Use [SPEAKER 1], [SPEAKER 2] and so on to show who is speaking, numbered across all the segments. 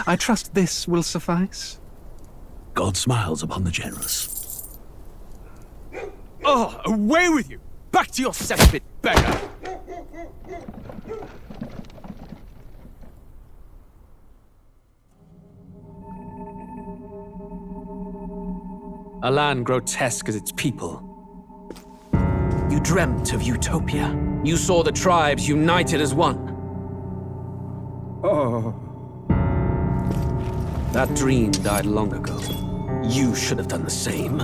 [SPEAKER 1] I trust this will suffice.
[SPEAKER 2] God smiles upon the generous.
[SPEAKER 3] Oh, away with you! Back to your cesspit, beggar! A land grotesque as its people. You dreamt of utopia. You saw the tribes united as one.
[SPEAKER 4] Oh.
[SPEAKER 3] That dream died long ago. You should have done the same.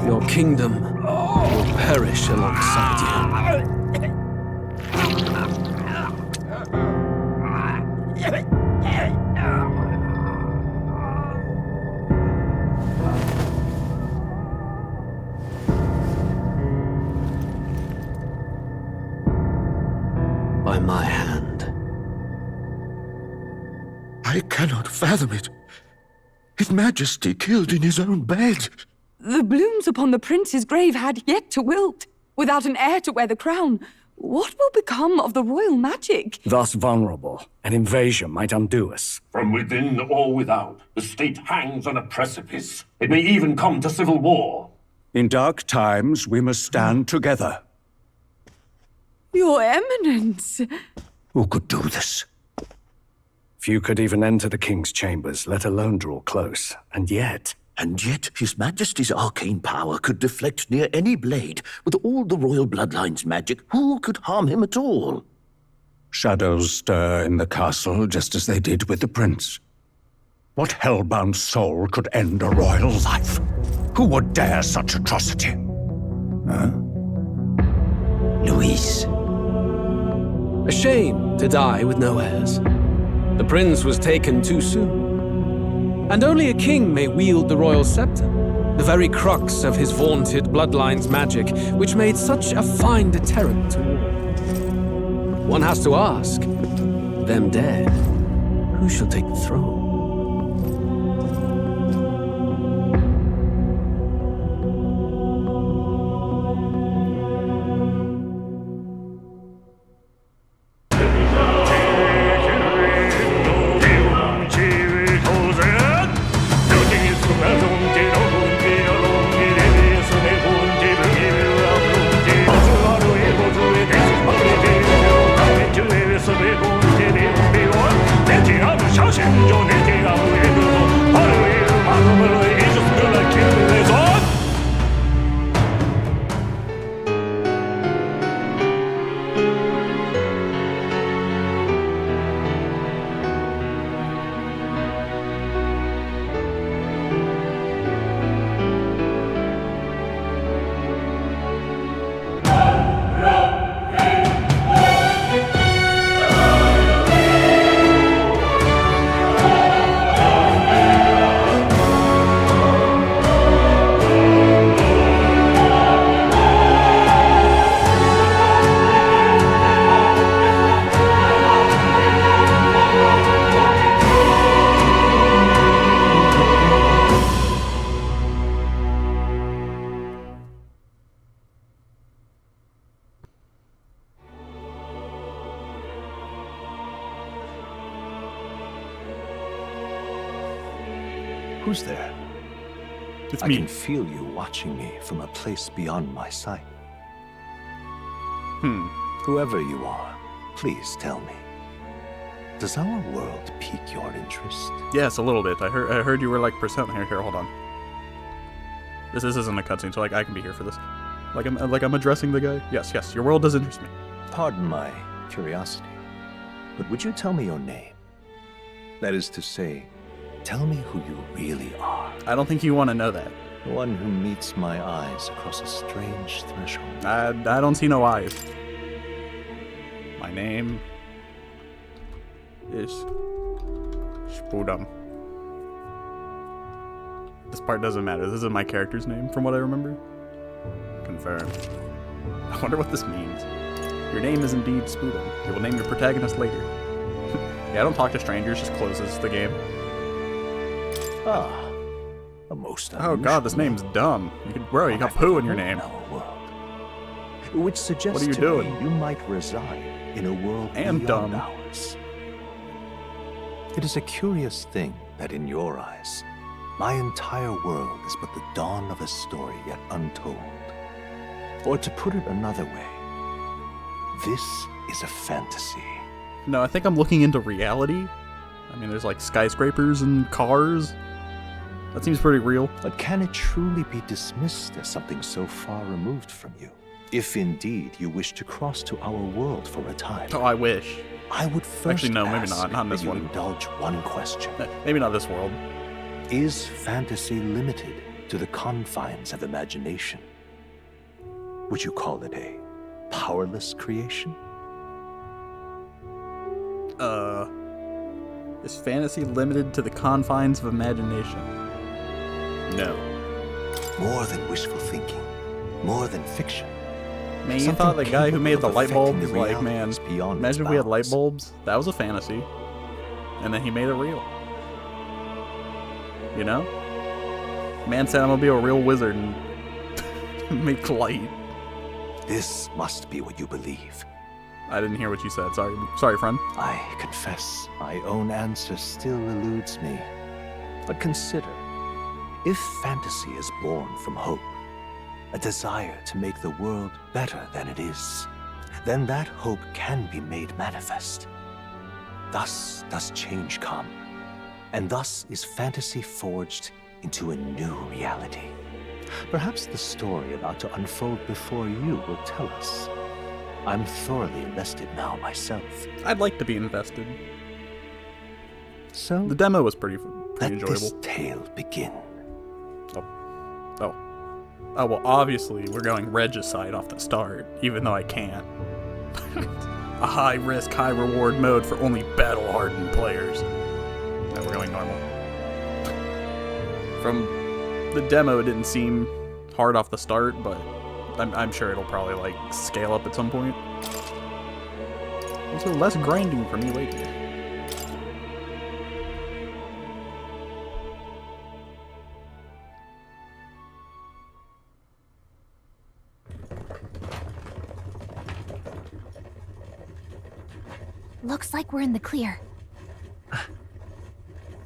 [SPEAKER 3] Your kingdom will perish alongside you. By my hand.
[SPEAKER 5] I cannot fathom it. His Majesty killed in his own bed.
[SPEAKER 6] The blooms upon the prince's grave had yet to wilt. Without an heir to wear the crown, what will become of the royal magic?
[SPEAKER 4] Thus vulnerable, an invasion might undo us.
[SPEAKER 7] From within or without, the state hangs on a precipice. It may even come to civil war.
[SPEAKER 4] In dark times, we must stand together.
[SPEAKER 6] Your Eminence!
[SPEAKER 5] Who could do this?
[SPEAKER 4] Few could even enter the king's chambers, let alone draw close. And yet,
[SPEAKER 5] His Majesty's arcane power could deflect near any blade. With all the royal bloodline's magic, who could harm him at all?
[SPEAKER 4] shadows stir in the castle just as they did with the prince. What hellbound soul could end a royal life? Who would dare such atrocity?
[SPEAKER 5] Louise.
[SPEAKER 3] A shame to die with no heirs. The prince was taken too soon. And only a king may wield the royal scepter, the very crux of his vaunted bloodline's magic, which made such a fine deterrent to war. One has to ask, them dead, who shall take the throne?
[SPEAKER 2] Who's there?
[SPEAKER 8] It's
[SPEAKER 2] I
[SPEAKER 8] me.
[SPEAKER 2] can feel you watching me from a place beyond my sight. Whoever you are, please tell me. Does our world pique your interest?
[SPEAKER 8] Yes, a little bit. I heard you were like Persona. Here, hold on. This isn't a cutscene, so like I can be here for this. I'm addressing the guy. Yes, your world does interest me.
[SPEAKER 2] Pardon my curiosity, but would you tell me your name? That is to say, tell me who you really are.
[SPEAKER 8] I don't think you want to know that.
[SPEAKER 2] The one who meets my eyes across a strange threshold.
[SPEAKER 8] I don't see no eyes. My name is Spoodum. This part doesn't matter. This is my character's name, from what I remember. Confirmed. I wonder what this means. Your name is indeed Spoodum. You will name your protagonist later. Yeah, don't talk to strangers, just closes the game.
[SPEAKER 2] Ah, a most
[SPEAKER 8] Oh god, this name's dumb. You got poo in your name.
[SPEAKER 2] Our world. which suggests
[SPEAKER 8] What are you
[SPEAKER 2] to
[SPEAKER 8] doing?
[SPEAKER 2] me you might reside in a world
[SPEAKER 8] And
[SPEAKER 2] beyond
[SPEAKER 8] dumb.
[SPEAKER 2] ours. It is a curious thing that in your eyes, my entire world is but the dawn of a story yet untold. Or to put it another way, this is a fantasy.
[SPEAKER 8] No, I think I'm looking into reality. I mean, there's like skyscrapers and cars. That seems pretty real.
[SPEAKER 2] But can it truly be dismissed as something so far removed from you? If indeed you wish to cross to our world for a time,
[SPEAKER 8] Oh, I wish.
[SPEAKER 2] I would first
[SPEAKER 8] Actually, no, maybe
[SPEAKER 2] ask
[SPEAKER 8] not. Not in
[SPEAKER 2] that
[SPEAKER 8] this
[SPEAKER 2] you
[SPEAKER 8] one.
[SPEAKER 2] indulge one question.
[SPEAKER 8] Maybe not this world.
[SPEAKER 2] Is fantasy limited to the confines of imagination? Would you call it a powerless creation?
[SPEAKER 8] Is fantasy limited to the confines of imagination? No.
[SPEAKER 2] More than wishful thinking, more than fiction.
[SPEAKER 8] Man, you
[SPEAKER 2] Something
[SPEAKER 8] thought the guy who made the
[SPEAKER 2] capable of
[SPEAKER 8] light
[SPEAKER 2] affecting
[SPEAKER 8] bulbs,
[SPEAKER 2] the
[SPEAKER 8] like, man,
[SPEAKER 2] realities beyond
[SPEAKER 8] imagine
[SPEAKER 2] its
[SPEAKER 8] if we had light
[SPEAKER 2] bounds.
[SPEAKER 8] bulbs. That was a fantasy. And then he made it real. You know? Man said, I'm gonna be a real wizard and make light.
[SPEAKER 2] This must be what you believe.
[SPEAKER 8] I didn't hear what you said. Sorry, friend.
[SPEAKER 2] I confess my own answer still eludes me. But consider, if fantasy is born from hope, a desire to make the world better than it is, then that hope can be made manifest. Thus does change come, and thus is fantasy forged into a new reality. Perhaps the story about to unfold before you will tell us. I'm thoroughly invested now myself.
[SPEAKER 8] I'd like to be invested.
[SPEAKER 2] So
[SPEAKER 8] The demo was pretty
[SPEAKER 2] let
[SPEAKER 8] enjoyable.
[SPEAKER 2] this tale begin.
[SPEAKER 8] Oh, well, obviously, we're going regicide off the start, even though I can't. A high-risk, high-reward mode for only battle-hardened players. No, we're going normal. From the demo, it didn't seem hard off the start, but I'm sure it'll probably, like, scale up at some point. Also, less grinding for me lately.
[SPEAKER 9] Looks like we're in the clear.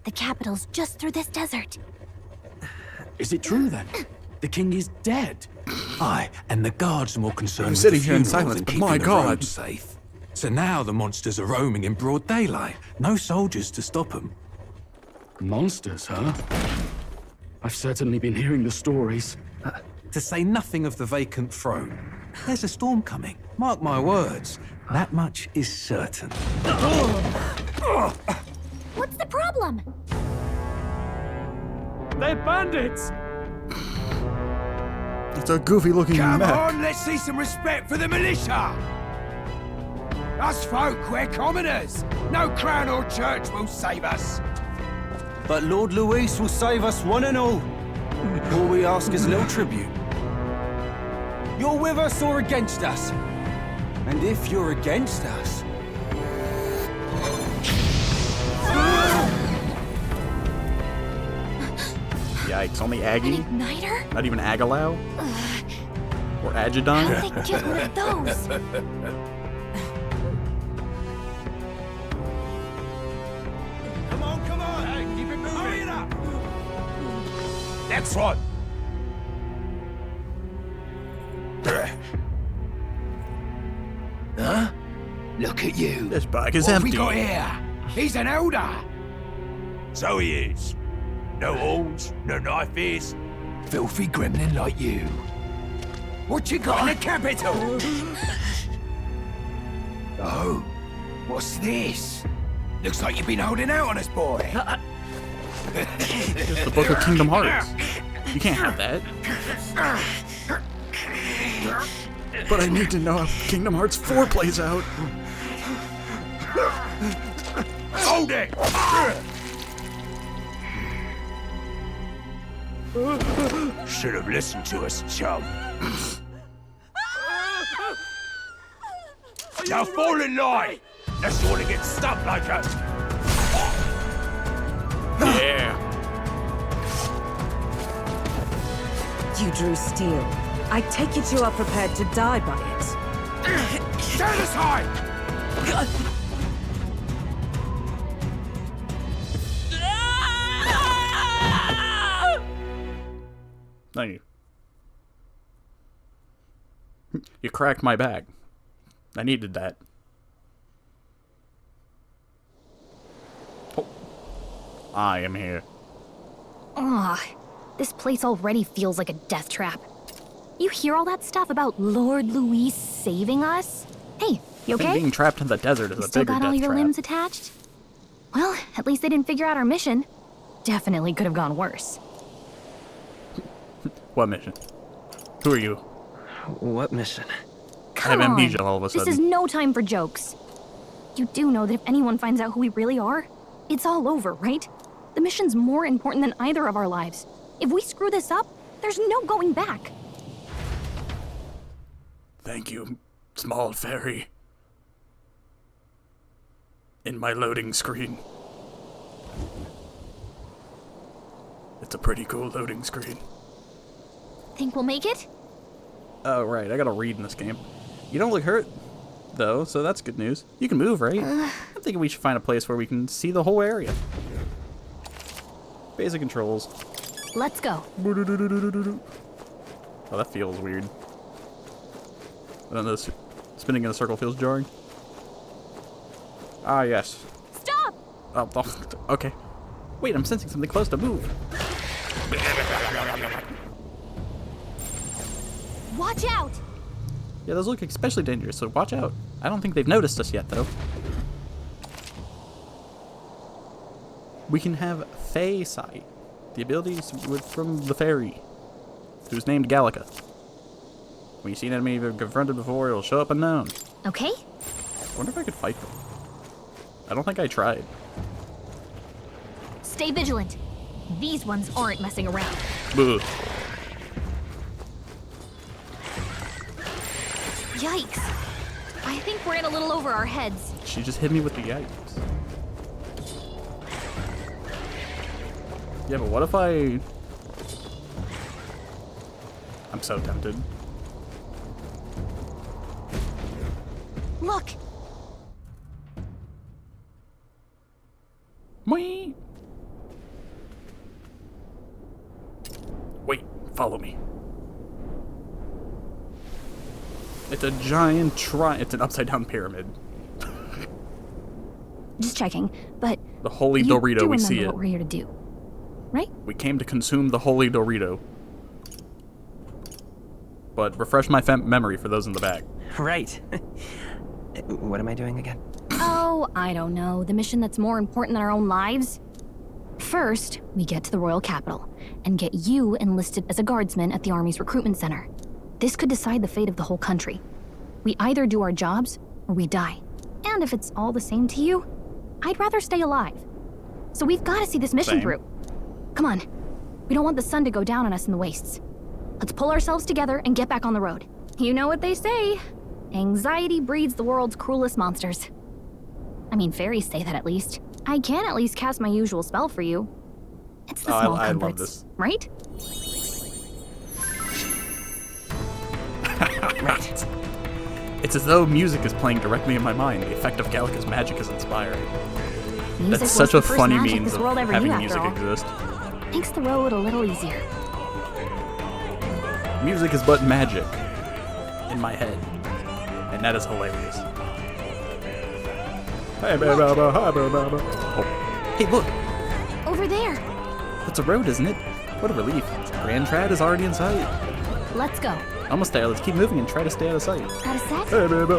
[SPEAKER 9] The capital's just through this desert.
[SPEAKER 10] Is it true then? The king is dead. Aye, and the guards are more concerned
[SPEAKER 1] I'm
[SPEAKER 10] with
[SPEAKER 1] sitting
[SPEAKER 10] the
[SPEAKER 1] here in
[SPEAKER 10] funeral
[SPEAKER 1] silence,
[SPEAKER 10] than
[SPEAKER 1] but
[SPEAKER 10] keeping
[SPEAKER 1] my
[SPEAKER 10] the
[SPEAKER 1] God.
[SPEAKER 10] roads safe. So now the monsters are roaming in broad daylight. No soldiers to stop them.
[SPEAKER 3] Monsters, huh? I've certainly been hearing the stories.
[SPEAKER 10] To say nothing of the vacant throne. There's a storm coming. Mark my words. That much is certain.
[SPEAKER 9] What's the problem?
[SPEAKER 3] They're bandits!
[SPEAKER 8] It's a goofy-looking
[SPEAKER 11] Come
[SPEAKER 8] mech.
[SPEAKER 11] on, let's see some respect for the militia! Us folk, we're commoners. No crown or church will save us.
[SPEAKER 10] But Lord Luis will save us one and all. All we ask is a little tribute. You're with us or against us? And if you're against us...
[SPEAKER 8] Yikes, only Aggie?
[SPEAKER 9] Igniter?
[SPEAKER 8] Not even Agalau? Or Agidon?
[SPEAKER 9] How'd they get one of those?
[SPEAKER 11] Come on, hey, keep it moving. Hurry it up. Next one. Huh? Look at you.
[SPEAKER 8] This bag is
[SPEAKER 11] What have
[SPEAKER 8] empty.
[SPEAKER 11] we got here? He's an elder. So he is. No horns, no knife is. Filthy gremlin like you. What you got in the capital? Oh, what's this? Looks like you've been holding out on us, boy.
[SPEAKER 8] It's the Book of Kingdom Hearts. You can't have that. But I need to know how Kingdom Hearts 4 plays out.
[SPEAKER 11] Hold it! Should have listened to us, chum. Now fall in line! Unless you want to get stuck like us.
[SPEAKER 8] Yeah.
[SPEAKER 12] You drew steel. I take it you are prepared to die by it.
[SPEAKER 11] Stand aside!
[SPEAKER 8] Thank you. You cracked my back. I needed that. Oh. I am here.
[SPEAKER 9] Ugh, this place already feels like a death trap. You hear all that stuff about Lord Louis saving us? Hey, you
[SPEAKER 8] I think
[SPEAKER 9] okay?
[SPEAKER 8] being trapped in the desert is
[SPEAKER 9] You
[SPEAKER 8] a
[SPEAKER 9] still
[SPEAKER 8] bigger
[SPEAKER 9] got all
[SPEAKER 8] death
[SPEAKER 9] your
[SPEAKER 8] trap.
[SPEAKER 9] limbs attached? Well, at least they didn't figure out our mission. Definitely could have gone worse.
[SPEAKER 8] What mission? Who are you?
[SPEAKER 10] What mission?
[SPEAKER 8] I have amnesia all of a sudden.
[SPEAKER 9] This is no time for jokes. You do know that if anyone finds out who we really are, it's all over, right? The mission's more important than either of our lives. If we screw this up, there's no going back.
[SPEAKER 8] Thank you, small fairy. In my loading screen. It's a pretty cool loading screen.
[SPEAKER 9] Think we'll make it?
[SPEAKER 8] Oh, right, I gotta read in this game. You don't look hurt, though, so that's good news. You can move, right? I'm thinking we should find a place where we can see the whole area. Basic controls.
[SPEAKER 9] Let's go.
[SPEAKER 8] Oh, that feels weird. I don't know, spinning in a circle feels jarring. Ah, yes.
[SPEAKER 9] Stop!
[SPEAKER 8] Oh, okay. Wait, I'm sensing something close to move.
[SPEAKER 9] Watch out!
[SPEAKER 8] Yeah, those look especially dangerous, so watch out. I don't think they've noticed us yet, though. We can have Fey Sight, the abilities from the fairy, who's named Gallica. When you see an enemy you've confronted before, it'll show up unknown.
[SPEAKER 9] Okay.
[SPEAKER 8] I wonder if I could fight them. I don't think I tried.
[SPEAKER 9] Stay vigilant. These ones aren't messing around.
[SPEAKER 8] Boo.
[SPEAKER 9] Yikes. I think we're in a little over our heads.
[SPEAKER 8] She just hit me with the yikes. Yeah, but what if I'm so tempted.
[SPEAKER 9] Look!
[SPEAKER 8] Wait, follow me. It's a giant it's an upside down pyramid.
[SPEAKER 9] Just checking, but
[SPEAKER 8] The holy
[SPEAKER 9] you
[SPEAKER 8] Dorito,
[SPEAKER 9] do
[SPEAKER 8] we see
[SPEAKER 9] remember
[SPEAKER 8] it.
[SPEAKER 9] what we're here to do, right?
[SPEAKER 8] We came to consume the holy Dorito. But refresh my memory for those in the back.
[SPEAKER 10] Right. What am I doing again?
[SPEAKER 9] Oh, I don't know. The mission that's more important than our own lives? First, we get to the royal capital and get you enlisted as a guardsman at the army's recruitment center. This could decide the fate of the whole country. We either do our jobs or we die. And if it's all the same to you, I'd rather stay alive. So we've got to see this mission through. Come on. We don't want the sun to go down on us in the wastes. Let's pull ourselves together and get back on the road. You know what they say. Anxiety breeds the world's cruelest monsters. I mean, fairies say that at least. I can at least cast my usual spell for you. It's the small
[SPEAKER 8] I love
[SPEAKER 9] comforts,
[SPEAKER 8] this.
[SPEAKER 9] right?
[SPEAKER 8] Right. It's as though music is playing directly in my mind. The effect of Gallica's magic is inspiring.
[SPEAKER 9] Music
[SPEAKER 8] That's
[SPEAKER 9] was
[SPEAKER 8] such a
[SPEAKER 9] the first
[SPEAKER 8] funny
[SPEAKER 9] magic
[SPEAKER 8] means
[SPEAKER 9] this
[SPEAKER 8] of
[SPEAKER 9] world ever
[SPEAKER 8] having
[SPEAKER 9] knew,
[SPEAKER 8] music
[SPEAKER 9] after all.
[SPEAKER 8] exist.
[SPEAKER 9] Makes the road a little easier.
[SPEAKER 8] Music is but magic in my head, and that is hilarious. Hey, baby, hi, baby. Oh. Hey, look,
[SPEAKER 9] Over there.
[SPEAKER 8] that's a road, isn't it? What a relief. Grand Trad is already in sight.
[SPEAKER 9] Let's go.
[SPEAKER 8] Almost there. Let's keep moving and try to stay out of sight.
[SPEAKER 9] Got a sec?
[SPEAKER 8] Hey, baby,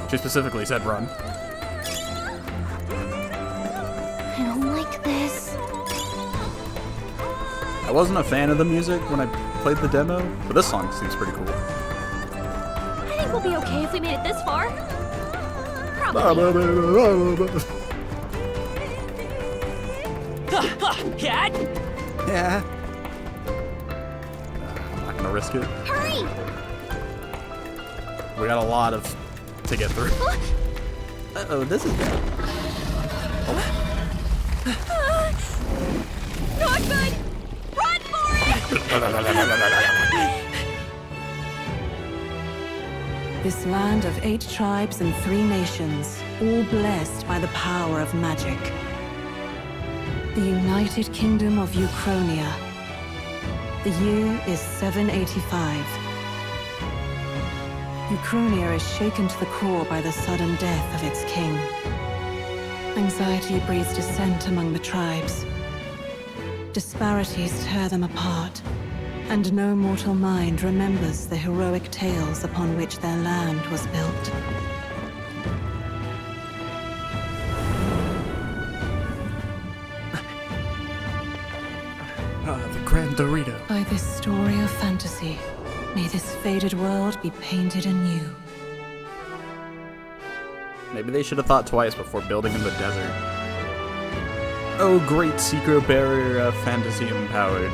[SPEAKER 8] She specifically said run.
[SPEAKER 9] I don't like this.
[SPEAKER 8] I wasn't a fan of the music when I played the demo, but this song seems pretty cool.
[SPEAKER 9] I think we'll be okay if we made it this far. Probably.
[SPEAKER 10] Cat? Yeah.
[SPEAKER 8] I'm not gonna risk it.
[SPEAKER 9] Hurry!
[SPEAKER 8] We got a lot to get through. Uh-oh, this is bad.
[SPEAKER 9] Not good! Run for it!
[SPEAKER 12] This land of 8 tribes and 3 nations, all blessed by the power of magic. The United Kingdom of Uchronia. The year is 785. Uchronia is shaken to the core by the sudden death of its king. Anxiety breeds dissent among the tribes. Disparities tear them apart, and no mortal mind remembers the heroic tales upon which their land was built.
[SPEAKER 8] The Grand Dorito.
[SPEAKER 12] By this story of fantasy, may this faded world be painted anew.
[SPEAKER 8] Maybe they should have thought twice before building in the desert. Oh, great secret barrier of fantasy empowered.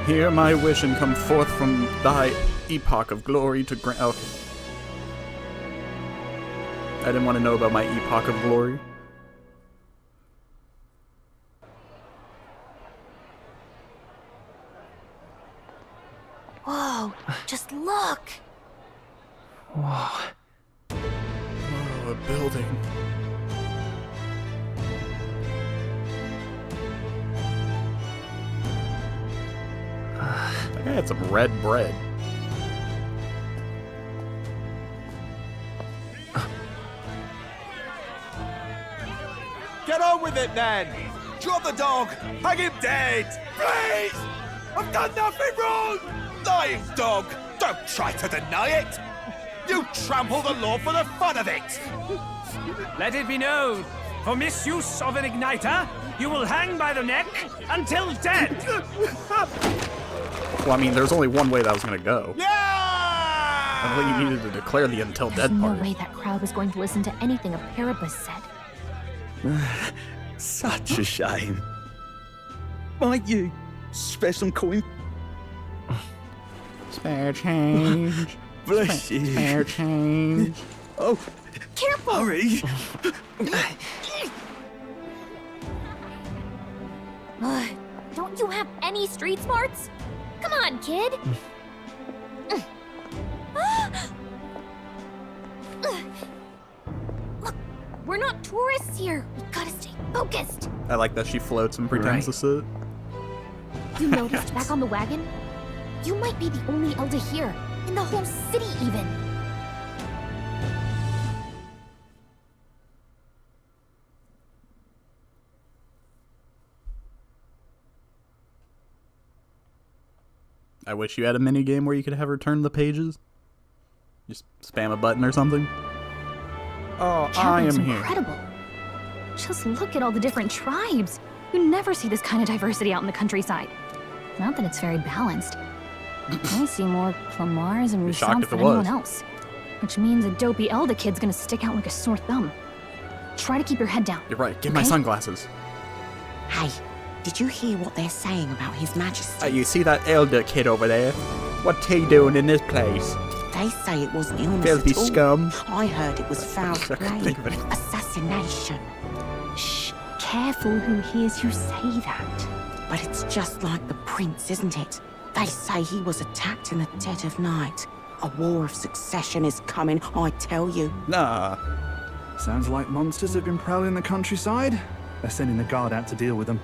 [SPEAKER 8] Hear my wish and come forth from thy epoch of glory to grant. Okay. I didn't want to know about my epoch of glory.
[SPEAKER 9] Whoa, just look!
[SPEAKER 2] Whoa.
[SPEAKER 8] Oh, a building. That guy had some red bread.
[SPEAKER 11] Get on with it, then! Drop the dog! Hang him dead! Please! I've done nothing wrong! Lying dog! Don't try to deny it! You trample the law for the fun of it!
[SPEAKER 13] Let it be known, for misuse of an igniter, you will hang by the neck until dead!
[SPEAKER 8] Well, I mean, there's only one way that was gonna go.
[SPEAKER 11] Yeah!
[SPEAKER 8] I don't think you needed to declare the until
[SPEAKER 9] There's
[SPEAKER 8] dead
[SPEAKER 9] no
[SPEAKER 8] part.
[SPEAKER 9] way that crowd was going to listen to anything a Paribus said.
[SPEAKER 10] Such a shame. Might you spare some coin?
[SPEAKER 8] Spare change.
[SPEAKER 10] Bless you.
[SPEAKER 8] Spare change.
[SPEAKER 10] Oh,
[SPEAKER 9] Careful!
[SPEAKER 10] hurry.
[SPEAKER 9] Don't you have any street smarts? Come on, kid! Look, we're not tourists here. We gotta stay focused.
[SPEAKER 8] I like that she floats and pretends to sit.
[SPEAKER 9] You noticed back on the wagon? You might be the only Elder here, in the whole city even.
[SPEAKER 8] I wish you had a mini game where you could have her turn the pages. Just spam a button or something. Oh, I am here.
[SPEAKER 9] Incredible. Just look at all the different tribes. You never see this kind of diversity out in the countryside. Not that it's very balanced. I see more Clamars and Roussants than anyone else. Which means a dopey Elder kid's gonna stick out like a sore thumb. Try to keep your head down.
[SPEAKER 8] You're right, get my sunglasses.
[SPEAKER 14] Hey, did you hear what they're saying about His Majesty?
[SPEAKER 8] You see that Elder kid over there? What's he doing in this place?
[SPEAKER 14] They say it wasn't illness
[SPEAKER 8] Filthy
[SPEAKER 14] at all.
[SPEAKER 8] scum.
[SPEAKER 14] I heard it was foul play, assassination. Shh, careful who hears you say that. But it's just like the prince, isn't it? They say he was attacked in the dead of night. A war of succession is coming, I tell you.
[SPEAKER 8] Nah.
[SPEAKER 1] Sounds like monsters have been prowling the countryside. They're sending the guard out to deal with them.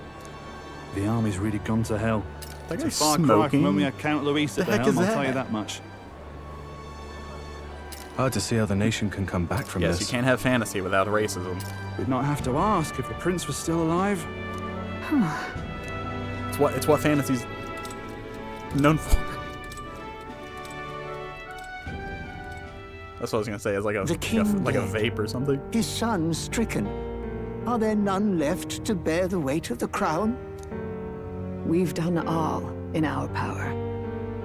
[SPEAKER 1] The army's really gone to hell.
[SPEAKER 8] That
[SPEAKER 1] It's
[SPEAKER 8] guy's
[SPEAKER 1] a far cry from when
[SPEAKER 8] smoking.
[SPEAKER 1] we had Count Luis at
[SPEAKER 8] The
[SPEAKER 1] the
[SPEAKER 8] heck
[SPEAKER 1] helm,
[SPEAKER 8] is
[SPEAKER 1] I'll tell you
[SPEAKER 8] that?
[SPEAKER 1] that much.
[SPEAKER 2] Hard to see how the nation can come back from
[SPEAKER 8] Yes,
[SPEAKER 2] this.
[SPEAKER 8] you can't have fantasy without racism.
[SPEAKER 1] We'd not have to ask if the prince was still alive.
[SPEAKER 8] It's what fantasy's known for. That's what I was gonna say. It's like a
[SPEAKER 15] The king
[SPEAKER 8] like a
[SPEAKER 15] dead.
[SPEAKER 8] vape or something.
[SPEAKER 15] His son stricken. Are there none left to bear the weight of the crown?
[SPEAKER 12] We've done all in our power,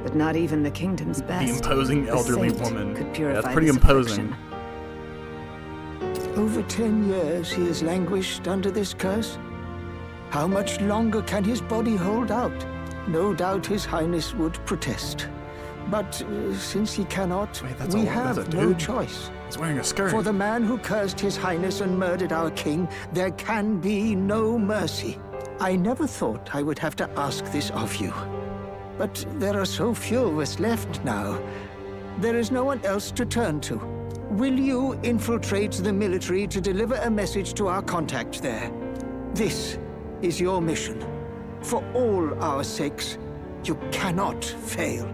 [SPEAKER 12] but not even the kingdom's best.
[SPEAKER 8] The imposing
[SPEAKER 12] The
[SPEAKER 8] elderly
[SPEAKER 12] saint
[SPEAKER 8] woman.
[SPEAKER 12] could
[SPEAKER 8] Yeah,
[SPEAKER 12] purify
[SPEAKER 8] that's pretty
[SPEAKER 12] this
[SPEAKER 8] imposing.
[SPEAKER 12] affliction.
[SPEAKER 15] Over 10 years he has languished under this curse. How much longer can his body hold out? No doubt his highness would protest. But since he cannot,
[SPEAKER 8] that's
[SPEAKER 15] we
[SPEAKER 8] that's a
[SPEAKER 15] have no
[SPEAKER 8] dude.
[SPEAKER 15] choice.
[SPEAKER 8] He's wearing a skirt.
[SPEAKER 15] For the man who cursed His Highness and murdered our king, there can be no mercy. I never thought I would have to ask this of you. But there are so few of us left now. There is no one else to turn to. Will you infiltrate the military to deliver a message to our contact there? This is your mission. For all our sakes, you cannot fail.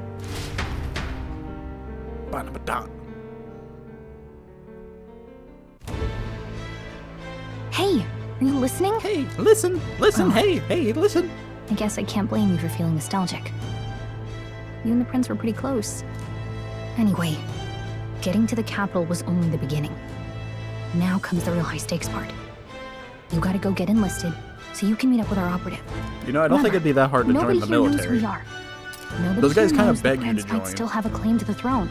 [SPEAKER 9] Hey, are you listening?
[SPEAKER 8] Hey, listen, hey, listen.
[SPEAKER 9] I guess I can't blame you for feeling nostalgic. You and the prince were pretty close. Anyway, getting to the capital was only the beginning. Now comes the real high-stakes part. You gotta go get enlisted, so you can meet up with our operative.
[SPEAKER 8] You know, I don't think it'd be that hard to join the military.
[SPEAKER 9] Knows who we are. Nobody
[SPEAKER 8] Those guys
[SPEAKER 9] here
[SPEAKER 8] kind
[SPEAKER 9] knows
[SPEAKER 8] of
[SPEAKER 9] the
[SPEAKER 8] beg you to
[SPEAKER 9] prince might
[SPEAKER 8] join.
[SPEAKER 9] still have a claim to the throne.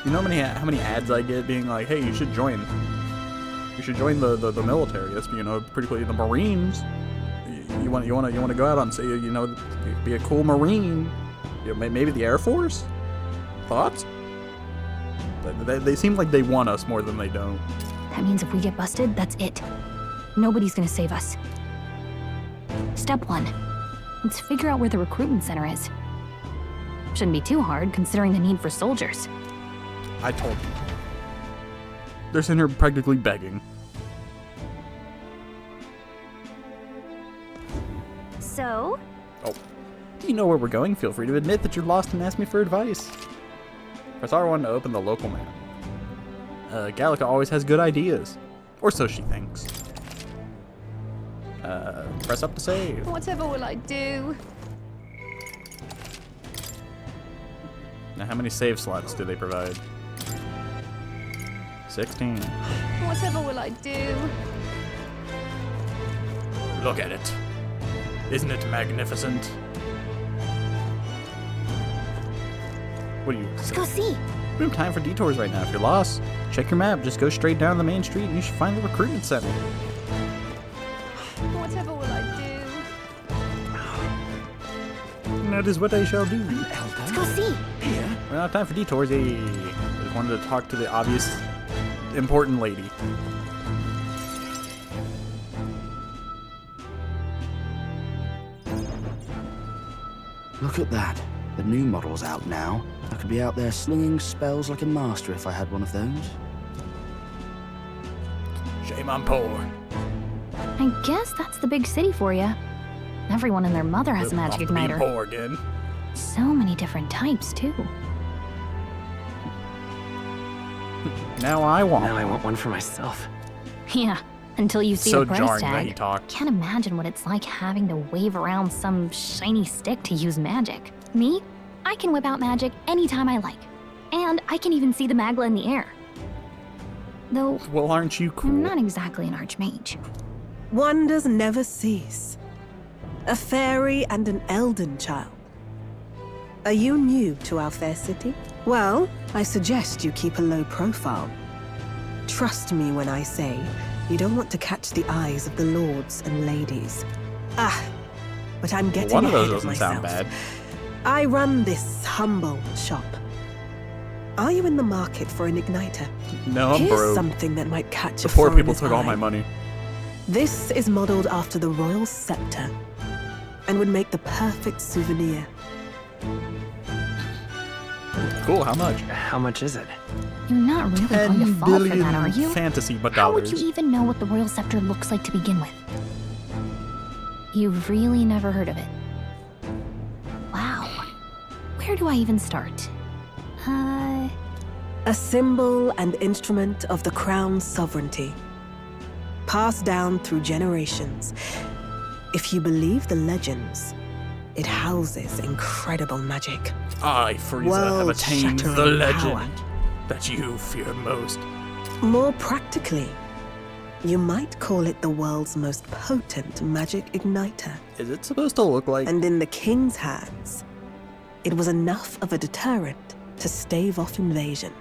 [SPEAKER 8] You know how many ads I get being like, "Hey, you should join. You should join the military. That's, you know, pretty cool. The Marines. You want to go out on, say, you know, be a cool Marine. You know, maybe the Air Force. Thoughts? They seem like they want us more than they don't.
[SPEAKER 9] That means if we get busted, that's it. Nobody's gonna save us. Step 1. Let's figure out where the recruitment center is. Shouldn't be too hard, considering the need for soldiers.
[SPEAKER 8] I told you. They're sitting here practically begging.
[SPEAKER 9] So?
[SPEAKER 8] Oh. Do you know where we're going? Feel free to admit that you're lost and ask me for advice. Press R1 to open the local map. Gallica always has good ideas. Or so she thinks. Press up to save.
[SPEAKER 6] Whatever will I do?
[SPEAKER 8] Now, how many save slots do they provide? 16.
[SPEAKER 6] Whatever will I do?
[SPEAKER 8] Look at it. Isn't it magnificent? What do you
[SPEAKER 9] Let's
[SPEAKER 8] say?
[SPEAKER 9] go see.
[SPEAKER 8] We don't have time for detours right now. If you're lost, check your map. Just go straight down the main street and you should find the recruitment center.
[SPEAKER 6] Whatever will I do?
[SPEAKER 8] That is what I shall do.
[SPEAKER 9] Let's go see.
[SPEAKER 8] We don't have time for detours. Hey, I just wanted to talk to the obvious, important lady.
[SPEAKER 16] Look at that. The new model's out now. I could be out there slinging spells like a master if I had one of those.
[SPEAKER 8] Shame I'm poor.
[SPEAKER 9] I guess that's the big city for you. Everyone and their mother has a magic
[SPEAKER 8] Off to being
[SPEAKER 9] igniter.
[SPEAKER 8] poor again.
[SPEAKER 9] So many different types, too.
[SPEAKER 8] Now I want
[SPEAKER 17] one for myself.
[SPEAKER 9] Yeah, until you see
[SPEAKER 8] So
[SPEAKER 9] the price
[SPEAKER 8] jarring that
[SPEAKER 9] tag.
[SPEAKER 8] he talked.
[SPEAKER 9] Can't imagine what it's like having to wave around some shiny stick to use magic. Me? I can whip out magic anytime I like. And I can even see the Magla in the air. Though,
[SPEAKER 8] Well, aren't you cool?
[SPEAKER 9] I'm not exactly an archmage.
[SPEAKER 12] Wonders never cease. A fairy and an elden child. Are you new to our fair city? Well, I suggest you keep a low profile. Trust me when I say you don't want to catch the eyes of the lords and ladies. But I'm getting
[SPEAKER 8] One of those
[SPEAKER 12] ahead of
[SPEAKER 8] doesn't
[SPEAKER 12] myself.
[SPEAKER 8] sound bad.
[SPEAKER 12] I run this humble shop. Are you in the market for an igniter?
[SPEAKER 8] No, I'm
[SPEAKER 12] Here's
[SPEAKER 8] broke.
[SPEAKER 12] something that might catch
[SPEAKER 8] The
[SPEAKER 12] a
[SPEAKER 8] poor people
[SPEAKER 12] foreigner's
[SPEAKER 8] took all
[SPEAKER 12] eye.
[SPEAKER 8] my money.
[SPEAKER 12] This is modeled after the royal scepter and would make the perfect souvenir.
[SPEAKER 8] Cool, how much?
[SPEAKER 17] How much is it?
[SPEAKER 9] You're not really going to fall for that, are you?
[SPEAKER 8] fantasy but
[SPEAKER 9] How would
[SPEAKER 8] dollars.
[SPEAKER 9] you even know what the royal scepter looks like to begin with? You've really never heard of it. Wow. Where do I even start?
[SPEAKER 12] A symbol and instrument of the crown's sovereignty. Passed down through generations. If you believe the legends, it houses incredible magic.
[SPEAKER 8] I, Frieza, have attained the
[SPEAKER 12] World-shattering
[SPEAKER 8] legend
[SPEAKER 12] power.
[SPEAKER 8] that you fear most.
[SPEAKER 12] More practically, you might call it the world's most potent magic igniter.
[SPEAKER 8] Is it supposed to look like...
[SPEAKER 12] And in the king's hands, it was enough of a deterrent to stave off invasion.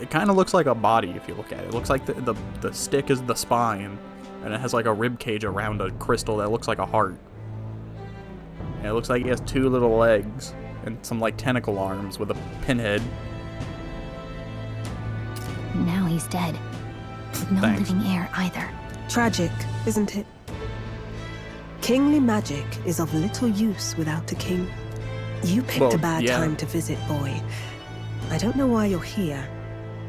[SPEAKER 8] It kind of looks like a body if you look at it. It looks like the stick is the spine, and it has like a rib cage around a crystal that looks like a heart. And it looks like it has two little legs, and some like tentacle arms with a pinhead.
[SPEAKER 9] Now he's dead. With no
[SPEAKER 8] Thanks.
[SPEAKER 9] living heir either.
[SPEAKER 12] Tragic, isn't it? Kingly magic is of little use without a king. You picked
[SPEAKER 8] Well,
[SPEAKER 12] a bad
[SPEAKER 8] yeah.
[SPEAKER 12] time to visit, boy. I don't know why you're here,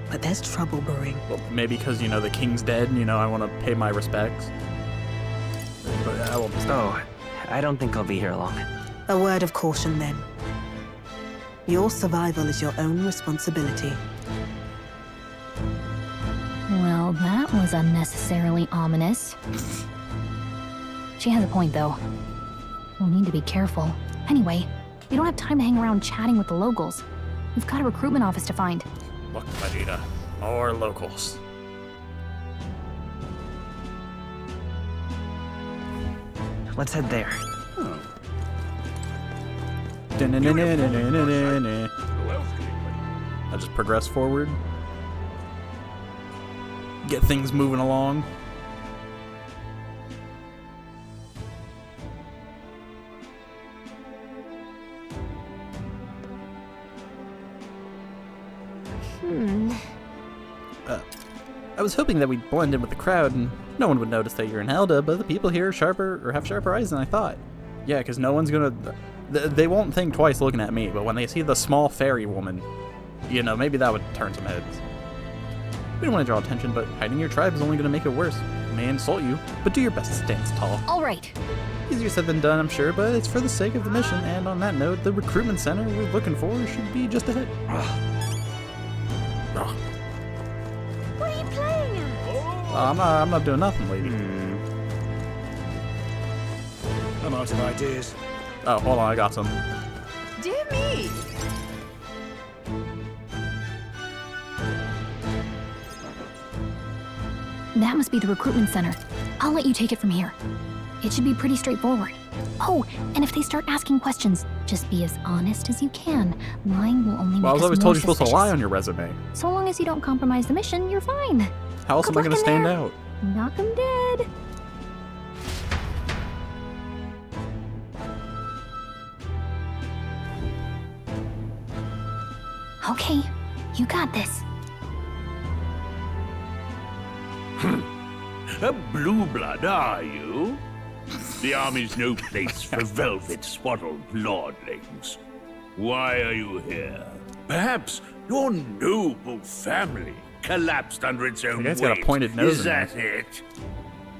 [SPEAKER 12] but there's trouble brewing.
[SPEAKER 8] Well, maybe because, you know, the king's dead and, you know, I want to pay my respects. But I will
[SPEAKER 17] Oh, I don't think I'll be here long.
[SPEAKER 12] A word of caution, then. Your survival is your own responsibility.
[SPEAKER 9] Well, that was unnecessarily ominous. She has a point, though. We'll need to be careful. Anyway, we don't have time to hang around chatting with the locals. We've got a recruitment office to find.
[SPEAKER 8] Look, Vegeta. More locals.
[SPEAKER 17] Let's head there.
[SPEAKER 8] I just progress forward. Get things moving along. I was hoping that we'd blend in with the crowd and no one would notice that you're in Helda, but the people here are sharper or have sharper eyes than I thought. Yeah, because no one's gonna... They won't think twice looking at me, but when they see the small fairy woman, you know, maybe that would turn some heads. We don't want to draw attention, but hiding your tribe is only gonna make it worse. It may insult you, but do your best to stand tall.
[SPEAKER 9] All right.
[SPEAKER 8] Easier said than done, I'm sure, but it's for the sake of the mission, and on that note, the recruitment center we're looking for should be just ahead.
[SPEAKER 14] What are you playing at?
[SPEAKER 8] I'm not doing nothing, lady.
[SPEAKER 11] I'm out of ideas.
[SPEAKER 8] Oh, hold on, I got some.
[SPEAKER 14] Dear me!
[SPEAKER 9] That must be the recruitment center. I'll let you take it from here. It should be pretty straightforward. Oh, and if they start asking questions, just be as honest as you can. Lying will only
[SPEAKER 8] Well, I
[SPEAKER 9] make
[SPEAKER 8] was
[SPEAKER 9] us
[SPEAKER 8] always
[SPEAKER 9] more
[SPEAKER 8] told you're supposed to lie
[SPEAKER 9] suspicious.
[SPEAKER 8] on your resume.
[SPEAKER 9] So long as you don't compromise the mission, you're fine.
[SPEAKER 8] How else am I
[SPEAKER 9] Good
[SPEAKER 8] going to
[SPEAKER 9] luck in
[SPEAKER 8] stand
[SPEAKER 9] there.
[SPEAKER 8] out?
[SPEAKER 9] Knock 'em dead. Okay, you got this.
[SPEAKER 18] A blue blood, are you? The army's no place for velvet-swaddled lordlings. Why are you here? Perhaps your noble family collapsed under its own
[SPEAKER 8] The guy's
[SPEAKER 18] weight.
[SPEAKER 8] got a pointed nose
[SPEAKER 18] Is
[SPEAKER 8] in
[SPEAKER 18] that it?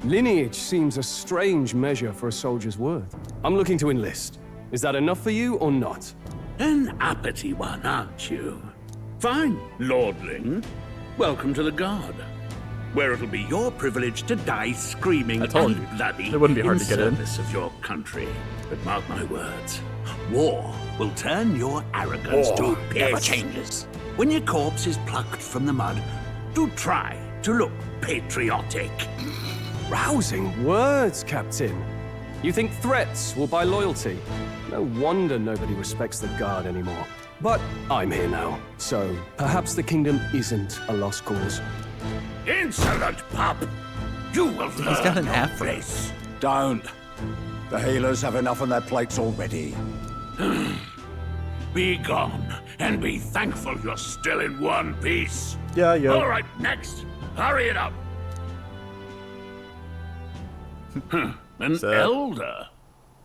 [SPEAKER 19] Lineage seems a strange measure for a soldier's worth. I'm looking to enlist. Is that enough for you or not?
[SPEAKER 18] An uppity one, aren't you? Fine, lordling. Welcome to the Guard, where it'll be your privilege to die screaming
[SPEAKER 8] I told
[SPEAKER 18] and
[SPEAKER 8] you.
[SPEAKER 18] bloody
[SPEAKER 8] It wouldn't be hard
[SPEAKER 18] in
[SPEAKER 8] to get in.
[SPEAKER 18] service of your country. But mark my words, war will turn your arrogance
[SPEAKER 8] War
[SPEAKER 18] to piss.
[SPEAKER 8] never changes.
[SPEAKER 18] When your corpse is plucked from the mud, do try to look patriotic.
[SPEAKER 19] Rousing words, Captain. You think threats will buy loyalty? No wonder nobody respects the Guard anymore. But I'm here now, so perhaps the kingdom isn't a lost cause.
[SPEAKER 18] Insolent pup! You will
[SPEAKER 4] He's
[SPEAKER 18] learn
[SPEAKER 4] got an
[SPEAKER 18] your
[SPEAKER 4] afro.
[SPEAKER 18] place.
[SPEAKER 4] Don't. The healers have enough on their plates already.
[SPEAKER 18] Be gone, and be thankful you're still in one piece.
[SPEAKER 8] Yeah, yeah.
[SPEAKER 18] All right, next. Hurry it up. An elder?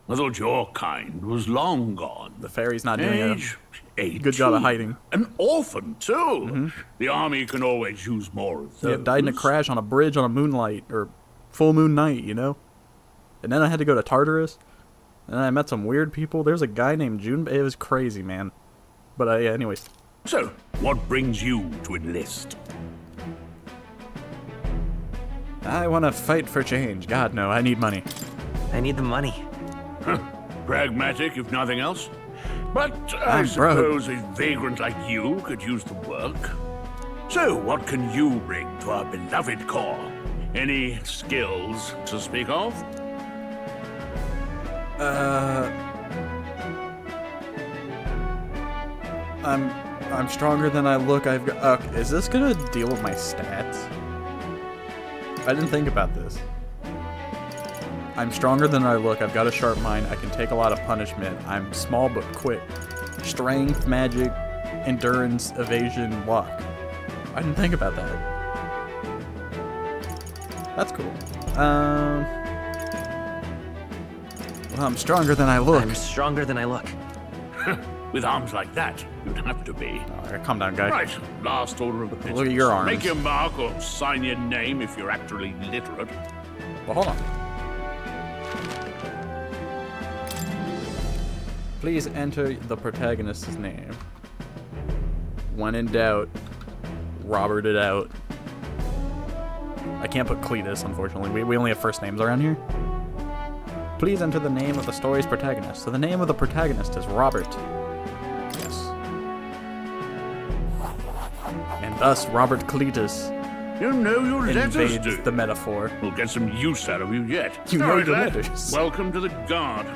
[SPEAKER 18] I thought your kind was long gone.
[SPEAKER 8] The fairy's not doing
[SPEAKER 18] Age
[SPEAKER 8] a good job of
[SPEAKER 18] 18.
[SPEAKER 8] hiding.
[SPEAKER 18] An orphan, too. The army can always use more of those.
[SPEAKER 8] Yeah, died in a crash on a bridge on a moonlight, or full moon night, you know? And then I had to go to Tartarus, and then I met some weird people. There's a guy named June. It was crazy, man. But yeah, anyways.
[SPEAKER 18] So, what brings you to enlist?
[SPEAKER 8] I want to fight for change. God, no, I need money.
[SPEAKER 17] I need the money.
[SPEAKER 18] Pragmatic, if nothing else. But I
[SPEAKER 8] I'm broke.
[SPEAKER 18] suppose a vagrant like you could use the work. So, what can you bring to our beloved corps? Any skills to speak of?
[SPEAKER 8] I'm stronger than I look. I've got. Is this gonna deal with my stats? I didn't think about this. I'm stronger than I look. I've got a sharp mind. I can take a lot of punishment. I'm small but quick. Strength, magic, endurance, evasion, luck. I didn't think about that. That's cool. Well, I'm stronger than I look.
[SPEAKER 17] I'm stronger than I look.
[SPEAKER 18] With arms like that, you'd have to be.
[SPEAKER 8] Alright, calm down, guy.
[SPEAKER 18] Right, last order of the business.
[SPEAKER 8] Look at your arms.
[SPEAKER 18] Make your mark or sign your name if you're actually literate.
[SPEAKER 8] Well, hold on. Please enter the protagonist's name. When in doubt, Robert it out. I can't put Cletus, unfortunately. We only have first names around here. Please enter the name of the story's protagonist. So the name of the protagonist is Robert. Yes. And thus, Robert Cletus
[SPEAKER 18] You know your letters
[SPEAKER 8] invades
[SPEAKER 18] do.
[SPEAKER 8] the metaphor.
[SPEAKER 18] We'll get some use out of you yet.
[SPEAKER 8] You know
[SPEAKER 18] Alright,
[SPEAKER 8] your
[SPEAKER 18] lad.
[SPEAKER 8] letters.
[SPEAKER 18] Welcome to the Guard.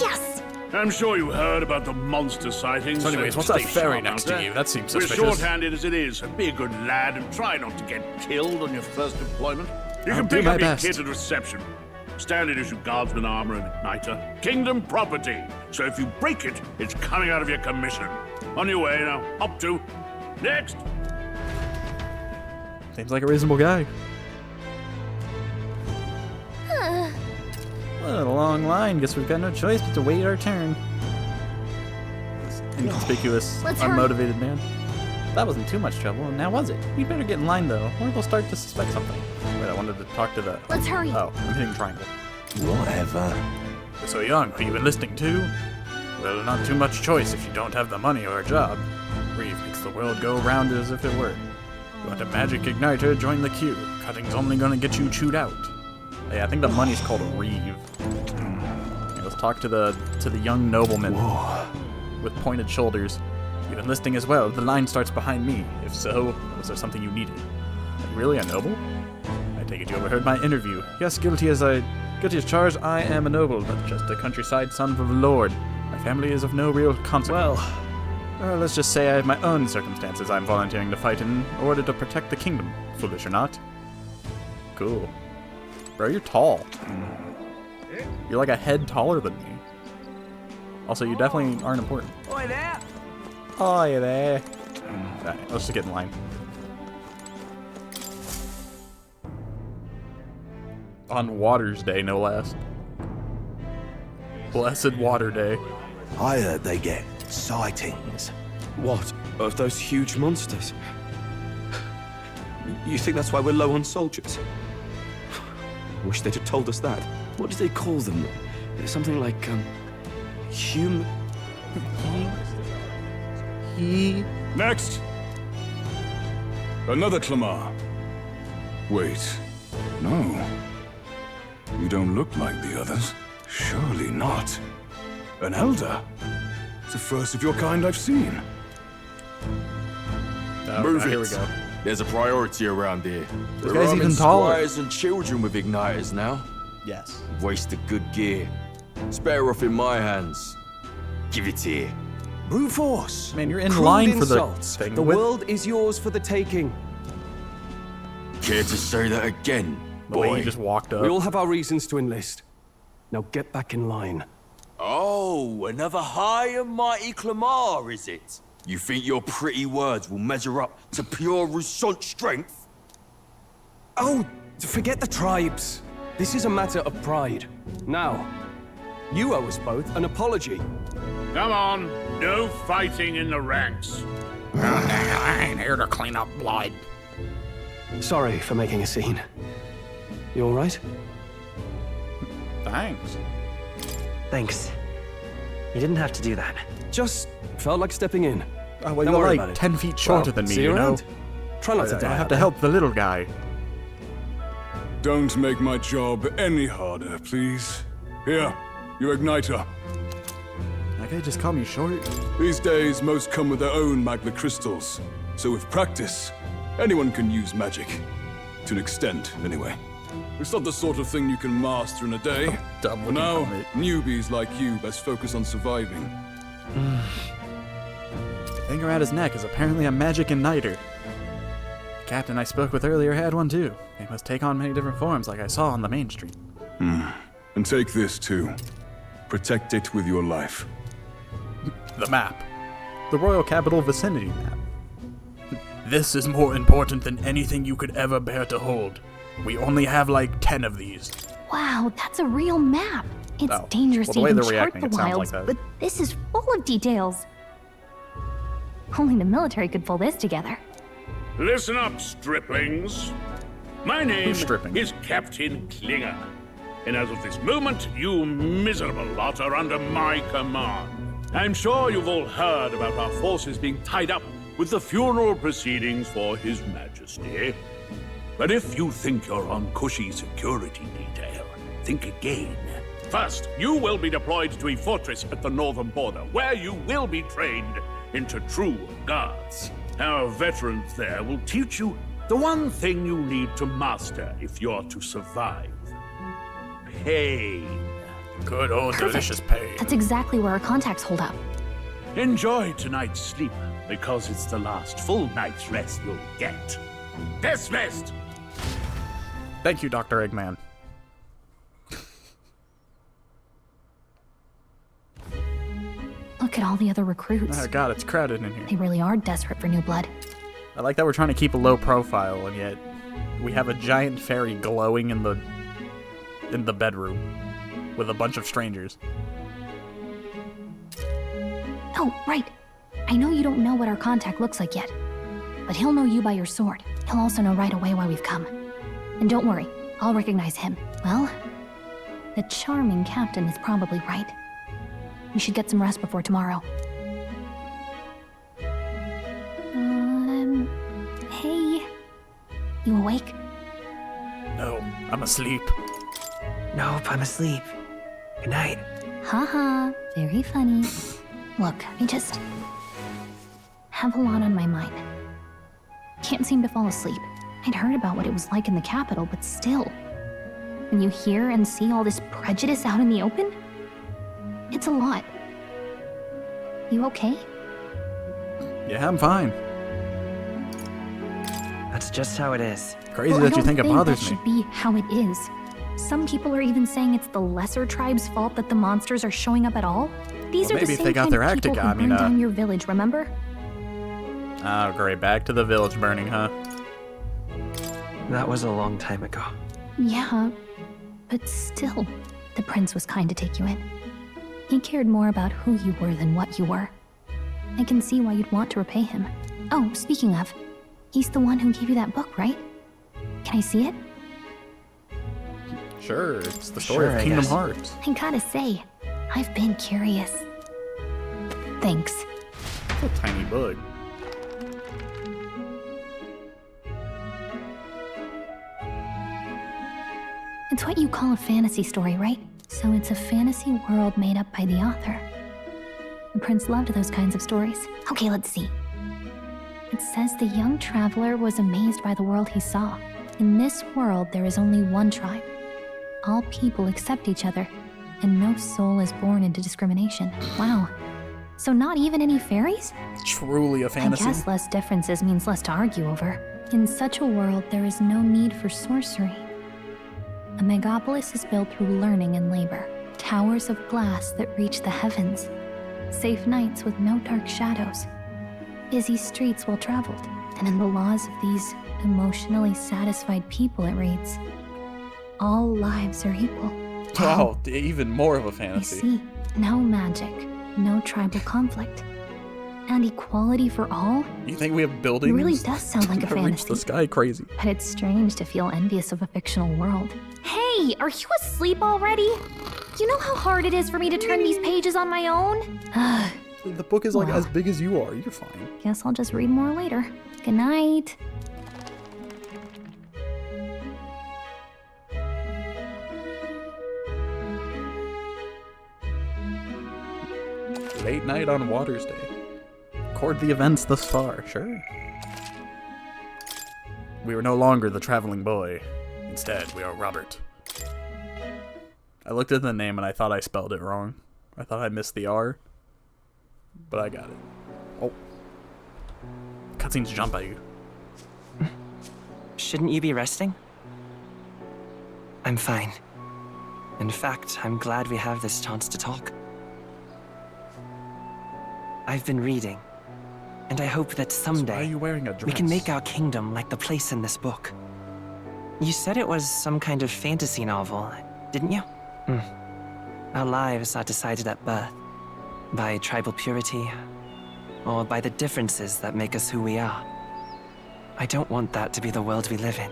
[SPEAKER 14] Yes!
[SPEAKER 18] I'm sure you heard about the monster sightings.
[SPEAKER 8] So anyways, what's
[SPEAKER 18] Stay
[SPEAKER 8] that ferry
[SPEAKER 18] sharp
[SPEAKER 8] next
[SPEAKER 18] out
[SPEAKER 8] to
[SPEAKER 18] there.
[SPEAKER 8] you? That seems
[SPEAKER 18] We're
[SPEAKER 8] suspicious.
[SPEAKER 18] short-handed as it is. Be a good lad and try not to get killed on your first deployment. You
[SPEAKER 8] I'll
[SPEAKER 18] can
[SPEAKER 8] do
[SPEAKER 18] pick
[SPEAKER 8] my
[SPEAKER 18] up your
[SPEAKER 8] best.
[SPEAKER 18] kit at reception. Standard issue guardsman armor and igniter. Kingdom property. So if you break it, it's coming out of your commission. On your way now. Up to. Next.
[SPEAKER 8] Seems like a reasonable guy. What a long line. Guess we've got no choice but to wait our turn. This inconspicuous,
[SPEAKER 9] Let's hurry.
[SPEAKER 8] unmotivated man. That wasn't too much trouble, now was it? We'd better get in line though, or they'll start to suspect something. Wait, I wanted to talk to the...
[SPEAKER 9] Let's hurry.
[SPEAKER 8] Oh, I'm hitting triangle.
[SPEAKER 2] Whatever.
[SPEAKER 8] You're so young, are you enlisting too? Well, not too much choice if you don't have the money or a job. Reeve makes the world go round as if it were. You want a magic igniter, join the queue. Cutting's only gonna get you chewed out. Yeah, I think the money's called a reeve. Okay, let's talk to the young nobleman.
[SPEAKER 2] Whoa.
[SPEAKER 8] With pointed shoulders. You enlisting as well. The line starts behind me. If so, was there something you needed? Are you really a noble? I take it you overheard my interview. Yes, guilty as charged, I am a noble, but just a countryside son of a lord. My family is of no real consequence. Well, let's just say I have my own circumstances I'm volunteering to fight in order to protect the kingdom. Foolish or not. Cool. Bro, you're tall. You're like a head taller than me. Also, you definitely aren't important.
[SPEAKER 13] Oi there!
[SPEAKER 8] Oh, you there. Alright, let's just get in line. On Waters Day, no less. Blessed Water Day.
[SPEAKER 11] I heard they get sightings.
[SPEAKER 10] What? Of those huge monsters? You think that's why we're low on soldiers? Wish they'd have told us that. What do they call them? Something like,
[SPEAKER 11] Next! Another Clamar. Wait. No. You don't look like the others. Surely not. An elder. It's the first of your kind I've seen.
[SPEAKER 10] Move
[SPEAKER 8] Here
[SPEAKER 10] it.
[SPEAKER 8] we go.
[SPEAKER 10] There's a priority around here.
[SPEAKER 8] This
[SPEAKER 10] We're
[SPEAKER 8] guy's
[SPEAKER 10] arming
[SPEAKER 8] even taller.
[SPEAKER 10] squires and children with igniters now.
[SPEAKER 8] Yes.
[SPEAKER 10] Wasted good gear. It's better off in my hands. Give it here.
[SPEAKER 11] Brute force.
[SPEAKER 8] Man, you're in
[SPEAKER 19] Crude
[SPEAKER 8] line for the
[SPEAKER 19] insults.
[SPEAKER 8] thing.
[SPEAKER 19] The world is yours for the taking.
[SPEAKER 10] Care to say that again,
[SPEAKER 8] The way
[SPEAKER 10] boy?
[SPEAKER 8] you just walked up.
[SPEAKER 19] We all have our reasons to enlist. Now get back in line.
[SPEAKER 10] Oh, another high and mighty Clamar, is it? You think your pretty words will measure up to pure Rousseau strength?
[SPEAKER 19] Oh, forget the tribes. This is a matter of pride. Now, you owe us both an apology.
[SPEAKER 18] Come on. No fighting in the ranks.
[SPEAKER 3] I ain't here to clean up blood.
[SPEAKER 19] Sorry for making a scene. You all right?
[SPEAKER 8] Thanks.
[SPEAKER 17] Thanks. You didn't have to do that.
[SPEAKER 19] Just felt like stepping in.
[SPEAKER 8] Oh, well,
[SPEAKER 19] Don't
[SPEAKER 8] you're
[SPEAKER 19] worry
[SPEAKER 8] like
[SPEAKER 19] about it.
[SPEAKER 8] 10 feet shorter
[SPEAKER 19] Well,
[SPEAKER 8] than me,
[SPEAKER 19] see
[SPEAKER 8] you know?
[SPEAKER 19] around. Try not to die.
[SPEAKER 8] I have
[SPEAKER 19] out
[SPEAKER 8] to
[SPEAKER 19] there.
[SPEAKER 8] help the little guy.
[SPEAKER 11] Don't make my job any harder, please. Here, your igniter.
[SPEAKER 8] Okay, just call me short.
[SPEAKER 11] These days, most come with their own magma crystals. So with practice, anyone can use magic. To an extent, anyway. It's not the sort of thing you can master in a day. For now, newbies like you best focus on surviving.
[SPEAKER 8] The thing around his neck is apparently a magic igniter. The captain I spoke with earlier had one too. They must take on many different forms like I saw on the main street.
[SPEAKER 11] And take this too. Protect it with your life.
[SPEAKER 8] The map. The royal capital vicinity map. This is more important than anything you could ever bear to hold. We only have like 10 of these.
[SPEAKER 9] Wow, that's a real map. It's dangerous to even chart the wilds, but this is full of details. Only the military could pull this together.
[SPEAKER 18] Listen up, striplings. My name is Captain Klinger. And as of this moment, you miserable lot are under my command. I'm sure you've all heard about our forces being tied up with the funeral proceedings for His Majesty. But if you think you're on cushy security detail, think again. First, you will be deployed to a fortress at the northern border, where you will be trained into true guards. Our veterans there will teach you the one thing you need to master if you're to survive. Pain.
[SPEAKER 8] Good old delicious pain.
[SPEAKER 9] That's exactly where our contacts hold up.
[SPEAKER 18] Enjoy tonight's sleep, because it's the last full night's rest you'll get. Dismissed!
[SPEAKER 8] Thank you, Dr. Eggman.
[SPEAKER 9] Look at all the other recruits.
[SPEAKER 8] Oh god, it's crowded in here.
[SPEAKER 9] They really are desperate for new blood.
[SPEAKER 8] I like that we're trying to keep a low profile, and yet we have a giant fairy glowing in the bedroom with a bunch of strangers.
[SPEAKER 9] Oh, right. I know you don't know what our contact looks like yet, but he'll know you by your sword. He'll also know right away why we've come. And don't worry, I'll recognize him. Well, the charming captain is probably right. We should get some rest before tomorrow. Hey. You awake?
[SPEAKER 8] No, I'm asleep.
[SPEAKER 17] Nope, I'm asleep. Good night.
[SPEAKER 9] Haha, very funny. Look, I just have a lot on my mind. Can't seem to fall asleep. I'd heard about what it was like in the capital, but still. When you hear and see all this prejudice out in the open, it's a lot. You okay?
[SPEAKER 8] Yeah, I'm fine.
[SPEAKER 17] That's just how it is.
[SPEAKER 8] Crazy that you think it bothers me.
[SPEAKER 9] That should be how it is. Some people are even saying it's the lesser tribe's fault that the monsters are showing up at all. These are the same kind of people who burned down your village, remember?
[SPEAKER 8] Oh, great. Back to the village burning, huh?
[SPEAKER 17] That was a long time ago.
[SPEAKER 9] Yeah, but still, the prince was kind to take you in. He cared more about who you were than what you were. I can see why you'd want to repay him. Oh, speaking of, he's the one who gave you that book, right? Can I see it?
[SPEAKER 8] Sure, it's the story of Kingdom Hearts.
[SPEAKER 9] I gotta say, I've been curious. Thanks.
[SPEAKER 8] It's a tiny book.
[SPEAKER 9] It's what you call a fantasy story, right? So it's a fantasy world made up by the author. The prince loved those kinds of stories. Okay, let's see. It says the young traveler was amazed by the world he saw. In this world, there is only one tribe. All people accept each other, and no soul is born into discrimination. Wow. So not even any fairies?
[SPEAKER 8] Truly a fantasy.
[SPEAKER 9] I guess less differences means less to argue over. In such a world, there is no need for sorcery. A megapolis is built through learning and labor. Towers of glass that reach the heavens. Safe nights with no dark shadows. Busy streets well traveled. And in the laws of these emotionally satisfied people, it reads, all lives are equal.
[SPEAKER 8] Wow, even more of a fantasy.
[SPEAKER 9] I see. No magic, no tribal conflict, and equality for all?
[SPEAKER 8] You think we have buildings?
[SPEAKER 9] It really does sound like a fantasy.
[SPEAKER 8] Reach the sky crazy.
[SPEAKER 9] But it's strange to feel envious of a fictional world. Hey, are you asleep already? You know how hard it is for me to turn these pages on my own?
[SPEAKER 8] The book is like as big as you are. You're fine.
[SPEAKER 9] Guess I'll just read more later. Good night.
[SPEAKER 8] Late night on Water's Day. Record the events thus far, sure. We were no longer the traveling boy. Instead, we are Robert. I looked at the name and I thought I spelled it wrong. I thought I missed the R. But I got it. Oh. Cutscenes jump at you.
[SPEAKER 17] Shouldn't you be resting? I'm fine. In fact, I'm glad we have this chance to talk. I've been reading, and I hope that someday
[SPEAKER 8] why are you wearing a dress?
[SPEAKER 17] we can make our kingdom like the place in this book. You said it was some kind of fantasy novel, didn't you? Our lives are decided at birth, by tribal purity, or by the differences that make us who we are. I don't want that to be the world we live in.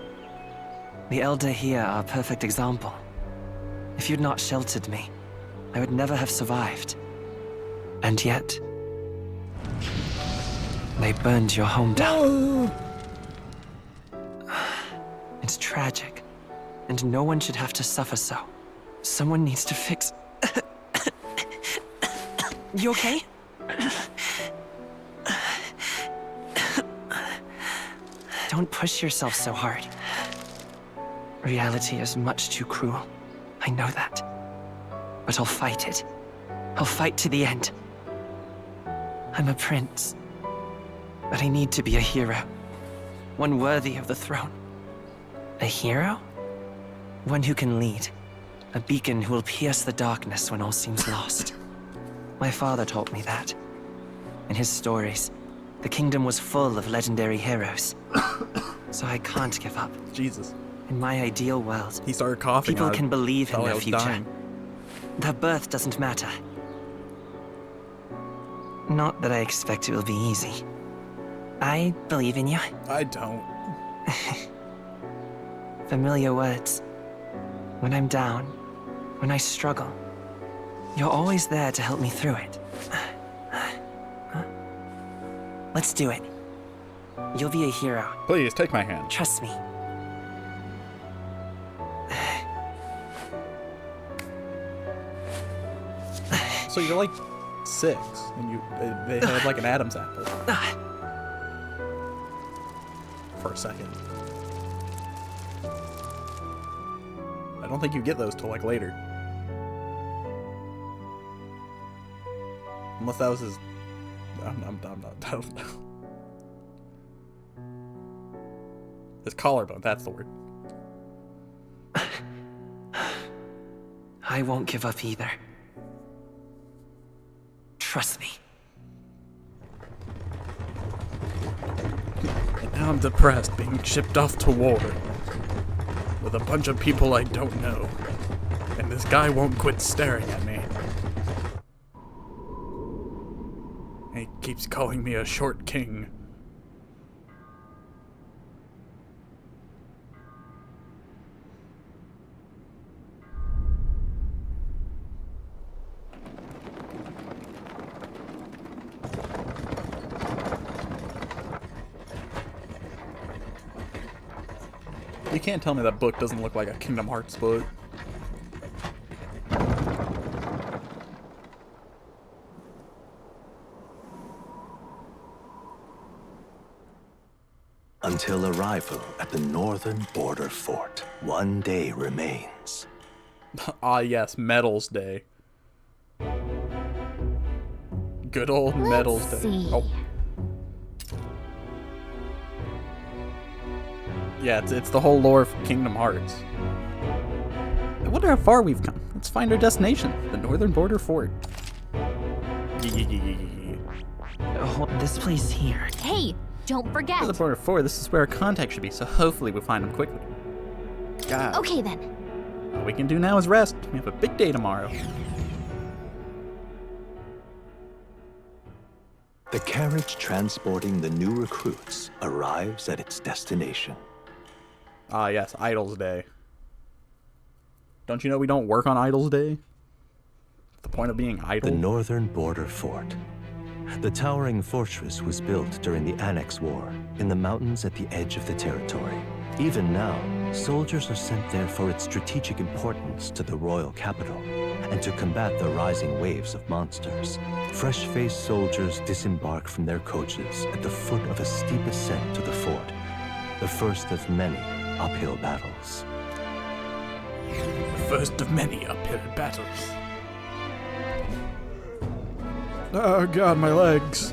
[SPEAKER 17] The Elder here are a perfect example. If you'd not sheltered me, I would never have survived. And yet, they burned your home down. It's tragic, and no one should have to suffer so. Someone needs to fix... You okay? Don't push yourself so hard. Reality is much too cruel. I know that. But I'll fight it. I'll fight to the end. I'm a prince. But I need to be a hero. One worthy of the throne. A hero? One who can lead. A beacon who will pierce the darkness when all seems lost. My father taught me that. In his stories, the kingdom was full of legendary heroes. So I can't give up.
[SPEAKER 8] Jesus.
[SPEAKER 17] In my ideal world,
[SPEAKER 8] he started coughing.
[SPEAKER 17] People can believe in their future.
[SPEAKER 8] Dying.
[SPEAKER 17] Their birth doesn't matter. Not that I expect it will be easy. I believe in you.
[SPEAKER 8] I don't.
[SPEAKER 17] Familiar words. When I'm down, when I struggle, you're always there to help me through it. Let's do it. You'll be a hero.
[SPEAKER 8] Please, take my hand.
[SPEAKER 17] Trust me.
[SPEAKER 8] So you're like 6, and they had like an Adam's apple. For a second. I don't think you get those till like later. Unless that was his... I'm not... His collarbone, that's the word.
[SPEAKER 17] I won't give up either. Trust me.
[SPEAKER 8] And now I'm depressed, being shipped off to war. With a bunch of people I don't know. And this guy won't quit staring at me. He keeps calling me a short king. You can't tell me that book doesn't look like a Kingdom Hearts book.
[SPEAKER 2] Until arrival at the northern border fort, one day remains.
[SPEAKER 8] Ah yes, Medals Day. Good old Medals Day.
[SPEAKER 9] See.
[SPEAKER 8] Oh. Yeah, it's the whole lore of Kingdom Hearts. I wonder how far we've come. Let's find our destination, the northern border fort.
[SPEAKER 17] Oh, this place here.
[SPEAKER 9] Hey, don't forget.
[SPEAKER 8] The border fort, this is where our contact should be, so hopefully we find him quickly. God.
[SPEAKER 9] Okay then.
[SPEAKER 8] All we can do now is rest. We have a big day tomorrow.
[SPEAKER 2] The carriage transporting the new recruits arrives at its destination.
[SPEAKER 8] Ah yes, Idols Day. Don't you know we don't work on Idols Day? The point of being idle?
[SPEAKER 2] The northern border fort. The towering fortress was built during the Annex War in the mountains at the edge of the territory. Even now, soldiers are sent there for its strategic importance to the royal capital and to combat the rising waves of monsters. Fresh-faced soldiers disembark from their coaches at the foot of a steep ascent to the fort, the first of many uphill battles.
[SPEAKER 8] The first of many uphill battles. Oh god, my legs.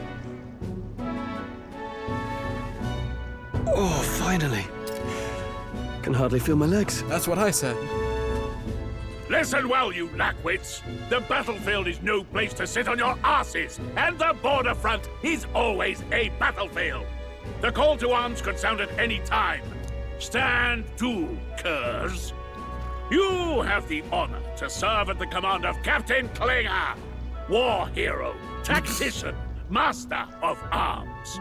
[SPEAKER 19] Oh, finally. Can hardly feel my legs.
[SPEAKER 8] That's what I said.
[SPEAKER 18] Listen well, you lackwits. The battlefield is no place to sit on your asses, and the border front is always a battlefield. The call to arms could sound at any time. Stand to, curs. You have the honor to serve at the command of Captain Klinger, war hero, tactician, master of arms.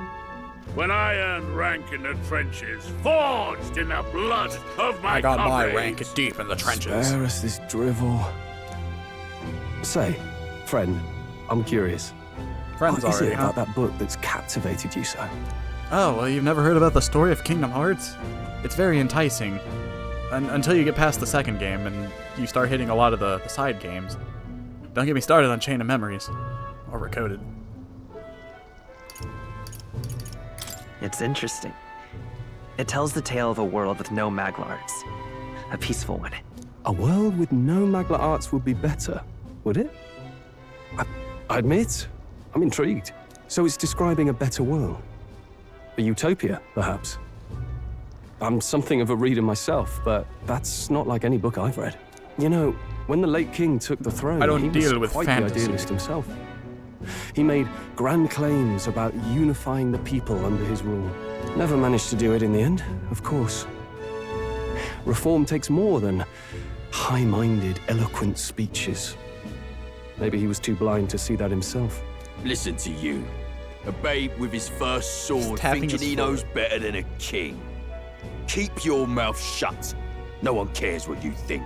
[SPEAKER 18] When I earned rank in the trenches, forged in the blood of my
[SPEAKER 8] I got
[SPEAKER 18] comrades.
[SPEAKER 8] my rank deep in the trenches.
[SPEAKER 19] Spare us this drivel. Say, friend, I'm curious.
[SPEAKER 8] Friends
[SPEAKER 19] what is
[SPEAKER 8] already,
[SPEAKER 19] it about that book that's captivated you so?
[SPEAKER 8] Oh, well, you've never heard about the story of Kingdom Hearts? It's very enticing. Until you get past the second game and you start hitting a lot of the side games. Don't get me started on Chain of Memories. Or Recoded.
[SPEAKER 17] It's interesting. It tells the tale of a world with no Magla arts. A peaceful one.
[SPEAKER 19] A world with no Magla arts would be better, would it? I admit, I'm intrigued. So it's describing a better world. A utopia, perhaps. I'm something of a reader myself, but that's not like any book I've read. You know, when the late king took the throne,
[SPEAKER 8] I don't
[SPEAKER 19] he
[SPEAKER 8] deal
[SPEAKER 19] was
[SPEAKER 8] with
[SPEAKER 19] quite
[SPEAKER 8] fantasy.
[SPEAKER 19] the idealist himself. He made grand claims about unifying the people under his rule. Never managed to do it in the end, of course. Reform takes more than high-minded, eloquent speeches. Maybe he was too blind to see that himself.
[SPEAKER 20] Listen to you. A babe with his first sword
[SPEAKER 8] tapping
[SPEAKER 20] thinking
[SPEAKER 8] his
[SPEAKER 20] he
[SPEAKER 8] foot.
[SPEAKER 20] knows better than a king. Keep your mouth shut. No one cares what you think.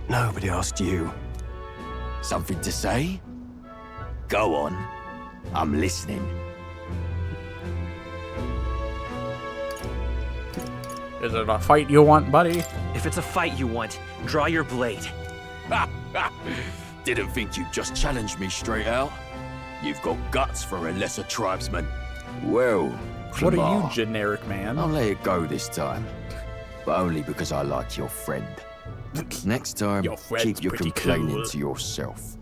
[SPEAKER 19] Nobody asked you.
[SPEAKER 20] Something to say? Go on. I'm listening.
[SPEAKER 8] Is it a fight you want, buddy?
[SPEAKER 17] If it's a fight you want, draw your blade.
[SPEAKER 20] Didn't think you'd just challenge me straight out. You've got guts for a lesser tribesman. Well,
[SPEAKER 8] What are
[SPEAKER 20] Clamar,
[SPEAKER 8] you, generic man?
[SPEAKER 20] I'll let it go this time. But only because I like your friend. Next time,
[SPEAKER 8] Your friend's
[SPEAKER 20] keep your
[SPEAKER 8] pretty
[SPEAKER 20] complaining
[SPEAKER 8] cool.
[SPEAKER 20] to yourself.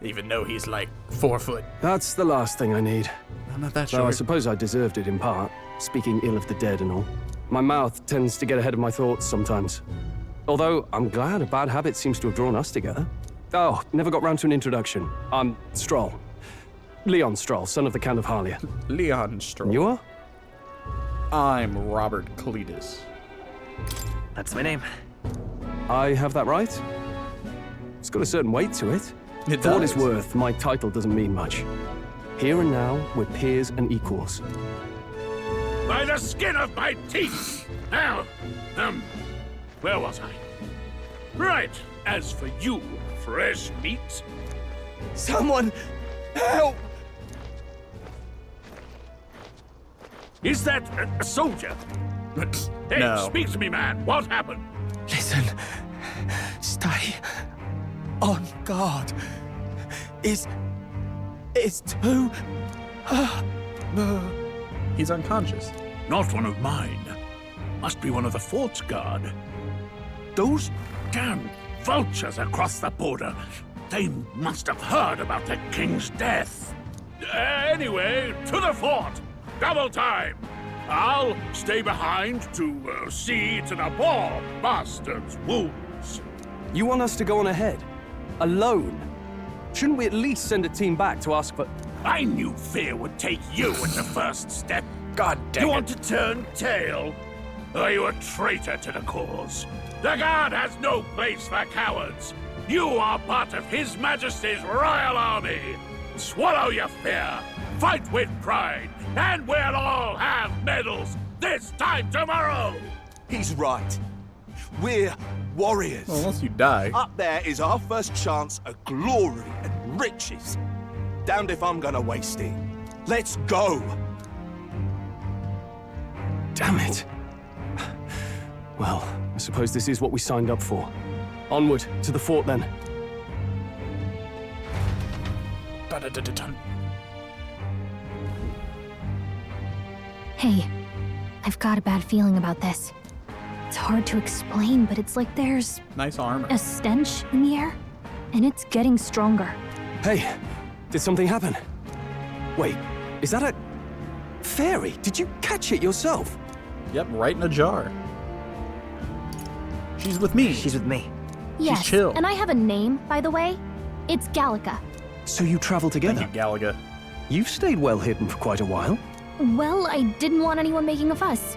[SPEAKER 8] Even though he's like 4 foot.
[SPEAKER 19] That's the last thing I need.
[SPEAKER 8] I'm not that
[SPEAKER 19] Though I
[SPEAKER 8] short.
[SPEAKER 19] suppose I deserved it in part, speaking ill of the dead and all. My mouth tends to get ahead of my thoughts sometimes. Although, I'm glad a bad habit seems to have drawn us together. Oh, never got round to an introduction. I'm Stroll. Leon Stroll, son of the Count of Harlia.
[SPEAKER 8] Leon Stroll.
[SPEAKER 19] And you are?
[SPEAKER 8] I'm Robert Cletus.
[SPEAKER 17] That's my name.
[SPEAKER 19] I have that right? It's got a certain weight to it.
[SPEAKER 8] It
[SPEAKER 19] For what it's
[SPEAKER 8] does.
[SPEAKER 19] worth, my title doesn't mean much. Here and now, we're peers and equals.
[SPEAKER 18] By the skin of my teeth! Now, where was I? Right, as for you, fresh meat.
[SPEAKER 11] Someone help!
[SPEAKER 18] Is that a soldier? Hey,
[SPEAKER 8] No.
[SPEAKER 18] speak to me, man. What happened?
[SPEAKER 11] Listen. Stay on guard. It's too...
[SPEAKER 8] He's unconscious.
[SPEAKER 18] Not one of mine. Must be one of the fort's guard. Those damn vultures across the border. They must have heard about the king's death. Anyway, to the fort. Double time. I'll stay behind to see to the poor bastard's wounds.
[SPEAKER 19] You want us to go on ahead? Alone? Shouldn't we at least send a team back to ask for...
[SPEAKER 18] I knew fear would take you at the first step.
[SPEAKER 8] God damn
[SPEAKER 18] You
[SPEAKER 8] it.
[SPEAKER 18] want to turn tail? Are you a traitor to the cause? The guard has no place for cowards. You are part of His Majesty's Royal Army. Swallow your fear, fight with pride, and we'll all have medals this time tomorrow.
[SPEAKER 11] He's right. We're warriors.
[SPEAKER 8] Well, unless you die.
[SPEAKER 11] Up there is our first chance at glory and riches. Damned if I'm gonna waste it. Let's go.
[SPEAKER 19] Damn it. Well, I suppose this is what we signed up for. Onward, to the fort then.
[SPEAKER 9] Hey, I've got a bad feeling about this. It's hard to explain, but it's like there's
[SPEAKER 8] Nice armor.
[SPEAKER 9] a stench in the air, and it's getting stronger.
[SPEAKER 19] Hey, did something happen? Wait, is that a... fairy? Did you catch it yourself?
[SPEAKER 8] Yep, right in a jar. She's with me.
[SPEAKER 17] She's with me.
[SPEAKER 9] Yes,
[SPEAKER 8] She's chill.
[SPEAKER 9] and I have a name, by the way. It's Gallica.
[SPEAKER 19] So you travel together?
[SPEAKER 8] Thank you, Galaga.
[SPEAKER 19] You've stayed well hidden for quite a while.
[SPEAKER 9] Well, I didn't want anyone making a fuss.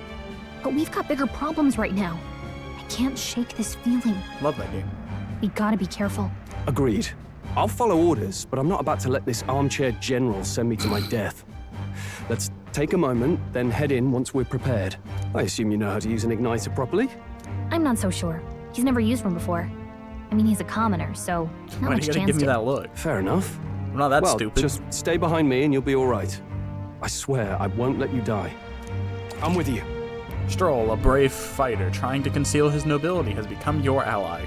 [SPEAKER 9] But we've got bigger problems right now. I can't shake this feeling.
[SPEAKER 8] Love that game.
[SPEAKER 9] We gotta be careful.
[SPEAKER 19] Agreed. I'll follow orders, but I'm not about to let this armchair general send me to my death. Let's take a moment, then head in once we're prepared. I assume you know how to use an igniter properly?
[SPEAKER 9] I'm not so sure. He's never used one before. I mean, he's a commoner, so not
[SPEAKER 8] Why
[SPEAKER 9] much
[SPEAKER 8] do you gotta
[SPEAKER 9] chance
[SPEAKER 8] give me
[SPEAKER 9] to.
[SPEAKER 8] that look?
[SPEAKER 19] Fair enough.
[SPEAKER 8] I'm not that
[SPEAKER 19] well,
[SPEAKER 8] stupid.
[SPEAKER 19] Just stay behind me and you'll be all right. I swear I won't let you die. I'm with you.
[SPEAKER 8] Stroll, a brave fighter trying to conceal his nobility, has become your ally.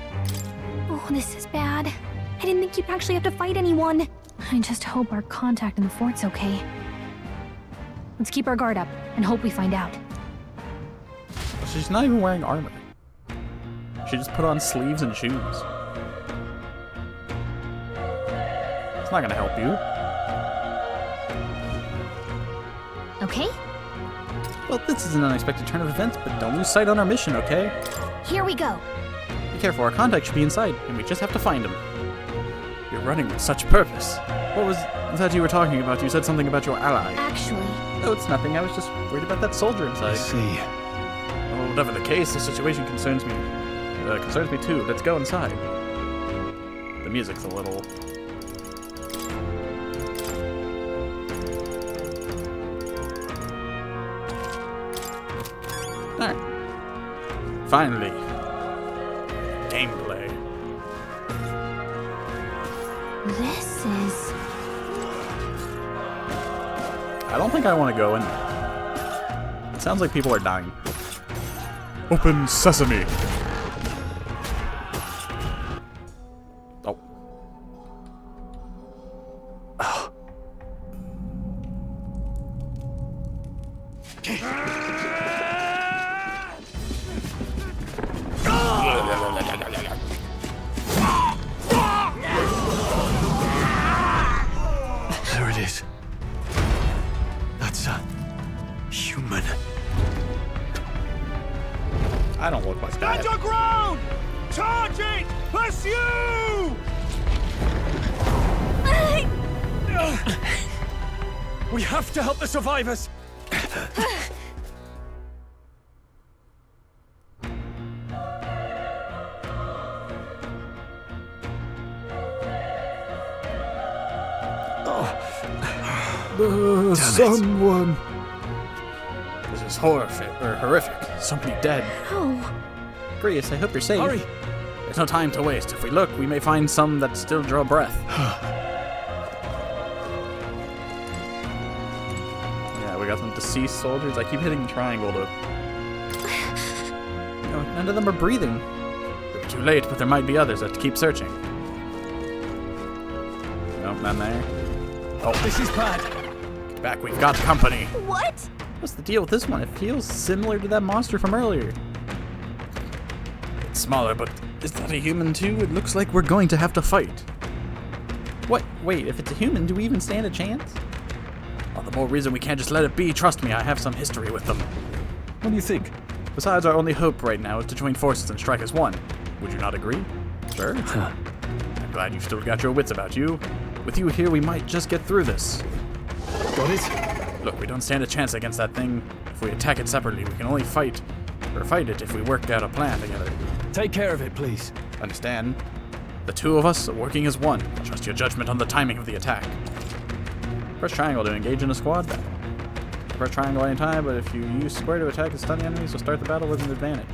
[SPEAKER 9] Oh, this is bad. I didn't think you'd actually have to fight anyone. I just hope our contact in the fort's okay. Let's keep our guard up and hope we find out.
[SPEAKER 8] She's not even wearing armor. She just put on sleeves and shoes. It's not gonna help you.
[SPEAKER 9] Okay?
[SPEAKER 8] Well, this is an unexpected turn of events, but don't lose sight on our mission, okay?
[SPEAKER 9] Here we go.
[SPEAKER 8] Be careful, our contact should be inside, and we just have to find him. You're running with such purpose. What was that you were talking about? You said something about your ally.
[SPEAKER 9] Actually...
[SPEAKER 8] No, it's nothing. I was just worried about that soldier inside.
[SPEAKER 19] I see.
[SPEAKER 8] Well, whatever the case, the situation concerns me. Concerns me too. Let's go inside. The music's a little... Alright. Finally. Gameplay.
[SPEAKER 9] This is...
[SPEAKER 8] I don't think I want to go in there. It sounds like people are dying. Open sesame! Oh.
[SPEAKER 19] There it is. That's a human.
[SPEAKER 8] I don't look like that.
[SPEAKER 11] Stand your ground! Charging! Pursue!
[SPEAKER 19] We have to help the survivors!
[SPEAKER 8] Someone. This is horrific. Somebody dead.
[SPEAKER 9] Oh.
[SPEAKER 8] Prius, I hope you're safe.
[SPEAKER 19] Hurry!
[SPEAKER 8] There's no time to waste. If we look, we may find some that still draw breath. Yeah, we got some deceased soldiers. I keep hitting the triangle to... No, none of them are breathing. We're too late, but there might be others that keep searching. Nope, none there. Oh,
[SPEAKER 19] this is bad.
[SPEAKER 8] Get back, we've got company.
[SPEAKER 9] What?
[SPEAKER 8] What's the deal with this one? It feels similar to that monster from earlier. It's smaller, but is that a human too? It looks like we're going to have to fight. What? Wait, if it's a human, do we even stand a chance? All the more reason we can't just let it be. Trust me, I have some history with them.
[SPEAKER 19] What do you think?
[SPEAKER 8] Besides, our only hope right now is to join forces and strike as one. Would you not agree? Sure. I'm glad you've still got your wits about you. With you here, we might just get through this.
[SPEAKER 19] Got it?
[SPEAKER 8] Look, we don't stand a chance against that thing. If we attack it separately, we can only fight it if we work out a plan together.
[SPEAKER 19] Take care of it, please.
[SPEAKER 8] Understand? The two of us are working as one. I trust your judgment on the timing of the attack. Press triangle to engage in a squad battle. Press triangle anytime, but if you use square to attack and stun the enemies, you'll start the battle with an advantage.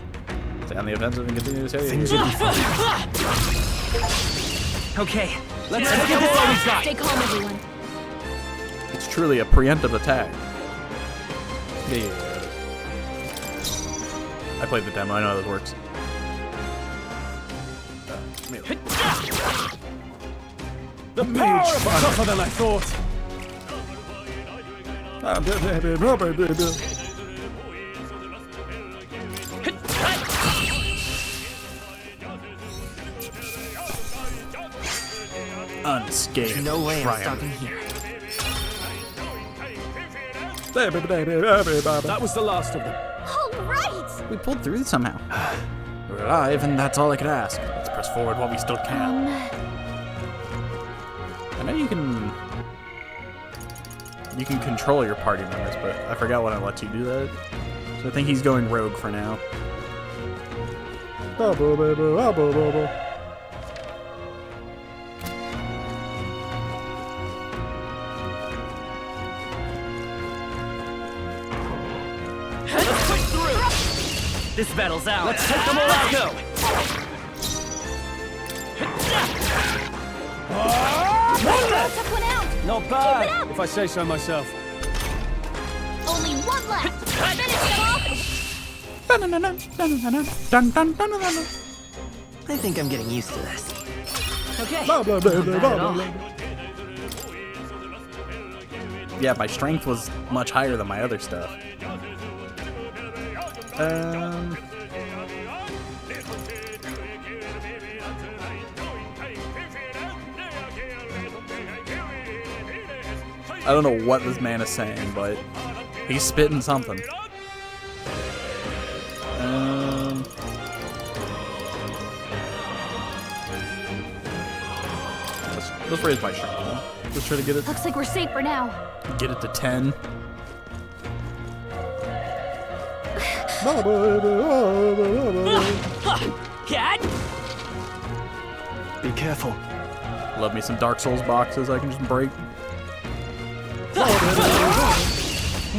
[SPEAKER 8] Stay on the offensive and continue to say
[SPEAKER 19] Things will be fine.
[SPEAKER 17] Okay,
[SPEAKER 9] let's
[SPEAKER 17] give it all we've got.
[SPEAKER 9] Stay calm, everyone.
[SPEAKER 8] It's truly a preemptive attack. Yeah. I played the demo, I know how this works.
[SPEAKER 19] The power is tougher than I thought.
[SPEAKER 8] Unscathed.
[SPEAKER 17] No way I'm
[SPEAKER 8] triumph.
[SPEAKER 17] stopping here.
[SPEAKER 19] That was the last of them.
[SPEAKER 9] All right!
[SPEAKER 8] We pulled through somehow. We're alive, and that's all I could ask. Let's press forward while we still can. I know you can control your party members, but I forgot when I let you do that. So I think he's going rogue for now.
[SPEAKER 13] Let's push through! This battle's out. Let's take them all out. Go!
[SPEAKER 9] Took one out.
[SPEAKER 19] Not bad, if I say so myself.
[SPEAKER 9] Only one left. Finish them off.
[SPEAKER 17] I think I'm getting used to this. Okay.
[SPEAKER 8] Yeah, my strength was much higher than my other stuff. I don't know what this man is saying, but he's spitting something. Let's raise my strength. Huh? Let's try to get it.
[SPEAKER 9] Looks like we're safe for now.
[SPEAKER 8] Get it to 10.
[SPEAKER 13] Cat!
[SPEAKER 19] Be careful.
[SPEAKER 8] Love me some Dark Souls boxes I can just break.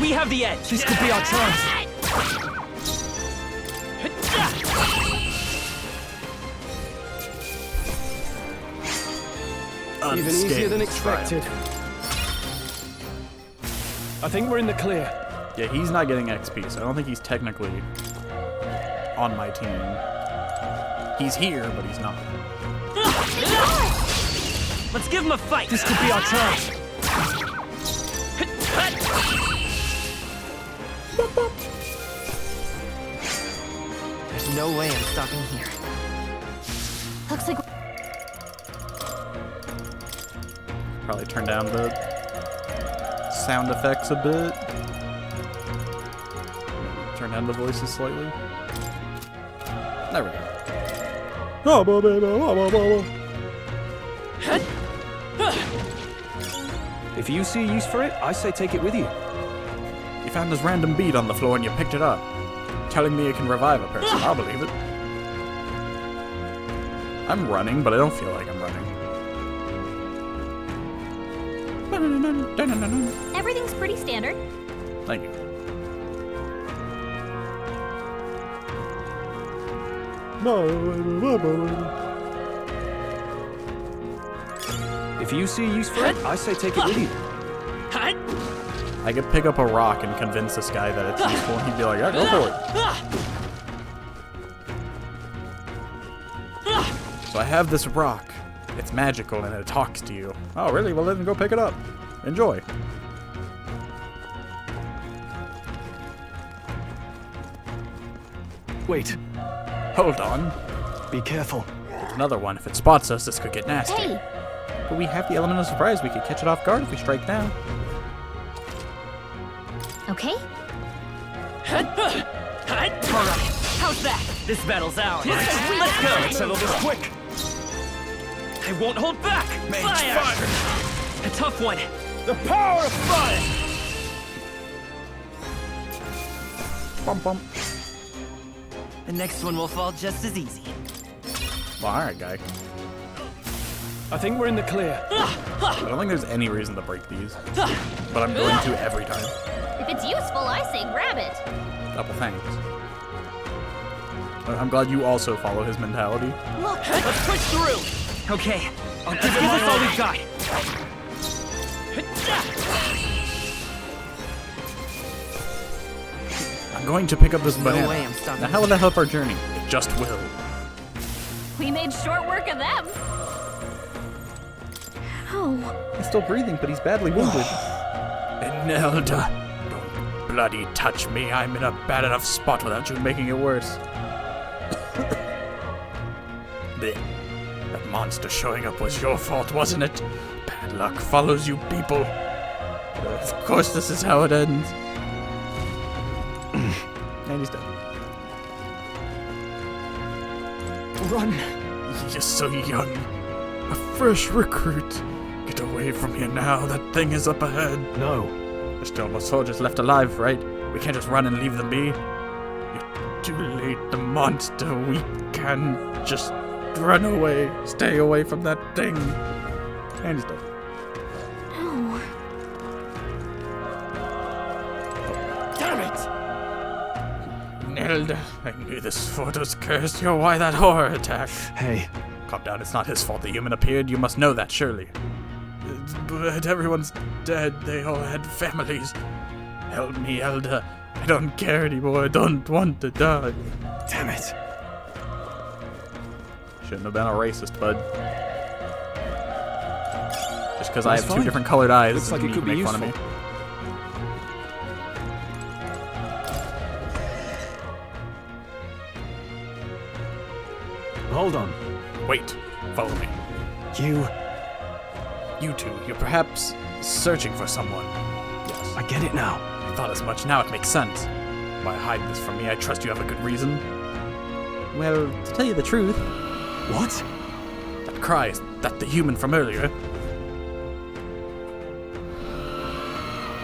[SPEAKER 13] We have the edge.
[SPEAKER 19] This could be our chance. Even easier than expected. I think we're in the clear.
[SPEAKER 8] Yeah, he's not getting XP, so I don't think he's technically on my team. He's here, but he's not.
[SPEAKER 13] Let's give him a fight.
[SPEAKER 19] This could be our chance.
[SPEAKER 17] There's no way I'm stopping here.
[SPEAKER 9] Looks like
[SPEAKER 8] Probably turn down the sound effects a bit. Turn down the voices slightly. There we go.
[SPEAKER 19] If you see use for it, I say take it with you.
[SPEAKER 8] You found this random bead on the floor and you picked it up. Telling me it can revive a person. I'll believe it. I'm running, but I don't feel like I'm running.
[SPEAKER 9] everything's pretty standard.
[SPEAKER 8] Thank you.
[SPEAKER 19] If you see use for it, I say take it with you.
[SPEAKER 8] I could pick up a rock and convince this guy that it's useful, and he'd be like, yeah, go for it. So I have this rock. It's magical and it talks to you. Oh, really? Well, then go pick it up. Enjoy.
[SPEAKER 19] Wait.
[SPEAKER 8] Hold on.
[SPEAKER 19] Be careful.
[SPEAKER 8] There's another one. If it spots us, this could get nasty.
[SPEAKER 9] Hey.
[SPEAKER 8] But we have the element of surprise. We could catch it off guard if we strike down.
[SPEAKER 9] Okay.
[SPEAKER 13] Alright, how's that? This battle's ours. Let's go!
[SPEAKER 19] Settle this quick!
[SPEAKER 13] I won't hold back! Fire! A tough one!
[SPEAKER 19] The power of fire!
[SPEAKER 8] Bum bum.
[SPEAKER 17] The next one will fall just as easy.
[SPEAKER 8] Well, alright, guy.
[SPEAKER 19] I think we're in the clear.
[SPEAKER 8] I don't think there's any reason to break these. But I'm going to every time.
[SPEAKER 9] If it's useful, I say grab it.
[SPEAKER 8] Couple thanks. I'm glad you also follow his mentality.
[SPEAKER 13] Look, let's push through! Okay, I'll give us all we've got.
[SPEAKER 8] I'm going to pick up this banana.
[SPEAKER 17] way I'm stopping.
[SPEAKER 8] Now, how will that help our journey? It just will.
[SPEAKER 9] We made short work of them. Oh.
[SPEAKER 8] He's still breathing, but he's badly wounded. Enelda, don't bloody touch me. I'm in a bad enough spot without you making it worse. That monster showing up was your fault, wasn't it? Bad luck follows you people. Of course this is how it ends. And he's dead.
[SPEAKER 19] Run!
[SPEAKER 8] You're so young. A fresh recruit. Get away from here now. That thing is up ahead.
[SPEAKER 19] No.
[SPEAKER 8] There's still more soldiers left alive, right? We can't just run and leave them be. You're too late, the monster. We can just run away. Stay away from that thing. And he's dead.
[SPEAKER 9] No.
[SPEAKER 8] Damn it! Nelda, I knew this fort was cursed. You're why that horror attack.
[SPEAKER 19] Hey.
[SPEAKER 8] Calm down, it's not his fault the human appeared. You must know that, surely. But everyone's dead. They all had families. Help me, Elda. I don't care anymore. I don't want to die.
[SPEAKER 19] Damn it.
[SPEAKER 8] Shouldn't have been a racist, bud. Just because I have two different colored eyes
[SPEAKER 19] Looks like
[SPEAKER 8] doesn't
[SPEAKER 19] it could
[SPEAKER 8] mean
[SPEAKER 19] be
[SPEAKER 8] you can make
[SPEAKER 19] useful.
[SPEAKER 8] fun of me.
[SPEAKER 19] Hold on.
[SPEAKER 8] Wait. Follow me. You two, you're perhaps searching for someone. Yes.
[SPEAKER 19] I get it now.
[SPEAKER 8] I thought as much. Now it makes sense. Why hide this from me? I trust you have a good reason. Well, to tell you the truth...
[SPEAKER 19] What?
[SPEAKER 8] That cry is that the human from earlier.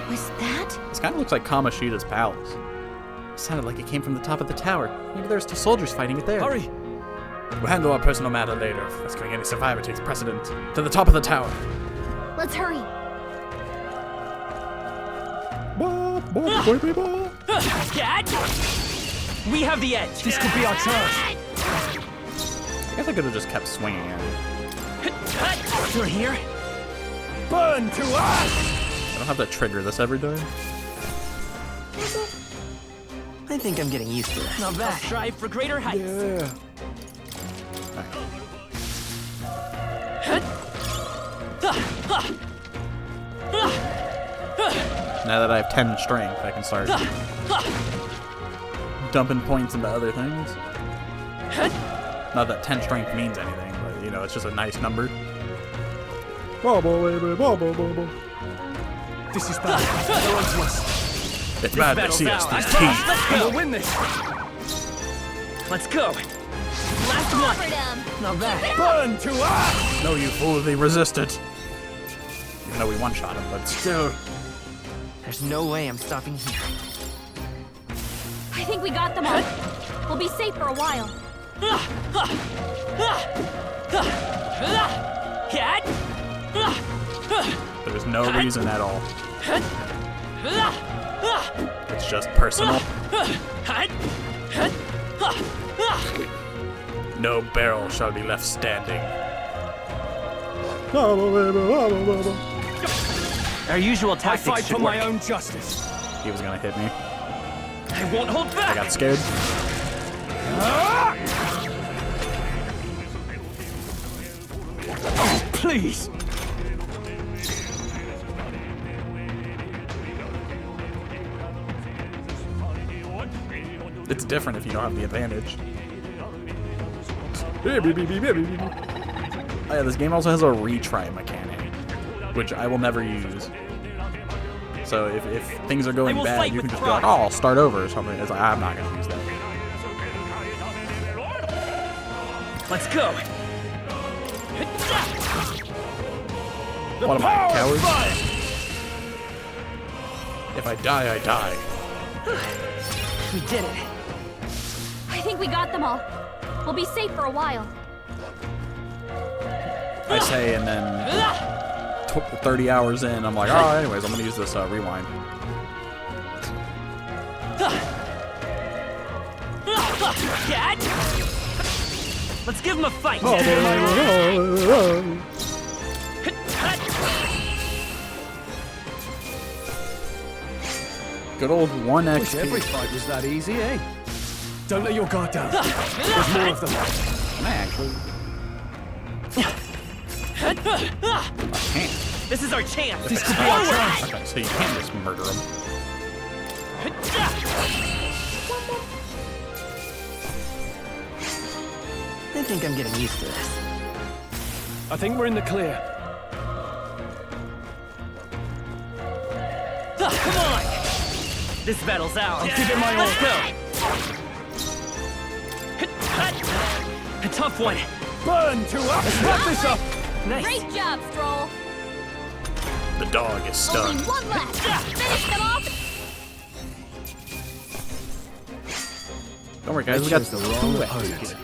[SPEAKER 9] Was that?
[SPEAKER 8] This kind of looks like Kamoshida's palace. It sounded like it came from the top of the tower. Maybe there's two soldiers fighting it there.
[SPEAKER 19] Hurry!
[SPEAKER 8] We'll handle our personal matter later. Rescuing any survivor takes precedent. To the top of the tower.
[SPEAKER 9] Let's hurry.
[SPEAKER 17] Dad! We have the edge.
[SPEAKER 19] This could be our turn.
[SPEAKER 8] I guess I could have just kept swinging at it.
[SPEAKER 17] You're here?
[SPEAKER 19] Burn to ash!
[SPEAKER 8] I don't have to trigger this every day.
[SPEAKER 17] I think I'm getting used to this. Not bad. I'll strive for greater heights.
[SPEAKER 19] Yeah.
[SPEAKER 8] Now that I have 10 strength, I can start dumping points into other things. Not that 10 strength means anything, but you know, it's just a nice number.
[SPEAKER 19] This is bad. They're onto us.
[SPEAKER 8] It's bad they see us through teeth.
[SPEAKER 17] Let's go.
[SPEAKER 19] We'll win this.
[SPEAKER 17] Let's go. Last one. Not bad.
[SPEAKER 19] Burn to ash!
[SPEAKER 8] No, you fool, they resisted. Even though we one-shot him, but still.
[SPEAKER 17] There's no way I'm stopping here.
[SPEAKER 9] I think we got them all. We'll be safe for a while.
[SPEAKER 8] There's no reason at all. It's just personal. No barrel shall be left standing.
[SPEAKER 17] Our usual
[SPEAKER 19] I
[SPEAKER 17] tactics
[SPEAKER 19] fight
[SPEAKER 17] should
[SPEAKER 19] for
[SPEAKER 17] work.
[SPEAKER 19] my own justice.
[SPEAKER 8] He was gonna hit me.
[SPEAKER 17] I won't hold back.
[SPEAKER 8] I got scared.
[SPEAKER 19] Oh, please.
[SPEAKER 8] It's different if you don't have the advantage. Oh yeah, this game also has a retry mechanic, which I will never use. So if things are going bad, you can just be like, oh, I'll start over or something. It's like, I'm not going to use that.
[SPEAKER 17] Let's go.
[SPEAKER 8] What am I, a coward? If I die, I die.
[SPEAKER 17] We did it.
[SPEAKER 9] I think we got them all. We'll be safe for a while.
[SPEAKER 8] I say, and then 30 hours in, I'm like, oh, anyways, I'm going to use this rewind.
[SPEAKER 17] Dad! Let's give him a fight.
[SPEAKER 8] Good old 1
[SPEAKER 19] Wish
[SPEAKER 8] XP.
[SPEAKER 19] every fight was that easy, eh? Don't let your guard down. There's more of them.
[SPEAKER 8] Can I actually?
[SPEAKER 17] This is our chance.
[SPEAKER 19] This could be our chance.
[SPEAKER 8] Okay, so you can't just murder him.
[SPEAKER 17] I think I'm getting used to this.
[SPEAKER 19] I think we're in the clear.
[SPEAKER 17] Come on! This battle's ours.
[SPEAKER 19] I'll give it my all.
[SPEAKER 17] Let's go! A tough one.
[SPEAKER 10] Burn to us! Let's wrap this up!
[SPEAKER 9] Great job, Stroll.
[SPEAKER 8] The dog is stunned.
[SPEAKER 9] Only one left. Finish them off.
[SPEAKER 8] Don't worry, guys. We got
[SPEAKER 16] the wrong opponent.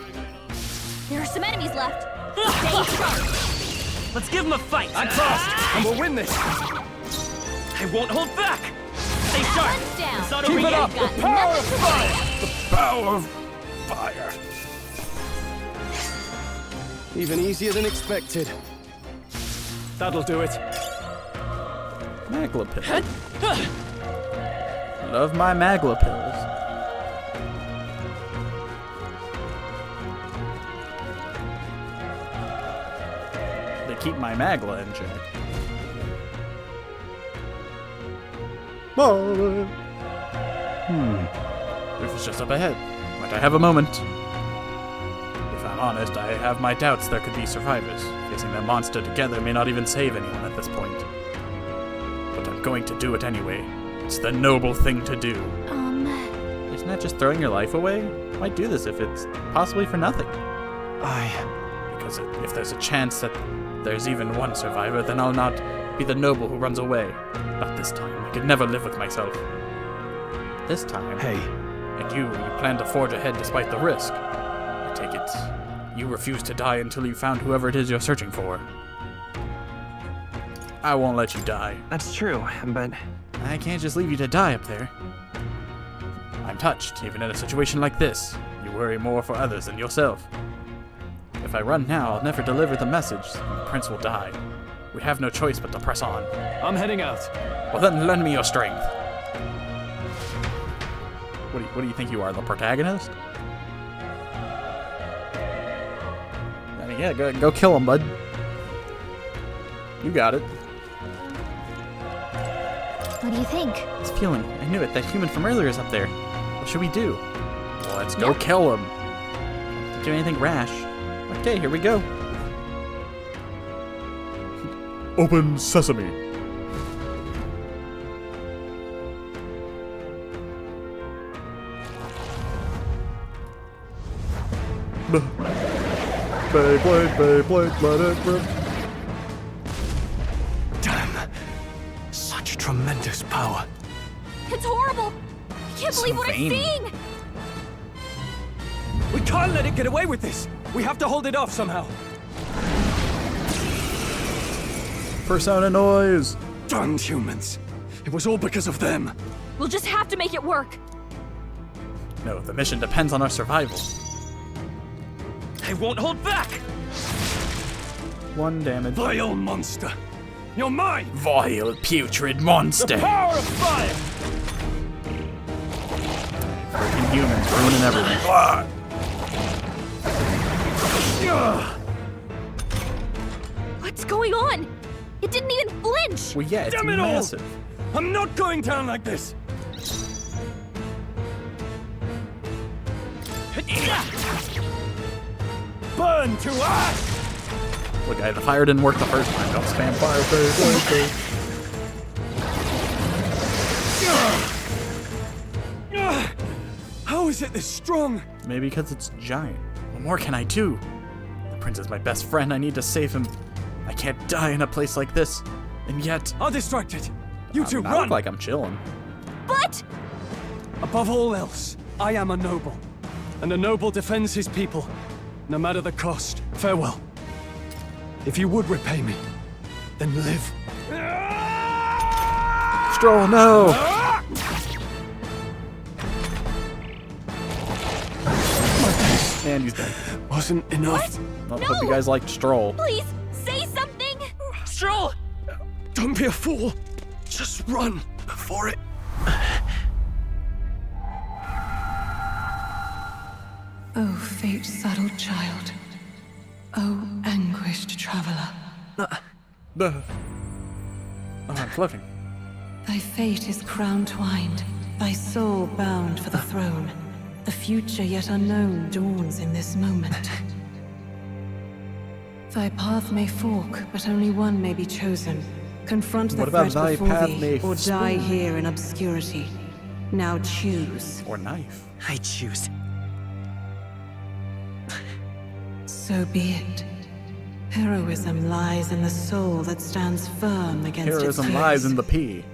[SPEAKER 9] There are some enemies left. Stay sharp.
[SPEAKER 13] Let's give him a fight.
[SPEAKER 10] I'm fast, and we'll win this.
[SPEAKER 13] I won't hold back. Stay sharp.
[SPEAKER 9] Guns down.
[SPEAKER 13] It's not
[SPEAKER 10] Keep
[SPEAKER 13] over
[SPEAKER 10] it
[SPEAKER 13] yet.
[SPEAKER 10] up. The
[SPEAKER 9] Got
[SPEAKER 10] power of
[SPEAKER 9] nothing to
[SPEAKER 10] fire.
[SPEAKER 9] worry.
[SPEAKER 18] The power of fire.
[SPEAKER 10] Even easier than expected. That'll do it.
[SPEAKER 8] Magla pills. Love my Magla pills. They keep my Magla in check. River's just up ahead. Might I have a moment? If I'm honest, I have my doubts there could be survivors. Facing that monster together may not even save anyone at this point. But I'm going to do it anyway. It's the noble thing to do. Isn't that just throwing your life away? Why do this if it's possibly for nothing? Because if there's a chance that there's even one survivor, then I'll not be the noble who runs away. Not this time. I could never live with myself. This time.
[SPEAKER 19] Hey.
[SPEAKER 8] And you plan to forge ahead despite the risk. I take it you refuse to die until you found whoever it is you're searching for. I won't let you die.
[SPEAKER 17] That's true, but
[SPEAKER 8] I can't just leave you to die up there. I'm touched, even in a situation like this. You worry more for others than yourself. If I run now, I'll never deliver the message, and the prince will die. We have no choice but to press on.
[SPEAKER 10] I'm heading out.
[SPEAKER 8] Well then, lend me your strength. What do you think you are, the protagonist? I mean, yeah, go kill him, bud. You got it.
[SPEAKER 9] What do you think?
[SPEAKER 8] This feeling, I knew it. That human from earlier is up there. What should we do? Well, let's go kill him. Don't do anything rash. Okay, here we go.
[SPEAKER 18] Open sesame. Beyblade, let it rip.
[SPEAKER 10] Damn. Such tremendous power.
[SPEAKER 9] It's horrible. I can't believe what I'm seeing.
[SPEAKER 10] We can't let it get away with this. We have to hold it off somehow.
[SPEAKER 8] Persona noise.
[SPEAKER 10] Damned humans. It was all because of them.
[SPEAKER 9] We'll just have to make it work.
[SPEAKER 8] No, the mission depends on our survival.
[SPEAKER 13] I won't hold back.
[SPEAKER 8] 1 damage.
[SPEAKER 10] Vile monster. You're mine.
[SPEAKER 8] Vile, putrid monster.
[SPEAKER 10] The power of fire.
[SPEAKER 8] Freaking humans ruining everything.
[SPEAKER 9] What's going on? It didn't even flinch.
[SPEAKER 8] Well, yeah, it's
[SPEAKER 10] Damn it all.
[SPEAKER 8] massive.
[SPEAKER 10] I'm not going down like this. Burn to ash.
[SPEAKER 8] Look, the fire didn't work the first time. Don't spam fire.
[SPEAKER 10] How is it this strong?
[SPEAKER 8] Maybe because it's giant. What more can I do? The prince is my best friend. I need to save him. I can't die in a place like this. And yet...
[SPEAKER 10] I'll distract it. You two
[SPEAKER 8] I
[SPEAKER 10] run.
[SPEAKER 8] look like I'm chilling.
[SPEAKER 9] But...
[SPEAKER 10] Above all else, I am a noble. And a noble defends his people, no matter the cost. Farewell. If you would repay me, then live.
[SPEAKER 8] Stroll, no! And he's dead.
[SPEAKER 10] Wasn't enough.
[SPEAKER 8] Well, hope you guys liked Stroll.
[SPEAKER 9] Please, say something!
[SPEAKER 10] Stroll! Don't be a fool. Just run before it...
[SPEAKER 12] Oh, fate-saddled child. Oh, anguished traveler.
[SPEAKER 8] Oh, I'm floating.
[SPEAKER 12] Thy fate is crown-twined, thy soul bound for the throne. The future yet unknown dawns in this moment. Thy path may fork, but only one may be chosen. Confront the
[SPEAKER 8] What about
[SPEAKER 12] threat
[SPEAKER 8] thy
[SPEAKER 12] before
[SPEAKER 8] path
[SPEAKER 12] thee,
[SPEAKER 8] may
[SPEAKER 12] or die
[SPEAKER 8] spoon?
[SPEAKER 12] here in obscurity. Now choose.
[SPEAKER 8] Or knife.
[SPEAKER 17] I choose.
[SPEAKER 12] So be it. Heroism lies in the soul that stands firm against its
[SPEAKER 8] Heroism
[SPEAKER 12] foes.
[SPEAKER 8] lies in the P.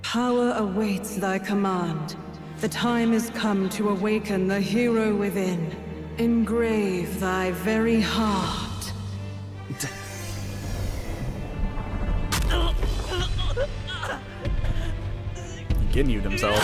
[SPEAKER 12] Power awaits thy command. The time is come to awaken the hero within. Engrave thy very heart.
[SPEAKER 8] Ginyu himself.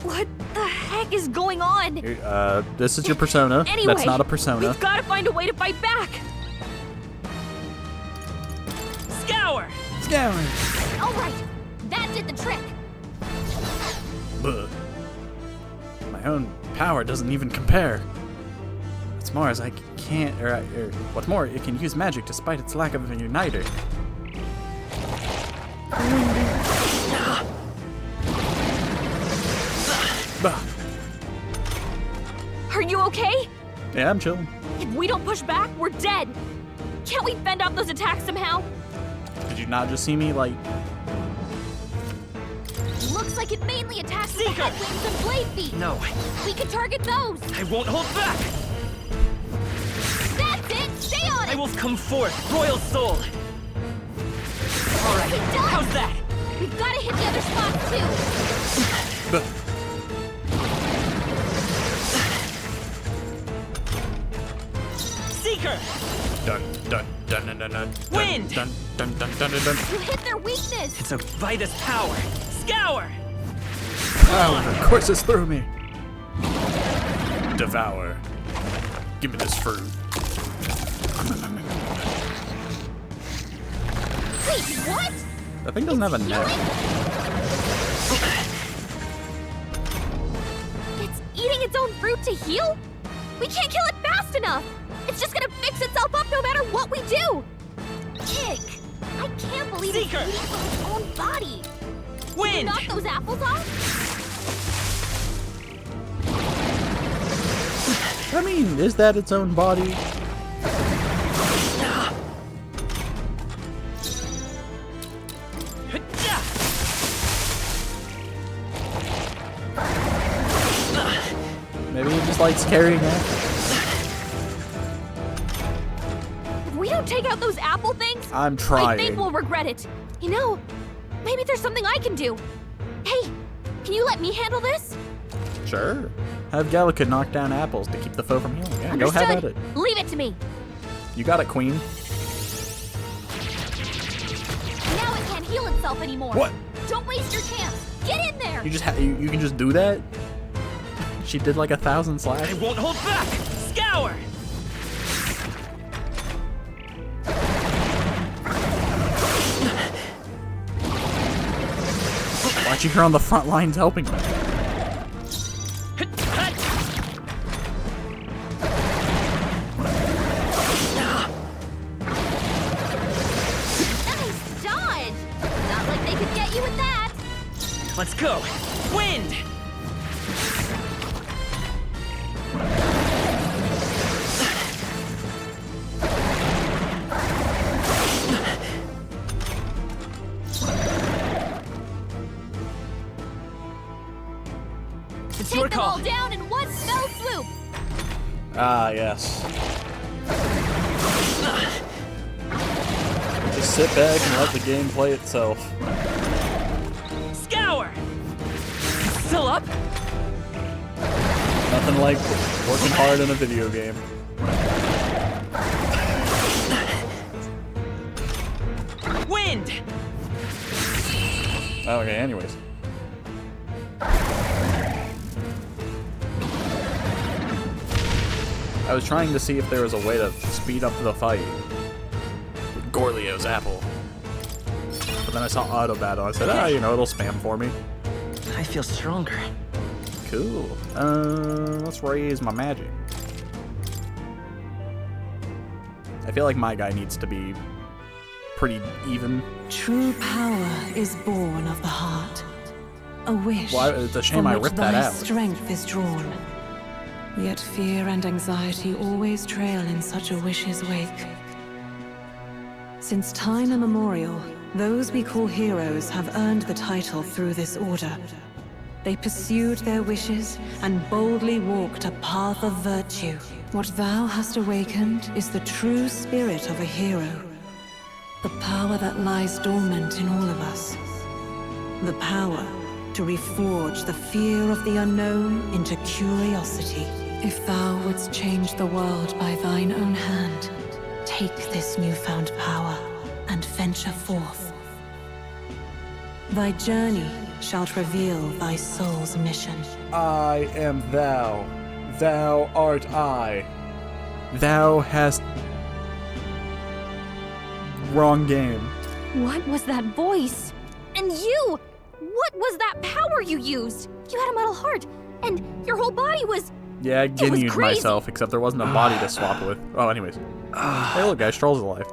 [SPEAKER 9] What the heck is going on?
[SPEAKER 8] This is your persona.
[SPEAKER 9] Anyway,
[SPEAKER 8] That's not a persona.
[SPEAKER 9] We've got to find a way to fight back.
[SPEAKER 13] Scour!
[SPEAKER 8] Scour!
[SPEAKER 9] All right, that did the trick.
[SPEAKER 8] Ugh. My own power doesn't even compare. What's more is I can't, what's more, it can use magic despite its lack of a uniter.
[SPEAKER 9] Are you okay?
[SPEAKER 8] Yeah, I'm chilling.
[SPEAKER 9] If we don't push back, we're dead. Can't we fend off those attacks somehow?
[SPEAKER 8] Did you not just see me, like...
[SPEAKER 9] Looks like it mainly attacks the head wings and blade feet.
[SPEAKER 17] No.
[SPEAKER 9] We can target those.
[SPEAKER 17] I won't hold back!
[SPEAKER 9] That's it! Stay on it!
[SPEAKER 17] I will come forth, royal soul! Alright, how's that?
[SPEAKER 9] We've got to hit the other spots too.
[SPEAKER 13] Seeker!
[SPEAKER 8] Dun, dun, dun, dun, dun, dun,
[SPEAKER 13] Wind!
[SPEAKER 8] Dun, dun, dun, dun, dun, dun.
[SPEAKER 9] You hit their weakness.
[SPEAKER 17] It's a Vitus power!
[SPEAKER 13] Scour!
[SPEAKER 8] Power courses through me. Devour. Give me this fruit.
[SPEAKER 9] Wait, what?
[SPEAKER 8] That thing doesn't have a neck.
[SPEAKER 9] It's eating its own fruit to heal? We can't kill it fast enough. It's just gonna fix itself up no matter what we do. Ick. I can't believe it's eating from its own body.
[SPEAKER 13] Wind!
[SPEAKER 9] Did you knock those apples off?
[SPEAKER 8] I mean, is that its own body? Maybe it just likes carrying it.
[SPEAKER 9] If we don't take out those apple things,
[SPEAKER 8] I'm
[SPEAKER 9] I
[SPEAKER 8] trying.
[SPEAKER 9] think we'll regret it. You know, maybe there's something I can do. Hey, can you let me handle this?
[SPEAKER 8] Sure. Have Gallica knock down apples to keep the foe from healing. Yeah, go have at it.
[SPEAKER 9] Leave it to me.
[SPEAKER 8] You got it, Queen.
[SPEAKER 9] Now it can't heal itself anymore.
[SPEAKER 8] What?
[SPEAKER 9] Don't waste your chance. Get in there.
[SPEAKER 8] You just you can just do that? She did like 1,000 slash.
[SPEAKER 17] I won't hold back! Scour!
[SPEAKER 8] Watching her on the front lines helping me.
[SPEAKER 9] Nice dodge. Not like they could get you with that.
[SPEAKER 17] Let's go! Wind! It's your
[SPEAKER 9] Take them all
[SPEAKER 17] call.
[SPEAKER 9] down in one fell swoop.
[SPEAKER 8] Ah, yes. Just sit back and let the game play itself.
[SPEAKER 13] Scour! Still up?
[SPEAKER 8] Nothing like working hard in a video game.
[SPEAKER 13] Wind!
[SPEAKER 8] Okay, anyways. I was trying to see if there was a way to speed up the fight with Gorlio's apple. But then I saw auto battle. I said, you know, it'll spam for me.
[SPEAKER 17] I feel stronger.
[SPEAKER 8] Cool. Let's raise my magic. I feel like my guy needs to be pretty even.
[SPEAKER 12] True power is born of the heart. A wish
[SPEAKER 8] Well, it's a shame
[SPEAKER 12] from
[SPEAKER 8] I
[SPEAKER 12] which
[SPEAKER 8] ripped that
[SPEAKER 12] thy
[SPEAKER 8] out.
[SPEAKER 12] strength is drawn. Yet fear and anxiety always trail in such a wish's wake. Since time immemorial, those we call heroes have earned the title through this order. They pursued their wishes and boldly walked a path of virtue. What thou hast awakened is the true spirit of a hero. The power that lies dormant in all of us. The power to reforge the fear of the unknown into curiosity. If thou wouldst change the world by thine own hand, take this newfound power and venture forth. Thy journey shalt reveal thy soul's mission.
[SPEAKER 8] I am thou. Thou art I. Thou hast... Wrong game.
[SPEAKER 9] What was that voice? And you! What was that power you used? You had a metal heart, and your whole body was...
[SPEAKER 8] Yeah, I
[SPEAKER 9] was
[SPEAKER 8] Ginnewed
[SPEAKER 9] crazy.
[SPEAKER 8] myself, except there wasn't a body to swap with. Oh, anyways. Hey, look, guys, Stroll's alive.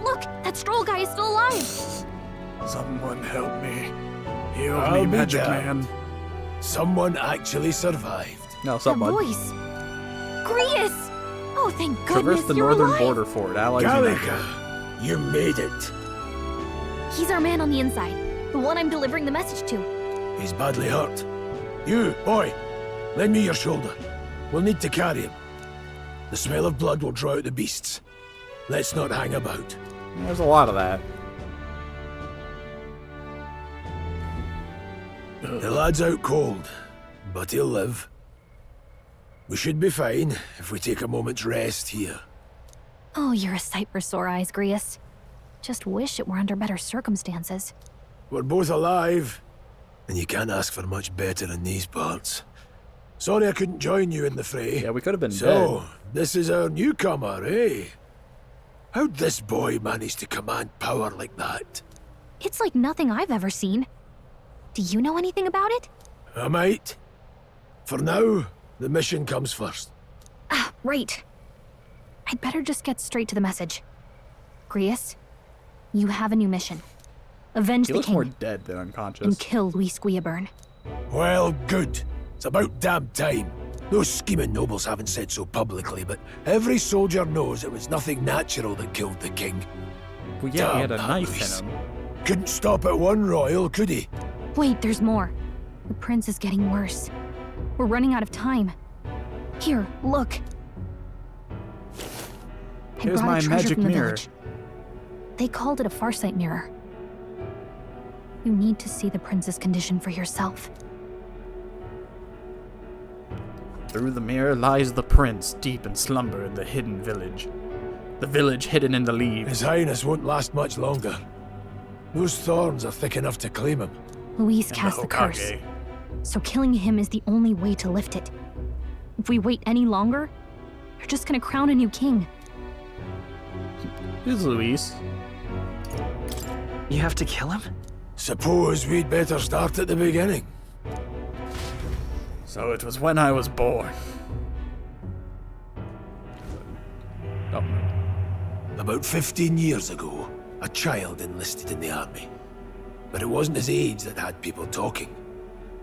[SPEAKER 9] Look, that Stroll guy is still alive.
[SPEAKER 8] Someone help me. Heal
[SPEAKER 11] I'll
[SPEAKER 8] me,
[SPEAKER 11] be
[SPEAKER 8] Magic
[SPEAKER 11] damned.
[SPEAKER 8] Man.
[SPEAKER 11] Someone actually survived.
[SPEAKER 8] No,
[SPEAKER 9] That
[SPEAKER 8] someone.
[SPEAKER 9] voice. Grius! Oh, thank
[SPEAKER 8] Traverse
[SPEAKER 9] goodness
[SPEAKER 8] the
[SPEAKER 9] you're
[SPEAKER 8] northern
[SPEAKER 9] alive.
[SPEAKER 8] border fort. Allies
[SPEAKER 11] Gallica, you made it.
[SPEAKER 9] He's our man on the inside, the one I'm delivering the message to.
[SPEAKER 11] He's badly hurt. You, boy, lend me your shoulder. We'll need to carry him. The smell of blood will draw out the beasts. Let's not hang about.
[SPEAKER 8] There's a lot of that.
[SPEAKER 11] The lad's out cold, but he'll live. We should be fine if we take a moment's rest here.
[SPEAKER 9] Oh, you're a sight for sore eyes, Grius. Just wish it were under better circumstances.
[SPEAKER 11] We're both alive, and you can't ask for much better in these parts. Sorry I couldn't join you in the fray.
[SPEAKER 8] Yeah, we could have been
[SPEAKER 11] So,
[SPEAKER 8] dead.
[SPEAKER 11] this is our newcomer, eh? How'd this boy manage to command power like that?
[SPEAKER 9] It's like nothing I've ever seen. Do you know anything about it?
[SPEAKER 11] I might. For now, the mission comes first.
[SPEAKER 9] Ah, right. I'd better just get straight to the message. Grius, you have a new mission. Avenge
[SPEAKER 8] He
[SPEAKER 9] the
[SPEAKER 8] looks
[SPEAKER 9] king
[SPEAKER 8] more dead than unconscious.
[SPEAKER 9] and kill Luis Guillaburn.
[SPEAKER 11] Well, good. It's about damn time. Those scheming nobles haven't said so publicly, but every soldier knows it was nothing natural that killed the king.
[SPEAKER 8] Well, yeah, he had a
[SPEAKER 11] Damn
[SPEAKER 8] knife
[SPEAKER 11] Luis.
[SPEAKER 8] in him.
[SPEAKER 11] Couldn't stop at one royal, could he?
[SPEAKER 9] Wait, there's more. The prince is getting worse. We're running out of time. Here, look. I
[SPEAKER 8] Here's
[SPEAKER 9] brought a
[SPEAKER 8] my
[SPEAKER 9] treasure
[SPEAKER 8] magic
[SPEAKER 9] from the
[SPEAKER 8] mirror.
[SPEAKER 9] village. They called it a farsight mirror. You need to see the prince's condition for yourself.
[SPEAKER 8] Through the mirror lies the prince, deep in slumber in the hidden village. The village hidden in the leaves.
[SPEAKER 11] His Highness won't last much longer. Those thorns are thick enough to claim him.
[SPEAKER 9] Luis
[SPEAKER 8] And
[SPEAKER 9] cast the curse,
[SPEAKER 8] Hokage.
[SPEAKER 9] so killing him is the only way to lift it. If we wait any longer, you're just gonna crown a new king.
[SPEAKER 8] Who's Luis?
[SPEAKER 17] You have to kill him?
[SPEAKER 11] Suppose we'd better start at the beginning.
[SPEAKER 8] So it was when I was born. Oh.
[SPEAKER 11] About 15 years ago, a child enlisted in the army. But it wasn't his age that had people talking.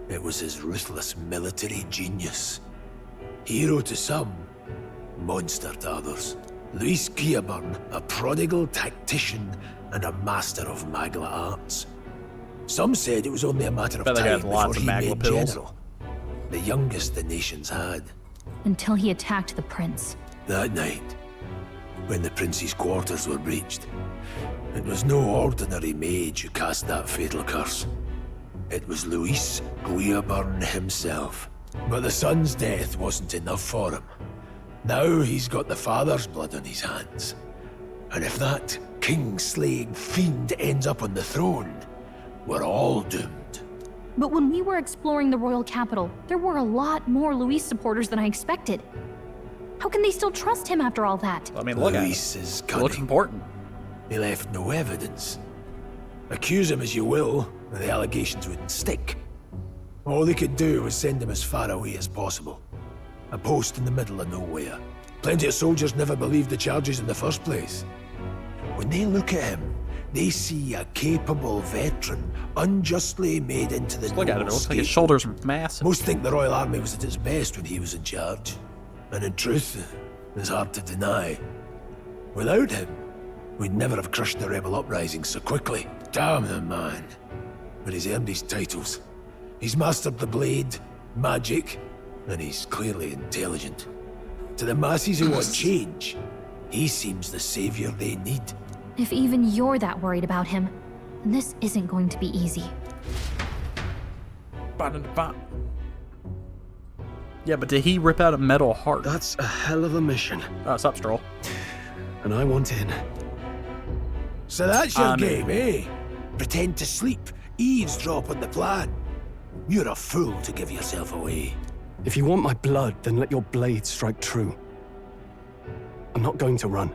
[SPEAKER 11] It was his ruthless military genius. Hero to some, monster to others. Luis Guillaburn, a prodigal tactician and a master of Magla arts. Some said it was only a matter of
[SPEAKER 8] Bet they
[SPEAKER 11] time
[SPEAKER 8] got
[SPEAKER 11] before
[SPEAKER 8] lots of
[SPEAKER 11] he
[SPEAKER 8] Magla
[SPEAKER 11] made
[SPEAKER 8] pills.
[SPEAKER 11] general. The youngest the nations had.
[SPEAKER 9] Until he attacked the prince.
[SPEAKER 11] That night, when the prince's quarters were breached, it was no ordinary mage who cast that fatal curse. It was Luis Guillaburn himself. But the son's death wasn't enough for him. Now he's got the father's blood on his hands. And if that king-slaying fiend ends up on the throne, we're all doomed.
[SPEAKER 9] But when we were exploring the royal capital, there were a lot more Luis supporters than I expected. How can they still trust him after all that?
[SPEAKER 8] I mean, look at
[SPEAKER 11] Luis
[SPEAKER 8] him.
[SPEAKER 11] is
[SPEAKER 8] He looks
[SPEAKER 11] cunning.
[SPEAKER 8] important.
[SPEAKER 11] He left no evidence. Accuse him as you will, the allegations wouldn't stick. All they could do was send him as far away as possible. A post in the middle of nowhere. Plenty of soldiers never believed the charges in the first place. When they look at him, they see a capable veteran unjustly made into the
[SPEAKER 8] Look at him. It
[SPEAKER 11] noble
[SPEAKER 8] looks like his
[SPEAKER 11] scapegoat.
[SPEAKER 8] shoulders are massive.
[SPEAKER 11] Most think the Royal Army was at its best when he was in charge. And in truth, it's hard to deny. Without him, we'd never have crushed the rebel uprising so quickly. Damn the man. But he's earned his titles. He's mastered the blade, magic, and he's clearly intelligent. To the masses who want change, he seems the savior they need.
[SPEAKER 9] If even you're that worried about him, then this isn't going to be easy.
[SPEAKER 8] Yeah, but did he rip out a metal heart?
[SPEAKER 10] That's a hell of a mission.
[SPEAKER 8] Oh, sup, Stroll?
[SPEAKER 10] And I want in.
[SPEAKER 11] So that's your game, eh? Pretend to sleep, eavesdrop on the plan. You're a fool to give yourself away.
[SPEAKER 10] If you want my blood, then let your blade strike true. I'm not going to run.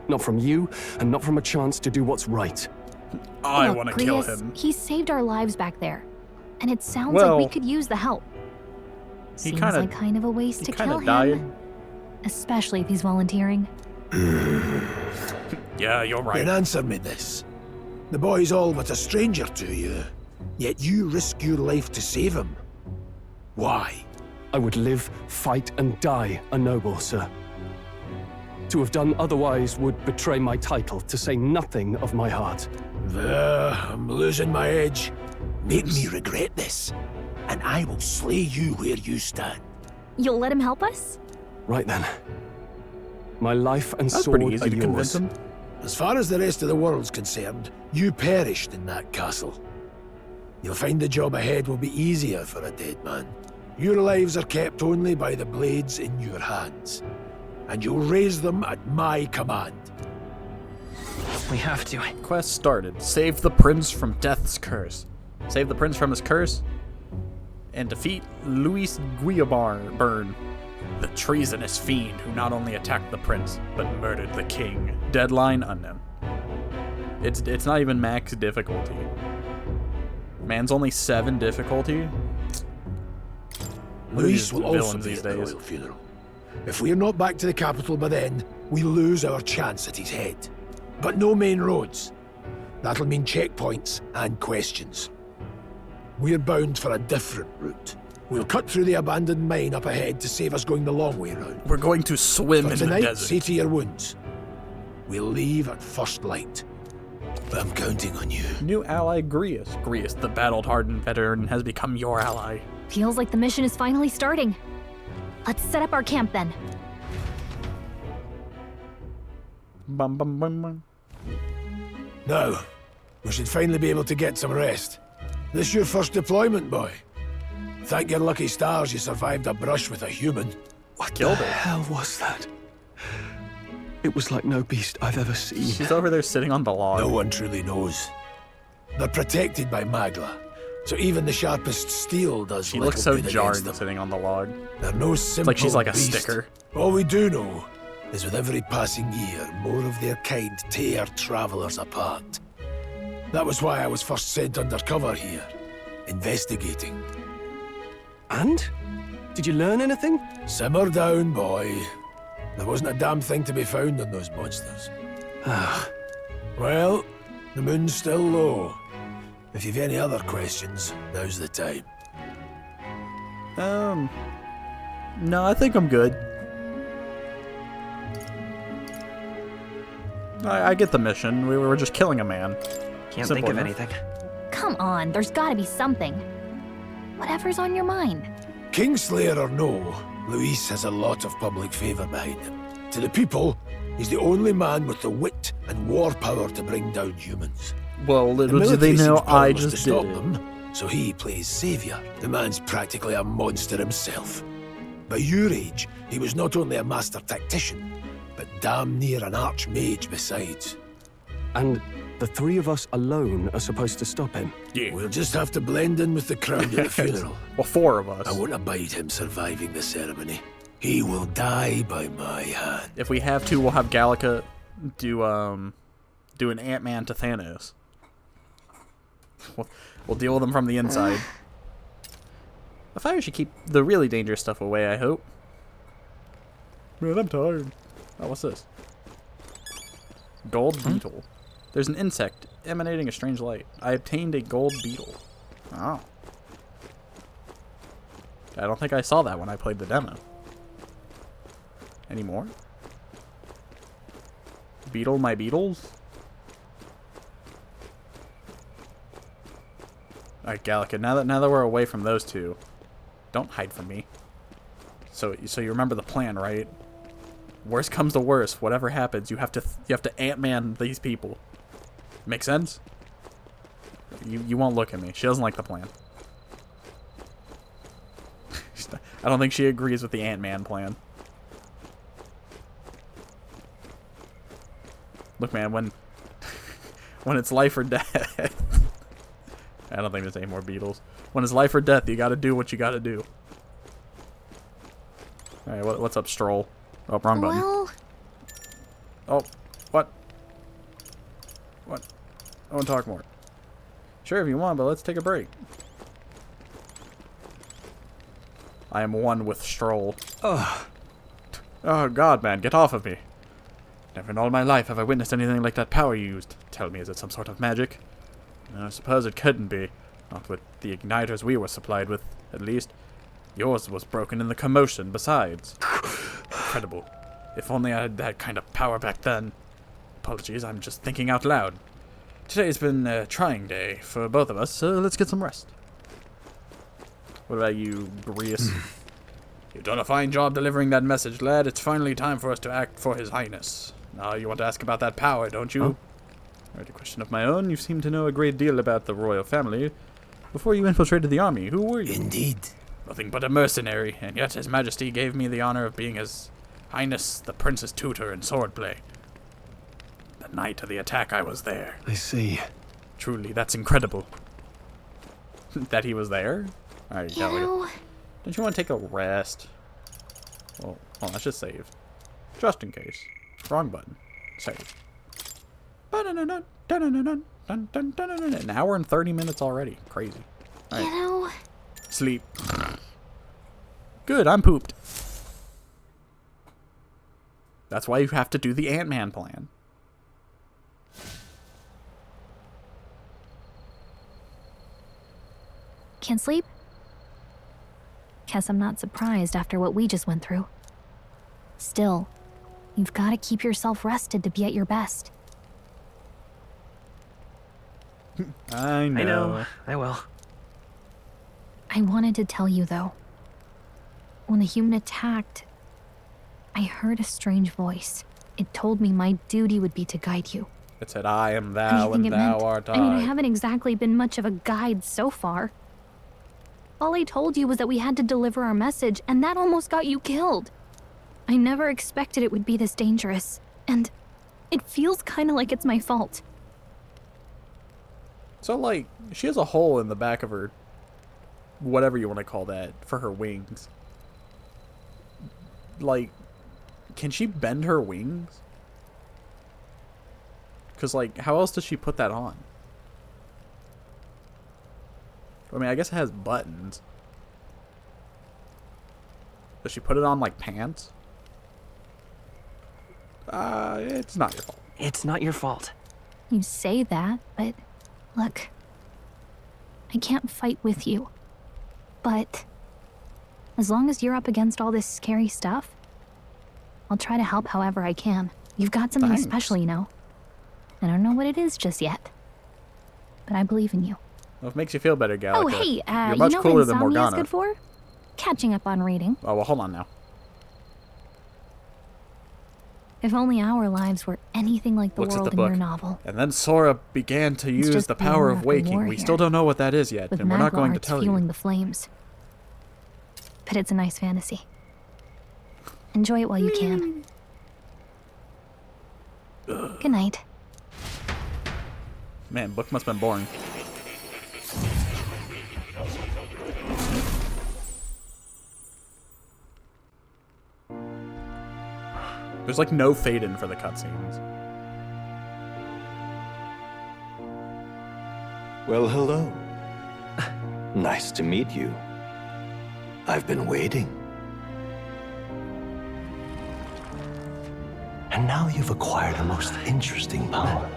[SPEAKER 10] Not from you, and not from a chance to do what's right.
[SPEAKER 8] I
[SPEAKER 9] Look,
[SPEAKER 8] want to kill
[SPEAKER 9] Grius,
[SPEAKER 8] him.
[SPEAKER 9] He saved our lives back there. And it sounds
[SPEAKER 8] Well,
[SPEAKER 9] like we could use the help.
[SPEAKER 8] he
[SPEAKER 9] Seems
[SPEAKER 8] kinda-
[SPEAKER 9] like kind of a waste
[SPEAKER 8] he
[SPEAKER 9] to
[SPEAKER 8] kinda
[SPEAKER 9] kill him.
[SPEAKER 8] died.
[SPEAKER 9] Especially if he's volunteering.
[SPEAKER 8] Yeah, you're right.
[SPEAKER 11] Then answer me this. The boy's all but a stranger to you, yet you risk your life to save him. Why?
[SPEAKER 10] I would live, fight, and die a noble, sir. To have done otherwise would betray my title, to say nothing of my heart.
[SPEAKER 11] I'm losing my edge. Make me regret this, and I will slay you where you stand.
[SPEAKER 9] You'll let him help us?
[SPEAKER 10] Right then. My life and
[SPEAKER 11] That's
[SPEAKER 10] sword
[SPEAKER 11] pretty easy
[SPEAKER 10] are
[SPEAKER 11] to
[SPEAKER 10] yours.
[SPEAKER 11] convince him. As far as the rest of the world's concerned, you perished in that castle. You'll find the job ahead will be easier for a dead man. Your lives are kept only by the blades in your hands, and you'll raise them at my command.
[SPEAKER 17] We have to.
[SPEAKER 8] Quest started. Save the prince from death's curse. Save the prince from his curse. And defeat Luis Guillabarn, the treasonous fiend who not only attacked the prince, but murdered the king. Deadline unknown. It's not even max difficulty. Man's only 7 difficulty.
[SPEAKER 11] Luis will also
[SPEAKER 8] villains
[SPEAKER 11] be
[SPEAKER 8] these
[SPEAKER 11] at the
[SPEAKER 8] days.
[SPEAKER 11] royal funeral. If we're not back to the capital by then, we lose our chance at his head. But no main roads. That'll mean checkpoints and questions. We're bound for a different route. We'll cut through the abandoned mine up ahead to save us going the long way round.
[SPEAKER 8] We're going to swim
[SPEAKER 11] For
[SPEAKER 8] in the
[SPEAKER 11] tonight,
[SPEAKER 8] desert.
[SPEAKER 11] see to your wounds. We'll leave at first light. I'm counting on you.
[SPEAKER 8] New ally Grius. Grius, the battle-hardened veteran, has become your ally.
[SPEAKER 9] Feels like the mission is finally starting. Let's set up our camp then.
[SPEAKER 8] Bum, bum, bum, bum.
[SPEAKER 11] Now, we should finally be able to get some rest. This your first deployment, boy. Thank your lucky stars you survived a brush with a human.
[SPEAKER 10] What the hell was that? It was like no beast I've ever seen.
[SPEAKER 8] She's over there sitting on the log.
[SPEAKER 11] No one truly knows. They're protected by Magla, so even the sharpest steel does
[SPEAKER 8] She
[SPEAKER 11] little
[SPEAKER 8] looks so
[SPEAKER 11] good
[SPEAKER 8] jarred
[SPEAKER 11] against them.
[SPEAKER 8] sitting on the log.
[SPEAKER 11] They're no simple
[SPEAKER 8] It's like she's like a
[SPEAKER 11] beast.
[SPEAKER 8] sticker.
[SPEAKER 11] All we do know is with every passing year, more of their kind tear travelers apart. That was why I was first sent undercover here, investigating.
[SPEAKER 10] And? Did you learn anything?
[SPEAKER 11] Simmer down, boy. There wasn't a damn thing to be found on those monsters. Well, the moon's still low. If you've any other questions, now's the time.
[SPEAKER 8] No, I think I'm good. I get the mission. We were just killing a man.
[SPEAKER 17] Can't
[SPEAKER 8] Simple
[SPEAKER 17] think of
[SPEAKER 8] enough.
[SPEAKER 17] anything.
[SPEAKER 9] Come on, there's gotta be something. Whatever's on your mind.
[SPEAKER 11] Kingslayer or no, Luis has a lot of public favour behind him. To the people, he's the only man with the wit and war power to bring down humans.
[SPEAKER 8] Well,
[SPEAKER 11] The
[SPEAKER 8] little do
[SPEAKER 11] military
[SPEAKER 8] they know
[SPEAKER 11] seems
[SPEAKER 8] I
[SPEAKER 11] powerless
[SPEAKER 8] just
[SPEAKER 11] to stop
[SPEAKER 8] did it.
[SPEAKER 11] them, so he plays saviour. The man's practically a monster himself. By your age, he was not only a master tactician, but damn near an archmage besides.
[SPEAKER 10] And the 3 of us alone are supposed to stop him.
[SPEAKER 8] Yeah.
[SPEAKER 11] We'll just have to blend in with the crowd at the funeral.
[SPEAKER 8] Well, 4 of us.
[SPEAKER 11] I won't abide him surviving the ceremony.
[SPEAKER 20] He will die by my hand.
[SPEAKER 8] If we have to, we'll have Gallica do an Ant-Man to Thanos. We'll deal with them from the inside. The fire should keep the really dangerous stuff away, I hope. Man, I'm tired. Oh, what's this? Gold beetle. There's an insect emanating a strange light. I obtained a gold beetle. Oh. I don't think I saw that when I played the demo. Any more? Beetle my beetles? Alright, Gallica, now that we're away from those two, don't hide from me. So you remember the plan, right? Worst comes to worst, whatever happens, you have to Ant-Man these people. Make sense? You won't look at me. She doesn't like the plan. I don't think she agrees with the Ant-Man plan. Look, man, when it's life or death. I don't think there's any more beetles. When it's life or death, you gotta do what you gotta do. Alright, what's up, Stroll? Oh, wrong button.
[SPEAKER 9] Well...
[SPEAKER 8] Oh, what? What? I want to talk more. Sure, if you want, but let's take a break. I am one with Stroll. Ugh. Oh, God, man, get off of me. Never in all my life have I witnessed anything like that power you used. Tell me, is it some sort of magic? I suppose it couldn't be. Not with the igniters we were supplied with, at least. Yours was broken in the commotion, besides. Incredible. If only I had that kind of power back then. Apologies, I'm just thinking out loud. Today's been a trying day for both of us, so let's get some rest. What about you, Grius? You've done a fine job delivering that message, lad. It's finally time for us to act for His Highness. Now, you want to ask about that power, don't you? Huh? I heard a question of my own. You seem to know a great deal about the royal family. Before you infiltrated the army, who were you?
[SPEAKER 20] Indeed.
[SPEAKER 8] Nothing but a mercenary, and yet His Majesty gave me the honor of being His Highness the Prince's tutor in swordplay. The night of the attack, I was there.
[SPEAKER 20] I see.
[SPEAKER 8] Truly, that's incredible. That he was there? Alright,
[SPEAKER 9] Don't
[SPEAKER 8] you want to take a rest? Well, let's just save. Just in case. Wrong button. Save. An hour and 30 minutes already. Crazy. Right. Sleep. Good, I'm pooped. That's why you have to do the Ant-Man plan.
[SPEAKER 9] Can't sleep? Guess I'm not surprised after what we just went through. Still, you've got to keep yourself rested to be at your best.
[SPEAKER 8] I know.
[SPEAKER 17] I will.
[SPEAKER 9] I wanted to tell you, though. When the human attacked, I heard a strange voice. It told me my duty would be to guide you.
[SPEAKER 8] It said, I am thou and thou art I.
[SPEAKER 9] I mean, I haven't exactly been much of a guide so far. All I told you was that we had to deliver our message, and that almost got you killed. I never expected it would be this dangerous, and it feels kind of like it's my fault.
[SPEAKER 8] So, like, she has a hole in the back of her, whatever you want to call that, for her wings. Like, can she bend her wings? Because, like, how else does she put that on? I mean, I guess it has buttons. Does she put it on, like, pants? It's not your fault.
[SPEAKER 17] It's not your fault.
[SPEAKER 9] You say that, but look, I can't fight with you. But as long as you're up against all this scary stuff, I'll try to help however I can. You've got something special, you know. I don't know what it is just yet, but I believe in you.
[SPEAKER 8] Well, if it makes you feel better, Gallica.
[SPEAKER 9] Oh, hey,
[SPEAKER 8] you're much cooler than
[SPEAKER 9] what
[SPEAKER 8] Morgana.
[SPEAKER 9] insomnia is good for? Catching up on reading.
[SPEAKER 8] Oh, well, hold on now.
[SPEAKER 9] If only our lives were anything like the
[SPEAKER 8] Looks
[SPEAKER 9] world
[SPEAKER 8] at the
[SPEAKER 9] in
[SPEAKER 8] book.
[SPEAKER 9] your novel.
[SPEAKER 8] And then Sora began to use
[SPEAKER 9] just
[SPEAKER 8] the power of
[SPEAKER 9] blowing up a war
[SPEAKER 8] waking. We
[SPEAKER 9] here.
[SPEAKER 8] still don't know what that is yet,
[SPEAKER 9] With
[SPEAKER 8] and we're not going to
[SPEAKER 9] Maglar's
[SPEAKER 8] tell
[SPEAKER 9] fueling
[SPEAKER 8] you.
[SPEAKER 9] the flames. But it's a nice fantasy. Enjoy it while you can. Good night.
[SPEAKER 8] Man, book must have been boring. There's like no fade in for the cutscenes.
[SPEAKER 2] Well, hello. Nice to meet you. I've been waiting. And now you've acquired a most interesting power.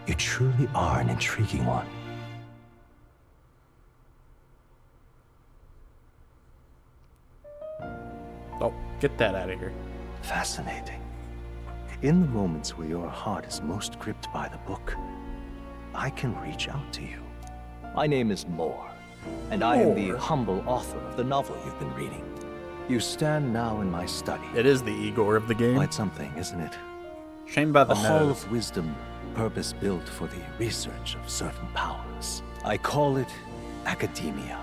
[SPEAKER 2] You truly are an intriguing one.
[SPEAKER 8] Oh, get that out of here.
[SPEAKER 2] Fascinating. In the moments where your heart is most gripped by the book, I can reach out to you. My name is Moore, and I am the humble author of the novel you've been reading. You stand now in my study.
[SPEAKER 8] It is the Igor of the game.
[SPEAKER 2] Quite something, isn't it?
[SPEAKER 8] Shame about the
[SPEAKER 2] A hall
[SPEAKER 8] nose.
[SPEAKER 2] of wisdom, purpose-built for the research of certain powers. I call it academia.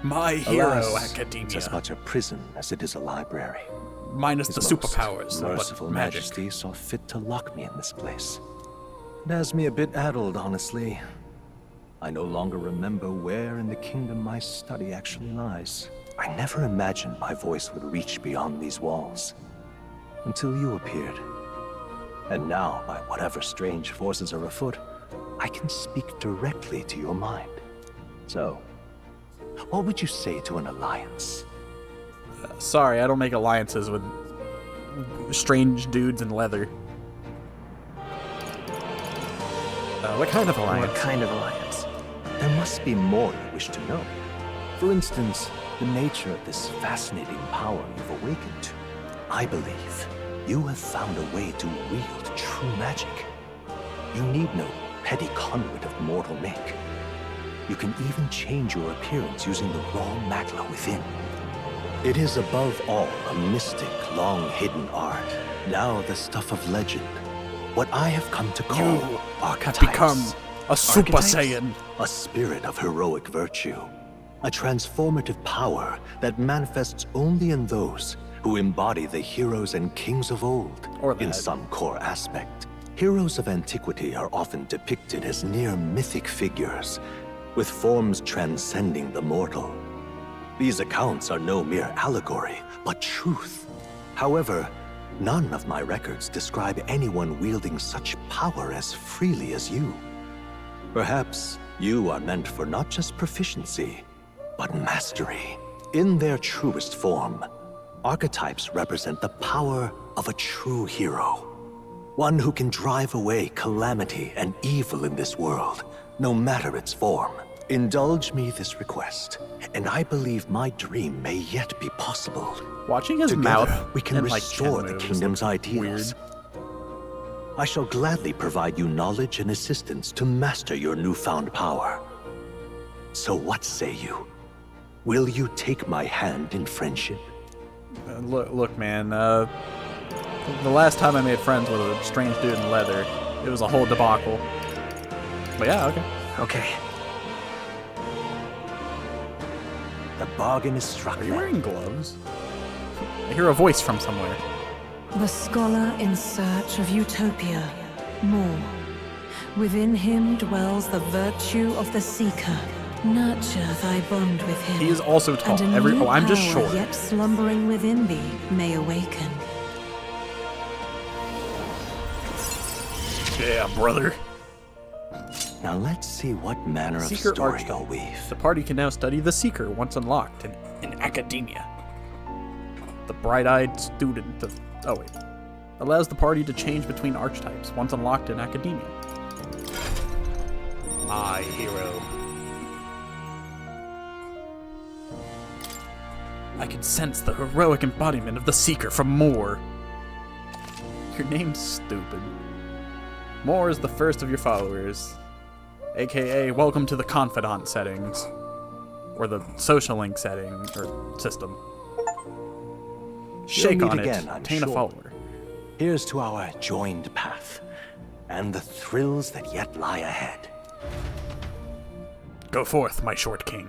[SPEAKER 8] My hero,
[SPEAKER 2] Alas,
[SPEAKER 8] academia.
[SPEAKER 2] It's as much a prison as it is a library.
[SPEAKER 8] Minus
[SPEAKER 2] His
[SPEAKER 8] the
[SPEAKER 2] most
[SPEAKER 8] superpowers.
[SPEAKER 2] merciful
[SPEAKER 8] but magic.
[SPEAKER 2] Majesty saw fit to lock me in this place. It has me a bit addled, honestly. I no longer remember where in the kingdom my study actually lies. I never imagined my voice would reach beyond these walls. Until you appeared. And now, by whatever strange forces are afoot, I can speak directly to your mind. So, what would you say to an alliance?
[SPEAKER 8] Sorry, I don't make alliances with strange dudes in leather. What kind of alliance?
[SPEAKER 2] What kind of alliance? There must be more you wish to know. For instance, the nature of this fascinating power you've awakened to. I believe you have found a way to wield true magic. You need no petty conduit of mortal make. You can even change your appearance using the raw magla within. It is above all a mystic, long-hidden art, now the stuff of legend. What I have come to call
[SPEAKER 8] You
[SPEAKER 2] archetypes.
[SPEAKER 8] have become a Super
[SPEAKER 2] Archetypes?
[SPEAKER 8] Saiyan.
[SPEAKER 2] A spirit of heroic virtue. A transformative power that manifests only in those who embody the heroes and kings of old, in some core aspect. Heroes of antiquity are often depicted as near mythic figures, with forms transcending the mortal. These accounts are no mere allegory, but truth. However, none of my records describe anyone wielding such power as freely as you. Perhaps you are meant for not just proficiency, but mastery. In their truest form, archetypes represent the power of a true hero. One who can drive away calamity and evil in this world, no matter its form. Indulge me this request, and I believe my dream may yet be possible.
[SPEAKER 8] Watching his
[SPEAKER 2] Together,
[SPEAKER 8] mouth
[SPEAKER 2] we can
[SPEAKER 8] and, like,
[SPEAKER 2] restore
[SPEAKER 8] chin
[SPEAKER 2] the
[SPEAKER 8] moves
[SPEAKER 2] kingdom's
[SPEAKER 8] look
[SPEAKER 2] ideals. I shall gladly provide you knowledge and assistance to master your newfound power. So what say you? Will you take my hand in friendship?
[SPEAKER 8] Look, man. The last time I made friends with a strange dude in leather, it was a whole debacle. But yeah, okay.
[SPEAKER 2] Okay. The bargain is struck.
[SPEAKER 8] Are you wearing gloves? I hear a voice from somewhere.
[SPEAKER 12] The scholar in search of utopia. More. Within him dwells the virtue of the seeker. Nurture thy bond with him.
[SPEAKER 8] He is also tall.
[SPEAKER 12] And a new
[SPEAKER 8] I'm just
[SPEAKER 12] power
[SPEAKER 8] short.
[SPEAKER 12] yet slumbering within thee may awaken.
[SPEAKER 8] Yeah, brother.
[SPEAKER 2] Now let's see what manner of
[SPEAKER 8] Seeker
[SPEAKER 2] story
[SPEAKER 8] Archstone.
[SPEAKER 2] you'll weave.
[SPEAKER 8] The party can now study the Seeker once unlocked in academia. The bright-eyed student of... Oh, wait. Allows the party to change between archetypes once unlocked in academia. My hero. I can sense the heroic embodiment of the Seeker from Moore. Your name's stupid. Moore is the first of your followers. AKA, welcome to the Confidant settings. Or the social link setting, or system. Shake
[SPEAKER 2] We'll
[SPEAKER 8] on
[SPEAKER 2] meet
[SPEAKER 8] it,
[SPEAKER 2] again, I'm
[SPEAKER 8] obtain a
[SPEAKER 2] sure.
[SPEAKER 8] follower.
[SPEAKER 2] Here's to our joined path, and the thrills that yet lie ahead.
[SPEAKER 8] Go forth, my short king.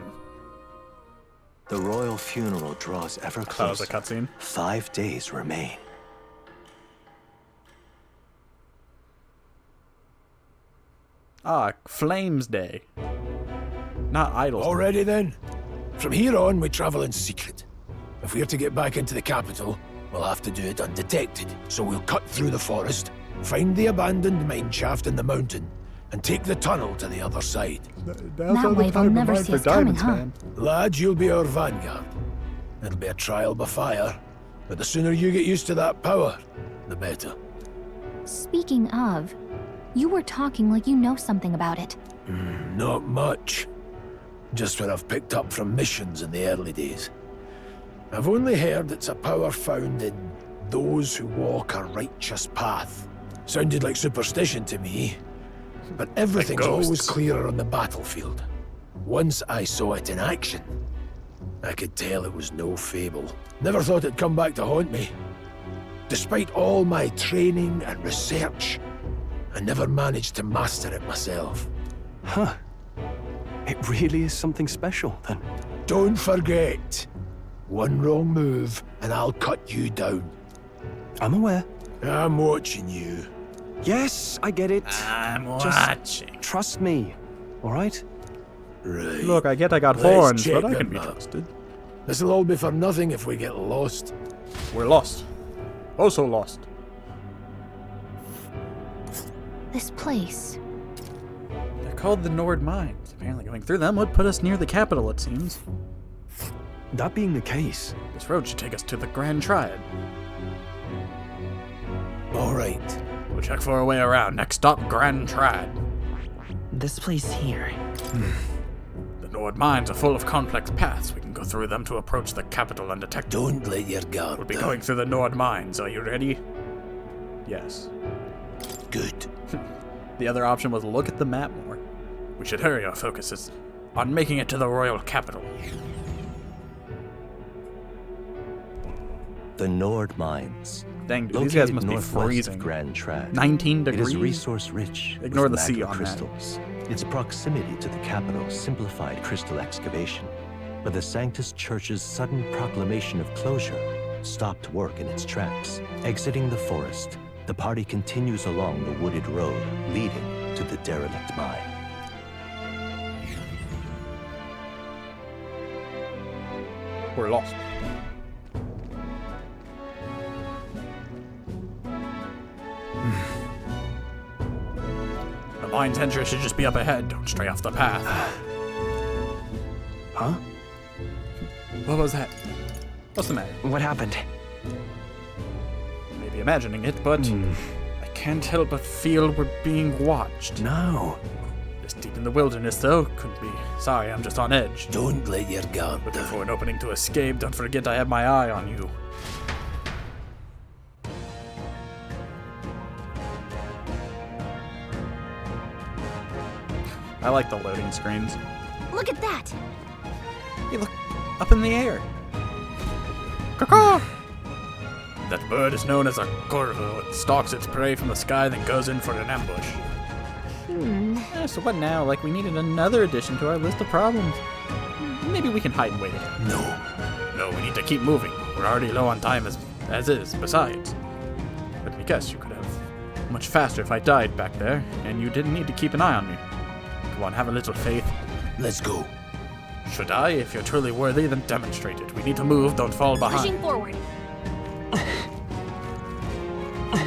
[SPEAKER 2] The royal funeral draws ever
[SPEAKER 8] That was
[SPEAKER 2] closer.
[SPEAKER 8] a cutscene.
[SPEAKER 2] 5 days remain.
[SPEAKER 8] Ah, Flames Day. not idols.
[SPEAKER 21] Already then. From here on, we travel in secret. If we're to get back into the capital, we'll have to do it undetected. So we'll cut through the forest, find the abandoned mine shaft in the mountain, and take the tunnel to the other side.
[SPEAKER 9] That way they'll never see us coming, huh?
[SPEAKER 21] Lads, you'll be our vanguard. It'll be a trial by fire, but the sooner you get used to that power, the better.
[SPEAKER 9] Speaking of, you were talking like you know something about it.
[SPEAKER 21] Not much. Just what I've picked up from missions in the early days. I've only heard it's a power found in those who walk a righteous path. Sounded like superstition to me, but everything's always clearer on the battlefield. Once I saw it in action, I could tell it was no fable. Never thought it'd come back to haunt me. Despite all my training and research, I never managed to master it myself.
[SPEAKER 19] Huh. It really is something special, then.
[SPEAKER 21] Don't forget, one wrong move and I'll cut you down.
[SPEAKER 19] I'm aware.
[SPEAKER 21] I'm watching you.
[SPEAKER 19] Yes, I get it.
[SPEAKER 8] I'm
[SPEAKER 19] Just
[SPEAKER 8] watching.
[SPEAKER 19] trust me, all right?
[SPEAKER 21] Right.
[SPEAKER 8] Look, I get I got
[SPEAKER 21] Let's
[SPEAKER 8] horns,
[SPEAKER 21] check
[SPEAKER 8] but I can
[SPEAKER 21] them
[SPEAKER 8] be
[SPEAKER 21] out.
[SPEAKER 8] trusted.
[SPEAKER 21] This'll all be for nothing if we get lost.
[SPEAKER 8] We're lost. Also lost.
[SPEAKER 9] This place.
[SPEAKER 8] They're called the Nord Mines. Apparently going through them would put us near the capital, it seems.
[SPEAKER 19] That being the case,
[SPEAKER 8] this road should take us to the Grand Triad.
[SPEAKER 21] All right.
[SPEAKER 8] We'll check for a way around. Next stop, Grand Triad.
[SPEAKER 17] This place here.
[SPEAKER 8] The Nord Mines are full of complex paths. We can go through them to approach the capital undetected.
[SPEAKER 21] Don't let your guard
[SPEAKER 8] We'll be
[SPEAKER 21] down.
[SPEAKER 8] going through the Nord Mines. Are you ready? Yes.
[SPEAKER 21] Good.
[SPEAKER 8] The other option was look at the map more. We should hurry our focuses on making it to the royal capital.
[SPEAKER 2] The Nord Mines.
[SPEAKER 8] Dang, dude, these guys
[SPEAKER 2] Located
[SPEAKER 8] must be
[SPEAKER 2] northwest
[SPEAKER 8] freezing.
[SPEAKER 2] of Grand Trad.
[SPEAKER 8] 19
[SPEAKER 2] It is
[SPEAKER 8] degrees?
[SPEAKER 2] resource-rich.
[SPEAKER 8] Ignore
[SPEAKER 2] with
[SPEAKER 8] the sea
[SPEAKER 2] magma
[SPEAKER 8] on that.
[SPEAKER 2] crystals. Its proximity to the capital simplified crystal excavation, but the Sanctus Church's sudden proclamation of closure stopped work in its tracks. Exiting the forest, the party continues along the wooded road leading to the derelict mine.
[SPEAKER 8] We're lost. The mine's entrance should just be up ahead. Don't stray off the path.
[SPEAKER 19] Huh?
[SPEAKER 8] What was that? What's the matter?
[SPEAKER 17] What happened?
[SPEAKER 8] Maybe imagining it, but I can't help but feel we're being watched.
[SPEAKER 19] No.
[SPEAKER 8] This deep in the wilderness, though, couldn't be. Sorry, I'm just on edge.
[SPEAKER 21] Don't let your guard
[SPEAKER 8] Looking
[SPEAKER 21] down.
[SPEAKER 8] for an opening to escape. Don't forget I have my eye on you. I like the loading screens.
[SPEAKER 9] Look at that!
[SPEAKER 8] Hey, look, up in the air. Caw-caw! That bird is known as a corvo. It stalks its prey from the sky, then goes in for an ambush. So what now? Like, we needed another addition to our list of problems. Maybe we can hide and wait again. No, we need to keep moving. We're already low on time as is. Besides, let me guess, you could have much faster if I died back there, and you didn't need to keep an eye on me. Come on, have a little faith.
[SPEAKER 21] Let's go.
[SPEAKER 8] Should I? If you're truly worthy, then demonstrate it. We need to move, don't fall behind.
[SPEAKER 9] Pushing forward.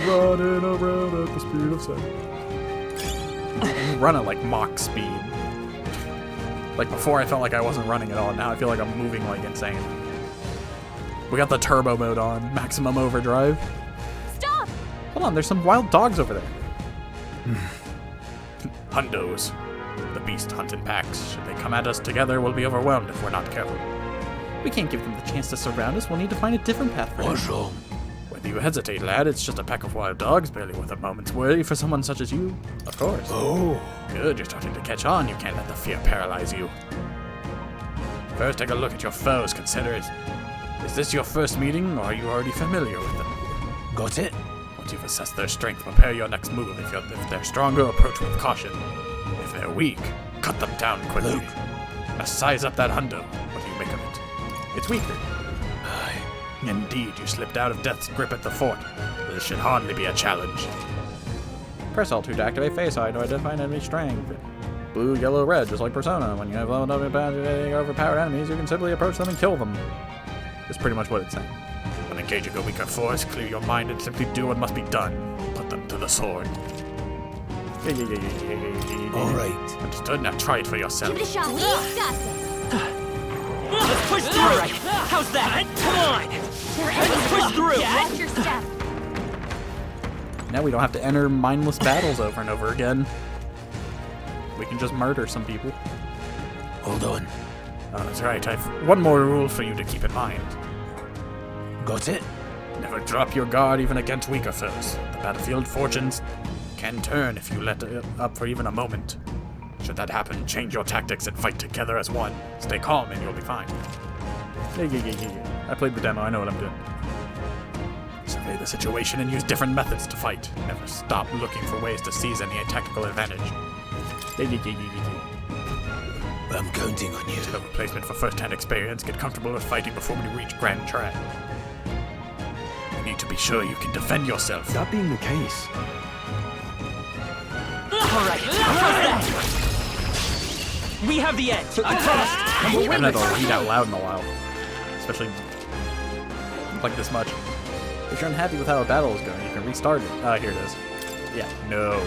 [SPEAKER 8] Running around at the speed of sound. I'm running like Mach speed. Like before I felt like I wasn't running at all, now I feel like I'm moving like insane. We got the turbo mode on, maximum overdrive.
[SPEAKER 9] Stop!
[SPEAKER 8] Hold on, there's some wild dogs over there. Hundos. The beast hunt in packs. Should they come at us together, we'll be overwhelmed if we're not careful. We can't give them the chance to surround us, we'll need to find a different path for
[SPEAKER 21] What's
[SPEAKER 8] them.
[SPEAKER 21] wrong?
[SPEAKER 8] Whether you hesitate, lad, it's just a pack of wild dogs, barely worth a moment's worry for someone such as you. Of course.
[SPEAKER 21] Oh.
[SPEAKER 8] Good, you're starting to catch on. You can't let the fear paralyze you. First, take a look at your foes. Consider it. Is this your first meeting, or are you already familiar with them?
[SPEAKER 21] Got it?
[SPEAKER 8] Once you've assessed their strength, prepare your next move. If they're stronger, approach with caution. If they're weak, cut them down quickly.
[SPEAKER 21] Luke.
[SPEAKER 8] Now size up that hundo. What do you make of it? It's weaker.
[SPEAKER 21] Aye.
[SPEAKER 8] Indeed, you slipped out of death's grip at the fort. This should hardly be a challenge. Press Alt2 to activate face eye to identify enemy strength. blue, yellow, red, just like Persona. When you have overpowered enemies, you can simply approach them and kill them. That's pretty much what it's saying.
[SPEAKER 11] When engaging a weaker force, clear your mind and simply do what must be done. Put them to the sword.
[SPEAKER 21] All right.
[SPEAKER 11] Understood? Now try it for yourself.
[SPEAKER 9] Give it a shot. We got this.
[SPEAKER 17] Let's push through! All right. How's that? Come on! Let's push through!
[SPEAKER 9] Watch your step.
[SPEAKER 8] Now we don't have to enter mindless battles over and over again. We can just murder some people.
[SPEAKER 21] Hold on.
[SPEAKER 11] Oh, that's right. I've one more rule for you to keep in mind.
[SPEAKER 21] Got it?
[SPEAKER 11] Never drop your guard even against weaker foes. The battlefield fortunes can turn if you let it up for even a moment. Should that happen, change your tactics and fight together as one. Stay calm and you'll be fine.
[SPEAKER 8] I played the demo, I know what I'm doing.
[SPEAKER 11] Survey the situation and use different methods to fight. Never stop looking for ways to seize any tactical advantage.
[SPEAKER 21] I'm counting on you.
[SPEAKER 11] To the replacement for first-hand experience, get comfortable with fighting before we reach Grand Trial. You need to be sure you can defend yourself.
[SPEAKER 19] That being the case.
[SPEAKER 17] Alright, we have the edge, I promise.
[SPEAKER 8] I haven't had to read out loud in a while. Especially like this much. If you're unhappy with how a battle is going, you can restart it. Ah, here it is. Yeah, no.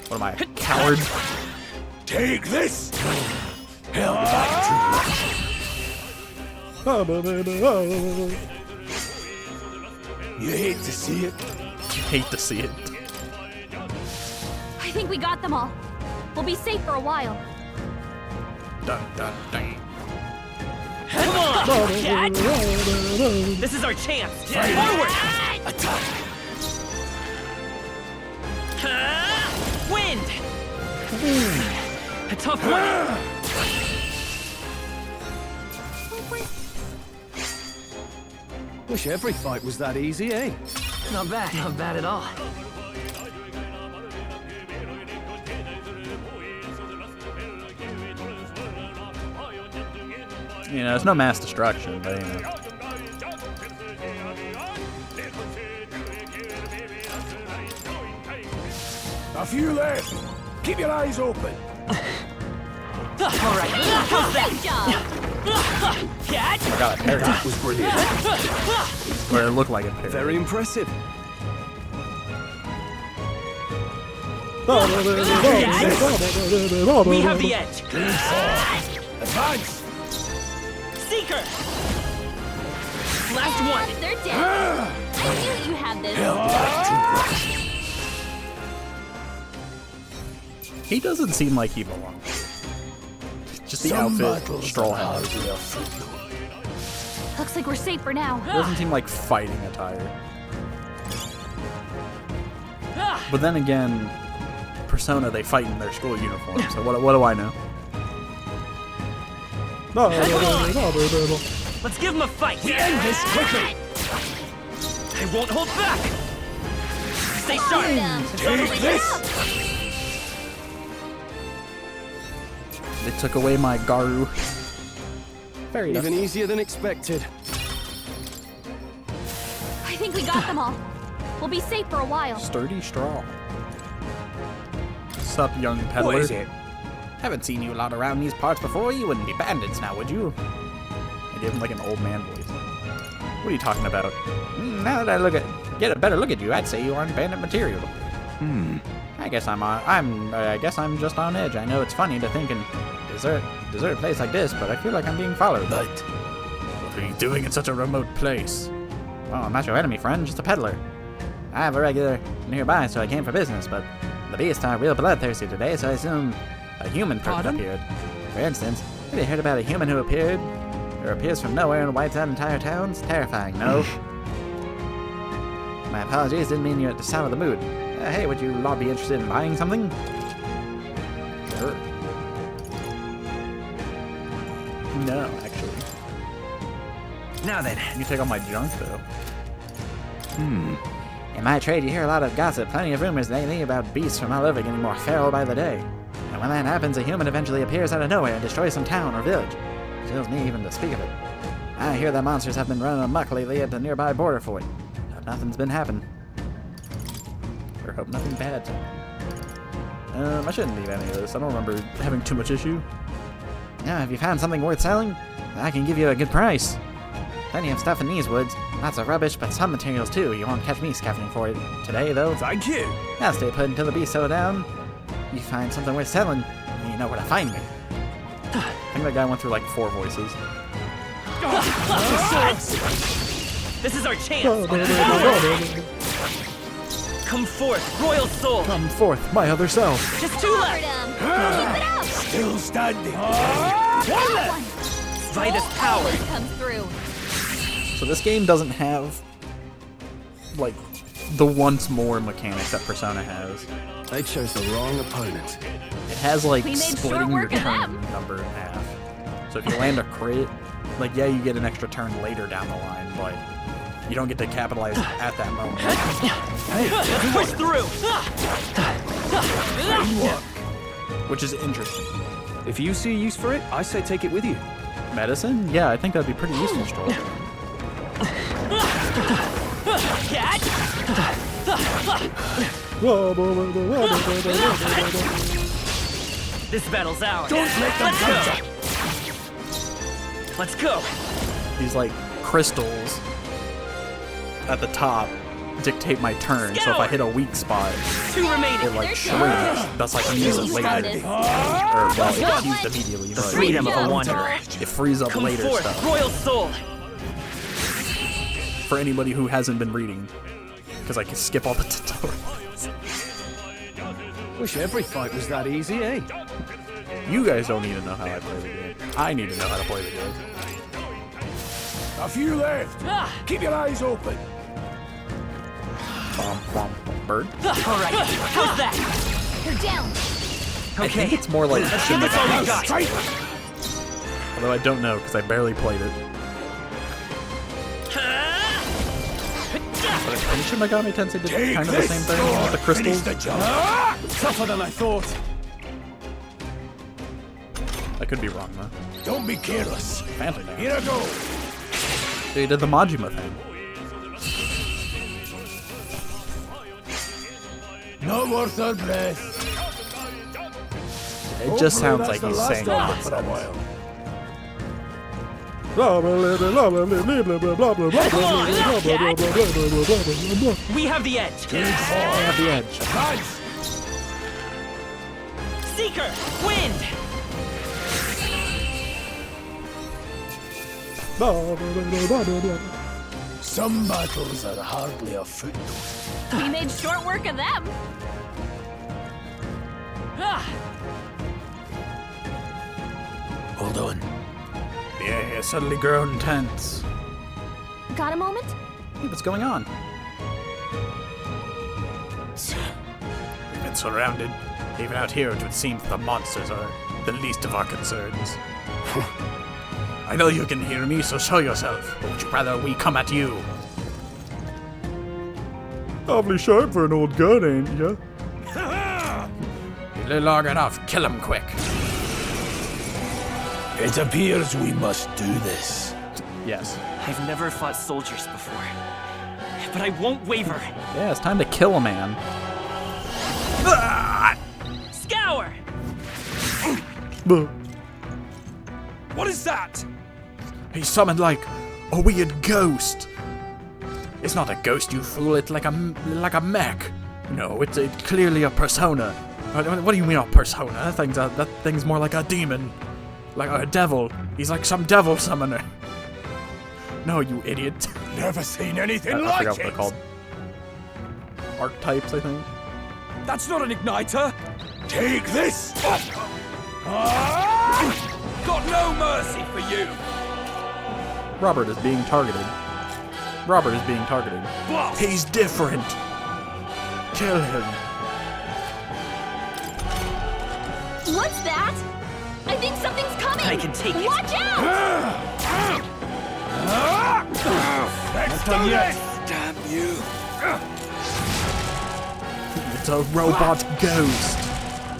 [SPEAKER 8] What am I, a coward?
[SPEAKER 21] Take this! Hell back You hate to see it?
[SPEAKER 8] You hate to see it.
[SPEAKER 9] I think we got them all. We'll be safe for a while.
[SPEAKER 11] Dun dun dun.
[SPEAKER 17] Come on! Cat! This is our chance! Forward!
[SPEAKER 21] Attack!
[SPEAKER 17] Wind! A tough one!
[SPEAKER 19] Wish every fight was that easy, eh?
[SPEAKER 17] Not bad at all.
[SPEAKER 8] You know, it's no mass destruction, but you know.
[SPEAKER 21] A few left. Keep your eyes open.
[SPEAKER 17] Alright, how's that? Cat!
[SPEAKER 8] I got a parry.
[SPEAKER 21] That was brilliant.
[SPEAKER 8] Where it looked like a parry.
[SPEAKER 19] Very impressive.
[SPEAKER 17] We have the edge.
[SPEAKER 21] Advance.
[SPEAKER 17] Seeker! Last one!
[SPEAKER 9] They're dead. I knew you had this.
[SPEAKER 8] He doesn't seem like he belongs. Just the outfit, straw hat.
[SPEAKER 9] Looks like we're safe for now.
[SPEAKER 8] Doesn't seem like fighting attire. But then again, Persona, they fight in their school uniform, so what do I know?
[SPEAKER 17] Let's give him a fight! We end this quickly! I won't hold back! Stay sharp!
[SPEAKER 21] Take this!
[SPEAKER 8] They took away my Garu. Very
[SPEAKER 19] Even easier than expected.
[SPEAKER 9] I think we got them all. We'll be safe for a while.
[SPEAKER 8] Sturdy straw. Sup, young peddler?
[SPEAKER 21] What is it?
[SPEAKER 8] Haven't seen you a lot around these parts before. You wouldn't be bandits now, would you? I gave him like an old man voice. What are you talking about? Now that I get a better look at you, I'd say you aren't bandit material. I guess I'm just on edge. I know it's funny to think in desert place like this, but I feel like I'm being followed.
[SPEAKER 11] But what are you doing in such a remote place?
[SPEAKER 8] Well, I'm not your enemy, friend, just a peddler. I have a regular nearby, so I came for business, but the beasts are real bloodthirsty today, so I assume a human person appeared. For instance, have you heard about a human who appears from nowhere and wipes out entire towns? Terrifying, no? My apologies, didn't mean you to sound of the mood. Hey, would you lot be interested in buying something? Sure. No, actually.
[SPEAKER 17] Now then.
[SPEAKER 8] You take all my junk, though. In my trade, you hear a lot of gossip, plenty of rumors lately about beasts from all over getting more feral by the day. And when that happens, a human eventually appears out of nowhere and destroys some town or village. Chills me even to speak of it. I hear that monsters have been running amok lately at the nearby border fort. But nothing's been happening. Or hope nothing bad's happened. I shouldn't need any of this. I don't remember having too much issue. Yeah, if you found something worth selling, I can give you a good price. Plenty of stuff in these woods. Lots of rubbish, but some materials too. You won't catch me scavenging for it today, though.
[SPEAKER 19] Thank you.
[SPEAKER 8] I'll stay put until the beast settle down. You find something worth selling, and you know where to find me. I think that guy went through like 4 voices.
[SPEAKER 17] This is our chance! Come forth, royal soul!
[SPEAKER 8] Come forth, my other self!
[SPEAKER 17] Just 2 left!
[SPEAKER 9] Keep it up!
[SPEAKER 21] Still standing.
[SPEAKER 17] One left! Vitus power!
[SPEAKER 9] Comes through.
[SPEAKER 8] So this game doesn't have, like, the once more mechanics that Persona has.
[SPEAKER 19] They chose the wrong opponent.
[SPEAKER 8] It has, like,
[SPEAKER 9] We made short
[SPEAKER 8] splitting your
[SPEAKER 9] work of
[SPEAKER 8] turn
[SPEAKER 9] them.
[SPEAKER 8] number in half. So if you land a crit, like, yeah, you get an extra turn later down the line, but you don't get to capitalize at that moment.
[SPEAKER 17] Let's push through!
[SPEAKER 8] Which is interesting.
[SPEAKER 19] If you see a use for it, I say take it with you.
[SPEAKER 8] Medicine? Yeah, I think that'd be pretty useful, Stroll.
[SPEAKER 17] This battle's ours.
[SPEAKER 21] Don't let them come.
[SPEAKER 17] Let's go.
[SPEAKER 8] These, like, crystals at the top dictate my turn, so if I hit a weak spot,
[SPEAKER 17] 2 remaining.
[SPEAKER 8] it, like, shrinks. That's like I can use it later. Or, well, it's used immediately,
[SPEAKER 17] The
[SPEAKER 8] but
[SPEAKER 17] freedom of a wanderer.
[SPEAKER 8] it frees up
[SPEAKER 17] Come
[SPEAKER 8] later
[SPEAKER 17] forth,
[SPEAKER 8] stuff.
[SPEAKER 17] royal soul.
[SPEAKER 8] For anybody who hasn't been reading, because I can skip all the tutorials.
[SPEAKER 19] Wish every fight was that easy, eh?
[SPEAKER 8] You guys don't need to know how I play the game. I need to know how to play the game.
[SPEAKER 21] A few left. Keep your eyes open.
[SPEAKER 8] Bird?
[SPEAKER 17] Alright, how's that?
[SPEAKER 9] You're down.
[SPEAKER 8] I think it's more like
[SPEAKER 17] Let's
[SPEAKER 8] Shin
[SPEAKER 17] give this all we
[SPEAKER 8] Megami.
[SPEAKER 17] got.
[SPEAKER 8] Although I don't know, because I barely played it. But I think Shin Megami Tensei did kind of the same thing with the crystals.
[SPEAKER 19] Tougher than I thought.
[SPEAKER 8] I could be wrong, though.
[SPEAKER 21] Don't be careless.
[SPEAKER 8] Phantom Dance.
[SPEAKER 21] Here I go.
[SPEAKER 8] They did the Majima thing.
[SPEAKER 21] Not worth our breath.
[SPEAKER 8] It just sounds like he's saying nonsense.
[SPEAKER 17] We have the edge.
[SPEAKER 8] I have the edge.
[SPEAKER 17] Seeker, wind.
[SPEAKER 21] Some battles are hardly afoot.
[SPEAKER 9] We made short work of them.
[SPEAKER 21] Hold on.
[SPEAKER 8] The air has suddenly grown tense.
[SPEAKER 9] Got a moment?
[SPEAKER 8] Hey, what's going on? We've been surrounded. Even out here, it would seem the monsters are the least of our concerns. I know you can hear me, so show yourself. Or would you rather we come at you? Awfully sharp for an old gun, ain't ya? You live long enough. Kill him quick.
[SPEAKER 21] It appears we must do this.
[SPEAKER 8] Yes.
[SPEAKER 17] I've never fought soldiers before, but I won't waver.
[SPEAKER 8] Yeah, it's time to kill a man.
[SPEAKER 17] Scour!
[SPEAKER 19] What is that?
[SPEAKER 8] He summoned like a weird ghost. It's not a ghost, you fool. It's like a mech. No, it's clearly a persona. What do you mean a persona? That thing's more like a demon, like a devil. He's like some devil summoner. No, you idiot.
[SPEAKER 21] Never seen anything
[SPEAKER 8] I
[SPEAKER 21] like
[SPEAKER 8] forgot what
[SPEAKER 21] it.
[SPEAKER 8] they're called. Archetypes, I think.
[SPEAKER 19] That's not an igniter.
[SPEAKER 21] Take this.
[SPEAKER 19] Got no mercy for you.
[SPEAKER 8] Robert is being targeted. Robert is being targeted.
[SPEAKER 19] Blast.
[SPEAKER 8] He's different. Kill him.
[SPEAKER 9] What's that? I think something's coming.
[SPEAKER 17] I can take it.
[SPEAKER 9] Watch out!
[SPEAKER 21] Let's do this.
[SPEAKER 19] Damn you.
[SPEAKER 8] It's a robot ghost.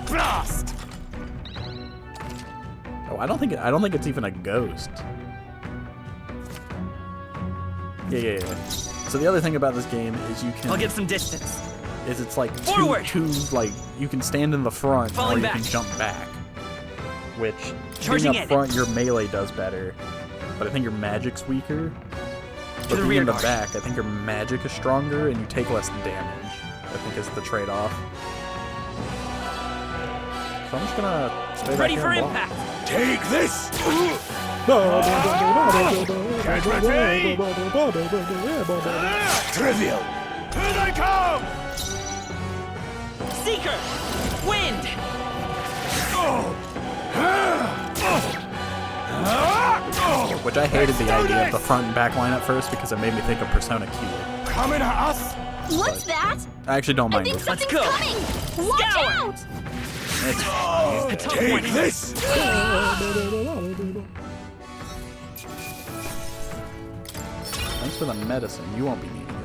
[SPEAKER 21] Blast.
[SPEAKER 8] Oh, I don't think it's even a ghost. Yeah. So the other thing about this game is you can.
[SPEAKER 17] I'll get some distance.
[SPEAKER 8] is it's like
[SPEAKER 13] Forward!
[SPEAKER 8] two like you can stand in the front
[SPEAKER 13] Falling
[SPEAKER 8] or you
[SPEAKER 13] back.
[SPEAKER 8] can jump back. Which
[SPEAKER 13] Charging
[SPEAKER 8] being up
[SPEAKER 13] in.
[SPEAKER 8] front, your melee does better, but I think your magic's weaker. But
[SPEAKER 13] the
[SPEAKER 8] being
[SPEAKER 13] rear
[SPEAKER 8] in the
[SPEAKER 13] guard.
[SPEAKER 8] back, I think your magic is stronger and you take less damage. I think is the trade-off. So I'm just gonna stay back
[SPEAKER 13] Ready
[SPEAKER 8] here
[SPEAKER 13] for
[SPEAKER 8] and block.
[SPEAKER 13] impact!
[SPEAKER 11] Take this! Trivial! Here they come!
[SPEAKER 13] Seeker! Wind!
[SPEAKER 8] Which I hated the idea of the front and back line at first because it made me think of Persona Q.
[SPEAKER 11] Coming at us!
[SPEAKER 9] What's that?
[SPEAKER 8] I actually don't mind
[SPEAKER 9] I
[SPEAKER 8] this.
[SPEAKER 9] think something's coming! Watch out!
[SPEAKER 8] It's
[SPEAKER 13] A tough
[SPEAKER 11] Take
[SPEAKER 13] one.
[SPEAKER 11] this!
[SPEAKER 8] Thanks for the medicine. You won't be needing it.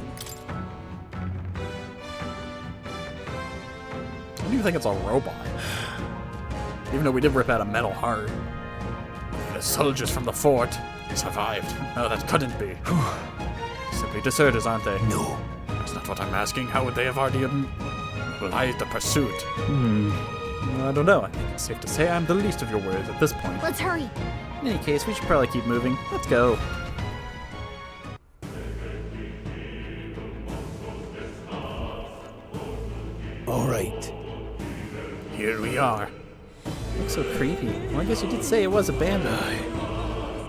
[SPEAKER 8] I do think it's a robot. Even though we did rip out a metal heart. The soldiers from the fort survived. No, that couldn't be. Simply deserters, aren't they?
[SPEAKER 11] No.
[SPEAKER 8] That's not what I'm asking. How would they have already lied the pursuit? I don't know. I think it's safe to say I'm the least of your worries at this point.
[SPEAKER 9] Let's hurry.
[SPEAKER 8] In any case, we should probably keep moving. Let's go.
[SPEAKER 21] All right.
[SPEAKER 8] Here we are. Looks so creepy. Well, I guess you did say it was abandoned.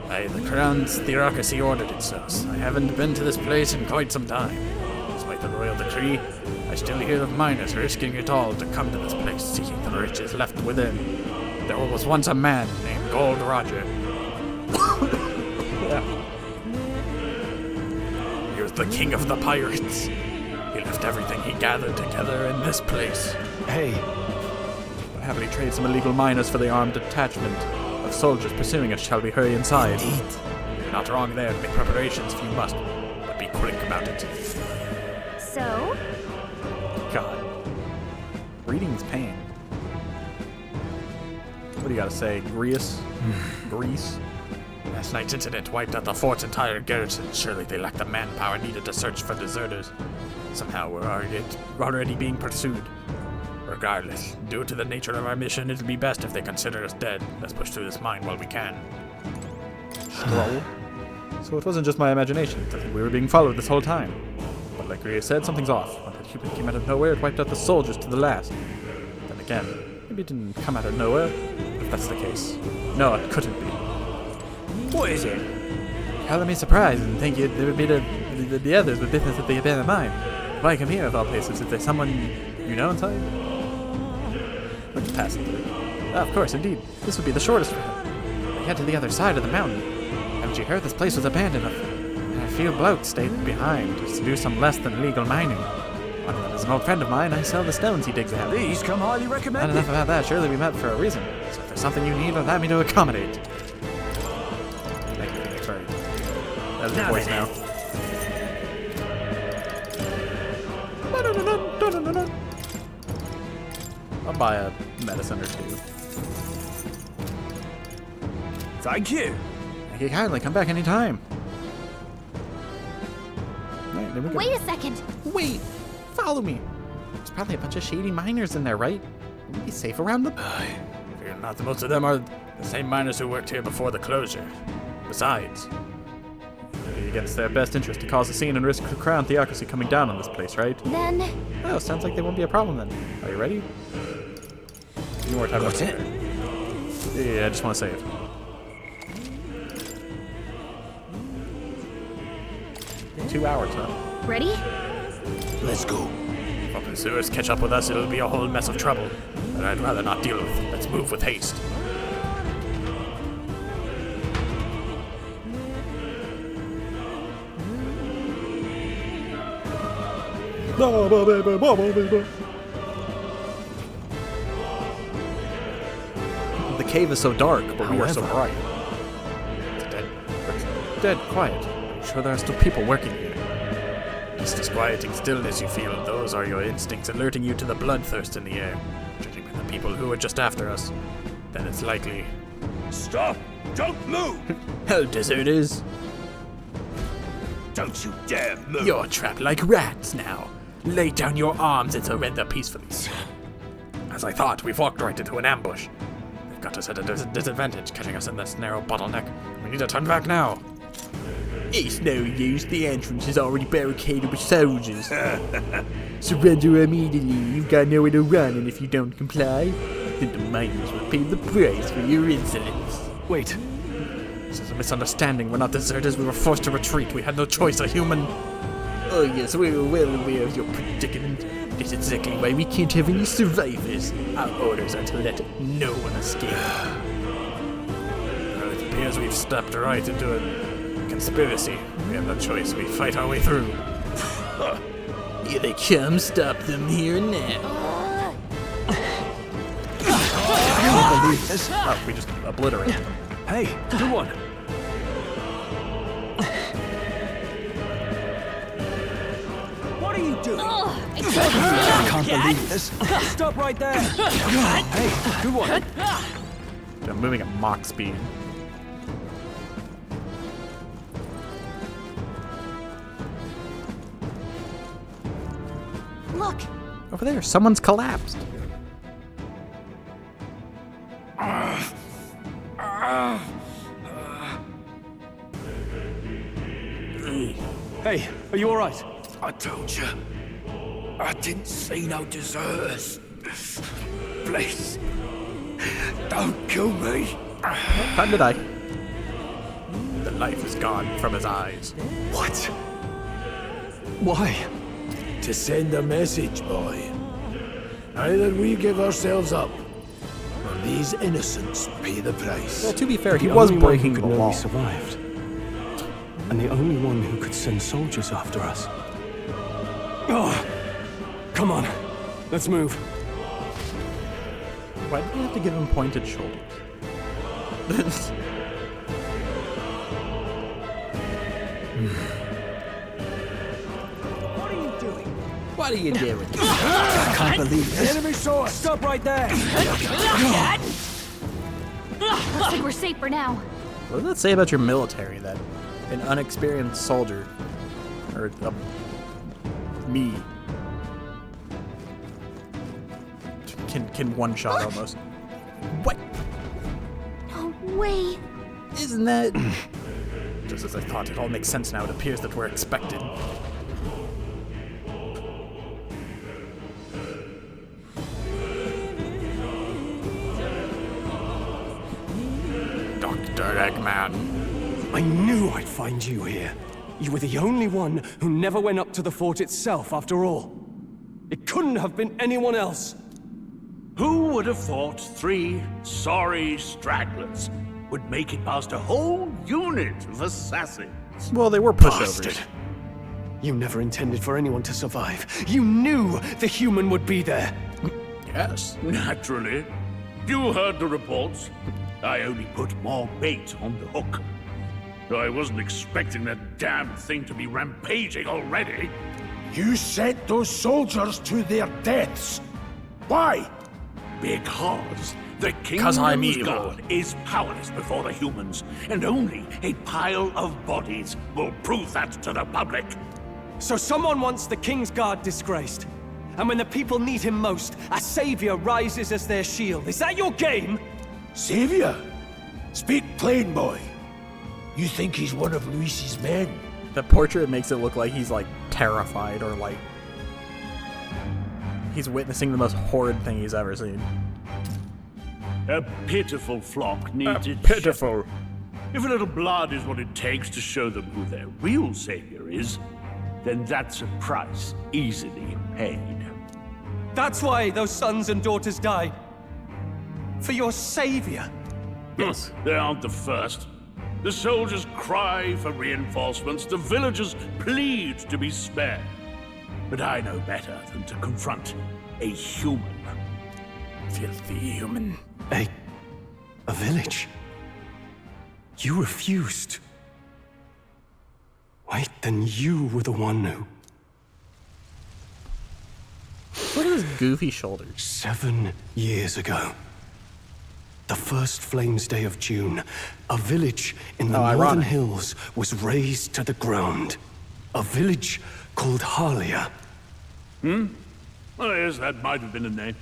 [SPEAKER 8] Aye, the Crown's theocracy ordered it so. I haven't been to this place in quite some time. Despite the royal decree, I still hear of miners risking it all to come to this place, seeking the riches left within. There was once a man named Gold Roger. He was the king of the pirates. He left everything he gathered together in this place.
[SPEAKER 19] Hey,
[SPEAKER 8] I happily trade some illegal miners for the armed detachment of soldiers pursuing us. Shall we hurry inside? You're not wrong there. Make preparations if you must, but be quick about it.
[SPEAKER 9] So?
[SPEAKER 8] God. Reading's pain. What do you gotta say, Greece? Greece? Last night's incident wiped out the fort's entire garrison. Surely they lack the manpower needed to search for deserters. Somehow we're already being pursued. Regardless, due to the nature of our mission, it'll be best if they consider us dead. Let's push through this mine while we can. Scroll? So it wasn't just my imagination. I think we were being followed this whole time. But like Rhea said, something's off. When that Cupid came out of nowhere, it wiped out the soldiers to the last. Then again, maybe it didn't come out of nowhere, if that's the case. No, it couldn't be. What is it? How let me surprise and think it would be the others with business at the abandoned mine. Why come here of all places? Is there someone you know inside? We're just passing through. Of course, indeed. This would be the shortest route. We head to the other side of the mountain. Haven't you heard this place was abandoned? And a few blokes stayed behind just to do some less than legal mining. One of them is an old friend of mine. I sell the stones he digs out.
[SPEAKER 21] These come highly recommended.
[SPEAKER 8] Not enough about that. Surely we met for a reason. So if there's something you need, allow me to accommodate. Thank you. Sorry. That's your voice now. I'll buy a medicine or two.
[SPEAKER 21] Thank you.
[SPEAKER 8] Thank you kindly. Come back anytime. Right, there we go.
[SPEAKER 9] Wait a second.
[SPEAKER 8] Wait! Follow me. There's probably a bunch of shady miners in there, right? We'll be safe around them. Fear not, most of them are the same miners who worked here before the closure. Besides, it'd be against their best interest to cause a scene and risk the crown theocracy coming down on this place, right?
[SPEAKER 9] Then...
[SPEAKER 8] Oh, sounds like they won't be a problem then. Are you ready? You more time.
[SPEAKER 21] Got it.
[SPEAKER 8] Yeah, I just want to save. In 2 hours, huh?
[SPEAKER 9] Ready?
[SPEAKER 11] Let's go.
[SPEAKER 8] If our pursuers catch up with us, it'll be a whole mess of trouble that I'd rather not deal with. Let's move with haste. The cave is so dark, but we are so bright. It's dead quiet. I'm sure there are still people working here. This disquieting stillness you feel, those are your instincts alerting you to the bloodthirst in the air. Judging by the people who are just after us, then it's likely...
[SPEAKER 11] Stop! Don't move!
[SPEAKER 8] Hell, deserters!
[SPEAKER 11] Don't you dare move!
[SPEAKER 8] You're trapped like rats now. Lay down your arms and surrender peacefully. As I thought, we've walked right into an ambush. They've got us at a disadvantage, catching us in this narrow bottleneck. We need to turn back now. It's no use. The entrance is already barricaded with soldiers. Surrender immediately. You've got nowhere to run, and if you don't comply, then the miners will pay the price for your insolence.
[SPEAKER 19] Wait.
[SPEAKER 8] This is a misunderstanding. We're not deserters. We were forced to retreat. We had no choice. A human... Oh yes, we were well aware of your predicament. That's exactly why we can't have any survivors. Our orders are to let no one escape. Well, it appears we've stepped right into a conspiracy. We have no choice. We fight our way through. Here they come. Stop them here now.
[SPEAKER 10] I can't believe this.
[SPEAKER 8] Oh, we just obliterated them.
[SPEAKER 19] Hey, good one.
[SPEAKER 10] What are you doing?
[SPEAKER 19] I can't believe this. Stop right there. Hey, good one.
[SPEAKER 8] I'm moving at Mach speed.
[SPEAKER 9] Look!
[SPEAKER 8] Over there, someone's collapsed.
[SPEAKER 19] Hey, are you alright?
[SPEAKER 21] I told you. I didn't see no deserters. Please. Don't kill me.
[SPEAKER 8] Time to die. The life is gone from his eyes.
[SPEAKER 19] What? Why?
[SPEAKER 21] To send a message, boy. Either we give ourselves up, or these innocents pay the price.
[SPEAKER 8] Well, to be fair, he was breaking the law.
[SPEAKER 19] We survived. And the only one who could send soldiers after us. Oh, come on. Let's move.
[SPEAKER 8] Why do we have to give him pointed shoulders?
[SPEAKER 10] What are you doing?
[SPEAKER 8] What are you doing?
[SPEAKER 19] I can't believe
[SPEAKER 21] The
[SPEAKER 19] this.
[SPEAKER 21] enemy saw us.
[SPEAKER 19] Stop right there.
[SPEAKER 9] Looks like we're safe for now.
[SPEAKER 8] What does that say about your military that an unexperienced soldier, or me, can one-shot almost? What?
[SPEAKER 9] No way.
[SPEAKER 8] Isn't that... Just as I thought, it all makes sense now. It appears that we're expected. Dr. Eggman.
[SPEAKER 19] I knew I'd find you here. You were the only one who never went up to the fort itself, after all. It couldn't have been anyone else.
[SPEAKER 18] Who would have thought 3 sorry stragglers would make it past a whole unit of assassins?
[SPEAKER 8] Well, they were pushovers.
[SPEAKER 19] Bastard. You never intended for anyone to survive. You knew the human would be there.
[SPEAKER 18] Yes, naturally. You heard the reports. I only put more bait on the hook. I wasn't expecting that damn thing to be rampaging already.
[SPEAKER 21] You sent those soldiers to their deaths. Why?
[SPEAKER 18] Because the
[SPEAKER 8] 'Cause I'm
[SPEAKER 18] Kingdom's
[SPEAKER 8] evil.
[SPEAKER 18] God is powerless before the humans, and only a pile of bodies will prove that to the public.
[SPEAKER 19] So someone wants the King's Guard disgraced. And when the people need him most, a savior rises as their shield. Is that your game?
[SPEAKER 21] Savior? Speak plain, boy. You think he's one of Luis's men?
[SPEAKER 8] The portrait makes it look like he's, like, terrified or, like, he's witnessing the most horrid thing he's ever seen.
[SPEAKER 18] A pitiful flock needed.
[SPEAKER 8] Pitiful.
[SPEAKER 18] If a little blood is what it takes to show them who their real savior is, then that's a price easily paid.
[SPEAKER 19] That's why those sons and daughters died. For your savior.
[SPEAKER 18] Yes, they aren't the first. The soldiers cry for reinforcements, the villagers plead to be spared. But I know better than to confront a human.
[SPEAKER 8] Filthy human.
[SPEAKER 19] A village? You refused. Wait, then you were the one who...
[SPEAKER 8] Look at his goofy shoulders.
[SPEAKER 19] 7 years ago. The first Flames Day of June, a village in the northern
[SPEAKER 8] ironic.
[SPEAKER 19] hills was razed to the ground. A village called Harlia.
[SPEAKER 18] Well, yes, that might have been a name.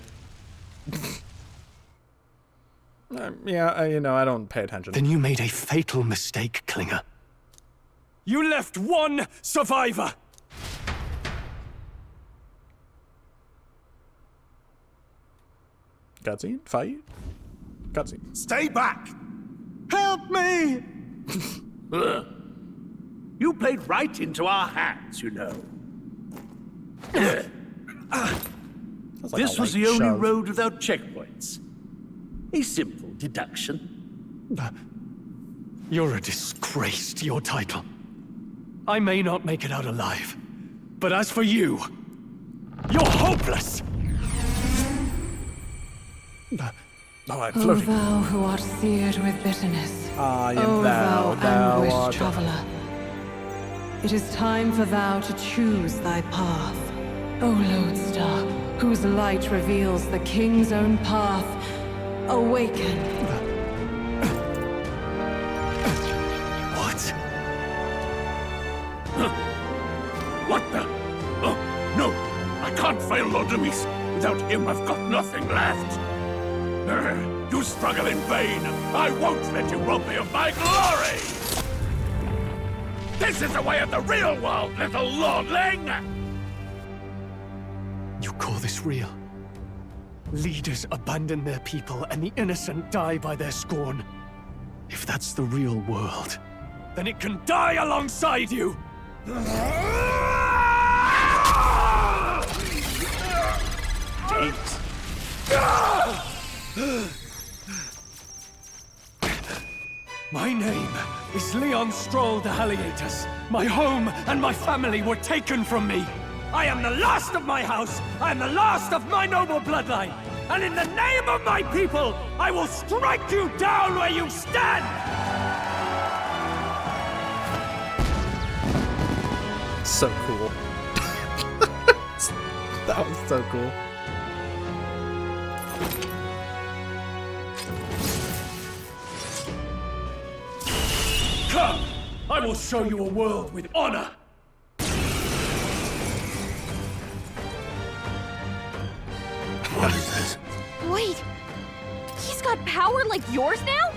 [SPEAKER 8] Yeah, you know, I don't pay attention.
[SPEAKER 10] Then you made a fatal mistake, Klinger. You left one survivor!
[SPEAKER 8] Cutscene? Fight? Cutscene.
[SPEAKER 11] Stay back!
[SPEAKER 10] Help me!
[SPEAKER 18] You played right into our hands, you know. This was the only road without checkpoints. A simple deduction.
[SPEAKER 10] You're a disgrace to your title. I may not make it out alive, but as for you, you're hopeless!
[SPEAKER 8] Oh, I'm
[SPEAKER 12] O
[SPEAKER 8] floating.
[SPEAKER 12] thou who art seared with bitterness,
[SPEAKER 8] I am
[SPEAKER 12] O
[SPEAKER 8] thou, thou
[SPEAKER 12] anguished
[SPEAKER 8] art
[SPEAKER 12] traveler, it is time for thou to choose thy path. O lodestar, whose light reveals the king's own path, awaken.
[SPEAKER 10] What?
[SPEAKER 18] What the? Oh, no! I can't fail Lord Demis. Without him, I've got nothing left. You struggle in vain. I won't let you rob me of my glory! This is the way of the real world, little lordling!
[SPEAKER 10] You call this real? Leaders abandon their people and the innocent die by their scorn. If that's the real world, then it can die alongside you! My name is Leon Stroll de Haliatus. My home and my family were taken from me. I am the last of my house. I am the last of my noble bloodline. And in the name of my people, I will strike you down where you stand!
[SPEAKER 8] So cool. That was so cool.
[SPEAKER 10] Come! I will show you a world with honor!
[SPEAKER 9] Wait! He's got power like yours now?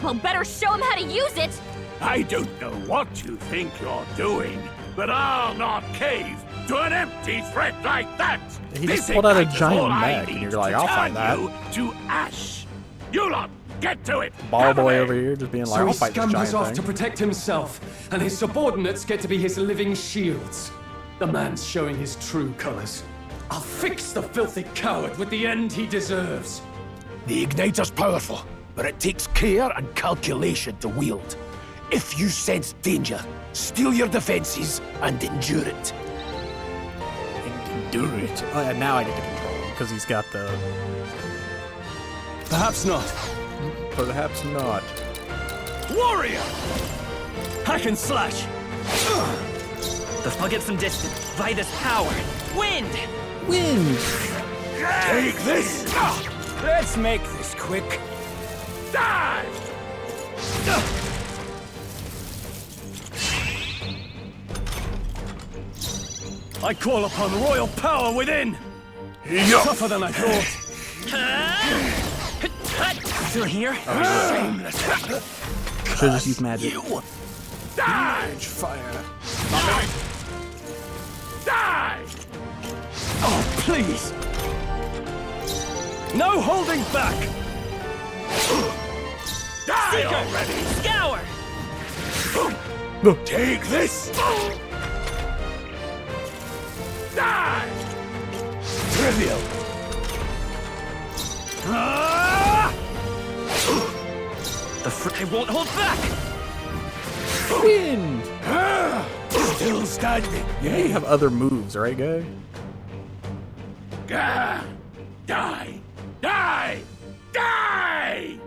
[SPEAKER 9] Well, better show him how to use it!
[SPEAKER 18] I don't know what you think you're doing, but I'll not cave to an empty threat like that!
[SPEAKER 8] He
[SPEAKER 18] This
[SPEAKER 8] just pulled out a
[SPEAKER 18] ignite is
[SPEAKER 8] giant
[SPEAKER 18] all I
[SPEAKER 8] mech, and
[SPEAKER 18] need
[SPEAKER 8] you're like,
[SPEAKER 18] to
[SPEAKER 8] I'll fight
[SPEAKER 18] turn
[SPEAKER 8] that.
[SPEAKER 18] you to ash! You lot, get to it!
[SPEAKER 8] Ball boy over here just being like,
[SPEAKER 19] So
[SPEAKER 8] I'll
[SPEAKER 19] he
[SPEAKER 8] fight this
[SPEAKER 19] scampers
[SPEAKER 8] giant
[SPEAKER 19] off
[SPEAKER 8] thing.
[SPEAKER 19] to protect himself, and his subordinates get to be his living shields. The man's showing his true colors. I'll fix the filthy coward with the end he deserves.
[SPEAKER 21] The igniter's powerful, but it takes care and calculation to wield. If you sense danger, steel your defenses and endure it.
[SPEAKER 8] Endure it. Oh, yeah, now I get to control him because he's got the.
[SPEAKER 19] Perhaps not.
[SPEAKER 8] Perhaps not.
[SPEAKER 10] Warrior! Hack and slash!
[SPEAKER 17] I'll get some distance. Vitus power. Wind!
[SPEAKER 8] Wind!
[SPEAKER 18] Take this!
[SPEAKER 19] Let's make this quick.
[SPEAKER 18] Die!
[SPEAKER 10] I call upon royal power within!
[SPEAKER 18] Yup.
[SPEAKER 10] Tougher than I thought.
[SPEAKER 17] Still here?
[SPEAKER 8] Should just use magic.
[SPEAKER 18] Die!
[SPEAKER 21] Fire.
[SPEAKER 18] Die!
[SPEAKER 10] Oh, please! No holding back!
[SPEAKER 18] Die
[SPEAKER 17] Seeker!
[SPEAKER 18] already!
[SPEAKER 17] Scour!
[SPEAKER 18] Take this! Die!
[SPEAKER 21] Trivial.
[SPEAKER 17] I won't hold back!
[SPEAKER 8] Wind!
[SPEAKER 21] Still standing.
[SPEAKER 8] Yeah, you have other moves, right, guy?
[SPEAKER 18] Die! Die! Die! Die!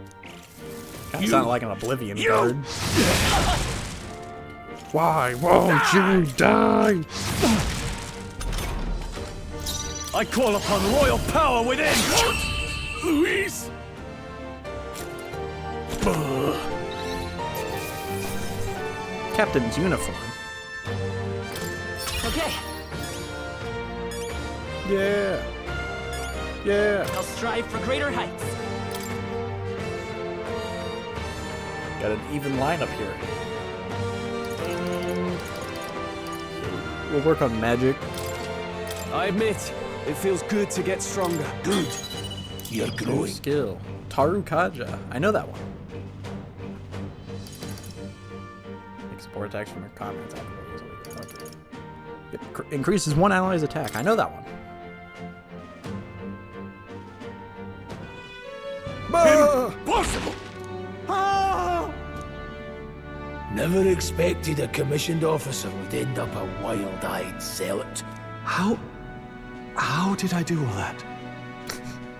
[SPEAKER 8] Kind of sounded like an Oblivion
[SPEAKER 18] you-
[SPEAKER 8] card. Why won't you die?
[SPEAKER 10] I call upon royal power within!
[SPEAKER 18] Luis!
[SPEAKER 8] Captain's uniform.
[SPEAKER 17] Okay.
[SPEAKER 8] Yeah. Yeah.
[SPEAKER 13] I'll strive for greater heights.
[SPEAKER 8] Got an even lineup here. We'll work on magic.
[SPEAKER 19] I admit, it feels good to get stronger.
[SPEAKER 21] Good. You're
[SPEAKER 8] New
[SPEAKER 21] growing.
[SPEAKER 8] skill. Taru Kaja. I know that one. Makes support attacks from your comments afterwards. Okay. It increases one ally's attack. I know that one.
[SPEAKER 21] Impossible! Never expected a commissioned officer would end up a wild-eyed zealot.
[SPEAKER 19] How did I do all that?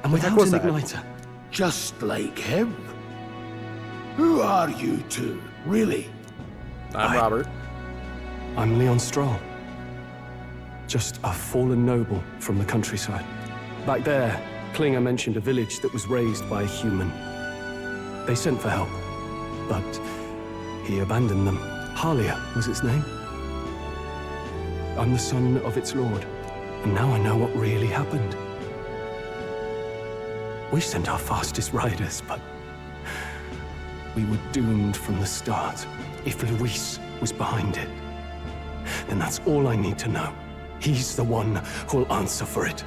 [SPEAKER 19] And without
[SPEAKER 21] was
[SPEAKER 19] an
[SPEAKER 21] that?
[SPEAKER 19] igniter?
[SPEAKER 21] Just like him. Who are you two, really?
[SPEAKER 8] I'm Robert.
[SPEAKER 19] I'm Leon Stroll. Just a fallen noble from the countryside. Back there, Klinger mentioned a village that was raised by a human. They sent for help, but he abandoned them. Halia was its name. I'm the son of its lord, and now I know what really happened. We sent our fastest riders, but we were doomed from the start. If Luis was behind it, then that's all I need to know. He's the one who'll answer for it.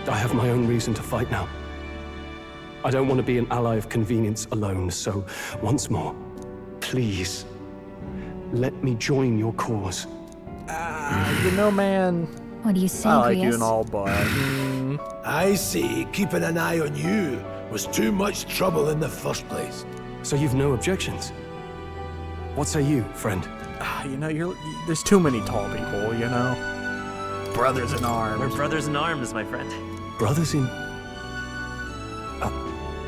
[SPEAKER 19] I have my own reason to fight now. I don't want to be an ally of convenience alone, so once more, please, let me join your cause.
[SPEAKER 8] You know, man.
[SPEAKER 9] What do you say,
[SPEAKER 8] I like
[SPEAKER 9] Grius?
[SPEAKER 8] you and all, but
[SPEAKER 21] I say keeping an eye on you was too much trouble in the first place.
[SPEAKER 19] So you've no objections? What say you, friend?
[SPEAKER 8] you know, there's too many tall people, you know? Brothers in arms.
[SPEAKER 17] We're brothers in arms, my friend.
[SPEAKER 19] Brothers in...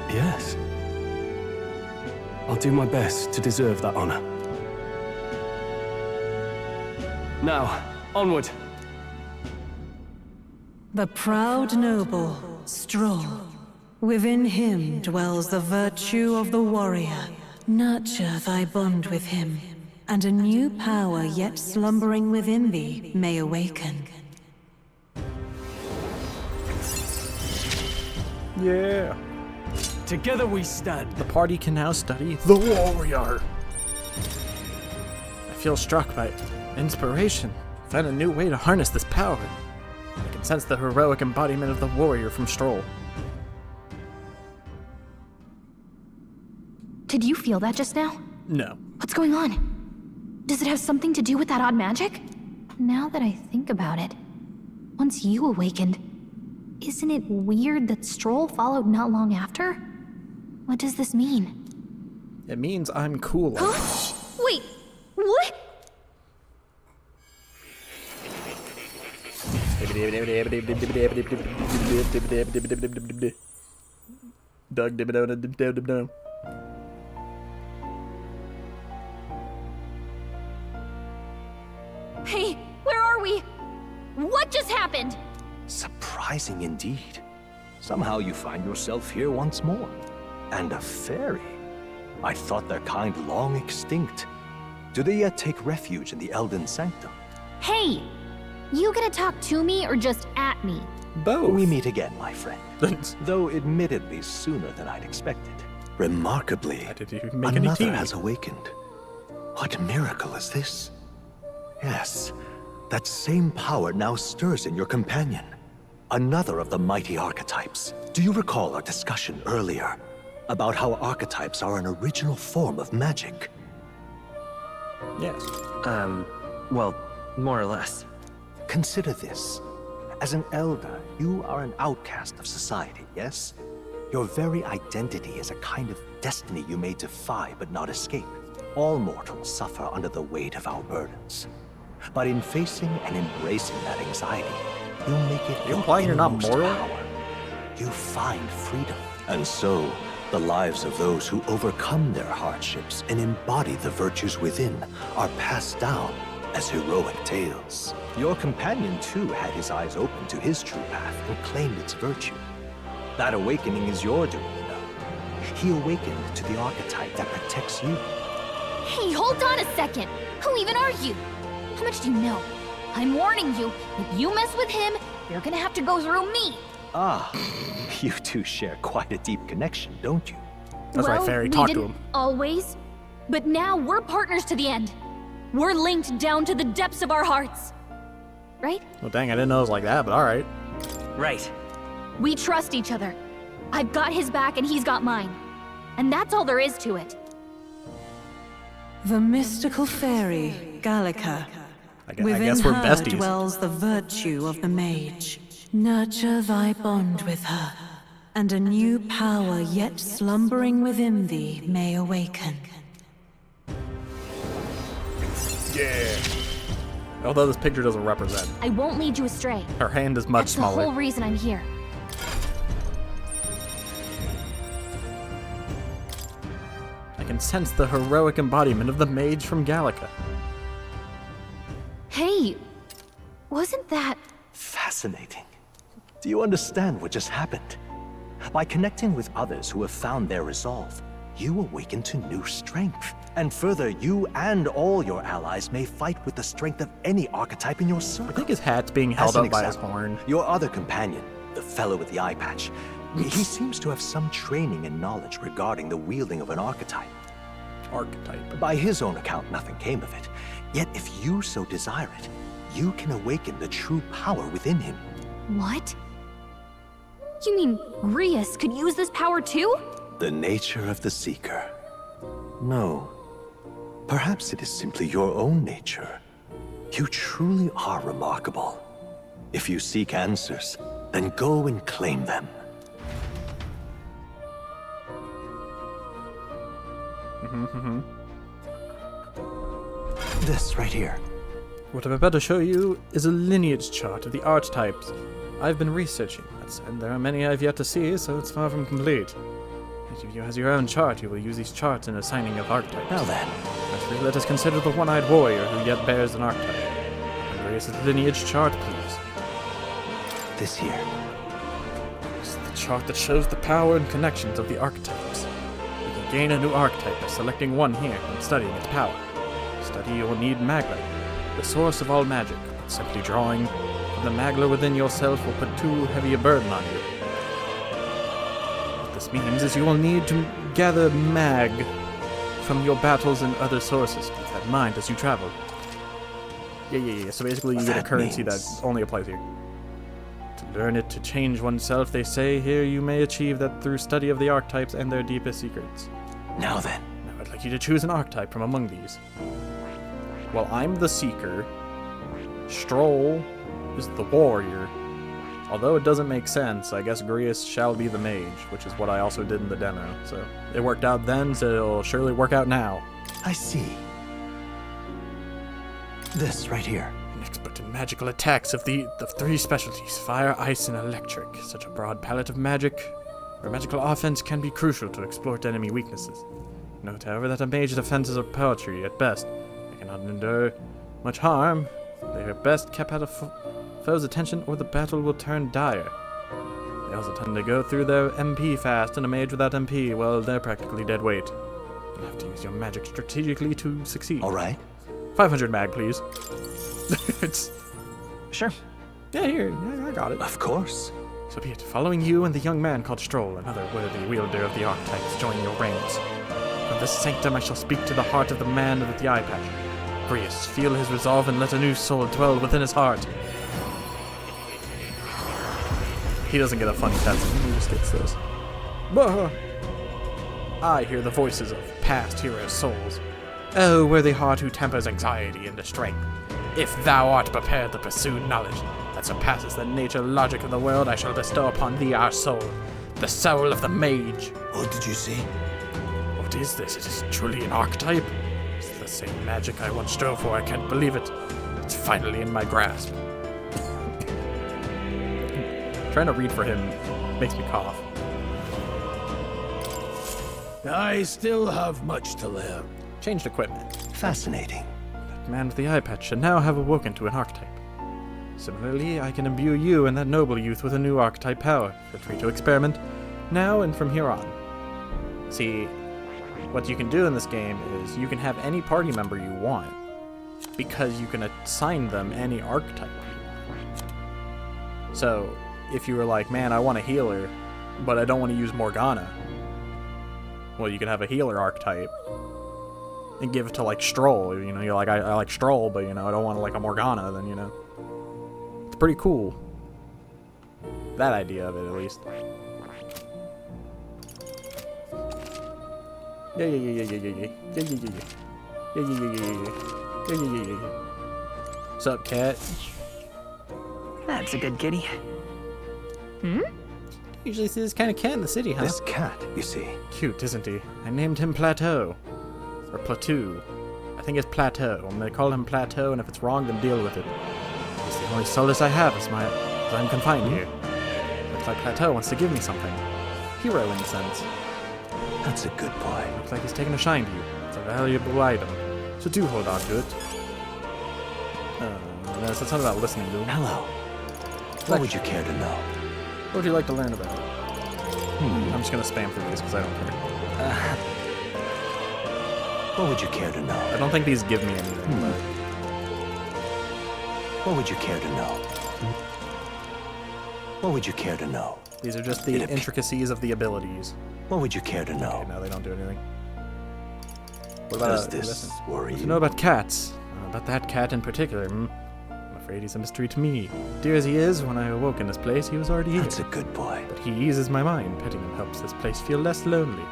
[SPEAKER 19] yes. I'll do my best to deserve that honor. Now, onward.
[SPEAKER 12] The proud noble, Stroll. Within him dwells the virtue of the warrior. Nurture thy bond with him, and a new power yet slumbering within thee may awaken.
[SPEAKER 8] Yeah.
[SPEAKER 19] Together we stand.
[SPEAKER 8] The party can now study the warrior. I feel struck by inspiration. Find a new way to harness this power. I can sense the heroic embodiment of the warrior from Stroll.
[SPEAKER 9] Did you feel that just now?
[SPEAKER 8] No.
[SPEAKER 9] What's going on? Does it have something to do with that odd magic? Now that I think about it, once you awakened, isn't it weird that Stroll followed not long after? What does this mean?
[SPEAKER 8] It means I'm cool.
[SPEAKER 9] Huh? Wait, what?
[SPEAKER 8] Doug.
[SPEAKER 9] Hey, where are we? What just happened?
[SPEAKER 2] Surprising indeed. Somehow you find yourself here once more. And a fairy. I thought their kind long extinct. Do they yet take refuge in the Elden Sanctum?
[SPEAKER 9] Hey, you gonna talk to me or just at me?
[SPEAKER 2] Both. We meet again, my friend. Though admittedly sooner than I'd expected. Remarkably, another has awakened. What miracle is this? Yes, that same power now stirs in your companion. Another of the mighty archetypes. Do you recall our discussion earlier about how archetypes are an original form of magic?
[SPEAKER 8] Yes.
[SPEAKER 17] Well, more or less.
[SPEAKER 2] Consider this. As an elder, you are an outcast of society, yes? Your very identity is a kind of destiny you may defy but not escape. All mortals suffer under the weight of our burdens. But in facing and embracing that anxiety, you make it your
[SPEAKER 8] implying you're not
[SPEAKER 2] innermost
[SPEAKER 8] moral?
[SPEAKER 2] power. You find freedom. And so, the lives of those who overcome their hardships and embody the virtues within are passed down as heroic tales. Your companion, too, had his eyes open to his true path and claimed its virtue. That awakening is your doing, you know. He awakened to the archetype that protects you.
[SPEAKER 9] Hey, hold on a second. Who even are you? How much do you know? I'm warning you, if you mess with him, you're gonna have to go through me.
[SPEAKER 2] Ah, you two share quite a deep connection, don't you?
[SPEAKER 8] That's
[SPEAKER 9] well,
[SPEAKER 8] right, Fairy.
[SPEAKER 9] we
[SPEAKER 8] Talk to
[SPEAKER 9] didn't
[SPEAKER 8] him.
[SPEAKER 9] always, but now we're partners to the end. We're linked down to the depths of our hearts. Right?
[SPEAKER 8] Well, dang, I didn't know it was like that, but alright.
[SPEAKER 17] Right.
[SPEAKER 9] We trust each other. I've got his back and he's got mine. And that's all there is to it.
[SPEAKER 12] The mystical fairy, Gallica. Within
[SPEAKER 8] guess we're
[SPEAKER 12] her
[SPEAKER 8] besties.
[SPEAKER 12] dwells the virtue of the mage. Nurture thy bond with her, and a new power yet slumbering within thee may awaken.
[SPEAKER 8] Yeah. Although this picture doesn't represent.
[SPEAKER 9] I won't lead you astray.
[SPEAKER 8] Her hand is much
[SPEAKER 9] That's
[SPEAKER 8] smaller.
[SPEAKER 9] the whole reason I'm here.
[SPEAKER 8] I can sense the heroic embodiment of the mage from Gallica.
[SPEAKER 9] Hey, wasn't that...
[SPEAKER 2] Fascinating. Do you understand what just happened? By connecting with others who have found their resolve, you awaken to new strength. And further, you and all your allies may fight with the strength of any archetype in your circle.
[SPEAKER 8] I think his hat's being held up by his horn.
[SPEAKER 2] Your other companion, the fellow with the eye patch, he seems to have some training and knowledge regarding the wielding of an archetype. By his own account, nothing came of it. Yet if you so desire it, you can awaken the true power within him.
[SPEAKER 9] What? You mean Grius could use this power too?
[SPEAKER 2] The nature of the Seeker. No. Perhaps it is simply your own nature. You truly are remarkable. If you seek answers, then go and claim them. This right here.
[SPEAKER 8] What I'm about to show you is a lineage chart of the archetypes I've been researching. And there are many I've yet to see, so it's far from complete. Each of you has your own chart. You will use these charts in assigning of archetypes.
[SPEAKER 2] Now then.
[SPEAKER 8] Firstly, let us consider the one-eyed warrior who yet bears an archetype. Embrace the lineage chart, please.
[SPEAKER 2] This here.
[SPEAKER 8] This is the chart that shows the power and connections of the archetypes. You can gain a new archetype by selecting one here and studying its power. To study, you will need Magla, the source of all magic. Simply drawing from the Magla within yourself will put too heavy a burden on you. What this means is you will need to gather Mag from your battles and other sources. Keep that in mind as you travel. Yeah. So basically you get a currency that only applies here. To learn it, to change oneself, they say here you may achieve that through study of the archetypes and their deepest secrets.
[SPEAKER 2] Now then.
[SPEAKER 8] Now I'd like you to choose an archetype from among these. Well, I'm the Seeker. Stroll is the Warrior. Although it doesn't make sense, I guess Grius shall be the Mage, which is what I also did in the demo. So it worked out then, so it'll surely work out now.
[SPEAKER 2] I see. This right here.
[SPEAKER 8] An expert in magical attacks of the three specialties, fire, ice, and electric. Such a broad palette of magic, where magical offense can be crucial to exploit enemy weaknesses. Note, however, that a mage's defenses are paltry at best. They cannot endure much harm. They are best kept out of foe's attention or the battle will turn dire. They also tend to go through their MP fast, and a mage without MP, well, they're practically dead weight. You'll have to use your magic strategically to succeed.
[SPEAKER 2] Alright.
[SPEAKER 8] 500 mag, please. It's...
[SPEAKER 2] Sure.
[SPEAKER 8] Yeah, here. Yeah, I got it.
[SPEAKER 2] Of course.
[SPEAKER 8] So be it. Following you and the young man called Stroll, another worthy wielder of the archetypes, join your ranks. From this sanctum I shall speak to the heart of the man with the eye patch. Grius, feel his resolve and let a new soul dwell within his heart. He doesn't get a funny cutscene, he just gets this. I hear the voices of past heroes' souls. O worthy heart who tempers anxiety into strength. If thou art prepared to pursue knowledge that surpasses the nature logic of the world, I shall bestow upon thee our soul, the soul of the mage.
[SPEAKER 21] What did you see?
[SPEAKER 8] What is this? It is truly an archetype. It's the same magic I once strove for. I can't believe it. It's finally in my grasp. Trying to read for him makes me cough.
[SPEAKER 21] I still have much to learn.
[SPEAKER 8] Changed equipment.
[SPEAKER 2] Fascinating.
[SPEAKER 8] That man with the eye patch should now have awoken to an archetype. Similarly, I can imbue you and that noble youth with a new archetype power. Feel free to experiment, now and from here on. See, what you can do in this game is you can have any party member you want. because you can assign them any archetype. So, if you were like, man, I want a healer, but I don't want to use Morgana, well, you can have a healer archetype and give it to, like, Stroll. You know, you're like, I like Stroll, but, you know, I don't want, like, a Morgana, then, you know. It's pretty cool. That idea of it, at least. Sup, cat?
[SPEAKER 17] That's a good kitty.
[SPEAKER 8] Usually see this kind of cat in the city, huh?
[SPEAKER 2] This cat, you see.
[SPEAKER 8] Cute, isn't he? I named him Plateau. Or Plateau. I think it's Plateau. I'm gonna call him Plateau, and if it's wrong, then deal with it. It's the only solace I have as I'm confined here. Looks like Plateau wants to give me something. Hero, in a sense.
[SPEAKER 2] That's a good boy.
[SPEAKER 8] Looks like he's taking a shine to you. It's a valuable item. So do hold on to it. No, so it's not about listening to him.
[SPEAKER 2] Hello. What would you care to know?
[SPEAKER 8] What would you like to learn about? I'm just gonna spam through these because I don't care.
[SPEAKER 2] What would you care to know?
[SPEAKER 8] I don't think these give me anything, but...
[SPEAKER 2] What would you care to know? What would you care to know?
[SPEAKER 8] These are just the intricacies of the abilities.
[SPEAKER 2] What would you care to know?
[SPEAKER 8] Okay, no, they don't do anything. What about
[SPEAKER 2] Does this worry
[SPEAKER 8] you
[SPEAKER 2] you?
[SPEAKER 8] know about cats? About that cat in particular, I'm afraid he's a mystery to me. Dear as he is, when I awoke in this place, he was already here.
[SPEAKER 2] That's a good boy.
[SPEAKER 8] But he eases my mind. Petting him helps this place feel less lonely.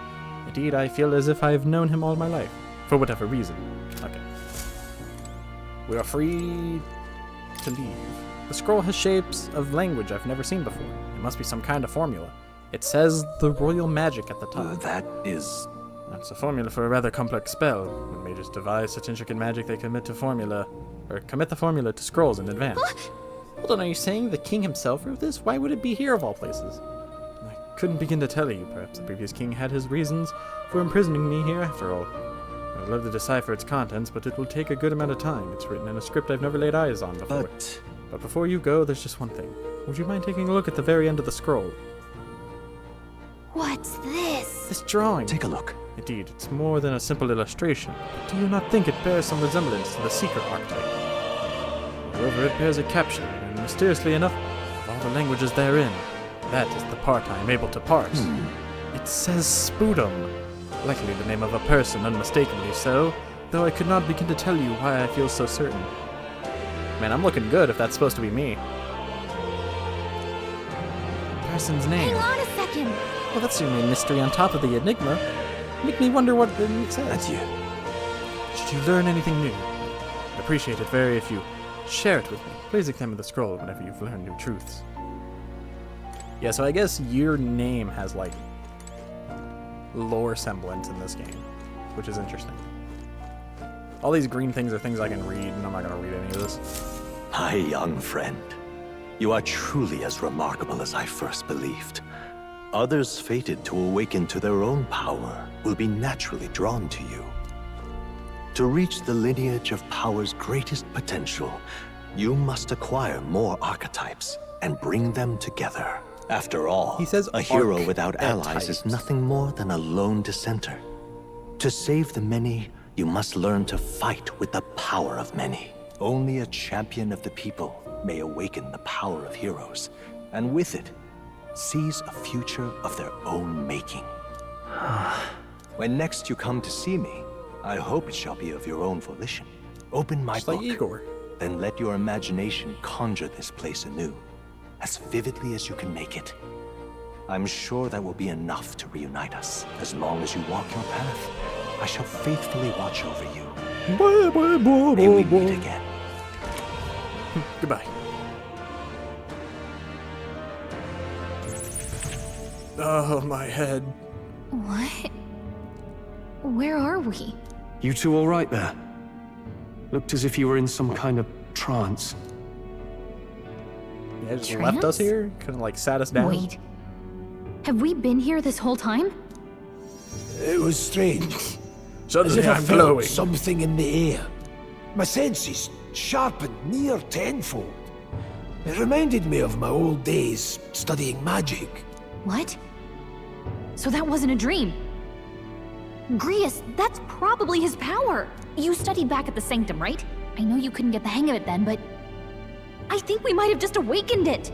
[SPEAKER 8] Indeed, I feel as if I've known him all my life. For whatever reason. Okay. We are free to leave. The scroll has shapes of language I've never seen before. It must be some kind of formula. It says the royal magic at the top.
[SPEAKER 2] That is...
[SPEAKER 8] That's a formula for a rather complex spell. When mages devise such intricate magic, they commit the formula to scrolls in advance. Hold on, are you saying the king himself wrote this? Why would it be here of all places? I couldn't begin to tell you. Perhaps the previous king had his reasons for imprisoning me here after all. I'd love to decipher its contents, but it will take a good amount of time. It's written in a script I've never laid eyes on before. But before you go, there's just one thing. Would you mind taking a look at the very end of the scroll?
[SPEAKER 9] What's this?
[SPEAKER 8] This drawing.
[SPEAKER 2] Take a look.
[SPEAKER 8] Indeed, it's more than a simple illustration. But do you not think it bears some resemblance to the secret archetype? Moreover, it bears a caption, and mysteriously enough, of all the languages therein, that is the part I am able to parse. It says Spoodum. Likely the name of a person, unmistakably so, though I could not begin to tell you why I feel so certain. Man, I'm looking good if that's supposed to be me. Person's name.
[SPEAKER 9] Hang on a second.
[SPEAKER 8] Well, that's your main mystery on top of the enigma. Make me wonder what it says.
[SPEAKER 2] That's you.
[SPEAKER 8] Should you learn anything new, I'd appreciate it very if you share it with me. Please examine the scroll whenever you've learned new truths. Yeah, so I guess your name has, like, lore semblance in this game, which is interesting. All these green things are things I can read, and I'm not going to read any of this.
[SPEAKER 2] My young friend, you are truly as remarkable as I first believed. Others fated to awaken to their own power will be naturally drawn to you. To reach the lineage of power's greatest potential, you must acquire more archetypes and bring them together. After all,
[SPEAKER 8] he says
[SPEAKER 2] a hero without allies is nothing more than a lone dissenter. To save the many, you must learn to fight with the power of many. Only a champion of the people may awaken the power of heroes, and with it, seize a future of their own making. When next you come to see me, I hope it shall be of your own volition. Open my book,
[SPEAKER 8] like Igor.
[SPEAKER 2] Then let your imagination conjure this place anew, as vividly as you can make it. I'm sure that will be enough to reunite us. As long as you walk your path, I shall faithfully watch over you. May we meet again.
[SPEAKER 8] Goodbye. Oh, my head.
[SPEAKER 9] What? Where are we?
[SPEAKER 19] You two all right there? Looked as if you were in some kind of trance.
[SPEAKER 8] Yeah, just left us here? Kind of like sat us down?
[SPEAKER 9] Wait. Have we been here this whole time?
[SPEAKER 21] It was strange.
[SPEAKER 8] Suddenly
[SPEAKER 21] as if I
[SPEAKER 8] I'm
[SPEAKER 21] felt
[SPEAKER 8] glowing.
[SPEAKER 21] something in the air. My senses sharpened near tenfold. It reminded me of my old days studying magic.
[SPEAKER 9] What? So that wasn't a dream. Grius, that's probably his power. You studied back at the Sanctum, right? I know you couldn't get the hang of it then, but I think we might have just awakened it.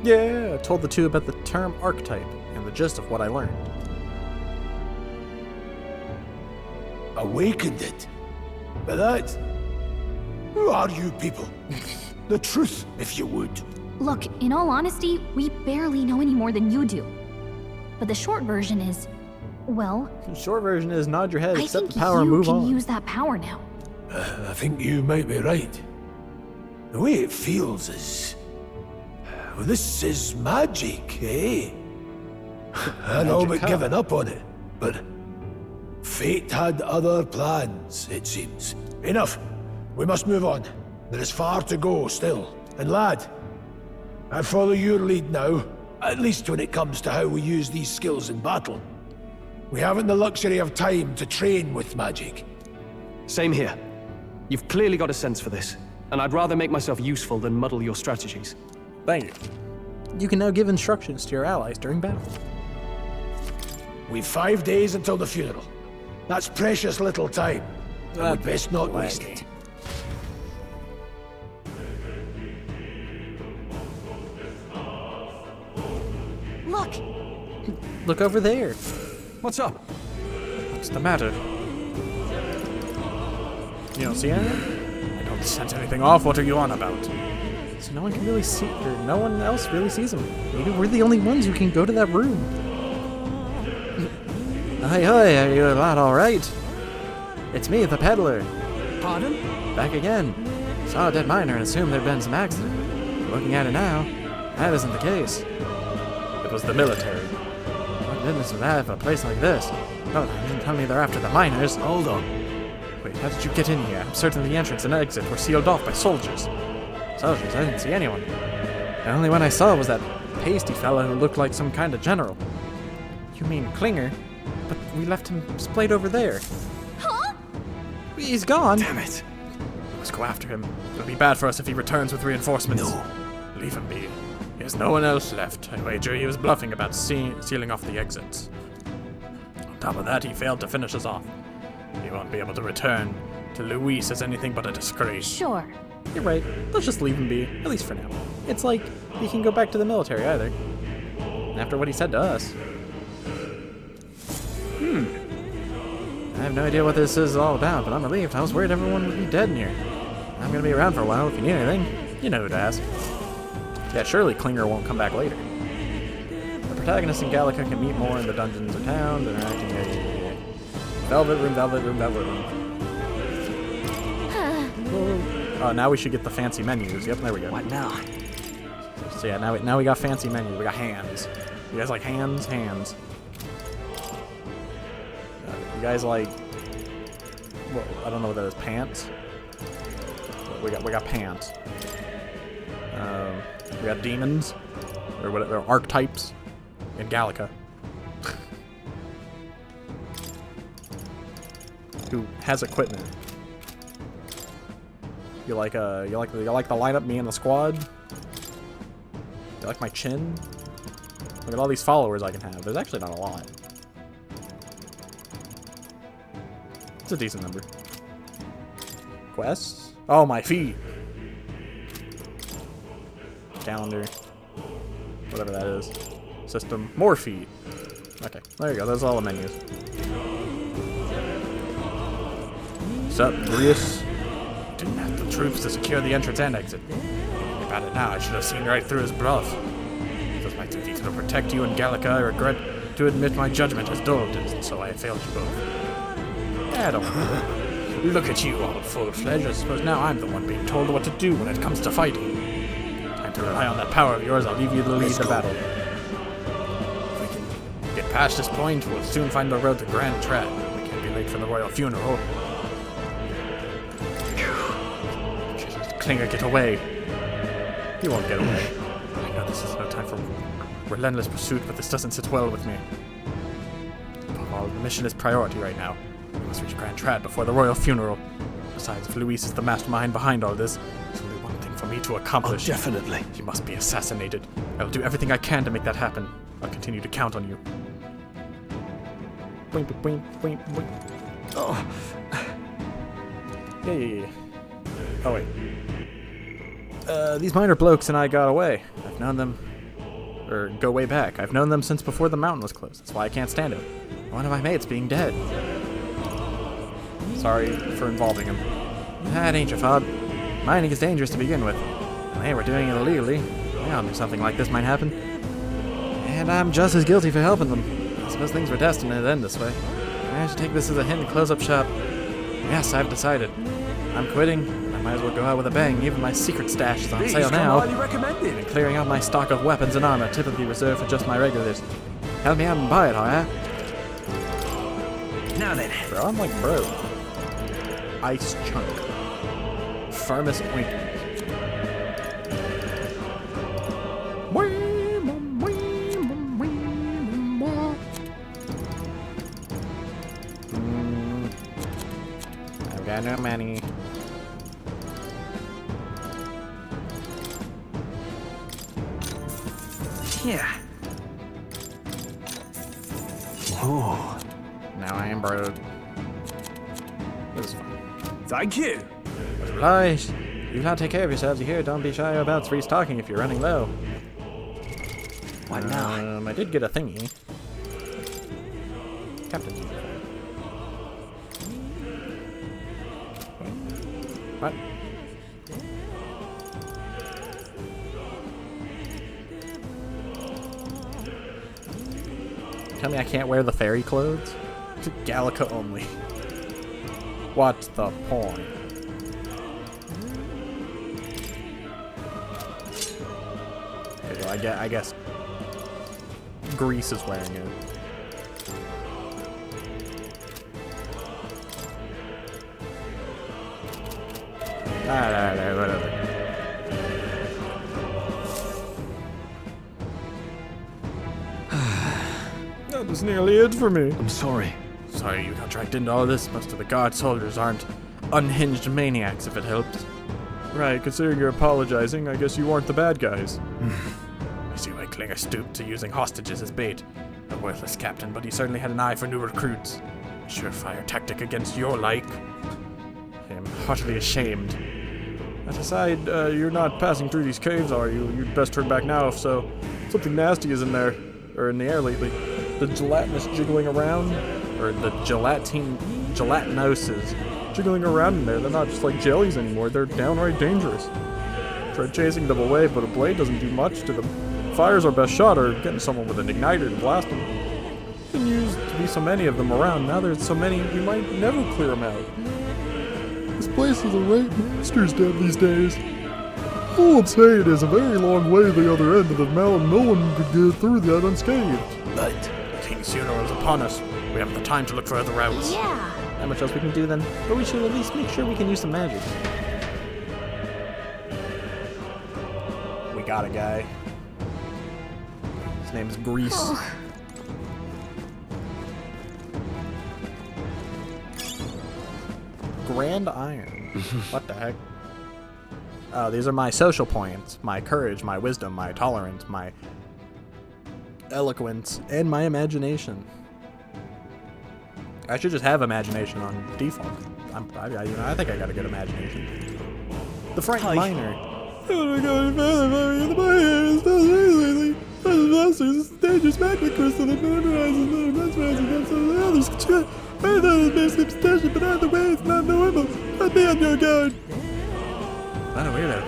[SPEAKER 8] Yeah, I told the two about the term archetype and the gist of what I learned.
[SPEAKER 21] Awakened it? But that... Who are you people? The truth, if you would.
[SPEAKER 9] Look, in all honesty, we barely know any more than you do. But the short version is, well...
[SPEAKER 8] The short version is nod your head,
[SPEAKER 9] I
[SPEAKER 8] accept
[SPEAKER 9] think
[SPEAKER 8] the power, and move
[SPEAKER 9] you
[SPEAKER 8] on.
[SPEAKER 9] can use that power now.
[SPEAKER 21] I think you might be right. The way it feels is... Well, this is magic, eh? I'd all but given up on it, but... Fate had other plans, it seems. Enough. We must move on. There is far to go still. And lad, I follow your lead now, at least when it comes to how we use these skills in battle. We haven't the luxury of time to train with magic.
[SPEAKER 19] Same here. You've clearly got a sense for this, and I'd rather make myself useful than muddle your strategies.
[SPEAKER 8] Thank you. You can now give instructions to your allies during battle.
[SPEAKER 21] We've 5 days until the funeral. That's precious little time, and we'd best not waste it.
[SPEAKER 14] Look!
[SPEAKER 8] Look over there.
[SPEAKER 19] What's up?
[SPEAKER 8] What's the matter? You don't see anything? I don't sense anything off. What are you on about? So no one can really see, or no one else really sees him. Maybe we're the only ones who can go to that room. Hey, are you lot all right? It's me, the peddler.
[SPEAKER 19] Pardon?
[SPEAKER 8] Back again. Saw a dead miner and assumed there'd been some accident. Looking at it now, that isn't the case. It was the military. What business would I have a place like this? Oh, you didn't tell me they're after the miners.
[SPEAKER 19] Hold on.
[SPEAKER 8] Wait, how did you get in here? I'm certain the entrance and exit were sealed off by soldiers. Soldiers? I didn't see anyone. The only one I saw was that pasty fella who looked like some kind of general. You mean Klinger? But we left him splayed over there.
[SPEAKER 9] Huh?
[SPEAKER 8] He's gone.
[SPEAKER 19] Damn it.
[SPEAKER 8] Let's go after him. It'll be bad for us if he returns with reinforcements.
[SPEAKER 21] No.
[SPEAKER 8] Leave him be. There's no one else left. I wager he was bluffing about sealing off the exits. On top of that, he failed to finish us off. He won't be able to return to Luis as anything but a disgrace.
[SPEAKER 9] Sure.
[SPEAKER 8] You're right. Let's just leave him be, at least for now. It's like he can go back to the military either. After what he said to us. I have no idea what this is all about, but I'm relieved. I was worried everyone would be dead in here. I'm gonna be around for a while. If you need anything, you know who to ask. Yeah, surely Klinger won't come back later. The protagonists in Gallica can meet more in the dungeons or towns, interacting. Velvet room, velvet room, velvet room. Oh, now we should get the fancy menus. Yep, there we go.
[SPEAKER 17] What now?
[SPEAKER 8] So yeah, now we got fancy menus. We got hands. You guys like hands? Hands. You guys like? Well, I don't know what that is. Pants. We got pants. We got demons, or whatever, archetypes, in Gallica. Who has equipment? You like the lineup? Me and the squad. You like my chin? Look at all these followers I can have. There's actually not a lot. It's a decent number. Quests? Oh, my feet. Calendar. Whatever that is. System. More feet. Okay, there you go. Those are all the menus. Sup, Brius? Didn't have the troops to secure the entrance and exit. About it now, I should have seen right through his bluff. It was my duty to protect you in Gallica. I regret to admit my judgment has dulled, and so I failed you both. Yeah, don't worry. Look at you, all full-fledged. I suppose now I'm the one being told what to do when it comes to fighting. Time to rely on that power of yours. I'll leave you to lead the battle. If we can get past this point, we'll soon find the road to Grand Trad. We can't be late for the royal funeral. Klinger, get away. He won't get away. I know this is no time for relentless pursuit, but this doesn't sit well with me. Above all, the mission is priority right now. We must reach Grand Trad before the royal funeral. Besides, if Luis is the mastermind behind all this, there's only one thing for me to accomplish.
[SPEAKER 19] Oh, definitely.
[SPEAKER 8] He must be assassinated. I will do everything I can to make that happen. I'll continue to count on you. Boing, boing, boing, boing.
[SPEAKER 15] Oh.
[SPEAKER 8] Yeah. Oh, wait. These miner blokes and I got away. I've known them... Or go way back. I've known them since before the mountain was closed. That's why I can't stand it. One of my mates being dead. Sorry for involving him. That ain't your fault. Mining is dangerous to begin with. They were doing it illegally. I all knew something like this might happen. And I'm just as guilty for helping them. I suppose things were destined to end this way. I should take this as a hint and close up shop. Yes, I've decided. I'm quitting. I might as well go out with a bang. Even my secret stash is on sale now.
[SPEAKER 10] Highly recommended.
[SPEAKER 8] And clearing out my stock of weapons and armor, typically reserved for just my regulars. Help me out and buy it, alright?
[SPEAKER 10] Now then.
[SPEAKER 8] Bro, I'm like, bro. Ice chunk. Firmest ointment. I've got no money.
[SPEAKER 10] Yeah. Oh.
[SPEAKER 8] Now I am broke. This is fun.
[SPEAKER 10] Thank you.
[SPEAKER 8] Right. You gotta take care of yourselves. You hear? Don't be shy about restocking if you're running low.
[SPEAKER 10] What now?
[SPEAKER 8] I did get a thingy. Captain. What? Tell me I can't wear the fairy clothes? Gallica only. What's the point? Okay, well, I guess Greece is wearing it. Alright, whatever. That was nearly it for me.
[SPEAKER 10] I'm sorry.
[SPEAKER 8] Sorry you got dragged into all this. Most of the guard soldiers aren't unhinged maniacs, if it helps. Right, considering you're apologizing, I guess you weren't the bad guys. I see why Klinger stooped to using hostages as bait. A worthless captain, but he certainly had an eye for new recruits. A surefire tactic against your like. I am heartily ashamed. That aside, you're not passing through these caves, are you? You'd best turn back now, if so. Something nasty is in there. Or in the air lately. The gelatinous jiggling around. Or the gelatinoses jiggling around in there. They're not just like jellies anymore. They're downright dangerous. Tried chasing them away, but a blade doesn't do much to them. Fire's our best shot, or getting someone with an igniter to blast them. Didn't used to be so many of them around. Now there's so many, we might never clear them out. This place is a right monster's den these days. All I'm saying is a very long way to the other end of the mountain. No one could get through that unscathed. But the King's funeral is upon us. We have the time to look for other routes.
[SPEAKER 9] Yeah.
[SPEAKER 8] Not much else we can do then, but we should at least make sure we can use some magic. We got a guy. His name's Grease.
[SPEAKER 9] Oh.
[SPEAKER 8] Grand Iron. What the heck? Oh, these are my social points. My courage, my wisdom, my tolerance, my eloquence, and my imagination. I should just have imagination on default. I think I got a good imagination. The frightened miner. Oh my god, the miner is still lately. The monsters, this is dangerous magic crystal that memorizes little mesmerizing them so the others can check. I thought it was basically substantial, but either way, it's not normal. I'll be on your guard. What a weirdo.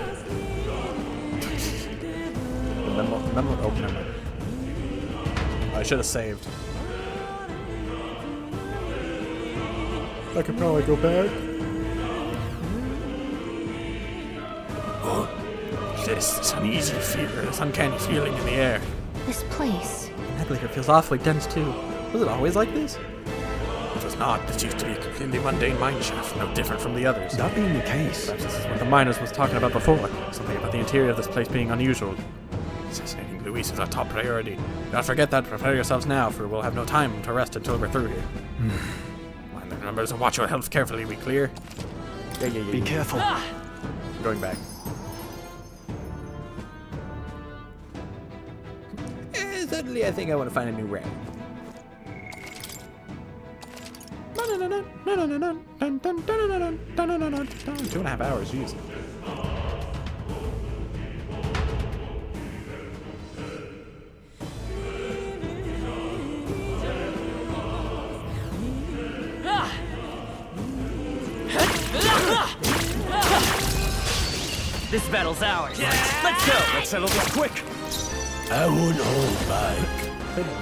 [SPEAKER 8] Open it. I should have saved. I could probably go back. Oh, this uneasy fear, this uncanny feeling in the air.
[SPEAKER 9] This place.
[SPEAKER 8] The nebula feels awfully dense too. Was it always like this? It was not. This used to be a completely mundane mine shaft, no different from the others.
[SPEAKER 10] That being the case.
[SPEAKER 8] Perhaps this is what the miners was talking about before. Something about the interior of this place being unusual. Assassinating Luis is our top priority. Do not forget that. Prepare yourselves now, for we'll have no time to rest until we're through here. Mind the numbers and watch your health carefully. We clear? Yeah.
[SPEAKER 10] Be careful.
[SPEAKER 8] I'm going back. Suddenly I think I want to find a new rag. 2.5 hours, jeez.
[SPEAKER 17] This battle's ours. Let's go.
[SPEAKER 21] Let's settle this quick. I won't hold back.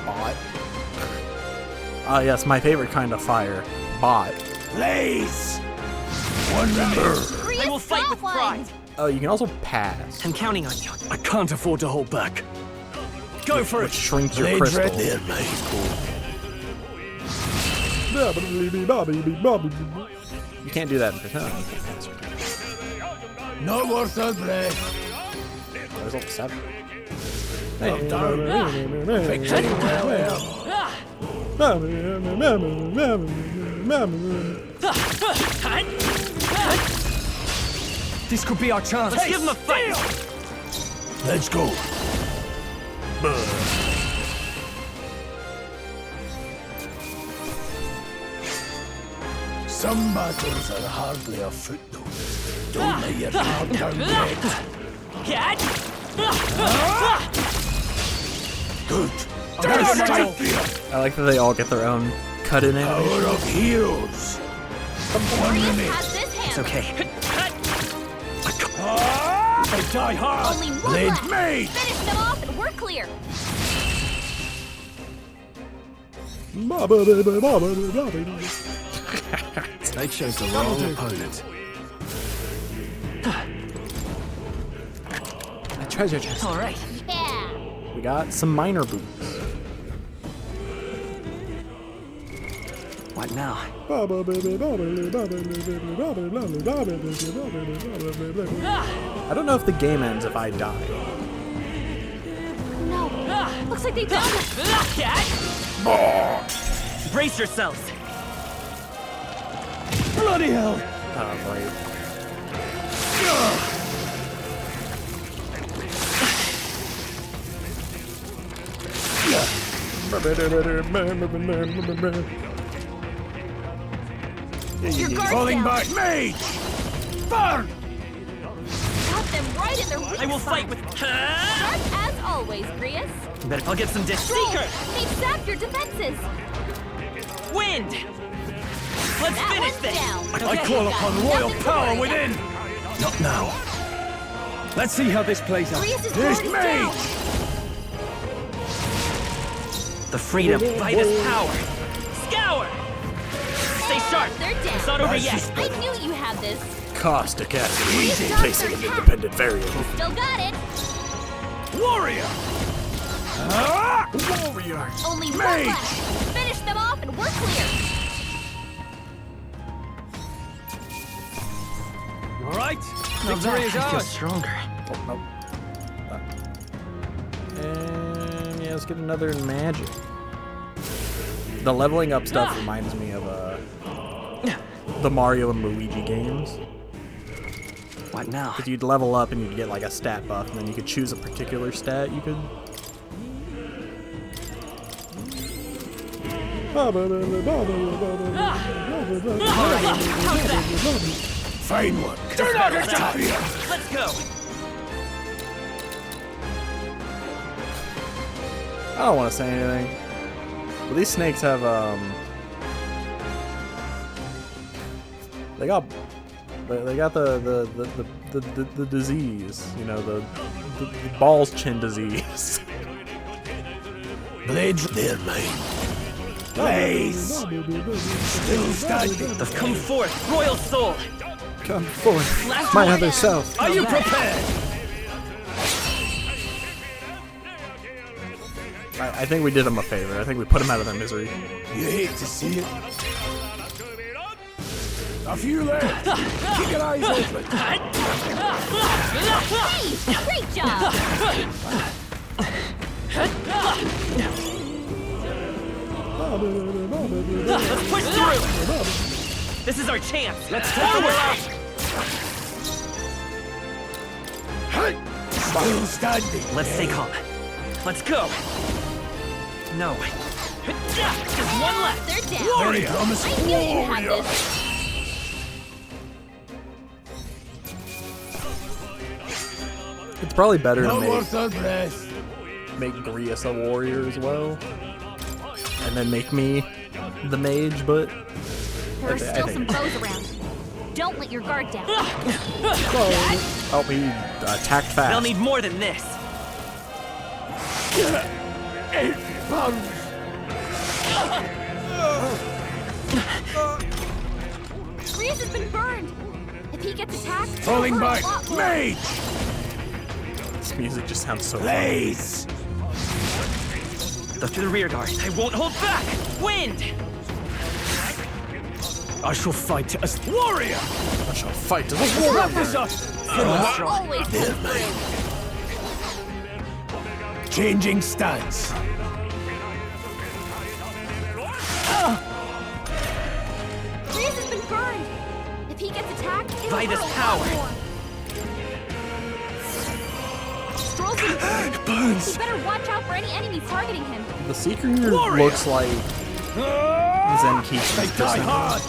[SPEAKER 8] Bot. Ah, yes, my favorite kind of fire. Bot.
[SPEAKER 21] Blaze! One minute.
[SPEAKER 17] I will fight with pride.
[SPEAKER 8] Oh, you can also pass.
[SPEAKER 17] I'm counting on you.
[SPEAKER 19] I can't afford to hold back. Go for it.
[SPEAKER 8] Shrinks your
[SPEAKER 21] Blade
[SPEAKER 8] crystal.
[SPEAKER 21] red there, mate.
[SPEAKER 8] You can't do that in Persona.
[SPEAKER 21] No more third blade.
[SPEAKER 8] There's only 7.
[SPEAKER 21] Well done. Victory well.
[SPEAKER 19] This could be our chance.
[SPEAKER 17] Let's give him a fight.
[SPEAKER 21] Let's go. Some battles are hardly a footnote. Don't lay your guard down yet. Good.
[SPEAKER 8] I like that they all get their own cut-in animation.
[SPEAKER 21] Power of heroes. 1 minute.
[SPEAKER 17] It's okay.
[SPEAKER 21] I die hard.
[SPEAKER 9] Only one
[SPEAKER 21] Blade
[SPEAKER 9] left.
[SPEAKER 21] made.
[SPEAKER 9] Finish them off and we're clear.
[SPEAKER 19] They chose the wrong opponent.
[SPEAKER 8] A treasure chest.
[SPEAKER 17] All right.
[SPEAKER 9] Yeah.
[SPEAKER 8] We got some minor boots.
[SPEAKER 17] What now?
[SPEAKER 8] I don't know if the game ends if I die.
[SPEAKER 9] No. Looks like they don't.
[SPEAKER 17] Brace yourselves.
[SPEAKER 19] Bloody hell!
[SPEAKER 8] Oh, right.
[SPEAKER 9] Your guard's
[SPEAKER 21] Falling
[SPEAKER 9] down.
[SPEAKER 21] back, mage! Burn!
[SPEAKER 9] Got them right in their weak
[SPEAKER 17] I will fight with.
[SPEAKER 9] Sharp as always, Grius.
[SPEAKER 17] Bet I'll get some dish.
[SPEAKER 9] Troll,
[SPEAKER 17] Seeker!
[SPEAKER 9] they've sapped your defenses.
[SPEAKER 17] Wind! Let's
[SPEAKER 9] That
[SPEAKER 17] finish
[SPEAKER 9] one's
[SPEAKER 17] this!
[SPEAKER 9] down.
[SPEAKER 19] I call upon royal power within! Not now. Let's see how this plays out.
[SPEAKER 9] Grius'
[SPEAKER 21] This
[SPEAKER 9] guard is
[SPEAKER 21] mage!
[SPEAKER 9] down.
[SPEAKER 17] The freedom, Vitus power. Scour! Stay sharp!
[SPEAKER 9] They're down.
[SPEAKER 17] It's not over yet.
[SPEAKER 9] I knew you had this.
[SPEAKER 21] Cost academy.
[SPEAKER 9] Easy.
[SPEAKER 21] Placing an independent variable.
[SPEAKER 9] Still got it.
[SPEAKER 21] Warrior! Warrior!
[SPEAKER 9] Only one
[SPEAKER 21] Mage!
[SPEAKER 9] left. Finish them off and we're clear.
[SPEAKER 19] All right.
[SPEAKER 17] Now
[SPEAKER 19] Victory
[SPEAKER 17] that
[SPEAKER 19] is
[SPEAKER 17] I feel
[SPEAKER 19] ours.
[SPEAKER 17] stronger.
[SPEAKER 8] Oh, nope. And yeah, let's get another magic. The leveling up stuff reminds me of the Mario and Luigi games.
[SPEAKER 17] What now?
[SPEAKER 8] Because you'd level up and you'd get like a stat buff, and then you could choose a particular stat you could.
[SPEAKER 21] Fine work.
[SPEAKER 17] Let's go!
[SPEAKER 8] I don't want to say anything. But these snakes have they got the disease, you know, the balls chin disease.
[SPEAKER 21] Blades there, mate. Blaze! Still standing.
[SPEAKER 17] Come forth, royal soul!
[SPEAKER 8] Come forth,
[SPEAKER 17] Last
[SPEAKER 8] my
[SPEAKER 17] one.
[SPEAKER 8] other self.
[SPEAKER 17] Are you prepared?
[SPEAKER 8] I think we did them a favor. I think we put them out of their misery.
[SPEAKER 21] You hate to see it. A few left. Keep your eyes open.
[SPEAKER 9] Hey, great job.
[SPEAKER 17] Let's push through! This is our chance! Let's forward!
[SPEAKER 21] Still standing.
[SPEAKER 17] Let's stay calm. Let's go! No.
[SPEAKER 13] Just one left.
[SPEAKER 7] They're down.
[SPEAKER 21] Warrior.
[SPEAKER 7] I knew you had this.
[SPEAKER 8] It's probably better to
[SPEAKER 21] Not
[SPEAKER 8] make
[SPEAKER 21] worth our breath.
[SPEAKER 8] Grius a warrior as well, and then make me the mage. But
[SPEAKER 7] There are still some foes around. Don't let your guard down.
[SPEAKER 8] Oh, he attacked fast.
[SPEAKER 17] They'll need more than this.
[SPEAKER 21] 8 pounds.
[SPEAKER 7] Grease has been burned. If he gets attacked, it'll
[SPEAKER 21] Falling
[SPEAKER 7] hurt a
[SPEAKER 21] back.
[SPEAKER 7] lot more.
[SPEAKER 21] Mage.
[SPEAKER 8] This music just sounds so
[SPEAKER 21] Blaze.
[SPEAKER 17] Go to the rear guard. I won't hold back. Wind.
[SPEAKER 10] I shall fight as
[SPEAKER 21] Warrior.
[SPEAKER 8] I shall fight as a
[SPEAKER 10] Wrap this
[SPEAKER 8] warrior.
[SPEAKER 10] up.
[SPEAKER 7] Always
[SPEAKER 21] There, mate. Changing stance.
[SPEAKER 7] Grease has been burned. If he gets attacked, it'll
[SPEAKER 17] Vitus
[SPEAKER 7] hurt a
[SPEAKER 17] power.
[SPEAKER 7] lot more. Stroll's been burned.
[SPEAKER 21] Burns.
[SPEAKER 7] You better watch out for any enemies targeting him.
[SPEAKER 8] The Seeker
[SPEAKER 21] Warrior.
[SPEAKER 8] looks like Zen Keith.
[SPEAKER 21] They die hard.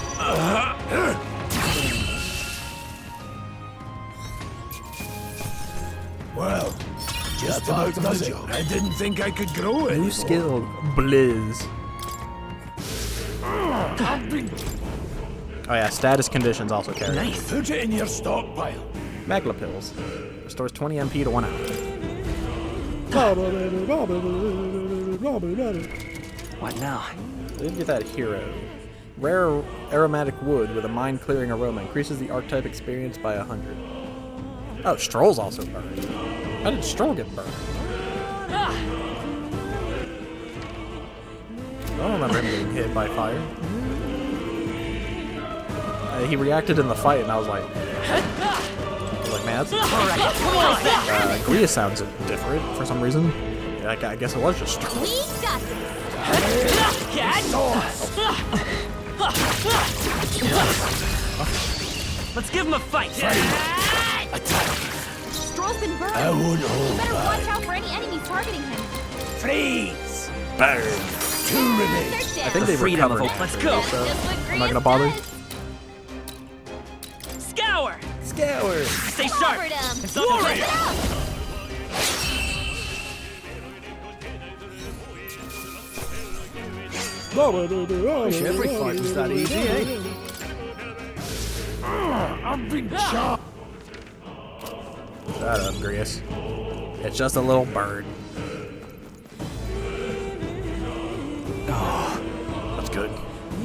[SPEAKER 21] Well, just about does it. I didn't think I could grow it.
[SPEAKER 8] New skill, Blizz. Oh yeah, status conditions also carry.
[SPEAKER 17] Nice.
[SPEAKER 21] Put it in your stockpile.
[SPEAKER 8] Magla pills. Restores 20 MP to 1 hour.
[SPEAKER 17] What now?
[SPEAKER 8] We didn't get that hero. Rare aromatic wood with a mind-clearing aroma increases the archetype experience by 100. Oh, Stroll's also burned. How did Stroll get burned? I don't remember him getting hit by fire. He reacted in the fight, and I was like, man, that's Gria sounds different for some reason. I guess it was just Stroll.
[SPEAKER 7] We got
[SPEAKER 17] Let's give him a fight.
[SPEAKER 7] Stroll's been burned.
[SPEAKER 21] I won't hold
[SPEAKER 7] You better
[SPEAKER 21] back.
[SPEAKER 7] watch out for any enemies targeting him.
[SPEAKER 21] Freeze. Burn. 2 remain.
[SPEAKER 8] I think they
[SPEAKER 17] freedom of
[SPEAKER 8] recovered.
[SPEAKER 17] hope. Let's go.
[SPEAKER 8] So
[SPEAKER 7] Just what
[SPEAKER 8] I'm not gonna
[SPEAKER 7] Grease
[SPEAKER 8] bother.
[SPEAKER 7] does.
[SPEAKER 17] Scour.
[SPEAKER 21] Scour.
[SPEAKER 17] Stay sharp.
[SPEAKER 7] Covered him.
[SPEAKER 17] It's not
[SPEAKER 21] Warrior.
[SPEAKER 7] Keep it up.
[SPEAKER 10] Wish every fight was that easy, eh?
[SPEAKER 21] I've been shot.
[SPEAKER 8] Shut up, Grius. It's just a little bird. Oh, that's good.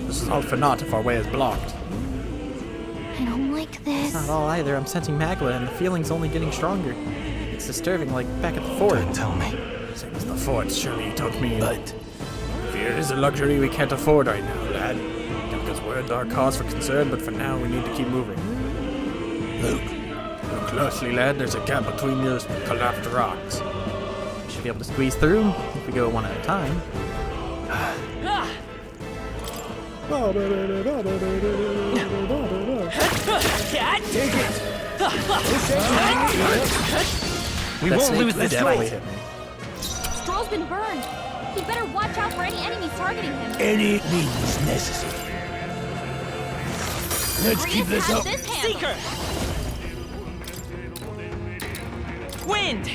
[SPEAKER 8] This is all for naught if our way is blocked.
[SPEAKER 7] I don't like this.
[SPEAKER 8] Not all either. I'm sensing Magla, and the feeling's only getting stronger. It's disturbing, like back at the fort.
[SPEAKER 21] Don't tell me.
[SPEAKER 8] Same as the fort, surely you took me. But fear is a luxury we can't afford right now, lad. Because we're a dark cause for concern, but for now we need to keep moving. Look closely, lad. There's a gap between those collapsed rocks. We should be able to squeeze through if we go one at a time.
[SPEAKER 21] Take it.
[SPEAKER 17] We
[SPEAKER 8] That
[SPEAKER 17] won't
[SPEAKER 8] snake
[SPEAKER 17] lose this
[SPEAKER 8] definitely
[SPEAKER 17] fight.
[SPEAKER 8] hit me.
[SPEAKER 7] Stroll's been burned. He better watch out for any enemies targeting him.
[SPEAKER 21] Any means necessary. Let's keep
[SPEAKER 7] Grease
[SPEAKER 21] this
[SPEAKER 7] has
[SPEAKER 21] up.
[SPEAKER 7] this handled.
[SPEAKER 17] Seeker. Wind.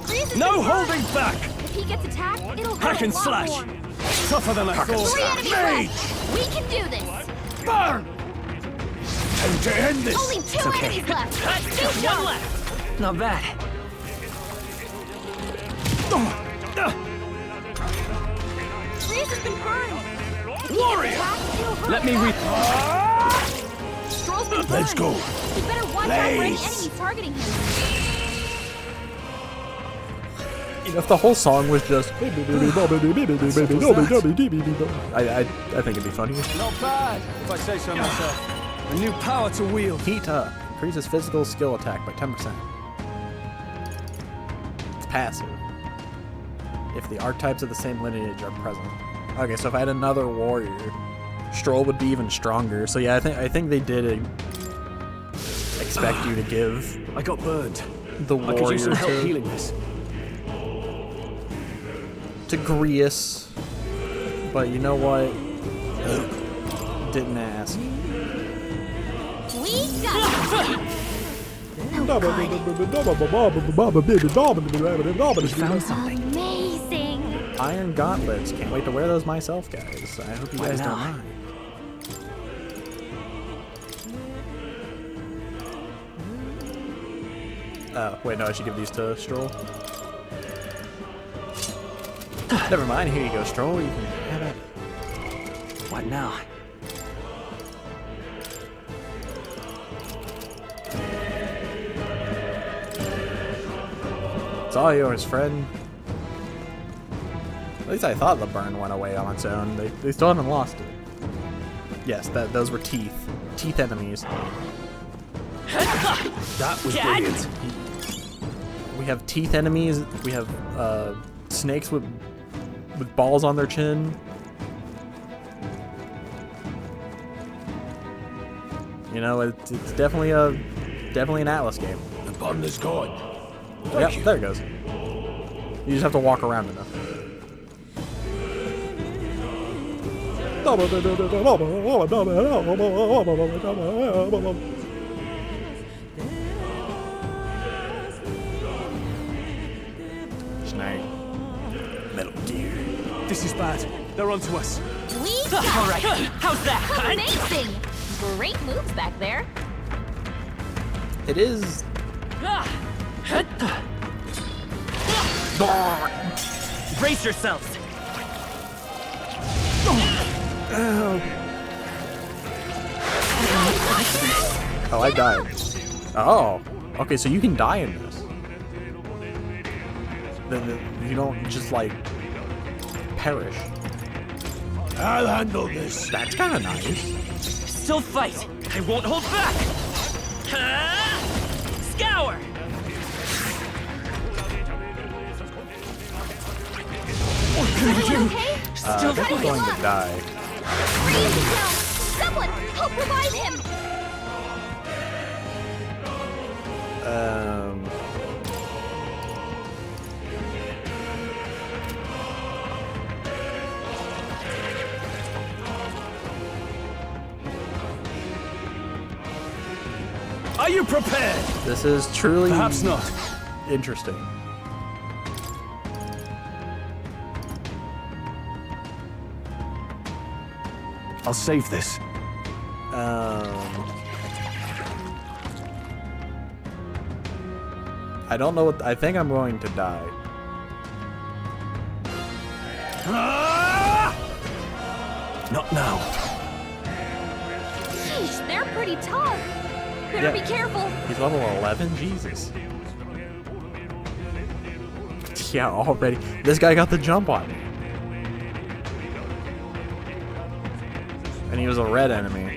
[SPEAKER 7] Grease has
[SPEAKER 10] No
[SPEAKER 7] been burned.
[SPEAKER 10] holding back.
[SPEAKER 7] If he gets attacked, it'll hurt
[SPEAKER 10] Hack
[SPEAKER 7] a
[SPEAKER 10] and
[SPEAKER 7] lot
[SPEAKER 10] slash.
[SPEAKER 7] more.
[SPEAKER 10] Tougher than I thought.
[SPEAKER 7] 3 enemies
[SPEAKER 21] Mage.
[SPEAKER 7] left. We can do this.
[SPEAKER 21] Burn. Time to end this.
[SPEAKER 7] Only 2 enemies left. Let's do
[SPEAKER 17] One
[SPEAKER 7] shots.
[SPEAKER 17] left. Not bad.
[SPEAKER 7] Grease has been burned. If he
[SPEAKER 21] Warrior.
[SPEAKER 7] gets attacked, it'll hurt
[SPEAKER 10] Let
[SPEAKER 7] a
[SPEAKER 10] me
[SPEAKER 7] lot
[SPEAKER 10] re-
[SPEAKER 7] more. Stroll's been burned.
[SPEAKER 21] Let's go.
[SPEAKER 7] He better watch out for any
[SPEAKER 21] Blaze.
[SPEAKER 7] enemies targeting him.
[SPEAKER 8] You know, if the whole song was just I think it'd be funny.
[SPEAKER 10] Not bad, if I say so myself. A new power to wield.
[SPEAKER 8] Heat up. Increases physical skill attack by 10%. It's passive. If the archetypes of the same lineage are present. Okay, so if I had another warrior, Stroll would be even stronger. So yeah, I think they did expect you to give
[SPEAKER 10] I got burned.
[SPEAKER 8] the
[SPEAKER 10] I could use
[SPEAKER 8] warrior
[SPEAKER 10] some help
[SPEAKER 8] to.
[SPEAKER 10] healing this.
[SPEAKER 8] to Grius, but you know what? Didn't ask.
[SPEAKER 7] We got
[SPEAKER 8] Found
[SPEAKER 7] something. Amazing.
[SPEAKER 8] Iron gauntlets. Can't wait to wear those myself, guys. I hope you guys don't mind. Wait, no, I should give these to Stroll. Never mind, here you go, Stroll. You can have it.
[SPEAKER 17] What now?
[SPEAKER 8] It's all yours, friend. At least I thought the burn went away on its own. They still haven't lost it. Yes, those were teeth. Teeth enemies.
[SPEAKER 19] That was brilliant.
[SPEAKER 8] We have teeth enemies. We have snakes with balls on their chin. You know, it's definitely an Atlas game.
[SPEAKER 21] The button is gone.
[SPEAKER 8] Yep, there it goes. You just have to walk around enough. Snake. Metal Gear.
[SPEAKER 19] This is bad. They're onto us.
[SPEAKER 7] We got
[SPEAKER 17] All right. How's that?
[SPEAKER 7] amazing. Great moves back there.
[SPEAKER 8] It is.
[SPEAKER 17] Brace yourselves.
[SPEAKER 8] Oh, I died. Oh, okay. So you can die in this. You don't just like perish.
[SPEAKER 21] I'll handle this.
[SPEAKER 8] That's kind of nice.
[SPEAKER 17] Still fight. I won't hold back. Scour.
[SPEAKER 8] Definitely going to die.
[SPEAKER 7] Someone help revive him.
[SPEAKER 19] Are you prepared?
[SPEAKER 8] This is truly
[SPEAKER 19] Perhaps not.
[SPEAKER 8] Interesting.
[SPEAKER 19] I'll save this.
[SPEAKER 8] I don't know what. I think I'm going to die.
[SPEAKER 19] Not now.
[SPEAKER 7] Sheesh, they're pretty tough. Better be careful.
[SPEAKER 8] He's level 11? Jesus. Yeah, already. This guy got the jump on me. And he was a red enemy.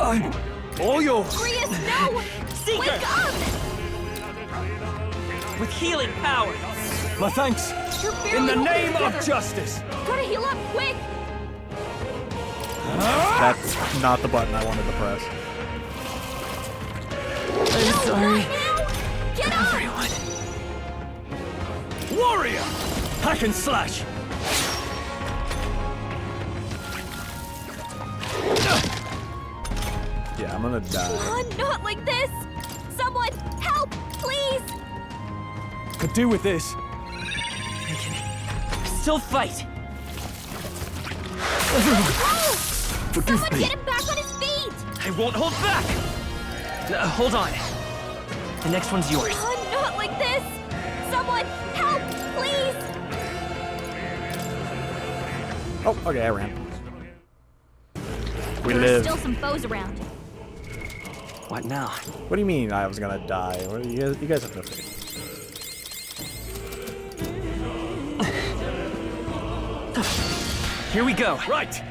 [SPEAKER 19] I'm all yours.
[SPEAKER 7] Grius, no! Wake up!
[SPEAKER 17] With healing power.
[SPEAKER 19] My thanks.
[SPEAKER 7] You're barely
[SPEAKER 19] In the
[SPEAKER 7] holding
[SPEAKER 19] name
[SPEAKER 7] together.
[SPEAKER 19] of justice.
[SPEAKER 7] Gotta heal up quick.
[SPEAKER 8] That's not the button I wanted to press.
[SPEAKER 17] I'm sorry.
[SPEAKER 7] Get up!
[SPEAKER 17] Everyone.
[SPEAKER 19] Warrior! Hack and slash!
[SPEAKER 8] Yeah, I'm gonna die.
[SPEAKER 7] Not like this! Someone, help, please!
[SPEAKER 19] Could do with this.
[SPEAKER 17] Still fight.
[SPEAKER 19] Forgive
[SPEAKER 7] Someone
[SPEAKER 19] me.
[SPEAKER 7] get him back on his feet!
[SPEAKER 17] I won't hold back. Hold on. The next one's yours.
[SPEAKER 7] Not like this! Someone, help, please!
[SPEAKER 8] Oh, okay, I ran. We
[SPEAKER 7] There are
[SPEAKER 8] live.
[SPEAKER 7] still some foes around.
[SPEAKER 17] What now?
[SPEAKER 8] What do you mean I was gonna die? What do you guys have no faith.
[SPEAKER 17] Here we go.
[SPEAKER 19] Right.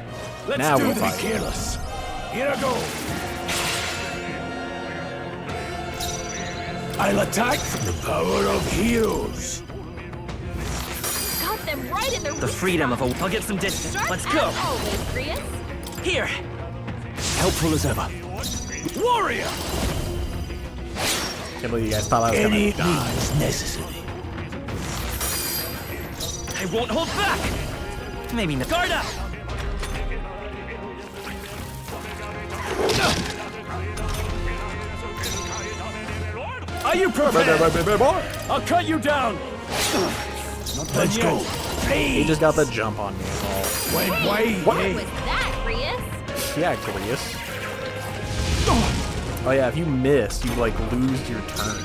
[SPEAKER 19] Let's
[SPEAKER 8] Now
[SPEAKER 19] do
[SPEAKER 8] we'll
[SPEAKER 19] this.
[SPEAKER 8] fight.
[SPEAKER 21] Careless. Here I go. I'll attack from the power of heroes.
[SPEAKER 7] Got them right in their
[SPEAKER 17] The freedom of a... I'll get some distance. Let's go.
[SPEAKER 7] Always, Grius.
[SPEAKER 17] Here.
[SPEAKER 20] helpful as ever. Warrior!
[SPEAKER 8] Can't believe you guys thought I was gonna die.
[SPEAKER 20] Is necessary.
[SPEAKER 17] I won't hold back! Maybe not. Guard up!
[SPEAKER 19] Are you prepared? I'll cut you down!
[SPEAKER 21] Let's go.
[SPEAKER 8] He just got the jump on me.
[SPEAKER 21] Wait.
[SPEAKER 7] What was that, Grius?
[SPEAKER 8] Yeah, Grius. Oh yeah, if you miss, you like lose your turn.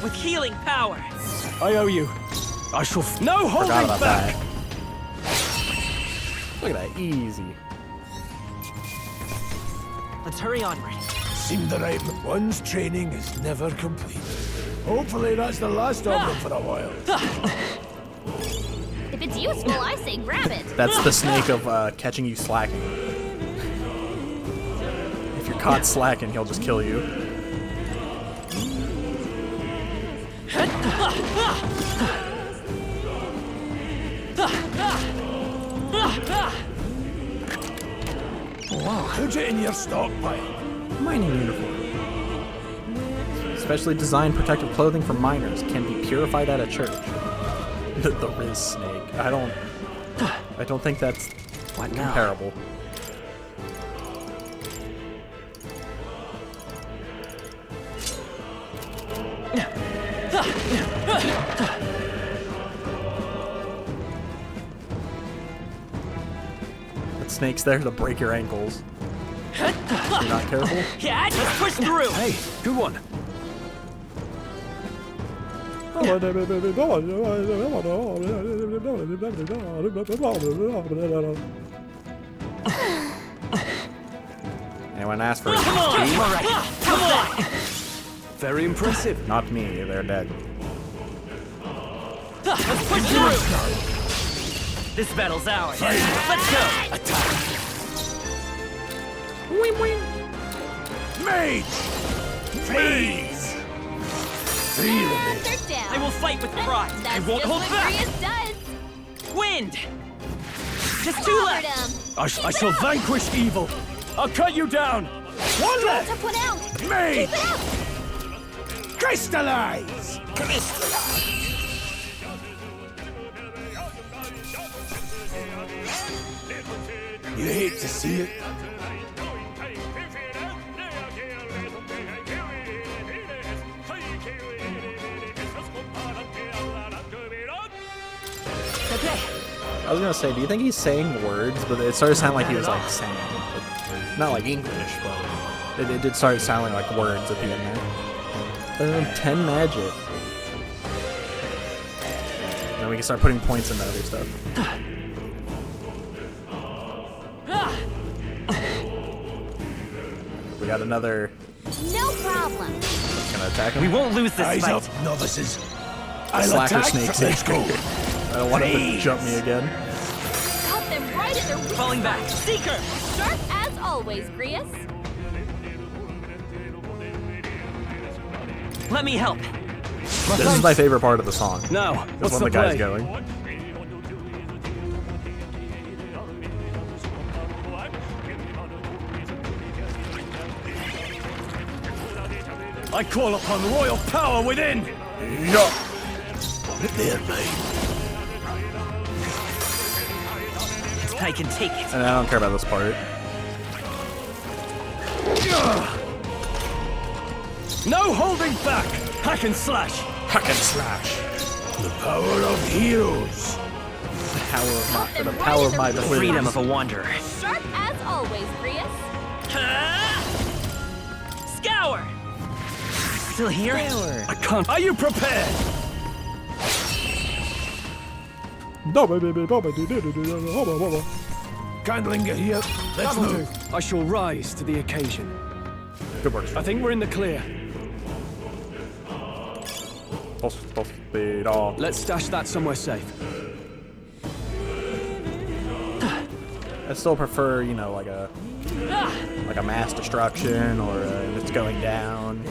[SPEAKER 17] With healing power.
[SPEAKER 19] I owe you. I shall. No holding
[SPEAKER 8] Forgot about
[SPEAKER 19] back!
[SPEAKER 8] that. Look at that, easy.
[SPEAKER 17] Let's hurry onward.
[SPEAKER 21] Seemed the right. One's training is never complete. Hopefully that's the last of them for a while.
[SPEAKER 7] If it's useful, I say grab it.
[SPEAKER 8] That's the snake of catching you slacking. If you're caught slacking, he'll just kill you.
[SPEAKER 21] Wow, put it in your stockpile.
[SPEAKER 8] Mining uniform. Specially designed protective clothing for miners can be purified at a church. The Riz snake. I don't think that's comparable. That snake's there to break your ankles. If you're not careful.
[SPEAKER 17] Yeah, just push through.
[SPEAKER 19] Hey, good one.
[SPEAKER 8] Anyone ask for it?
[SPEAKER 17] Come on! Come on!
[SPEAKER 19] Very impressive.
[SPEAKER 8] Not me, they're dead.
[SPEAKER 17] Let's push through! This battle's ours. Let's go!
[SPEAKER 20] Attack!
[SPEAKER 21] Mage! Freeze!
[SPEAKER 7] They're down.
[SPEAKER 17] I will fight with pride. I
[SPEAKER 7] That's
[SPEAKER 17] won't
[SPEAKER 7] just
[SPEAKER 17] hold
[SPEAKER 7] what
[SPEAKER 17] back.
[SPEAKER 7] Grius does.
[SPEAKER 17] Wind! Just two
[SPEAKER 7] Clobbered
[SPEAKER 17] left.
[SPEAKER 7] him.
[SPEAKER 19] I shall vanquish evil. I'll cut you down. One
[SPEAKER 7] Don't
[SPEAKER 19] left.
[SPEAKER 7] took one out.
[SPEAKER 21] Mage!
[SPEAKER 7] Keep it up.
[SPEAKER 21] Crystallize! You hate to see it.
[SPEAKER 17] Okay.
[SPEAKER 8] I was gonna say, do you think he's saying words? But it started sounding like he was like saying, not like English, but it did start sounding like words at the end there. 10 magic. Then we can start putting points into other stuff. We got another.
[SPEAKER 7] No problem.
[SPEAKER 8] Gonna attack him.
[SPEAKER 17] We won't lose this
[SPEAKER 21] Eyes
[SPEAKER 17] fight.
[SPEAKER 21] up, novices.
[SPEAKER 8] Slacker
[SPEAKER 21] attack
[SPEAKER 8] snakes.
[SPEAKER 21] Let's go.
[SPEAKER 8] I don't want him to jump me again.
[SPEAKER 7] Got them right in their weak
[SPEAKER 17] Falling back. Seeker!
[SPEAKER 7] Sharp as always, Grius.
[SPEAKER 17] Let me help.
[SPEAKER 8] This is my favorite part of the song.
[SPEAKER 19] Now,
[SPEAKER 8] Is
[SPEAKER 19] what's
[SPEAKER 8] when
[SPEAKER 19] the
[SPEAKER 8] the guy's
[SPEAKER 19] play?
[SPEAKER 8] going.
[SPEAKER 19] I call upon royal power within.
[SPEAKER 21] Yeah. There, mate.
[SPEAKER 17] I can take it.
[SPEAKER 8] And I don't care about this part.
[SPEAKER 19] No holding back. Hack and slash.
[SPEAKER 21] Hack and slash. The power of heroes.
[SPEAKER 8] The power of my
[SPEAKER 17] The freedom of a wanderer.
[SPEAKER 7] Sharp as always, Grius.
[SPEAKER 17] Scour! Still here?
[SPEAKER 19] I can't. Are you prepared?
[SPEAKER 21] Can't linger here. Let's
[SPEAKER 19] That'll
[SPEAKER 21] move.
[SPEAKER 19] do. I shall rise to the occasion.
[SPEAKER 8] Good work.
[SPEAKER 19] I think we're in the clear. Let's stash that somewhere safe.
[SPEAKER 8] I still prefer, you know, like a mass destruction or it's going down.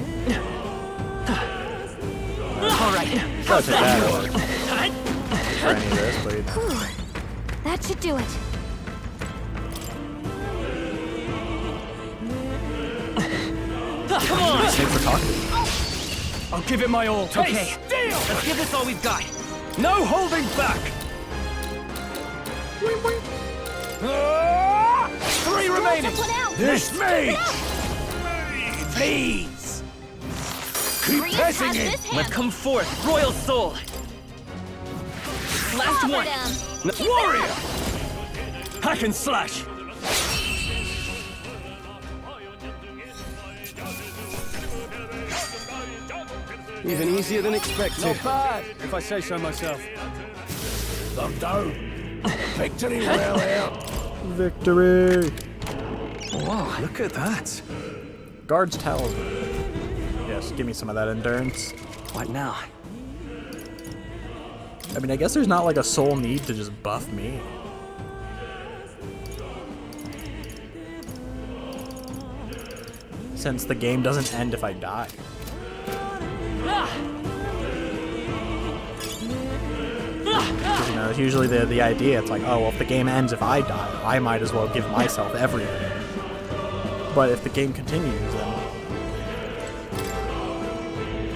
[SPEAKER 17] All right.
[SPEAKER 8] I'll take that over for any of this, but
[SPEAKER 9] That should do it.
[SPEAKER 13] Come on!
[SPEAKER 8] Snakes are talking.
[SPEAKER 13] I'll give it my all.
[SPEAKER 17] Okay, let's give this all we've got.
[SPEAKER 13] No holding back! 3 remaining!
[SPEAKER 18] This mage! Please! Keep pressing it!
[SPEAKER 17] Let's come forth, royal soul! Last one!
[SPEAKER 13] Warrior! Hack and slash!
[SPEAKER 19] Even easier than expected.
[SPEAKER 13] Not bad, if I say so myself.
[SPEAKER 21] They're down. Victory well earned.
[SPEAKER 8] Victory!
[SPEAKER 2] Whoa, look at that.
[SPEAKER 8] Guard's talisman. Yes, give me some of that endurance.
[SPEAKER 17] What now?
[SPEAKER 8] I mean, I guess there's not like a soul need to just buff me. Since the game doesn't end if I die. You know, it's usually the idea, it's like, oh, well, if the game ends if I die, I might as well give myself everything. But if the game continues, then,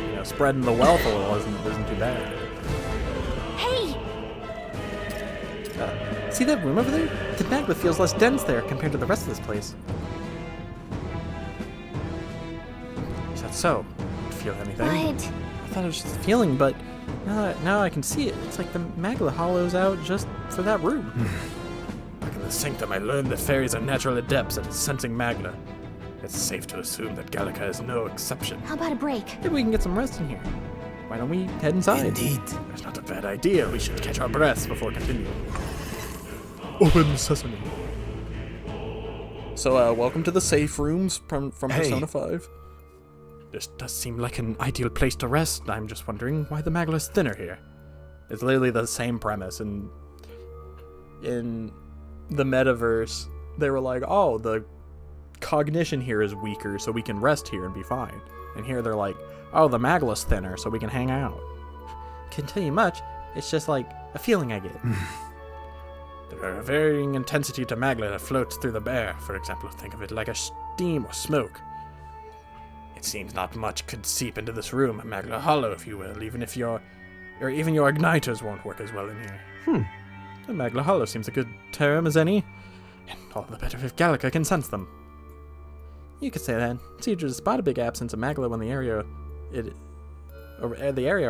[SPEAKER 8] you know, spreading the wealth a little isn't too bad.
[SPEAKER 7] Hey!
[SPEAKER 8] See that room over there? The magma feels less dense there compared to the rest of this place. Is that so? I don't feel anything.
[SPEAKER 7] What?
[SPEAKER 8] I thought it was just a feeling, but now I can see it. It's like the magma hollows out just for that room. Back in the sanctum, I learned that fairies are natural adepts at sensing magma. It's safe to assume that Gallica is no exception.
[SPEAKER 7] How about a break?
[SPEAKER 8] Maybe we can get some rest in here. Why don't we head inside?
[SPEAKER 21] Indeed.
[SPEAKER 8] That's not a bad idea. We should catch our breaths before continuing. Open sesame. So, welcome to the safe rooms from Persona 5. This does seem like an ideal place to rest. I'm just wondering why the magma is thinner here. It's literally the same premise. And in the metaverse, they were like, oh, the cognition here is weaker, so we can rest here and be fine. And here they're like, oh, the magma's thinner, so we can hang out. Can't tell you much. It's just like a feeling I get. There are a varying intensity to magma that floats through the air. For example, think of it like a steam or smoke. It seems not much could seep into this room, a magma hollow, if you will, even your igniters won't work as well in here. A magma hollow seems a good term as any, and all the better if Gallica can sense them. You could say that. It's easier to spot a big absence of magma when the area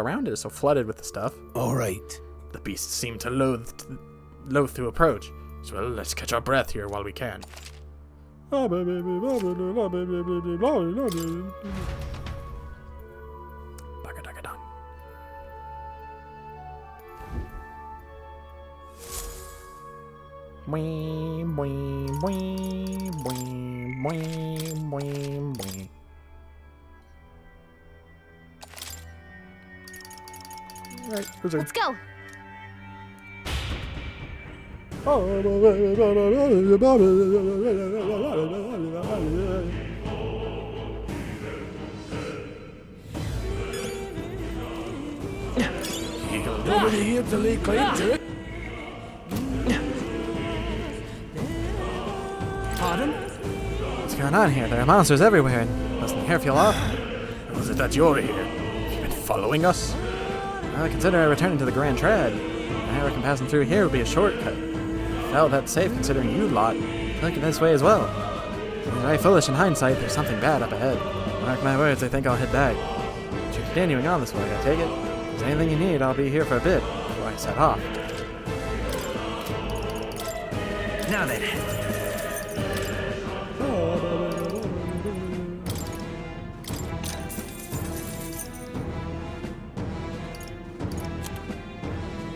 [SPEAKER 8] around it is so flooded with the stuff.
[SPEAKER 21] All right.
[SPEAKER 8] The beasts seem to loathe to approach, so let's catch our breath here while we can. Right,
[SPEAKER 7] let's go.
[SPEAKER 21] Nobody here to lay claim to it.
[SPEAKER 8] Pardon? What's going on here? There are monsters everywhere, and doesn't the hair feel off? Was it that you're here? You've been following us? I consider returning to the Grand Trad. I reckon passing through here would be a shortcut. Well, that's safe considering you lot look at this way as well. It's very foolish in hindsight. There's something bad up ahead. Mark my words, I think I'll head back. But you're continuing on this way, I take it? If there's anything you need, I'll be here for a bit before I set off.
[SPEAKER 17] Now then.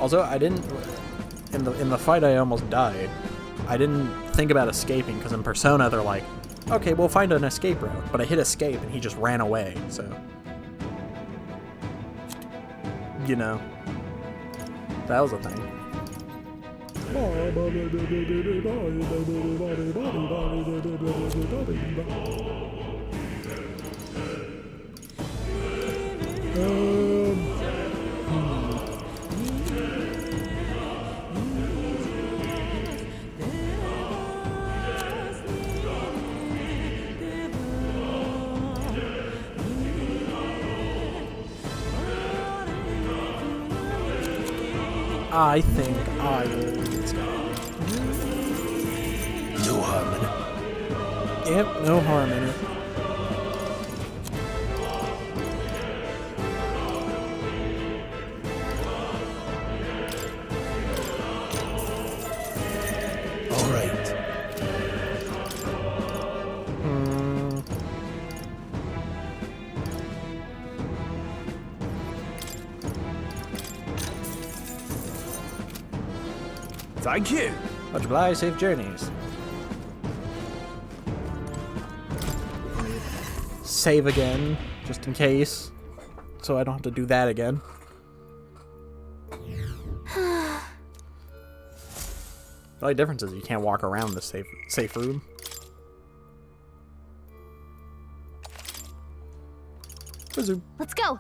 [SPEAKER 8] Also, I didn't in the fight I almost died. I didn't think about escaping because in Persona they're like, okay, we'll find an escape route. But I hit escape and he just ran away. So, you know, that was a thing. I think I will leave this guy.
[SPEAKER 21] No harm in it.
[SPEAKER 8] Yep, no harm in it.
[SPEAKER 21] All right.
[SPEAKER 8] Thank you. Much obliged. Safe journeys. Save again, just in case, so I don't have to do that again. The only difference is you can't walk around the safe room. Resume.
[SPEAKER 7] Let's go.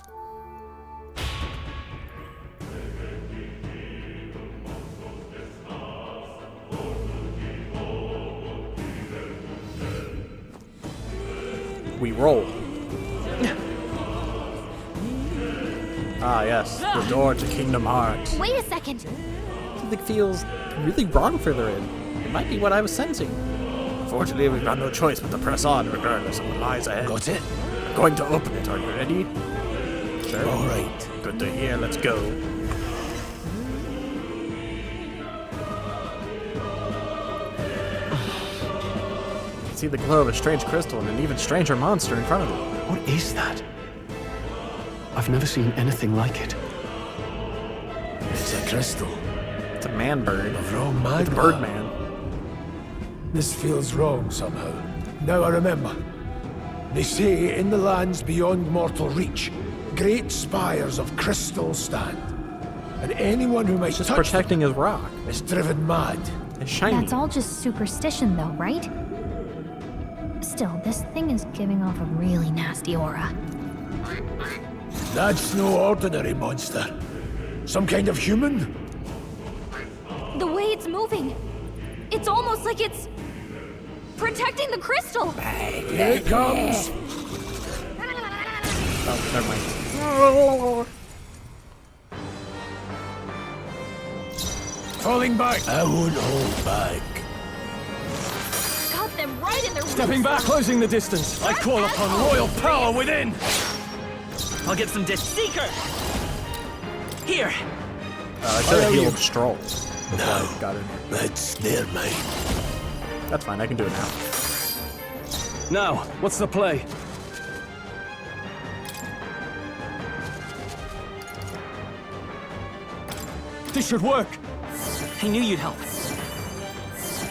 [SPEAKER 8] We roll. Ah, yes, the door to Kingdom Hearts.
[SPEAKER 7] Wait a second.
[SPEAKER 8] Something feels really wrong further in. It might be what I was sensing. Unfortunately, we've got no choice but to press on regardless of what lies ahead.
[SPEAKER 21] Got it?
[SPEAKER 8] I'm going to open it. Are you ready? Sure.
[SPEAKER 21] All right.
[SPEAKER 8] Good to hear. Let's go. See the glow of a strange crystal and an even stranger monster in front of it.
[SPEAKER 3] What is that? I've never seen anything like it.
[SPEAKER 21] It's a crystal.
[SPEAKER 8] It's a man bird.
[SPEAKER 21] Of raw magma.
[SPEAKER 8] It's a bird man.
[SPEAKER 21] This feels wrong somehow. Now I remember. They say in the lands beyond mortal reach, great spires of crystal stand. And anyone who might
[SPEAKER 8] Just
[SPEAKER 21] touch
[SPEAKER 8] protecting his rock.
[SPEAKER 21] is driven mad.
[SPEAKER 8] It's shiny.
[SPEAKER 9] That's all just superstition, though, right? Still, this thing is giving off a really nasty aura.
[SPEAKER 21] That's no ordinary monster. Some kind of human?
[SPEAKER 7] The way it's moving. It's almost like it's protecting the crystal.
[SPEAKER 21] Here it comes!
[SPEAKER 8] Oh, never mind.
[SPEAKER 21] Falling back! I won't hold back.
[SPEAKER 7] Got them right in their
[SPEAKER 19] Stepping
[SPEAKER 7] weak
[SPEAKER 19] back,
[SPEAKER 7] spot.
[SPEAKER 19] closing the distance. I call upon royal power within.
[SPEAKER 17] I'll get some Seeker! Here!
[SPEAKER 8] I should have healed Stroll.
[SPEAKER 21] No.
[SPEAKER 8] Got it.
[SPEAKER 21] That's their mine.
[SPEAKER 8] That's fine. I can do it now.
[SPEAKER 19] Now, what's the play? This should work.
[SPEAKER 17] I knew you'd help.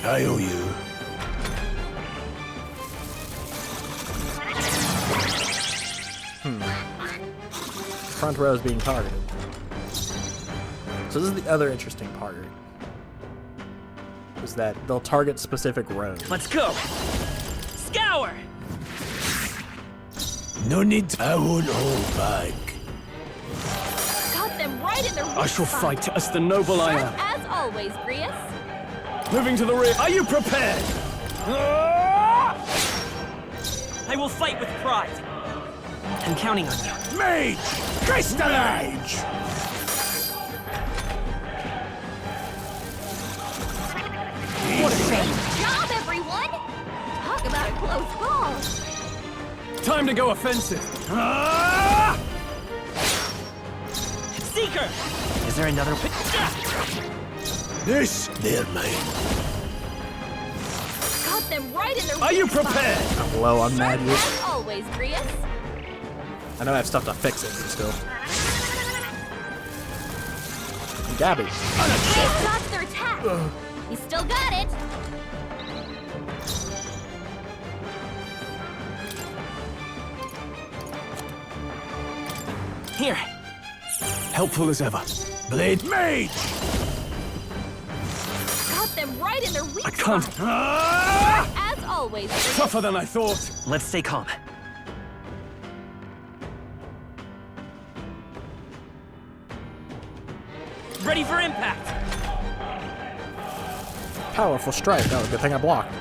[SPEAKER 21] I owe you.
[SPEAKER 8] Front row is being targeted. So this is the other interesting part. Is that they'll target specific rows.
[SPEAKER 17] Let's go! Scour!
[SPEAKER 21] No need. I won't hold back.
[SPEAKER 7] Got them right in their weak
[SPEAKER 19] I shall
[SPEAKER 7] spot.
[SPEAKER 19] fight as the noble I am.
[SPEAKER 7] As always, Grius.
[SPEAKER 19] Moving to the rear. Are you prepared?
[SPEAKER 17] I will fight with pride. I'm counting on you.
[SPEAKER 21] Mage! Crystallige!
[SPEAKER 19] What a shame.
[SPEAKER 7] Good job, everyone. Talk about a close call.
[SPEAKER 19] Time to go offensive.
[SPEAKER 17] Seeker! Is there another
[SPEAKER 21] This, they're mine.
[SPEAKER 7] Got them right in their
[SPEAKER 19] Are
[SPEAKER 7] weak
[SPEAKER 19] you
[SPEAKER 7] spot.
[SPEAKER 19] prepared?
[SPEAKER 8] Hello, I'm mad at you.
[SPEAKER 7] As always, Grius.
[SPEAKER 8] I know I have stuff to fix it, but still. Gabby.
[SPEAKER 7] They stopped their attack. You still got it.
[SPEAKER 17] Here.
[SPEAKER 19] Helpful as ever.
[SPEAKER 21] Blade Mage!
[SPEAKER 7] Got them right in their weak
[SPEAKER 19] I can't.
[SPEAKER 7] spot. As always, Grius.
[SPEAKER 19] Tougher than I thought.
[SPEAKER 17] Let's stay calm. Ready for impact!
[SPEAKER 8] Powerful strike. Oh, good thing I blocked.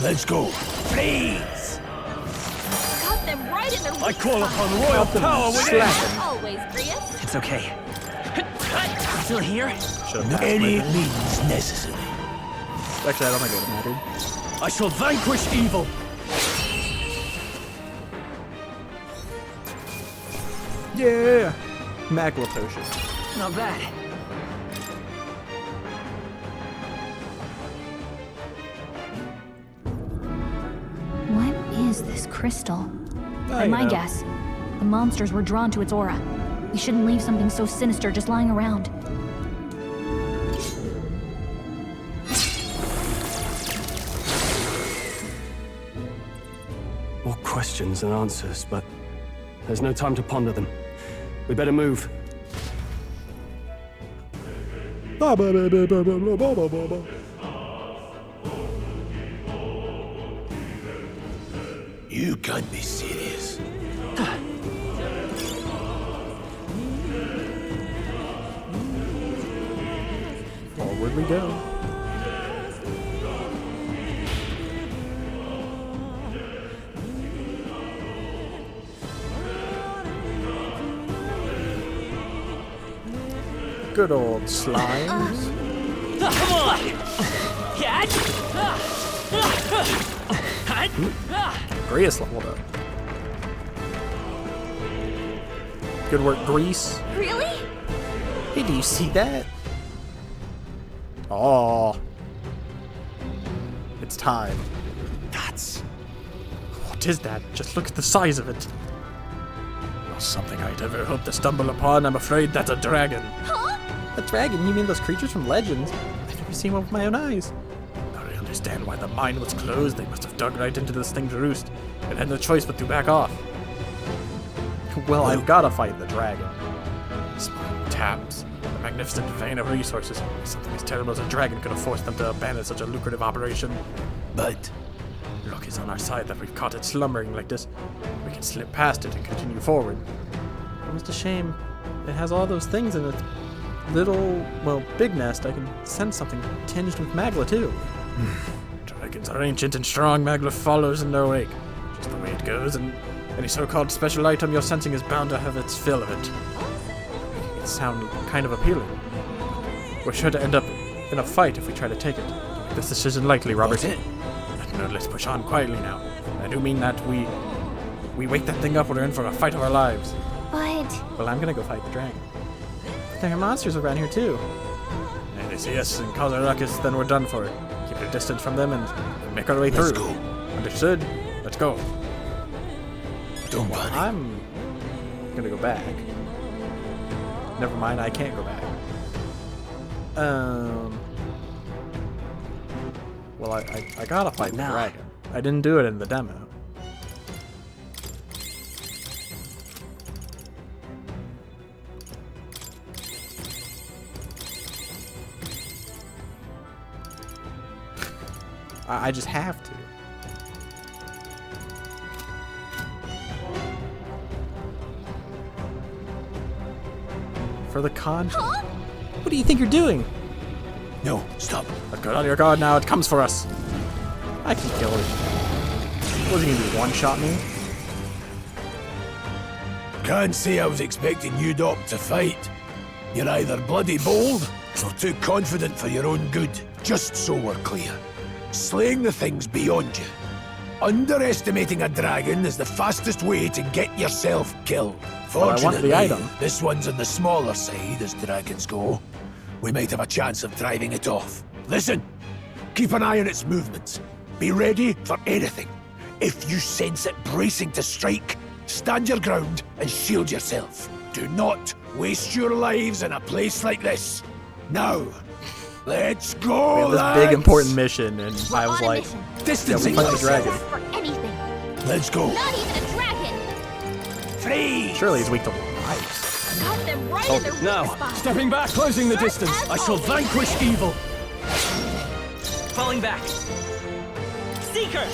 [SPEAKER 21] Let's go.
[SPEAKER 17] Freeze!
[SPEAKER 7] Got them right in their
[SPEAKER 13] I call upon royal power within!
[SPEAKER 7] Always, Grius.
[SPEAKER 17] It's okay. Still here?
[SPEAKER 21] Any means necessary.
[SPEAKER 8] Actually, I don't think it would have mattered.
[SPEAKER 13] I shall vanquish evil!
[SPEAKER 8] Yeah! Magla potion.
[SPEAKER 17] Not bad.
[SPEAKER 9] What is this crystal? By
[SPEAKER 8] you
[SPEAKER 9] my
[SPEAKER 8] know.
[SPEAKER 9] guess, the monsters were drawn to its aura. We shouldn't leave something so sinister just lying around.
[SPEAKER 19] More questions than answers, but there's no time to ponder them. We better move.
[SPEAKER 21] You can't be serious.
[SPEAKER 8] Forward we go. Good old slimes.
[SPEAKER 13] Come on! Catch!
[SPEAKER 8] Grius leveled up. Good work, Grease.
[SPEAKER 7] Really?
[SPEAKER 8] Hey, do you see that? Oh. It's time. That's... What is that? Just look at the size of it. Not something I'd ever hope to stumble upon. I'm afraid that's a dragon.
[SPEAKER 7] Huh?
[SPEAKER 8] A dragon? You mean those creatures from Legends? I've never seen one with my own eyes. I understand why the mine was closed. They must have dug right into this thing to roost and had no choice but to back off. Well, I've gotta fight the dragon. Small taps, a magnificent vein of resources. Something as terrible as a dragon could have forced them to abandon such a lucrative operation. But luck is on our side that we've caught it slumbering like this. We can slip past it and continue forward. Almost a shame. It has all those things in its little, well, big nest. I can sense something tinged with Magla, too. Dragons are ancient and strong. Magla follows in their wake. Just the way it goes, and any so-called special item you're sensing is bound to have its fill of it. It sounds kind of appealing. We're sure to end up in a fight if we try to take it. This decision lightly, Robert. No, let's push on quietly now. I do mean that we wake that thing up, we're in for a fight of our lives.
[SPEAKER 9] But...
[SPEAKER 8] Well, I'm gonna go fight the dragon. But there are monsters around here, too. If they see us and cause a ruckus, then we're done for. Keep a distance from them and make our way through.
[SPEAKER 21] Let's go.
[SPEAKER 8] Understood? Let's go.
[SPEAKER 21] Don't worry.
[SPEAKER 8] I'm gonna go back. Never mind, I can't go back. Well, I gotta fight the dragon. I didn't do it in the demo. I just have to. For the content.
[SPEAKER 7] Huh?
[SPEAKER 8] What do you think you're doing?
[SPEAKER 21] No, stop.
[SPEAKER 8] Get on your guard now, it comes for us. I can kill it. Was he gonna do one-shot me?
[SPEAKER 21] Can't say I was expecting you, Doc, to fight. You're either bloody bold or too confident for your own good. Just so we're clear. Slaying the thing's beyond you. Underestimating a dragon is the fastest way to get yourself killed.
[SPEAKER 8] Well, I want
[SPEAKER 21] Fortunately,
[SPEAKER 8] the item.
[SPEAKER 21] this one's on the smaller side as dragons go. We might have a chance of driving it off. Listen, keep an eye on its movements. Be ready for anything. If you sense it bracing to strike, stand your ground and shield yourself. Do not waste your lives in a place like this. Now, let's go,
[SPEAKER 8] We have this
[SPEAKER 21] lads.
[SPEAKER 8] big important mission, and I was like,
[SPEAKER 21] Distancing
[SPEAKER 8] yeah, we fight the
[SPEAKER 21] yourself.
[SPEAKER 8] dragon.
[SPEAKER 7] For anything.
[SPEAKER 21] Let's go.
[SPEAKER 7] Not even a dragon.
[SPEAKER 21] Freeze!
[SPEAKER 8] Surely he's weak to ice.
[SPEAKER 7] Got them right
[SPEAKER 19] Oh,
[SPEAKER 7] in their
[SPEAKER 19] now,
[SPEAKER 7] weak spot.
[SPEAKER 19] stepping back, closing the distance. I shall vanquish evil.
[SPEAKER 17] Falling back. Seeker!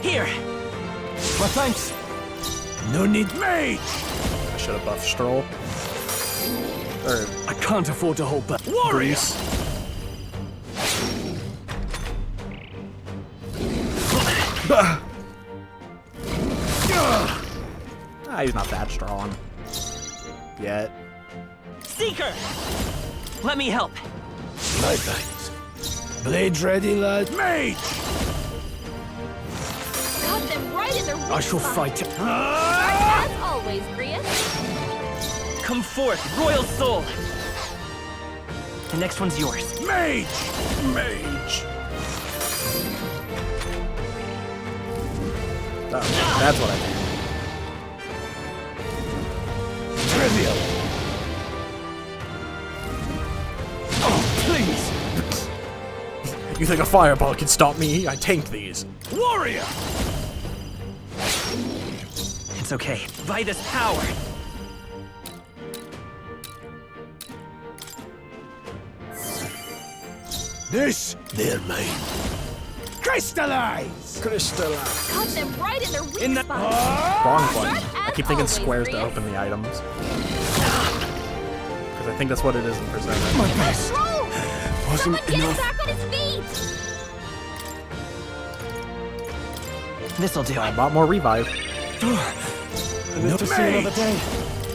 [SPEAKER 17] Here!
[SPEAKER 19] My thanks.
[SPEAKER 21] No need mage!
[SPEAKER 8] I should have buffed Stroll. Or
[SPEAKER 19] I can't afford to hold back.
[SPEAKER 8] Grease. He's not that strong. Yet.
[SPEAKER 17] Seeker! Let me help.
[SPEAKER 21] My thanks. Blades ready, lad? Mage!
[SPEAKER 7] Got them right in their weak
[SPEAKER 19] I shall
[SPEAKER 7] spot.
[SPEAKER 19] fight.
[SPEAKER 7] As always, Grius.
[SPEAKER 17] Come forth, royal soul. The next one's yours.
[SPEAKER 21] Mage! Mage!
[SPEAKER 8] Oh, that's what I think.
[SPEAKER 21] Trivial. Oh, please!
[SPEAKER 8] You think a fireball can stop me? I tank these.
[SPEAKER 21] Warrior!
[SPEAKER 17] It's okay. By this power.
[SPEAKER 21] This, they're mine. Crystallize! Crystallize.
[SPEAKER 7] Got them right in their weak
[SPEAKER 17] In the-
[SPEAKER 7] spot.
[SPEAKER 8] Wrong button.
[SPEAKER 7] Sharp
[SPEAKER 8] I
[SPEAKER 7] as
[SPEAKER 8] keep thinking
[SPEAKER 7] always,
[SPEAKER 8] squares to
[SPEAKER 7] Grius.
[SPEAKER 8] open the items. Because I think that's what it is in Persona.
[SPEAKER 21] My best.
[SPEAKER 7] Roll!
[SPEAKER 21] Wasn't
[SPEAKER 7] Someone get him
[SPEAKER 21] enough.
[SPEAKER 7] back on his feet!
[SPEAKER 17] This'll do.
[SPEAKER 8] I bought more revive.
[SPEAKER 19] Live to see another day.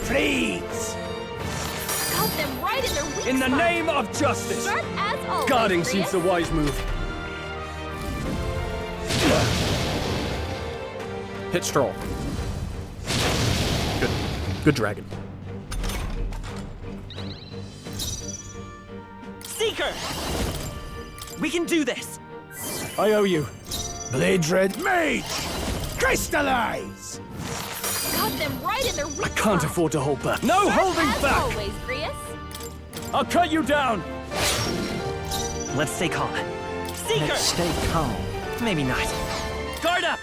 [SPEAKER 21] Please!
[SPEAKER 7] Got them right in their weak
[SPEAKER 19] In the
[SPEAKER 7] spot.
[SPEAKER 19] name of justice.
[SPEAKER 7] Sharp as always,
[SPEAKER 19] Guarding
[SPEAKER 7] Grius.
[SPEAKER 19] seems the wise move.
[SPEAKER 8] Hit Stroll. Good. Good dragon.
[SPEAKER 17] Seeker! We can do this.
[SPEAKER 19] I owe you.
[SPEAKER 21] Blades red. Mage! Crystallize!
[SPEAKER 7] Got them right in their weak
[SPEAKER 19] I can't
[SPEAKER 7] spot.
[SPEAKER 19] afford to hold back. No
[SPEAKER 7] Sharp
[SPEAKER 19] holding
[SPEAKER 7] as
[SPEAKER 19] back!
[SPEAKER 7] always, Grius.
[SPEAKER 19] I'll cut you down!
[SPEAKER 17] Let's stay calm. Seeker!
[SPEAKER 2] Let's stay calm.
[SPEAKER 17] Maybe not. Guard up!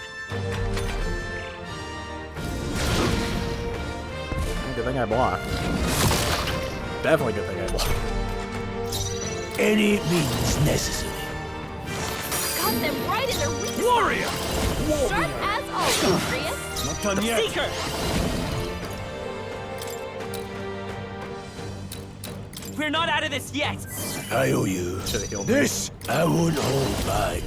[SPEAKER 8] Good thing I blocked. Definitely good thing I blocked.
[SPEAKER 21] Any means necessary.
[SPEAKER 7] Got them right in their weak spot.
[SPEAKER 21] Warrior!
[SPEAKER 7] Sharp as always, Grius.
[SPEAKER 19] Not done yet.
[SPEAKER 17] Seeker! We're not out of this yet.
[SPEAKER 21] I owe you.
[SPEAKER 8] Should've healed
[SPEAKER 21] This, I won't hold back.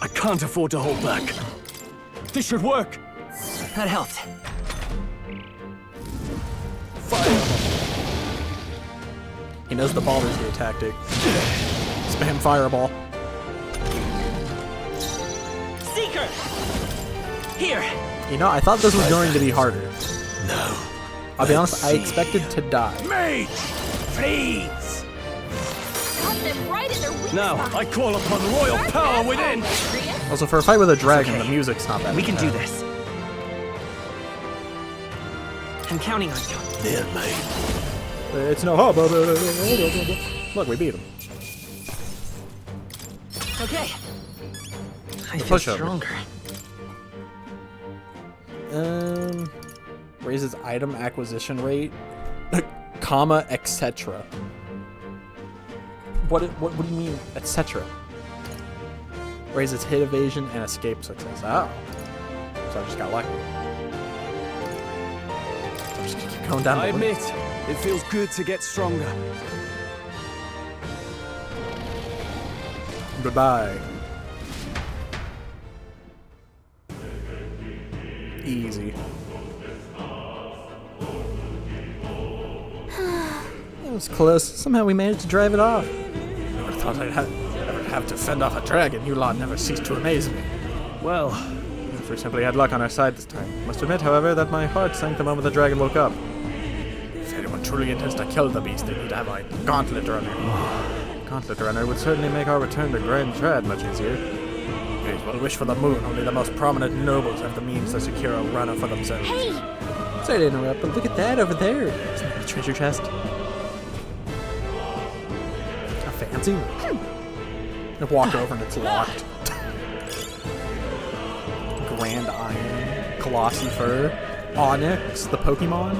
[SPEAKER 19] I can't afford to hold back. This should work.
[SPEAKER 17] That helped.
[SPEAKER 8] He knows the Baldur's Gate tactic. Spam fireball.
[SPEAKER 17] Seeker! Here!
[SPEAKER 8] You know, I thought this was going to be harder.
[SPEAKER 21] No.
[SPEAKER 8] I'll be honest, I expected to die.
[SPEAKER 21] Mage! Please!
[SPEAKER 7] Got them right in their weak
[SPEAKER 19] Now,
[SPEAKER 7] spot.
[SPEAKER 19] I call upon royal
[SPEAKER 7] Sharp
[SPEAKER 19] power
[SPEAKER 7] as
[SPEAKER 19] within.
[SPEAKER 7] always, Grius.
[SPEAKER 8] Also, for a fight with a dragon,
[SPEAKER 17] okay.
[SPEAKER 8] the music's not that
[SPEAKER 17] We can do
[SPEAKER 8] intense.
[SPEAKER 17] this. I'm counting on you.
[SPEAKER 21] They're mine.
[SPEAKER 8] It's no hope. Look, we beat him.
[SPEAKER 17] Okay. I feel
[SPEAKER 8] push-over.
[SPEAKER 17] stronger.
[SPEAKER 8] Raises item acquisition rate, comma, etc. What do you mean, etc.? Raises hit evasion and escape success. Oh. So I just got lucky. I'm just gonna keep going down
[SPEAKER 19] I
[SPEAKER 8] the
[SPEAKER 19] admit,
[SPEAKER 8] list.
[SPEAKER 19] it feels good to get stronger.
[SPEAKER 8] Goodbye. Easy. It was close. Somehow we managed to drive it off. Never thought I'd ever have to fend off a dragon. You lot never cease to amaze me.
[SPEAKER 19] Well,
[SPEAKER 8] We simply had luck on our side this time. Must admit, however, that my heart sank the moment the dragon woke up. If anyone truly intends to kill the beast, they need to have a gauntlet runner. Gauntlet runner would certainly make our return to Grand Trad much easier. Please, we'll wish for the moon. Only the most prominent nobles have the means to secure a runner for themselves.
[SPEAKER 7] Hey!
[SPEAKER 8] Sorry to interrupt, but look at that over there. Isn't that a treasure chest? A fancy one. I walk over and it's locked. Grand Iron, Colossi Fur, Onyx, the Pokemon,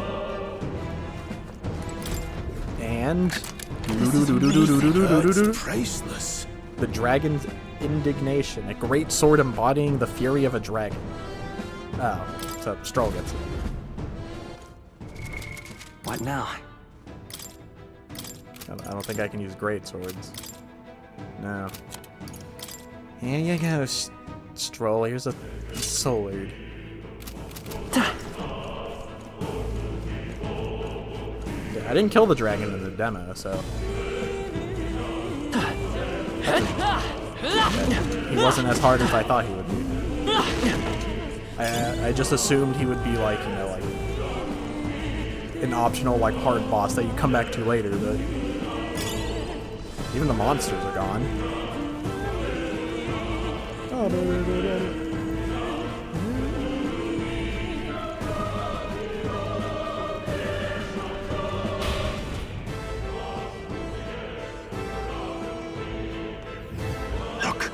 [SPEAKER 8] and
[SPEAKER 21] That's priceless.
[SPEAKER 8] the Dragon's Indignation, a great sword embodying the fury of a dragon. Oh, so Stroll gets it.
[SPEAKER 17] What now?
[SPEAKER 8] I don't think I can use great swords. No. Here you go, Stroll. Here's a sword. I didn't kill the dragon in the demo, so... He wasn't as hard as I thought he would be. I just assumed he would be like, you know, like an optional, like, hard boss that you come back to later, but even the monsters are gone.
[SPEAKER 7] Look.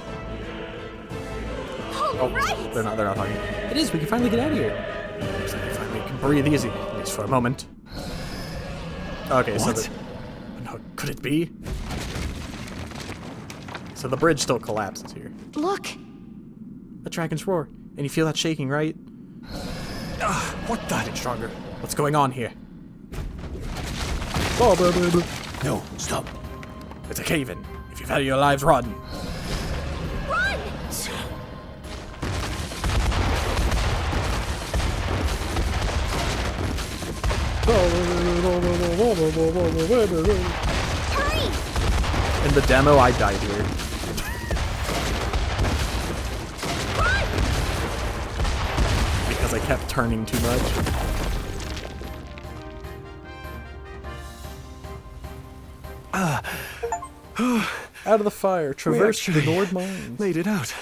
[SPEAKER 8] Oh, they're not talking. It is, we can finally get out of here. Looks like we finally can breathe easy, at least for a moment. Okay,
[SPEAKER 10] What?
[SPEAKER 8] so no, could it be? So the bridge still collapses here.
[SPEAKER 9] Look!
[SPEAKER 8] The dragon's roar. And you feel that shaking, right? What the? Getting stronger. What's going on here?
[SPEAKER 21] No, stop.
[SPEAKER 8] It's a cave-in. If you value your lives, run.
[SPEAKER 7] Run! Hurry!
[SPEAKER 8] In the demo, I died here. Because I kept turning too much. Out of the fire, traverse the Nord Mines.
[SPEAKER 21] Made it out.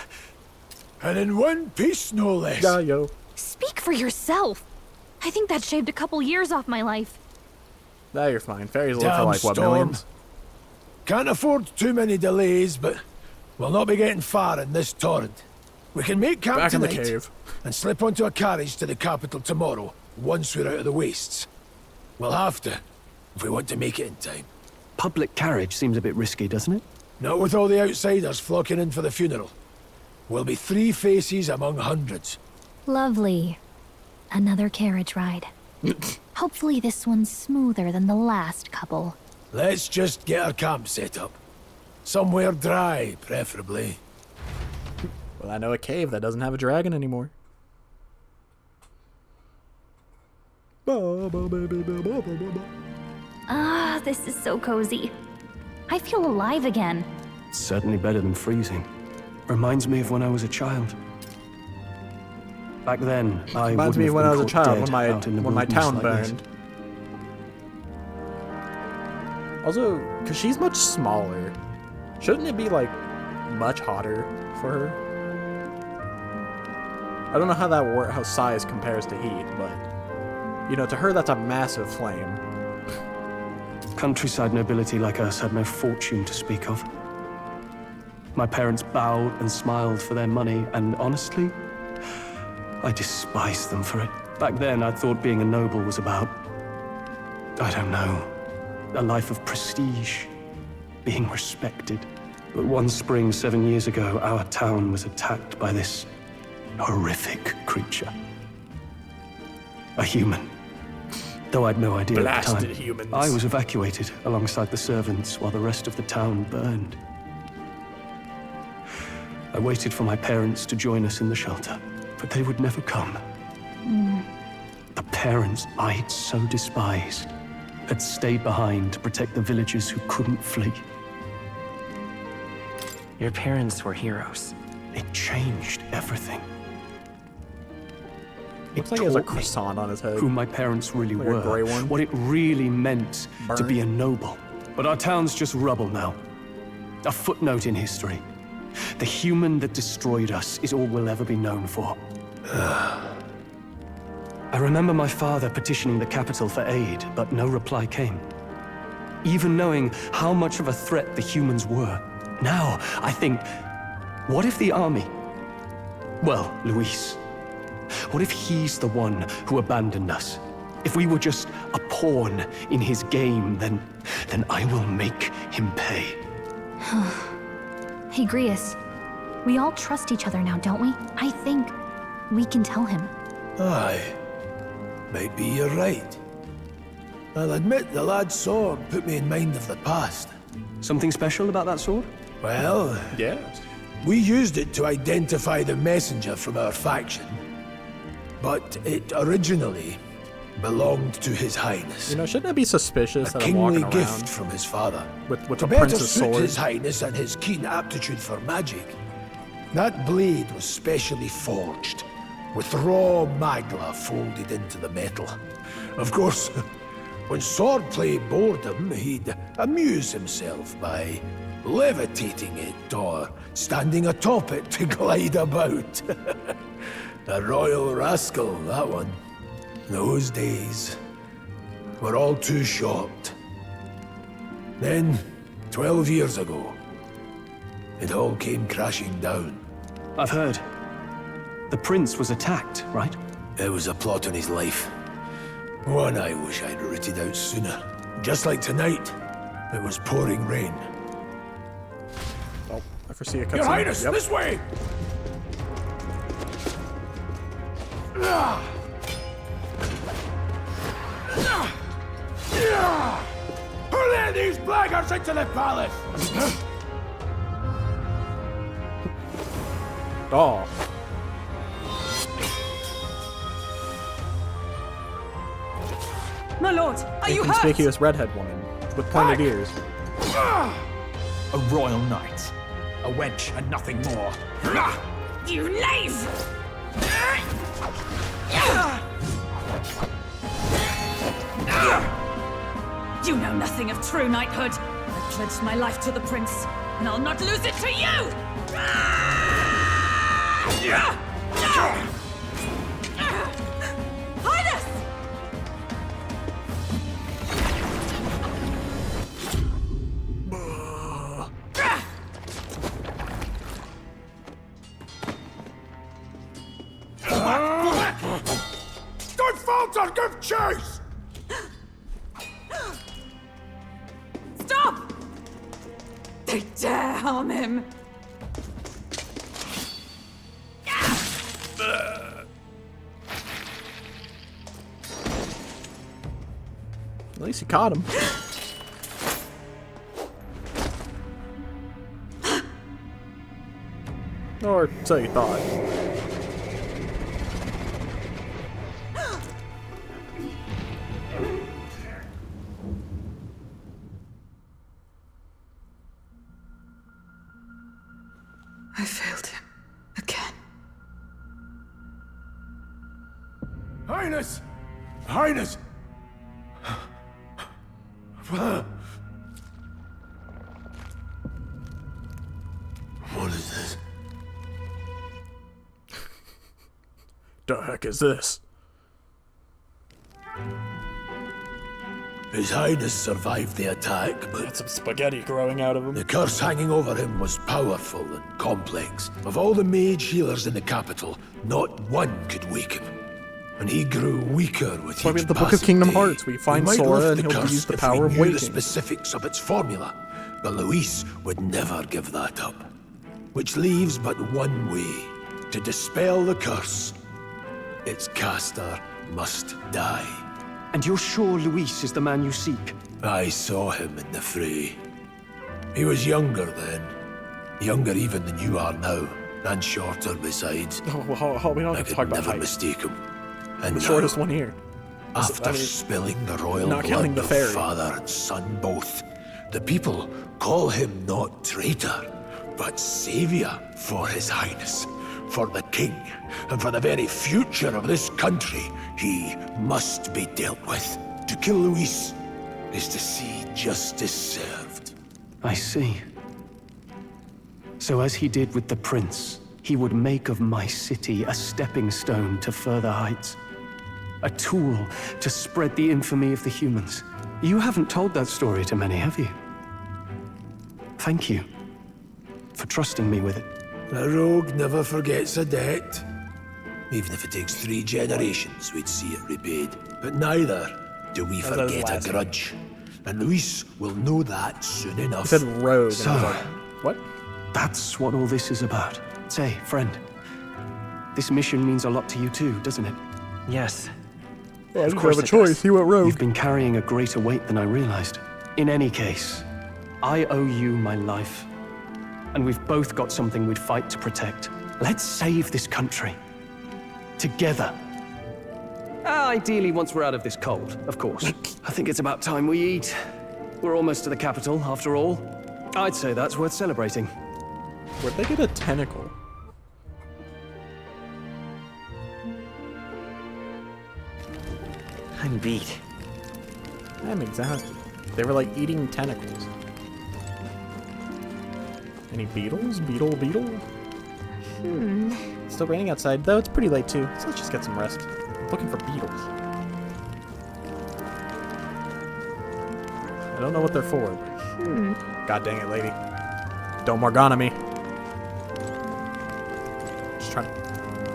[SPEAKER 21] And in one piece, no less.
[SPEAKER 8] Yeah, yo.
[SPEAKER 9] Speak for yourself. I think that shaved a couple years off my life.
[SPEAKER 8] Nah, you're fine. Fairies live for
[SPEAKER 21] Damn
[SPEAKER 8] like, what,
[SPEAKER 21] storm.
[SPEAKER 8] millions?
[SPEAKER 21] Can't afford too many delays, but we'll not be getting far in this torrent. We can make camp
[SPEAKER 8] Back in the
[SPEAKER 21] tonight
[SPEAKER 8] cave.
[SPEAKER 21] and slip onto a carriage to the capital tomorrow, once we're out of the wastes. We'll have to, if we want to make it in time.
[SPEAKER 19] Public carriage seems a bit risky, doesn't it?
[SPEAKER 21] Not with all the outsiders flocking in for the funeral. We'll be 3 faces among hundreds.
[SPEAKER 9] Lovely. Another carriage ride. Hopefully this one's smoother than the last couple.
[SPEAKER 21] Let's just get our camp set up. Somewhere dry, preferably.
[SPEAKER 8] Well, I know a cave that doesn't have a dragon anymore.
[SPEAKER 9] Ah, this is so cozy. I feel alive again.
[SPEAKER 19] It's certainly better than freezing. Reminds me of when I was a child. Back then, I
[SPEAKER 8] Reminds me of when I was a child, when my town
[SPEAKER 19] like
[SPEAKER 8] burned. Also, because she's much smaller, shouldn't it be, like, much hotter for her? I don't know how how size compares to heat, but, you know, to her that's a massive flame.
[SPEAKER 19] Countryside nobility like us had no fortune to speak of. My parents bowed and smiled for their money, and honestly, I despised them for it. Back then, I thought being a noble was about, I don't know, a life of prestige, being respected. But one spring 7 years ago, our town was attacked by this horrific creature. A human. Though I'd no idea at the time.
[SPEAKER 8] Blasted humans.
[SPEAKER 19] I was evacuated alongside the servants while the rest of the town burned. I waited for my parents to join us in the shelter, but they would never come. The parents I'd so despised had stayed behind to protect the villagers who couldn't flee.
[SPEAKER 17] Your parents were heroes.
[SPEAKER 19] It changed everything.
[SPEAKER 8] Looks like he has a croissant on his head.
[SPEAKER 19] Who my parents really
[SPEAKER 8] Like a gray
[SPEAKER 19] were,
[SPEAKER 8] one.
[SPEAKER 19] what it really meant to be a noble. But our town's just rubble now. A footnote in history. The human that destroyed us is all we'll ever be known for. I remember my father petitioning the capital for aid, but no reply came. Even knowing how much of a threat the humans were. Now, I think, what if the army? Well, Luis. What if he's the one who abandoned us? If we were just a pawn in his game, then I will make him pay.
[SPEAKER 9] Hey, Grius. We all trust each other now, don't we? I think we can tell him.
[SPEAKER 21] Aye. Might be you're right. I'll admit the lad's sword put me in mind of the past.
[SPEAKER 19] Something special about that sword?
[SPEAKER 21] Well,
[SPEAKER 8] yeah.
[SPEAKER 21] We used it to identify the messenger from our faction, but it originally belonged to His Highness.
[SPEAKER 8] You know, shouldn't I be suspicious
[SPEAKER 21] A
[SPEAKER 8] that I'm walking
[SPEAKER 21] kingly
[SPEAKER 8] around
[SPEAKER 21] gift from his father.
[SPEAKER 8] with
[SPEAKER 21] To
[SPEAKER 8] a
[SPEAKER 21] better
[SPEAKER 8] prince's
[SPEAKER 21] suit
[SPEAKER 8] sword?
[SPEAKER 21] His Highness and his keen aptitude for magic, that blade was specially forged, with raw magla folded into the metal. Of course, when swordplay bored him, he'd amuse himself by levitating it or standing atop it to glide about. A royal rascal, that one. Those days were all too short. Then, 12 years ago, it all came crashing down.
[SPEAKER 19] I've heard. The prince was attacked, right?
[SPEAKER 21] There was a plot on his life. One I wish I'd rooted out sooner. Just like tonight, it was pouring rain.
[SPEAKER 8] Oh, I foresee a cutscene.
[SPEAKER 21] Your Highness,
[SPEAKER 8] Yep.
[SPEAKER 21] this way! Who let these blackguards into the palace?
[SPEAKER 8] Oh.
[SPEAKER 6] My lord, are you hurt?
[SPEAKER 8] Inconspicuous redhead woman with pointed ears.
[SPEAKER 11] A royal knight. A wench and nothing more.
[SPEAKER 6] You knave! You know nothing of true knighthood. I pledged my life to the prince, and I'll not lose it to you! Highness!
[SPEAKER 21] Don't falter! Give chase!
[SPEAKER 6] Stop! They dare harm him!
[SPEAKER 8] At least you caught him. Or so you thought.
[SPEAKER 12] I failed him. Again.
[SPEAKER 21] Highness! Highness! What is this?
[SPEAKER 8] The heck is this?
[SPEAKER 21] His Highness survived the attack, but
[SPEAKER 8] Got some spaghetti growing out of him.
[SPEAKER 21] the curse hanging over him was powerful and complex. Of all the mage healers in the capital, not one could wake him. And he grew weaker with
[SPEAKER 8] That's why we
[SPEAKER 21] each
[SPEAKER 8] have the Book of
[SPEAKER 21] passing
[SPEAKER 8] Kingdom
[SPEAKER 21] day.
[SPEAKER 8] Hearts. We find
[SPEAKER 21] might
[SPEAKER 8] Sora
[SPEAKER 21] lift
[SPEAKER 8] and
[SPEAKER 21] the
[SPEAKER 8] he'll
[SPEAKER 21] curse
[SPEAKER 8] use the
[SPEAKER 21] if
[SPEAKER 8] power
[SPEAKER 21] we
[SPEAKER 8] of
[SPEAKER 21] knew
[SPEAKER 8] waking.
[SPEAKER 21] the specifics of its formula, but Luis would never give that up. Which leaves but one way to dispel the curse. Its caster must die.
[SPEAKER 19] And you're sure Luis is the man you seek?
[SPEAKER 21] I saw him in the fray. He was younger then. Younger even than you are now. And shorter besides.
[SPEAKER 8] Oh, we don't
[SPEAKER 21] I
[SPEAKER 8] have to
[SPEAKER 21] could
[SPEAKER 8] talk about
[SPEAKER 21] never
[SPEAKER 8] height.
[SPEAKER 21] mistake him. And
[SPEAKER 8] The
[SPEAKER 21] now,
[SPEAKER 8] shortest one here.
[SPEAKER 21] after
[SPEAKER 8] I mean,
[SPEAKER 21] spilling the royal
[SPEAKER 8] not counting
[SPEAKER 21] blood
[SPEAKER 8] the
[SPEAKER 21] of
[SPEAKER 8] fairy.
[SPEAKER 21] father and son both, the people call him not traitor, but savior for his highness, for the king, and for the very future of this country. He must be dealt with. To kill Luis is to see justice served.
[SPEAKER 19] I see. So as he did with the prince, he would make of my city a stepping stone to further heights. A tool to spread the infamy of the humans. You haven't told that story to many, have you? Thank you for trusting me with it.
[SPEAKER 21] A rogue never forgets a debt. Even if it takes 3 generations, we'd see it repaid. But neither do we
[SPEAKER 8] That was
[SPEAKER 21] forget a
[SPEAKER 8] last.
[SPEAKER 21] grudge. And Luis will know that soon enough.
[SPEAKER 8] He said rogue.
[SPEAKER 19] So,
[SPEAKER 8] and I was like, what?
[SPEAKER 19] That's what all this is about. Say, friend, this mission means a lot to you too, doesn't it?
[SPEAKER 17] Yes.
[SPEAKER 8] Yeah,
[SPEAKER 17] Of
[SPEAKER 8] you
[SPEAKER 17] course
[SPEAKER 8] have a
[SPEAKER 17] it
[SPEAKER 8] choice.
[SPEAKER 17] does.
[SPEAKER 8] He went rogue.
[SPEAKER 19] You've been carrying a greater weight than I realized. In any case, I owe you my life. and we've both got something we'd fight to protect. Let's save this country. Together. Ideally, once we're out of this cold, of course. I think it's about time we eat. We're almost to the capital, after all. I'd say that's worth celebrating.
[SPEAKER 8] Where'd they get a tentacle?
[SPEAKER 17] I'm beat.
[SPEAKER 8] I'm exhausted. They were like eating tentacles. Any beetles? Beetle? It's still raining outside, though it's pretty late too, so let's just get some rest. I'm looking for beetles. I don't know what they're for. God dang it, lady. Don't Morgana me. Just trying to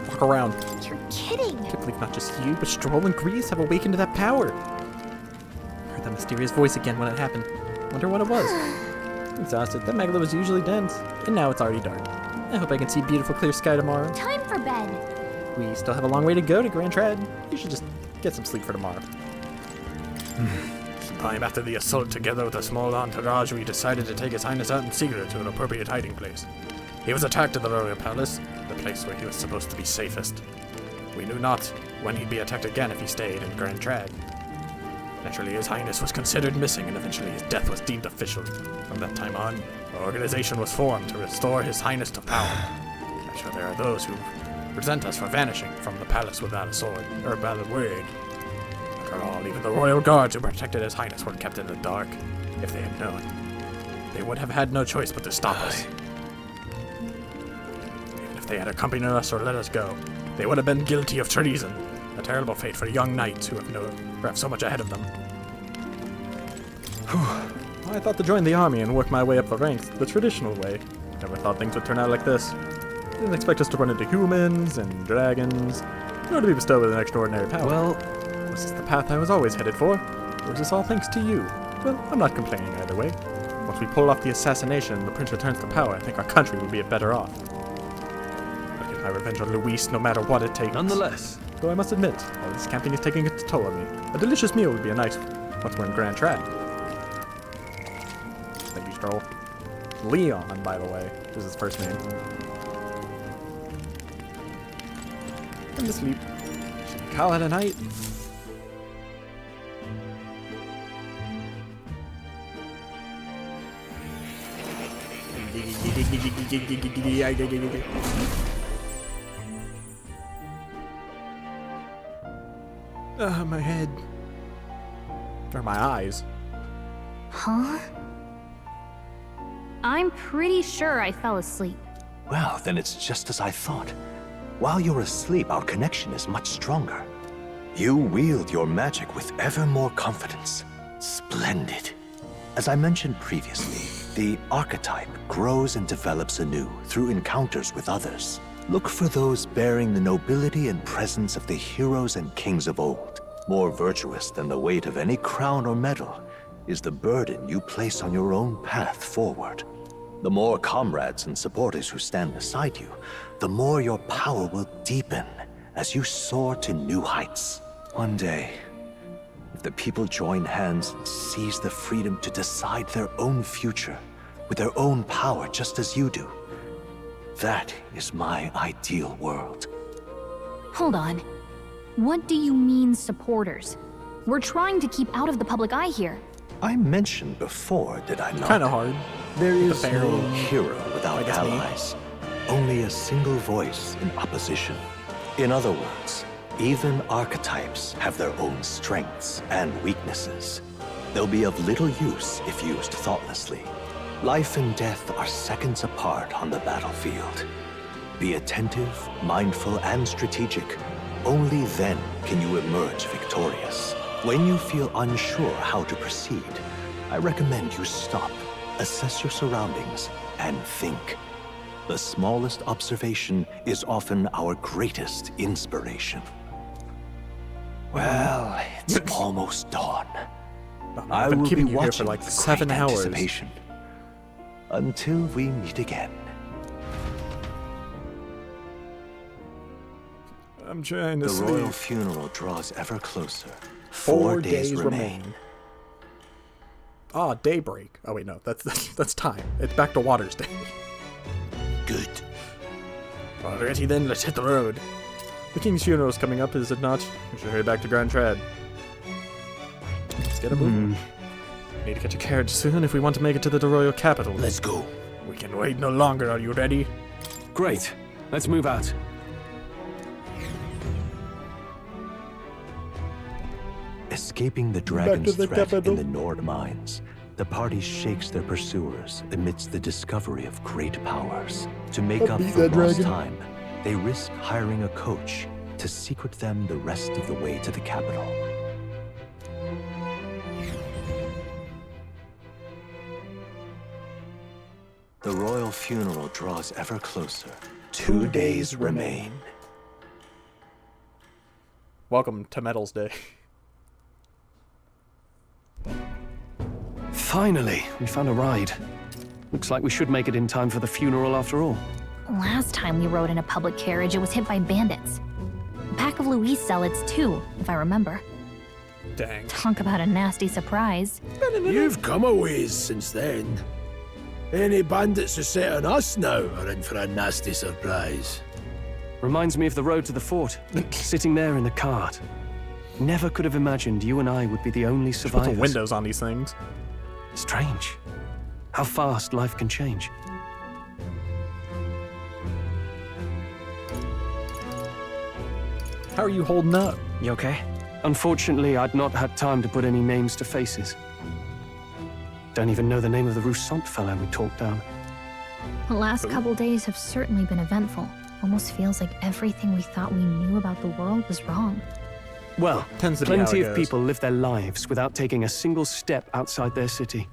[SPEAKER 8] walk around.
[SPEAKER 7] You're kidding.
[SPEAKER 8] I can't believe not just you, but Stroll and Grease have awakened to that power. I heard that mysterious voice again when it happened. Wonder what it was. I'm exhausted. That Magla was usually dense, and now it's already dark. I hope I can see beautiful clear sky tomorrow.
[SPEAKER 7] Time for bed.
[SPEAKER 8] We still have a long way to go to Grand Trad. You should just get some sleep for tomorrow.
[SPEAKER 5] Sometime after the assault, together with a small entourage, we decided to take His Highness out in secret to an appropriate hiding place. He was attacked at the royal palace, the place where he was supposed to be safest. We knew not when he'd be attacked again if he stayed in Grand Trad. Naturally, His Highness was considered missing, and eventually his death was deemed official. From that time on, an organization was formed to restore His Highness to power. I'm sure there are those who resent us for vanishing from the palace without a sword, or a valid word. After all, even the royal guards who protected His Highness were kept in the dark. If they had known, they would have had no choice but to stop us. Even if they had accompanied us or let us go, they would have been guilty of treason. A terrible fate for young knights who have so much ahead of them. I thought to join the army and work my way up the ranks the traditional way. Never thought things would turn out like this. Didn't expect us to run into humans and dragons, nor to be bestowed with an extraordinary power.
[SPEAKER 8] Well,
[SPEAKER 5] was this the path I was always headed for? Or is this all thanks to you? Well, I'm not complaining either way. Once we pull off the assassination and the prince returns to power, I think our country will be better off. I'll get my revenge on Luis no matter what it takes.
[SPEAKER 19] Nonetheless.
[SPEAKER 5] Though I must admit, all this camping is taking its toll on me. A delicious meal would be a nice once we're in Grand Trad. Thank you, Stroll. Leon, by the way, is his first name. I'm asleep. Should we call it a night? My head. Or my eyes.
[SPEAKER 9] Huh? I'm pretty sure I fell asleep.
[SPEAKER 2] Well, then it's just as I thought. While you're asleep, our connection is much stronger. You wield your magic with ever more confidence. Splendid. As I mentioned previously, the archetype grows and develops anew through encounters with others. Look for those bearing the nobility and presence of the heroes and kings of old. More virtuous than the weight of any crown or medal is the burden you place on your own path forward. The more comrades and supporters who stand beside you, the more your power will deepen as you soar to new heights. One day, if the people join hands and seize the freedom to decide their own future with their own power just as you do, that is my ideal world.
[SPEAKER 9] Hold on. What do you mean, supporters? We're trying to keep out of the public eye here.
[SPEAKER 2] I mentioned before, did I not?
[SPEAKER 8] Kinda hard.
[SPEAKER 2] There is
[SPEAKER 8] The
[SPEAKER 2] no
[SPEAKER 8] barrel.
[SPEAKER 2] hero without allies. Only a single voice in opposition. In other words, even archetypes have their own strengths and weaknesses. They'll be of little use if used thoughtlessly. Life and death are seconds apart on the battlefield. Be attentive, mindful, and strategic. Only then can you emerge victorious. When you feel unsure how to proceed, I recommend you stop, assess your surroundings, and think. The smallest observation is often our greatest inspiration. Well, it's almost dawn. I
[SPEAKER 8] I've been
[SPEAKER 2] will
[SPEAKER 8] keeping
[SPEAKER 2] be
[SPEAKER 8] you here
[SPEAKER 2] watching
[SPEAKER 8] for like
[SPEAKER 2] with
[SPEAKER 8] 7
[SPEAKER 2] great
[SPEAKER 8] hours.
[SPEAKER 2] anticipation. Until we meet again.
[SPEAKER 5] I'm trying to
[SPEAKER 2] The
[SPEAKER 5] sleep.
[SPEAKER 2] royal funeral draws ever closer.
[SPEAKER 8] 4
[SPEAKER 2] 4 days
[SPEAKER 8] days
[SPEAKER 2] remain.
[SPEAKER 8] Ah, daybreak. Oh wait, no, that's time. It's back to Water's Day.
[SPEAKER 21] good.
[SPEAKER 5] Alrighty then, let's hit the road. The king's funeral is coming up, is it not? We should hurry back to Grand Trad. Let's get a move. Need to catch a carriage soon if we want to make it to the royal capital.
[SPEAKER 21] Let's go.
[SPEAKER 5] We can wait no longer. Are you ready?
[SPEAKER 3] Great. Let's move out.
[SPEAKER 2] Escaping the dragon's threat in the Nord mines, the party shakes their pursuers amidst the discovery of great powers. To make up for lost time, they risk hiring a coach to secret them the rest of the way to the capital. The royal funeral draws ever closer. 2 days remain.
[SPEAKER 5] Welcome to Metals Day.
[SPEAKER 19] Finally, we found a ride. Looks like we should make it in time for the funeral after all.
[SPEAKER 9] Last time we rode in a public carriage, it was hit by bandits. A pack of Louis zealots, too, if I remember.
[SPEAKER 5] Dang.
[SPEAKER 9] Talk about a nasty surprise.
[SPEAKER 21] You've come a ways since then. Any bandits who set on us now are in for a nasty surprise.
[SPEAKER 19] Reminds me of the road to the fort, sitting there in the cart. Never could have imagined you and I would be the only survivors.
[SPEAKER 5] Put the windows on these things.
[SPEAKER 19] Strange. How fast life can change.
[SPEAKER 5] How are you holding up?
[SPEAKER 19] You okay? Unfortunately, I'd not had time to put any names to faces. Don't even know the name of the Roussant fellow we talked down.
[SPEAKER 9] The last couple days have certainly been eventful. Almost feels like everything we thought we knew about the world was wrong.
[SPEAKER 19] Well,
[SPEAKER 5] Tends to be how
[SPEAKER 19] plenty
[SPEAKER 5] it
[SPEAKER 19] of
[SPEAKER 5] goes.
[SPEAKER 19] people live their lives without taking a single step outside their city.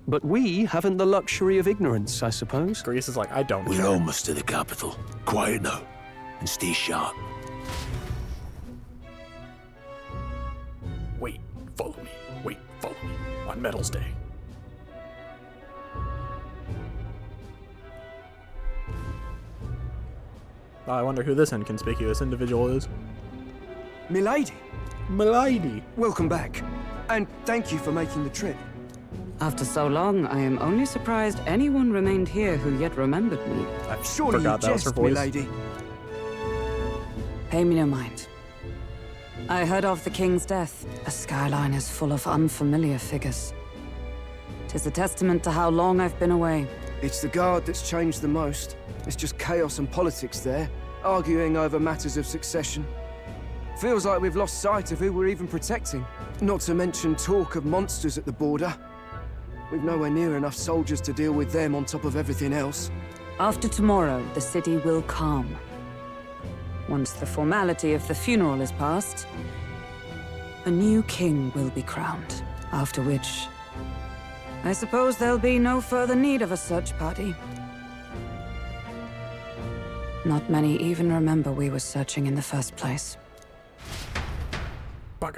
[SPEAKER 19] But we haven't the luxury of ignorance, I suppose.
[SPEAKER 5] Greece is like, I don't
[SPEAKER 21] We're
[SPEAKER 5] care.
[SPEAKER 21] almost to the capital. Quiet now, and stay sharp.
[SPEAKER 5] Wait, follow me. Wait, follow me. On Metals Day. I wonder who this inconspicuous individual is.
[SPEAKER 1] Milady.
[SPEAKER 5] Milady.
[SPEAKER 1] Welcome back. And thank you for making the trip.
[SPEAKER 12] After so long, I am only surprised anyone remained here who yet remembered me.
[SPEAKER 5] I
[SPEAKER 1] Surely
[SPEAKER 5] forgot
[SPEAKER 1] you
[SPEAKER 5] that was her
[SPEAKER 1] jest,
[SPEAKER 5] voice.
[SPEAKER 1] milady.
[SPEAKER 12] Pay me no mind. I heard of the king's death. A skyline is full of unfamiliar figures. 'Tis a testament to how long I've been away.
[SPEAKER 1] It's the guard that's changed the most. It's just chaos and politics there, arguing over matters of succession. Feels like we've lost sight of who we're even protecting. Not to mention talk of monsters at the border. We've nowhere near enough soldiers to deal with them on top of everything else.
[SPEAKER 12] After tomorrow, the city will calm. Once the formality of the funeral is past, a new king will be crowned. After which, I suppose there'll be no further need of a search party. Not many even remember we were searching in the first place.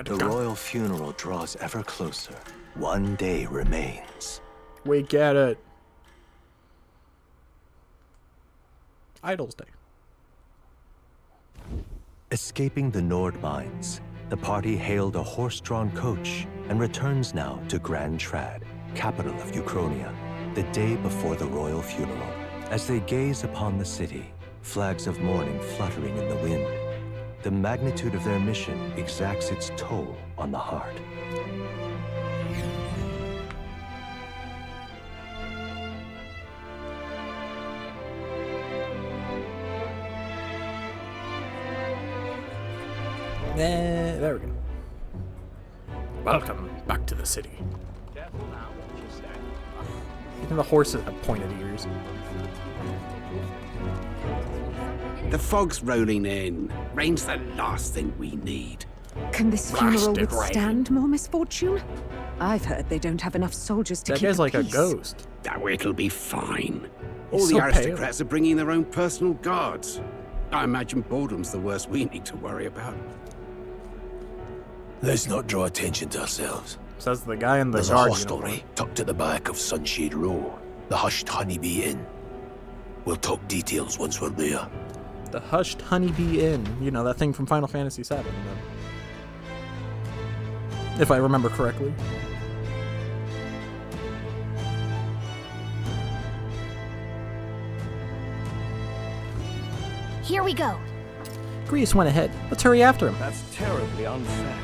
[SPEAKER 2] The royal funeral draws ever closer. 1 day remains.
[SPEAKER 5] We get it. Idols Day.
[SPEAKER 2] Escaping the Nord mines, the party hailed a horse-drawn coach and returns now to Grand Trad, capital of Ukrainia, the day before the royal funeral. As they gaze upon the city, flags of mourning fluttering in the wind, the magnitude of their mission exacts its toll on the heart.
[SPEAKER 5] There we go. Welcome back to the city. Even the horses have pointed ears.
[SPEAKER 22] The fog's rolling in. Rain's the last thing we need.
[SPEAKER 14] Can this
[SPEAKER 5] Blasted
[SPEAKER 14] funeral
[SPEAKER 5] rain.
[SPEAKER 14] withstand more misfortune? I've heard they don't have enough soldiers to
[SPEAKER 5] That
[SPEAKER 14] keep
[SPEAKER 5] guy's
[SPEAKER 14] the
[SPEAKER 5] like a
[SPEAKER 14] peace.
[SPEAKER 5] ghost.
[SPEAKER 22] Oh, it'll be fine. All
[SPEAKER 5] He's
[SPEAKER 22] the
[SPEAKER 5] so
[SPEAKER 22] aristocrats are bringing their own personal guards. I imagine boredom's the worst we need to worry about.
[SPEAKER 21] Let's not draw attention to ourselves.
[SPEAKER 5] Says the guy in the
[SPEAKER 21] There's a
[SPEAKER 5] guard
[SPEAKER 21] hostelry tucked at the back of Sunshade Row, the Hushed Honeybee Inn. We'll talk details once we're there.
[SPEAKER 5] The Hushed Honeybee Inn. You know, that thing from Final Fantasy VII. If I remember correctly.
[SPEAKER 9] Here we go.
[SPEAKER 5] Grease went ahead. Let's hurry after him.
[SPEAKER 19] That's terribly unfair.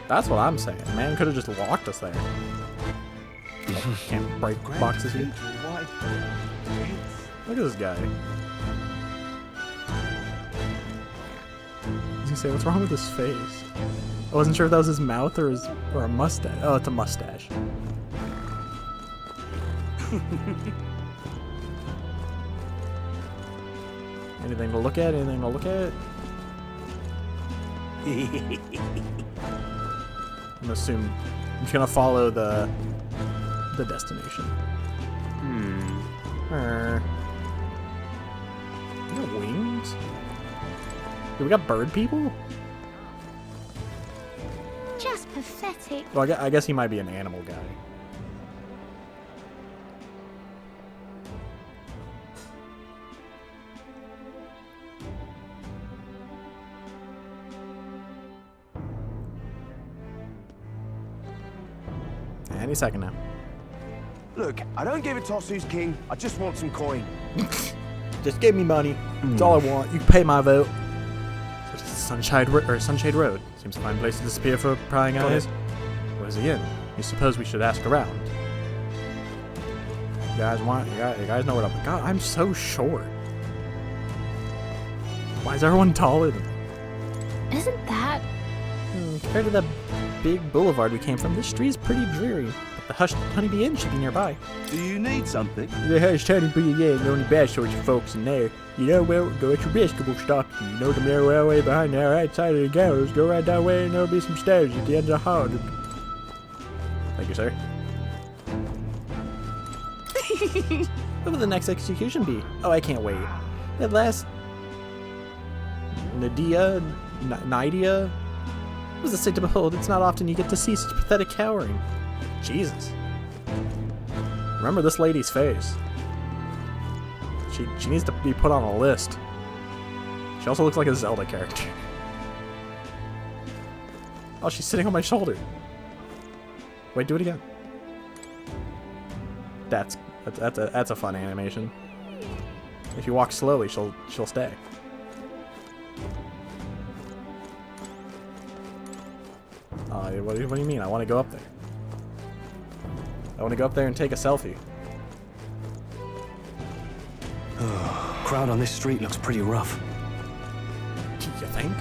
[SPEAKER 5] That's what I'm saying. Man could have just walked us there. Can't break boxes here. Look at this guy. I was gonna say, what's wrong with his face? I wasn't sure if that was his mouth or a mustache. Oh, it's a mustache. Anything to look at? Anything to look at? I'm assuming I'm just gonna follow the destination. We got wings? Do we got bird people?
[SPEAKER 7] Just pathetic.
[SPEAKER 5] Well, I guess he might be an animal guy. Any second now.
[SPEAKER 4] Look, I don't give a toss who's king. I just want some coin.
[SPEAKER 5] Just give me money. That's all I want. You can pay my vote. So this is Sunshade Road. Seems a fine place to disappear for prying eyes. Where's he in? You suppose we should ask around? You guys know what I'm... God, I'm so short. Why is everyone taller than me?
[SPEAKER 9] Isn't that...
[SPEAKER 5] Compared to the big boulevard we came from, this street is pretty dreary. But the Honeybee Inn should be nearby.
[SPEAKER 20] Do you need something?
[SPEAKER 5] The Honeybee Inn, the only bad sorts of folks in there. You know where go at your risk, we'll stop you. You know the narrow railway behind the right side of the gallows. Go right that way and there'll be some stairs at the end of the hall. Thank you, sir. What will the next execution be? Oh, I can't wait. At last... Nydia? It was a sight to behold. It's not often you get to see such pathetic cowering. Jesus. Remember this lady's face. She needs to be put on a list. She also looks like a Zelda character. Oh, she's sitting on my shoulder. Wait, do it again. That's a fun animation. If you walk slowly, she'll stay. What do you mean? I want to go up there. I want to go up there and take a selfie.
[SPEAKER 19] Crowd on this street looks pretty rough.
[SPEAKER 5] You think?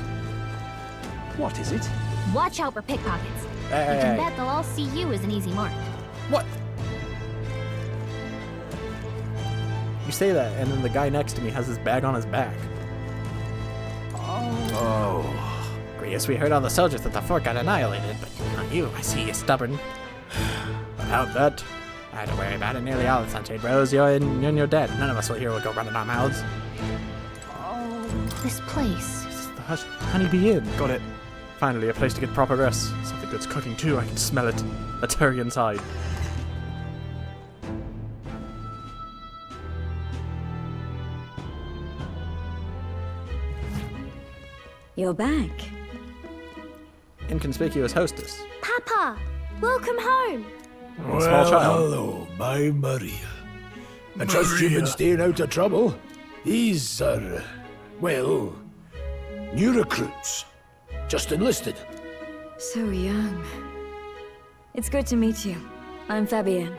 [SPEAKER 19] What is it?
[SPEAKER 9] Watch out for pickpockets.
[SPEAKER 5] Hey,
[SPEAKER 9] You can bet they'll all see you as an easy mark.
[SPEAKER 5] What? You say that, and then the guy next to me has his bag on his back.
[SPEAKER 20] Oh.
[SPEAKER 5] Yes, we heard all the soldiers that the fort got annihilated, but not you. I see you're stubborn. About that, I don't worry about it. Nearly all the Sunshade Rose, you're dead. None of us will go running our mouths.
[SPEAKER 9] Oh, this place.
[SPEAKER 5] This is the Honeybee Inn. Got it. Finally, a place to get proper rest. Something good's cooking too. I can smell it. Let's hurry inside.
[SPEAKER 16] You're back.
[SPEAKER 5] Inconspicuous hostess.
[SPEAKER 7] Papa, welcome home.
[SPEAKER 5] Well, small child.
[SPEAKER 21] Hello, my Maria. I trust you've been staying out of trouble. These are, well, new recruits. Just enlisted.
[SPEAKER 16] So young. It's good to meet you. I'm Fabienne.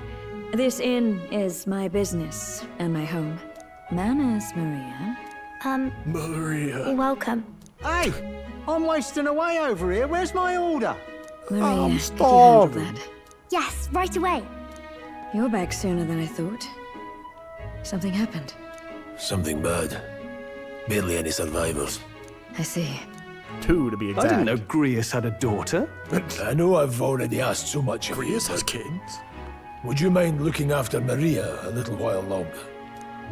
[SPEAKER 16] This inn is my business and my home. Manners, Maria.
[SPEAKER 21] Maria.
[SPEAKER 7] Welcome.
[SPEAKER 15] Hey, I'm wasting away over here. Where's my order?
[SPEAKER 16] Maria,
[SPEAKER 15] I'm
[SPEAKER 16] could you handle
[SPEAKER 15] starving.
[SPEAKER 16] that?
[SPEAKER 7] Yes, right away.
[SPEAKER 16] You're back sooner than I thought. Something happened.
[SPEAKER 21] Something bad. Barely any survivors.
[SPEAKER 16] I see.
[SPEAKER 5] 2 to be exact.
[SPEAKER 19] I didn't know Grius had a daughter.
[SPEAKER 21] I know I've already asked so much of you.
[SPEAKER 5] Grius has kids.
[SPEAKER 21] Would you mind looking after Maria a little while longer?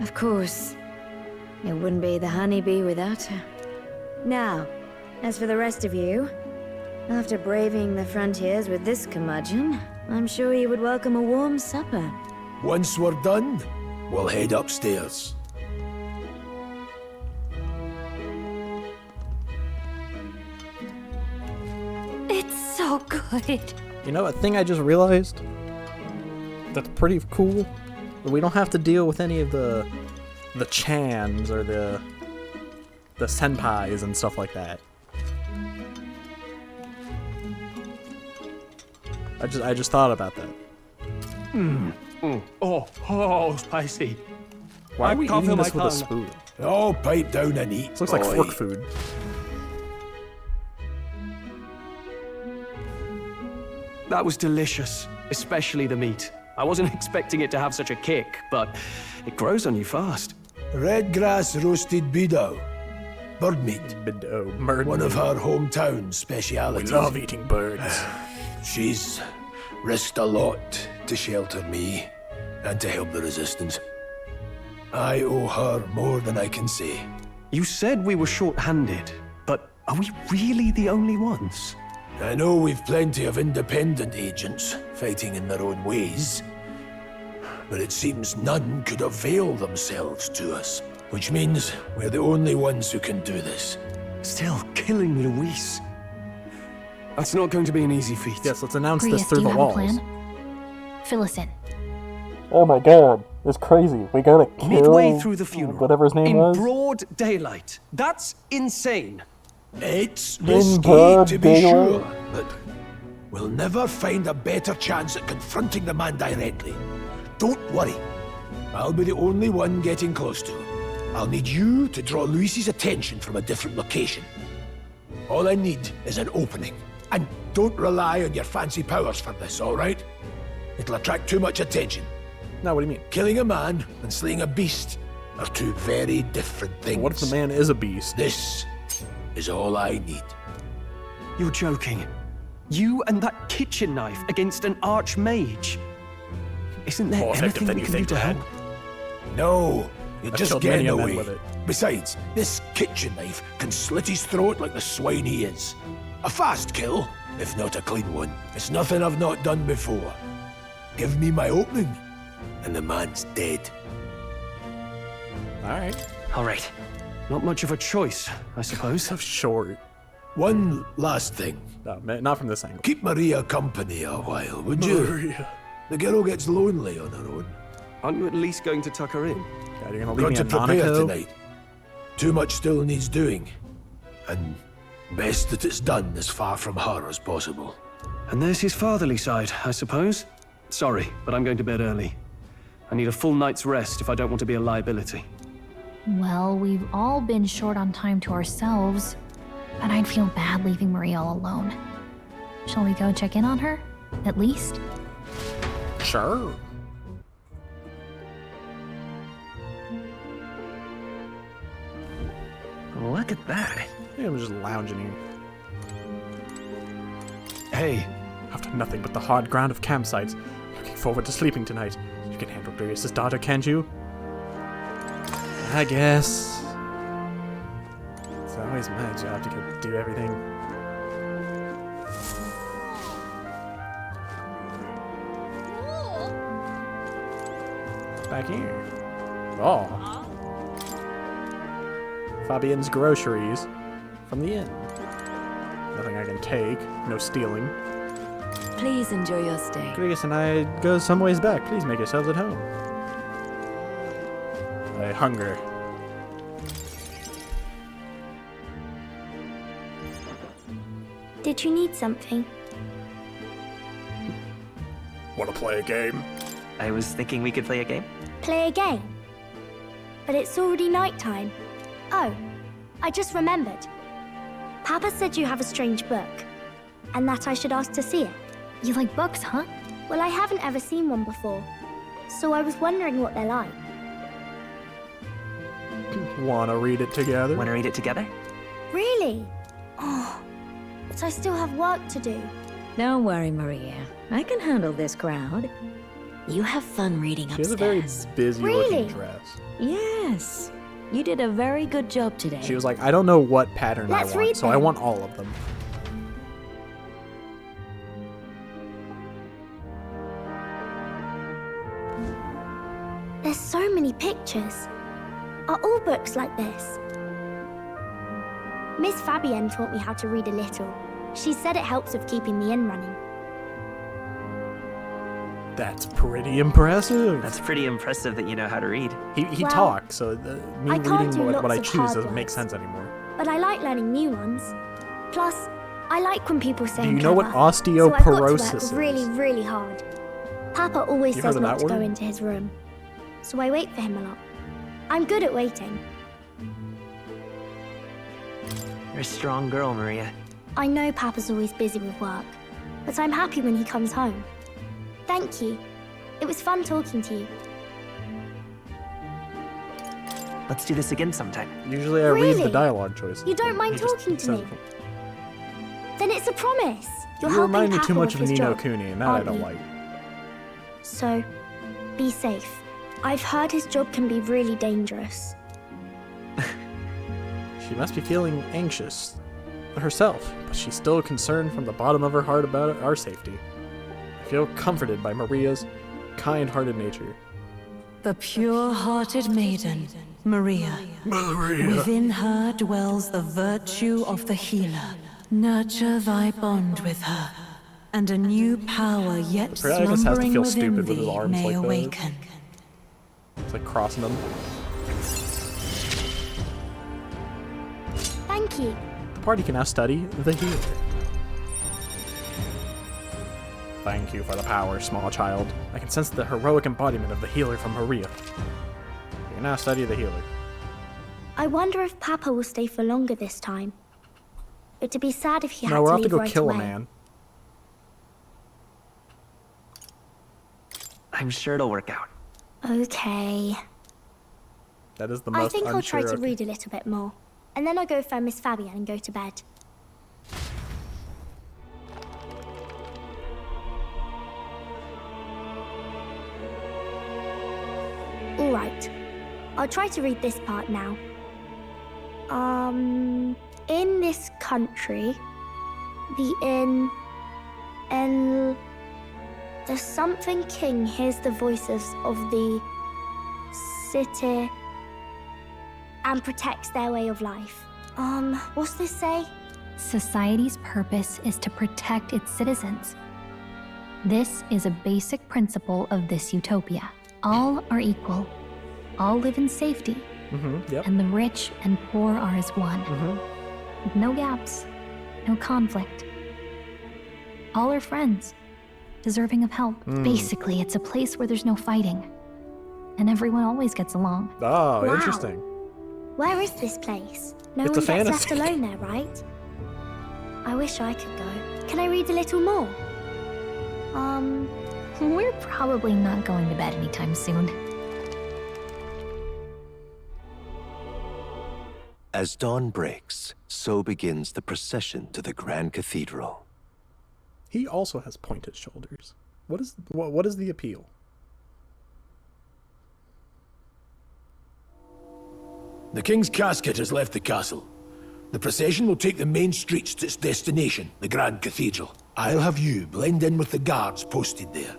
[SPEAKER 16] Of course. It wouldn't be the honeybee without her. Now, as for the rest of you, after braving the frontiers with this curmudgeon, I'm sure you would welcome a warm supper.
[SPEAKER 21] Once we're done, we'll head upstairs.
[SPEAKER 7] It's so good.
[SPEAKER 5] You know, a thing I just realized that's pretty cool. We don't have to deal with any of the Chans or the
[SPEAKER 8] the senpais and stuff like that. I just thought about that.
[SPEAKER 19] Oh, spicy.
[SPEAKER 8] Why are we
[SPEAKER 19] can't
[SPEAKER 8] eating
[SPEAKER 19] feel
[SPEAKER 8] this
[SPEAKER 19] my
[SPEAKER 8] with a
[SPEAKER 19] tongue.
[SPEAKER 8] spoon?
[SPEAKER 21] Oh, pipe down and eat.
[SPEAKER 8] This looks like
[SPEAKER 21] boy.
[SPEAKER 8] fork food.
[SPEAKER 19] That was delicious, especially the meat. I wasn't expecting it to have such a kick, but it grows on you fast.
[SPEAKER 21] Red grass roasted bido. Bird meat.
[SPEAKER 8] Bido.
[SPEAKER 21] One of
[SPEAKER 8] meat.
[SPEAKER 21] her hometown
[SPEAKER 8] We
[SPEAKER 21] specialities.
[SPEAKER 8] love eating birds.
[SPEAKER 21] She's risked a lot to shelter me and to help the resistance. I owe her more than I can say.
[SPEAKER 19] You said we were short-handed, but are we really the only ones?
[SPEAKER 21] I know we've plenty of independent agents fighting in their own ways, but it seems none could avail themselves to us, which means we're the only ones who can do this.
[SPEAKER 19] Still, killing Luis. That's not going to be an easy feat.
[SPEAKER 8] Yes, let's announce
[SPEAKER 9] Prius,
[SPEAKER 8] this through
[SPEAKER 9] do you
[SPEAKER 8] the
[SPEAKER 9] have
[SPEAKER 8] walls.
[SPEAKER 9] a plan? Fill us in.
[SPEAKER 13] Oh my god, it's crazy. We gotta kill
[SPEAKER 19] Midway through the funeral,
[SPEAKER 13] whatever his name
[SPEAKER 19] in
[SPEAKER 13] was.
[SPEAKER 19] broad daylight. That's insane.
[SPEAKER 21] It's
[SPEAKER 13] In
[SPEAKER 21] risky
[SPEAKER 13] broad
[SPEAKER 21] to be
[SPEAKER 13] daylight?
[SPEAKER 21] sure, but we'll never find a better chance at confronting the man directly. Don't worry. I'll be the only one getting close to him. I'll need you to draw Luis's attention from a different location. All I need is an opening. And don't rely on your fancy powers for this, all right? It'll attract too much attention.
[SPEAKER 8] No, what do you mean?
[SPEAKER 21] Killing a man and slaying a beast are two very different things.
[SPEAKER 8] What if the man is a beast?
[SPEAKER 21] This is all I need.
[SPEAKER 19] You're joking. You and that kitchen knife against an archmage. Isn't there
[SPEAKER 8] More effective
[SPEAKER 19] anything
[SPEAKER 8] than
[SPEAKER 19] we
[SPEAKER 8] you
[SPEAKER 19] can do
[SPEAKER 8] think,
[SPEAKER 19] to
[SPEAKER 8] lad.
[SPEAKER 19] help?
[SPEAKER 21] No, you're
[SPEAKER 8] I've
[SPEAKER 21] just
[SPEAKER 8] killed
[SPEAKER 21] getting
[SPEAKER 8] many a man
[SPEAKER 21] away.
[SPEAKER 8] with it.
[SPEAKER 21] Besides, this kitchen knife can slit his throat like the swine he is. A fast kill, if not a clean one. It's nothing I've not done before. Give me my opening, and the man's dead.
[SPEAKER 19] All right. Not much of a choice, I suppose.
[SPEAKER 8] So short.
[SPEAKER 21] One last thing.
[SPEAKER 8] No, not from this angle.
[SPEAKER 21] Keep Maria company a while, would you?
[SPEAKER 8] Maria.
[SPEAKER 21] The girl gets lonely on her own.
[SPEAKER 19] Aren't you at least going to tuck her in?
[SPEAKER 8] God, you're gonna leave
[SPEAKER 21] Got
[SPEAKER 8] me
[SPEAKER 21] to
[SPEAKER 8] at
[SPEAKER 21] prepare
[SPEAKER 8] Monaco?
[SPEAKER 21] tonight. Too much still needs doing. And best that it's done as far from her as possible.
[SPEAKER 19] And there's his fatherly side, I suppose. Sorry, but I'm going to bed early. I need a full night's rest if I don't want to be a liability.
[SPEAKER 9] Well, we've all been short on time to ourselves, but I'd feel bad leaving Maria all alone. Shall we go check in on her? At least?
[SPEAKER 8] Sure.
[SPEAKER 17] Look at that.
[SPEAKER 8] Yeah, I'm just lounging here.
[SPEAKER 19] Hey.
[SPEAKER 8] After nothing but the hard ground of campsites, looking forward to sleeping tonight. You can handle Darius's daughter, can't you? I guess. It's always my job to go do everything. Back here. Oh. Fabian's groceries from the inn. Nothing I can take. No stealing.
[SPEAKER 12] Please enjoy your stay.
[SPEAKER 8] Grius and I go some ways back. Please make yourselves at home. I hunger.
[SPEAKER 7] Did you need something?
[SPEAKER 8] Want to play a game?
[SPEAKER 17] I was thinking we could play a game.
[SPEAKER 7] Play a game? But it's already nighttime. Oh, I just remembered. Papa said you have a strange book, and that I should ask to see it.
[SPEAKER 9] You like books, huh?
[SPEAKER 7] Well, I haven't ever seen one before, so I was wondering what they're like.
[SPEAKER 8] Wanna read it together?
[SPEAKER 17] Wanna read it together?
[SPEAKER 7] Really? Oh, but I still have work to do.
[SPEAKER 16] Don't worry, Maria. I can handle this crowd. You have fun reading
[SPEAKER 8] She has
[SPEAKER 16] upstairs.
[SPEAKER 8] a very busy
[SPEAKER 7] Really?
[SPEAKER 8] looking dress.
[SPEAKER 16] Yes. You did a very good job today.
[SPEAKER 8] She was like, I don't know what pattern
[SPEAKER 7] Let's
[SPEAKER 8] I want,
[SPEAKER 7] read
[SPEAKER 8] so I
[SPEAKER 7] them.
[SPEAKER 8] want all of them.
[SPEAKER 7] There's so many pictures. Are all books like this? Miss Fabienne taught me how to read a little. She said it helps with keeping the inn running.
[SPEAKER 8] That's pretty impressive.
[SPEAKER 17] That's pretty impressive that you know how to read.
[SPEAKER 8] He
[SPEAKER 7] Well,
[SPEAKER 8] talks, so me
[SPEAKER 7] I can't
[SPEAKER 8] reading
[SPEAKER 7] do
[SPEAKER 8] what I
[SPEAKER 7] lots of
[SPEAKER 8] choose
[SPEAKER 7] hard
[SPEAKER 8] doesn't make
[SPEAKER 7] words.
[SPEAKER 8] sense anymore.
[SPEAKER 7] but I like learning new ones. Plus, I like when people say
[SPEAKER 5] Do
[SPEAKER 7] I'm
[SPEAKER 5] you know what
[SPEAKER 7] clever, so I've got to
[SPEAKER 5] osteoporosis
[SPEAKER 7] work
[SPEAKER 5] is?
[SPEAKER 7] really, really hard. Papa always
[SPEAKER 5] You
[SPEAKER 7] says
[SPEAKER 5] heard of
[SPEAKER 7] not
[SPEAKER 5] that
[SPEAKER 7] to go
[SPEAKER 5] word?
[SPEAKER 7] into his room, so I wait for him a lot. I'm good at waiting.
[SPEAKER 17] You're a strong girl, Maria.
[SPEAKER 7] I know Papa's always busy with work, but I'm happy when he comes home. Thank you. It was fun talking to you.
[SPEAKER 17] Let's do this again sometime.
[SPEAKER 5] Usually I read the
[SPEAKER 7] Really?
[SPEAKER 5] dialogue choices.
[SPEAKER 7] You don't mind
[SPEAKER 5] You just
[SPEAKER 7] talking to
[SPEAKER 5] said
[SPEAKER 7] me?
[SPEAKER 5] it.
[SPEAKER 7] Then it's a promise. You're
[SPEAKER 5] You
[SPEAKER 7] helping
[SPEAKER 5] remind me
[SPEAKER 7] Papa
[SPEAKER 5] too much
[SPEAKER 7] with
[SPEAKER 5] of
[SPEAKER 7] his
[SPEAKER 5] Ni no
[SPEAKER 7] job,
[SPEAKER 5] Kuni, and that I
[SPEAKER 7] aren't
[SPEAKER 5] don't
[SPEAKER 7] you?
[SPEAKER 5] like.
[SPEAKER 7] So, be safe. I've heard his job can be really dangerous.
[SPEAKER 5] She must be feeling anxious herself, but she's still concerned from the bottom of her heart about our safety. I feel comforted by Maria's kind-hearted nature.
[SPEAKER 12] The pure-hearted maiden, Maria. Within her dwells the virtue of the healer. Nurture thy bond with her, and a new power yet
[SPEAKER 5] The protagonist has to
[SPEAKER 12] slumbering
[SPEAKER 5] feel
[SPEAKER 12] within
[SPEAKER 5] stupid with his
[SPEAKER 12] thee
[SPEAKER 5] arms
[SPEAKER 12] may
[SPEAKER 5] like that.
[SPEAKER 12] awaken.
[SPEAKER 5] It's like crossing them.
[SPEAKER 7] Thank you.
[SPEAKER 5] The party can now study the healer. Thank you for the power, small child. I can sense the heroic embodiment of the healer from Maria. You can now study the healer.
[SPEAKER 7] I wonder if Papa will stay for longer this time. It'd be sad if he had
[SPEAKER 5] No, we'll
[SPEAKER 7] to
[SPEAKER 5] have to
[SPEAKER 7] leave
[SPEAKER 5] go
[SPEAKER 7] right
[SPEAKER 5] kill
[SPEAKER 7] away.
[SPEAKER 5] a man.
[SPEAKER 17] I'm sure it'll work out.
[SPEAKER 7] Okay.
[SPEAKER 5] That is the
[SPEAKER 7] I
[SPEAKER 5] most
[SPEAKER 7] think I'll try
[SPEAKER 5] unsure
[SPEAKER 7] to read a little bit more. And then I'll go find Miss Fabian and go to bed. Alright. I'll try to read this part now. In this country, the something king hears the voices of the city and protects their way of life. What's this say?
[SPEAKER 9] Society's purpose is to protect its citizens. This is a basic principle of this utopia. All are equal. All live in safety.
[SPEAKER 5] Yep.
[SPEAKER 9] And the rich and poor are as one. With no gaps, no conflict. All are friends, deserving of help. Basically, it's a place where there's no fighting. And everyone always gets along.
[SPEAKER 5] Oh,
[SPEAKER 7] Wow.
[SPEAKER 5] interesting.
[SPEAKER 7] Where is this place? No
[SPEAKER 5] It's
[SPEAKER 7] one
[SPEAKER 5] a
[SPEAKER 7] gets left
[SPEAKER 5] fantasy.
[SPEAKER 7] alone there, right? I wish I could go. Can I read a little more?
[SPEAKER 9] We're probably not going to bed anytime soon.
[SPEAKER 2] As dawn breaks, so begins the procession to the Grand Cathedral.
[SPEAKER 5] He also has pointed shoulders. What is the appeal?
[SPEAKER 21] The king's casket has left the castle. The procession will take the main streets to its destination, the Grand Cathedral. I'll have you blend in with the guards posted there.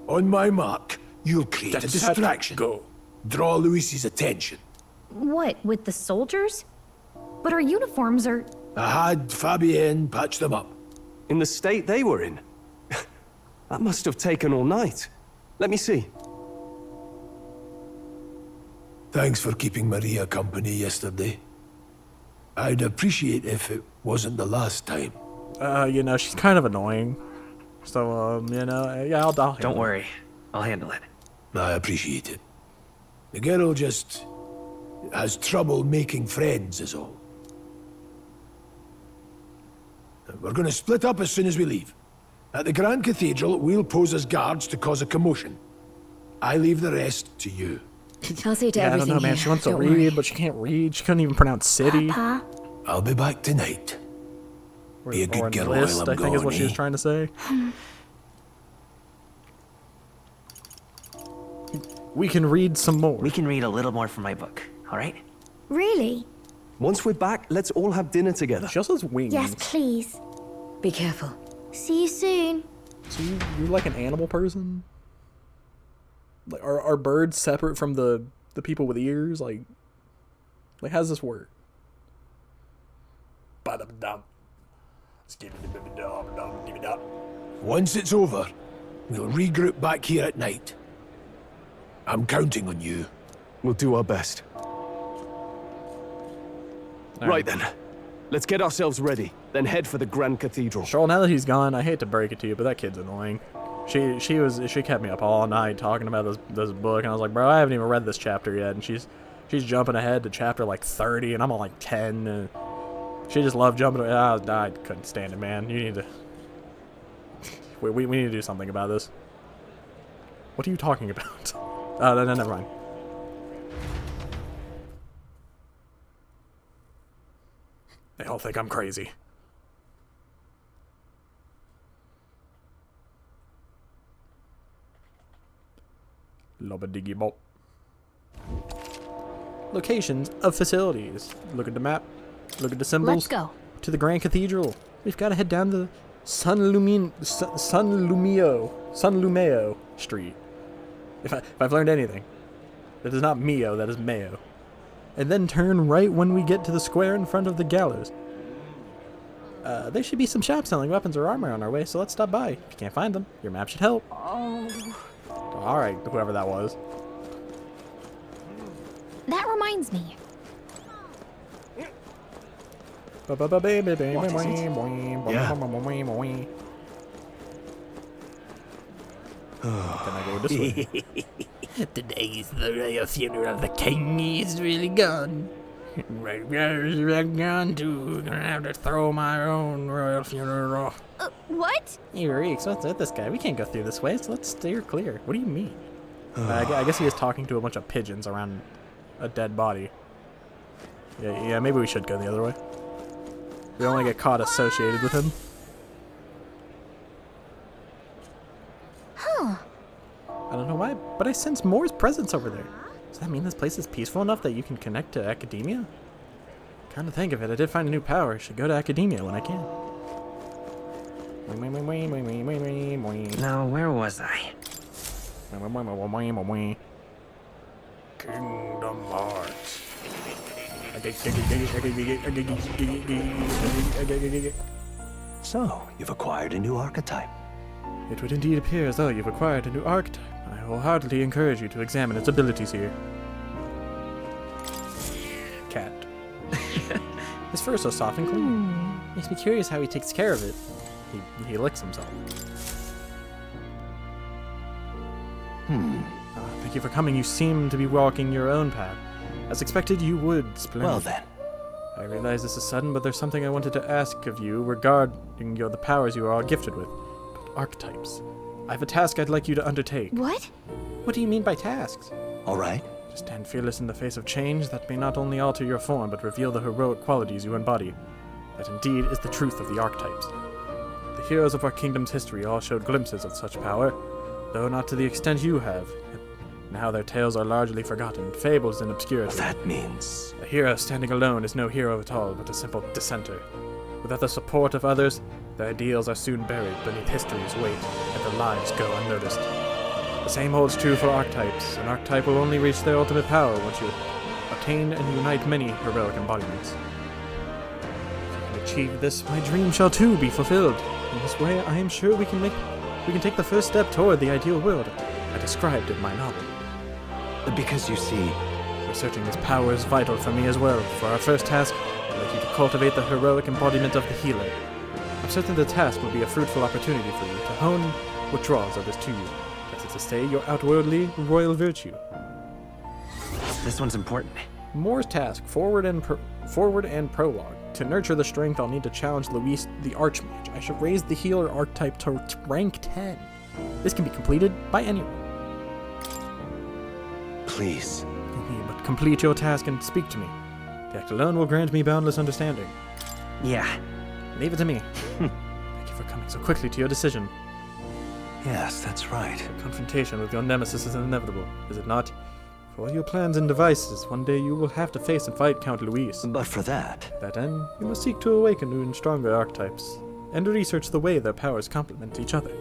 [SPEAKER 21] On my mark, you'll create a distraction. Go. Draw Luis's attention.
[SPEAKER 9] What, with the soldiers? But our uniforms are...
[SPEAKER 21] I had Fabienne patch them up.
[SPEAKER 19] In the state they were in? That must have taken all night. Let me see.
[SPEAKER 21] Thanks for keeping Maria company yesterday. I'd appreciate if it wasn't the last time.
[SPEAKER 5] You know, she's kind of annoying. So, you know, yeah, I'll
[SPEAKER 17] Don't worry. I'll handle it.
[SPEAKER 21] I appreciate it. The girl just has trouble making friends is all. We're going to split up as soon as we leave. At the Grand Cathedral, we'll pose as guards to cause a commotion. I leave the rest to you.
[SPEAKER 16] I'll see to
[SPEAKER 5] Yeah, I don't
[SPEAKER 16] everything
[SPEAKER 5] know, man.
[SPEAKER 16] here.
[SPEAKER 5] She wants to
[SPEAKER 16] Don't
[SPEAKER 5] read,
[SPEAKER 16] worry.
[SPEAKER 5] but she can't read. She couldn't even pronounce city.
[SPEAKER 7] Papa?
[SPEAKER 21] I'll be back tonight. Be a
[SPEAKER 5] Or
[SPEAKER 21] good girl
[SPEAKER 5] enlist,
[SPEAKER 21] while I'm
[SPEAKER 5] I think is what
[SPEAKER 21] gone,
[SPEAKER 5] she was
[SPEAKER 21] eh?
[SPEAKER 5] trying to say. We can read some more.
[SPEAKER 17] We can read a little more from my book, all right?
[SPEAKER 7] Really?
[SPEAKER 19] Once we're back, let's all have dinner together.
[SPEAKER 5] She also has wings.
[SPEAKER 7] Yes, please.
[SPEAKER 16] Be careful.
[SPEAKER 7] See you soon.
[SPEAKER 5] So you're like an animal person? Like, are birds separate from the people with ears? Like how does this work? Ba-dum-dum. Skibidi-bidi-dum-dum-dibidi-dum.
[SPEAKER 21] Once it's over, we'll regroup back here at night. I'm counting on you.
[SPEAKER 19] We'll do our best. Right then. Let's get ourselves ready, then head for the Grand Cathedral.
[SPEAKER 8] Sure, now that he's gone, I hate to break it to you, but that kid's annoying. She kept me up all night talking about this book, and I was like, bro, I haven't even read this chapter yet, and she's jumping ahead to chapter like 30, and I'm on like 10, and she just loved jumping. I couldn't stand it, man. You need to... we need to do something about this. What are you talking about? Oh, no, never mind. They all think I'm crazy. Lobba diggy bop. Locations of facilities. Look at the map. Look at the symbols.
[SPEAKER 9] Let's go.
[SPEAKER 8] To the Grand Cathedral. We've got to head down the San Lumeo Street. If I've learned anything, that is not Mio, that is Mayo. And then turn right when we get to the square in front of the gallows. There should be some shops selling weapons or armor on our way, so let's stop by. If you can't find them, your map should help. Alright, whoever that was.
[SPEAKER 9] That reminds me.
[SPEAKER 8] Can I go this way?
[SPEAKER 10] Today's the royal funeral of the king. He's really gone. I'm gone too. Gonna have to throw my own royal funeral.
[SPEAKER 9] What?
[SPEAKER 8] Hey, Reeks, what's with this guy? We can't go through this way, so let's steer clear. What do you mean? I guess he is talking to a bunch of pigeons around a dead body. Yeah, maybe we should go the other way. We don't want to get caught associated with him.
[SPEAKER 9] Huh.
[SPEAKER 8] I don't know why, but I sense Moore's presence over there. Does that mean this place is peaceful enough that you can connect to academia? Kind of think of it, I did find a new power. I should go to academia when I can.
[SPEAKER 17] Now, where was I?
[SPEAKER 10] Kingdom Hearts.
[SPEAKER 2] So, you've acquired a new archetype.
[SPEAKER 8] It would indeed appear as though you've acquired a new archetype. I wholeheartedly encourage you to examine its abilities here. Cat. His fur is so soft and clean. Makes me curious how he takes care of it. He licks himself. Thank you for coming. You seem to be walking your own path. As expected, you would. Splendid.
[SPEAKER 2] Well then.
[SPEAKER 8] I realize this is sudden, but there's something I wanted to ask of you regarding the powers you are all gifted with. Archetypes. I have a task I'd like you to undertake.
[SPEAKER 9] What?
[SPEAKER 8] What do you mean by tasks?
[SPEAKER 2] All right.
[SPEAKER 8] To stand fearless in the face of change that may not only alter your form, but reveal the heroic qualities you embody. That indeed is the truth of the archetypes. The heroes of our kingdom's history all showed glimpses of such power, though not to the extent you have. Now their tales are largely forgotten, fables and obscurity.
[SPEAKER 2] That means...
[SPEAKER 8] A hero standing alone is no hero at all, but a simple dissenter. Without the support of others, their ideals are soon buried beneath history's weight, and their lives go unnoticed. The same holds true for archetypes. An archetype will only reach their ultimate power once you obtain and unite many heroic embodiments. If you can achieve this, my dream shall too be fulfilled. In this way, I am sure we can take the first step toward the ideal world I described in my novel.
[SPEAKER 2] Because you see,
[SPEAKER 8] researching this power is vital for me as well. For our first task, I'd like you to cultivate the heroic embodiment of the healer. I'm certain the task will be a fruitful opportunity for you to hone what draws others to you. That is to say, your outwardly royal virtue.
[SPEAKER 17] This one's important.
[SPEAKER 8] Moore's task, forward and prologue. To nurture the strength, I'll need to challenge Luis the Archmage. I should raise the healer archetype to rank 10. This can be completed by anyone.
[SPEAKER 2] Please.
[SPEAKER 8] But complete your task and speak to me. The act alone will grant me boundless understanding.
[SPEAKER 17] Yeah.
[SPEAKER 8] Leave it to me. Thank you for coming so quickly to your decision.
[SPEAKER 2] Yes, that's right.
[SPEAKER 8] The confrontation with your nemesis is inevitable, is it not? For all your plans and devices, one day you will have to face and fight Count Luis.
[SPEAKER 2] But for that...
[SPEAKER 8] To that end, you must seek to awaken new and stronger archetypes, and research the way their powers complement each other.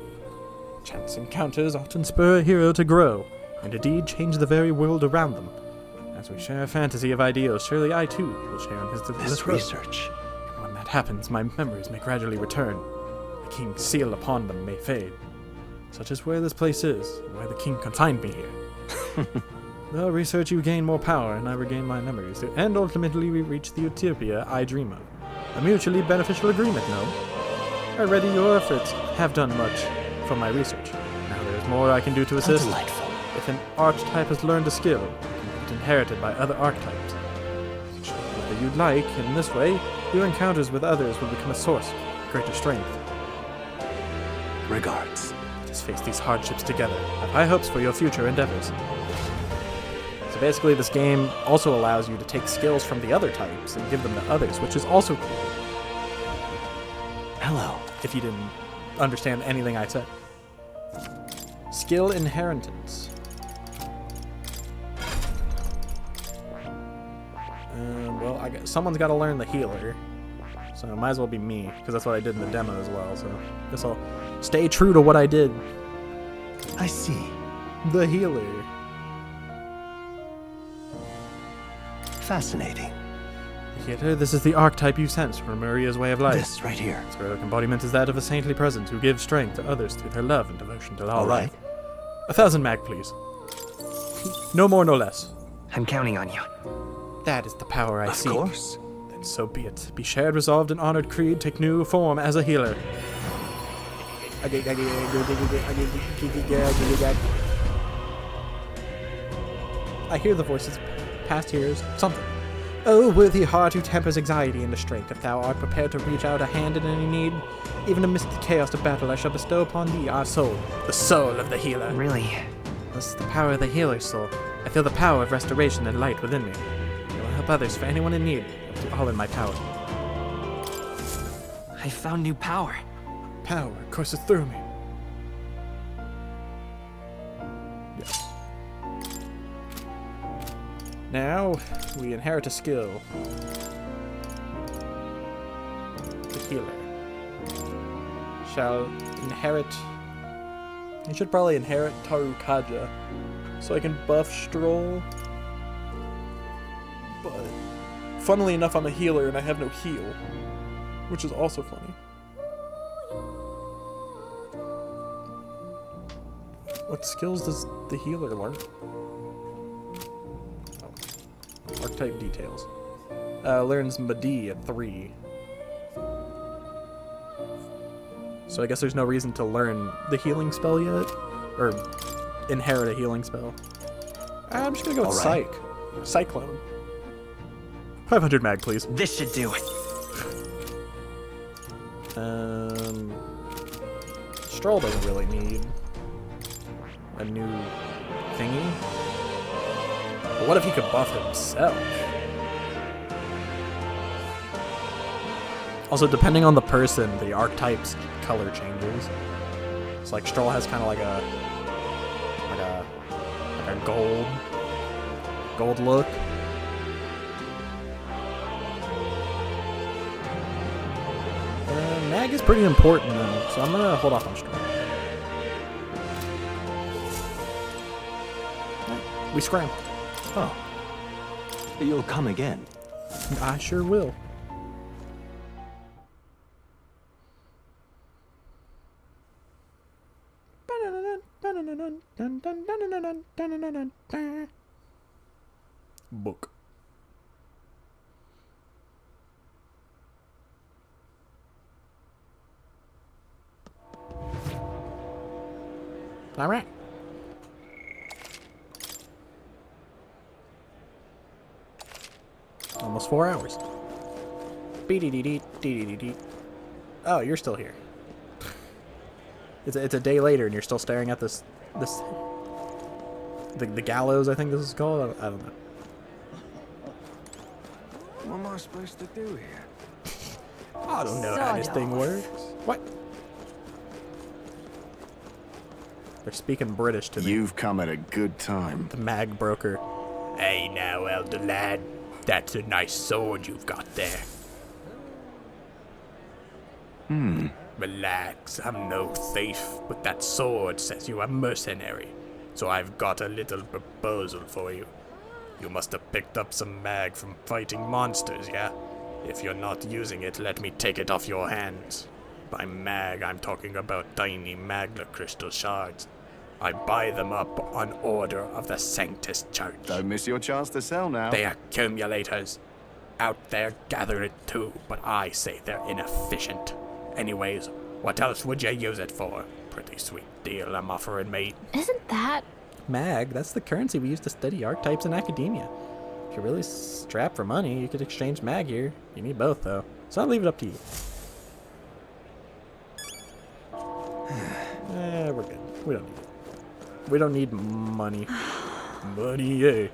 [SPEAKER 8] Chance encounters often spur a hero to grow, and indeed change the very world around them. As we share a fantasy of ideals, surely I too will share in his
[SPEAKER 2] research.
[SPEAKER 8] And when that happens, my memories may gradually return. The king's seal upon them may fade. Such is where this place is, and why the king confined me here.
[SPEAKER 5] Well, research you gain more power, and I regain my memories. And ultimately we reach the utopia I dream of. A mutually beneficial agreement, no? Already your efforts have done much for my research. Now there is more I can do to assist.
[SPEAKER 2] Delightful.
[SPEAKER 5] If an archetype has learned a skill, it's inherited by other archetypes. Whether you'd like, in this way, your encounters with others will become a source of greater strength.
[SPEAKER 2] Regards.
[SPEAKER 5] Let us face these hardships together. I have high hopes for your future endeavors. So basically this game also allows you to take skills from the other types and give them to others, which is also cool.
[SPEAKER 2] Hello.
[SPEAKER 5] If you didn't understand anything I said. Skill inheritance. Well, someone's got to learn the healer. So it might as well be me, because that's what I did in the demo as well. So I guess I'll stay true to what I did.
[SPEAKER 2] I see.
[SPEAKER 5] The healer.
[SPEAKER 2] Fascinating.
[SPEAKER 5] The healer, this is the archetype you sense from Maria's way of life.
[SPEAKER 2] This right here.
[SPEAKER 5] Its heroic embodiment is that of a saintly presence who gives strength to others through their love and devotion to our life. 1,000 mag, please. No more, no less.
[SPEAKER 17] I'm counting on you.
[SPEAKER 5] That is the power I seek.
[SPEAKER 2] Of course.
[SPEAKER 5] Then so be it. Be shared, resolved, and honored creed take new form as a healer. I hear the voices past ears. Something. Oh, worthy heart who tempers anxiety into strength, if thou art prepared to reach out a hand in any need, even amidst the chaos of battle, I shall bestow upon thee our soul, the soul of the healer.
[SPEAKER 17] Really?
[SPEAKER 5] This is the power of the healer's soul. I feel the power of restoration and light within me. I will help others for anyone in need, do all in my power.
[SPEAKER 17] I found new power.
[SPEAKER 5] Power courses through me. Yes. Now, we inherit a skill. The healer shall inherit... He should probably inherit Tarukaja, so I can buff Stroll. But, funnily enough, I'm a healer and I have no heal, which is also funny. What skills does the healer learn? Archetype details. Learns Madi at 3. So I guess there's no reason to learn the healing spell yet? Or inherit a healing spell. I'm just gonna go with Psych. Cyclone. 500 mag, please.
[SPEAKER 17] This should do it.
[SPEAKER 5] Stroll doesn't really need a new thingy. But what if he could buff himself? Also, depending on the person, the archetype's color changes. It's like Stroll has kind of like a gold look. Mag is pretty important though, so I'm gonna hold off on Stroll. We scram.
[SPEAKER 2] Oh. You'll come again.
[SPEAKER 5] I sure will. Book. All right. Almost 4 hours. Oh, you're still here. It's a day later and you're still staring at the gallows, I think this is called. I don't know.
[SPEAKER 22] What am I supposed to do here?
[SPEAKER 5] I don't know how this thing works. What? They're speaking British to me.
[SPEAKER 22] You've come at a good time.
[SPEAKER 5] The mag broker.
[SPEAKER 10] Hey now, elder lad. That's a nice sword you've got there. Relax, I'm no thief, but that sword says you're a mercenary. So I've got a little proposal for you. You must have picked up some mag from fighting monsters, yeah? If you're not using it, let me take it off your hands. By mag, I'm talking about tiny magna crystal shards. I buy them up on order of the Sanctus Church.
[SPEAKER 2] Don't miss your chance to sell now.
[SPEAKER 10] They accumulators. Out there gather it too, but I say they're inefficient. Anyways, what else would you use it for? Pretty sweet deal I'm offering, mate.
[SPEAKER 9] Isn't that...
[SPEAKER 5] Mag, that's the currency we use to study archetypes in academia. If you're really strapped for money, you could exchange mag here. You need both, though. So I'll leave it up to you. We're good. We don't need it. We don't need money. Money, eh?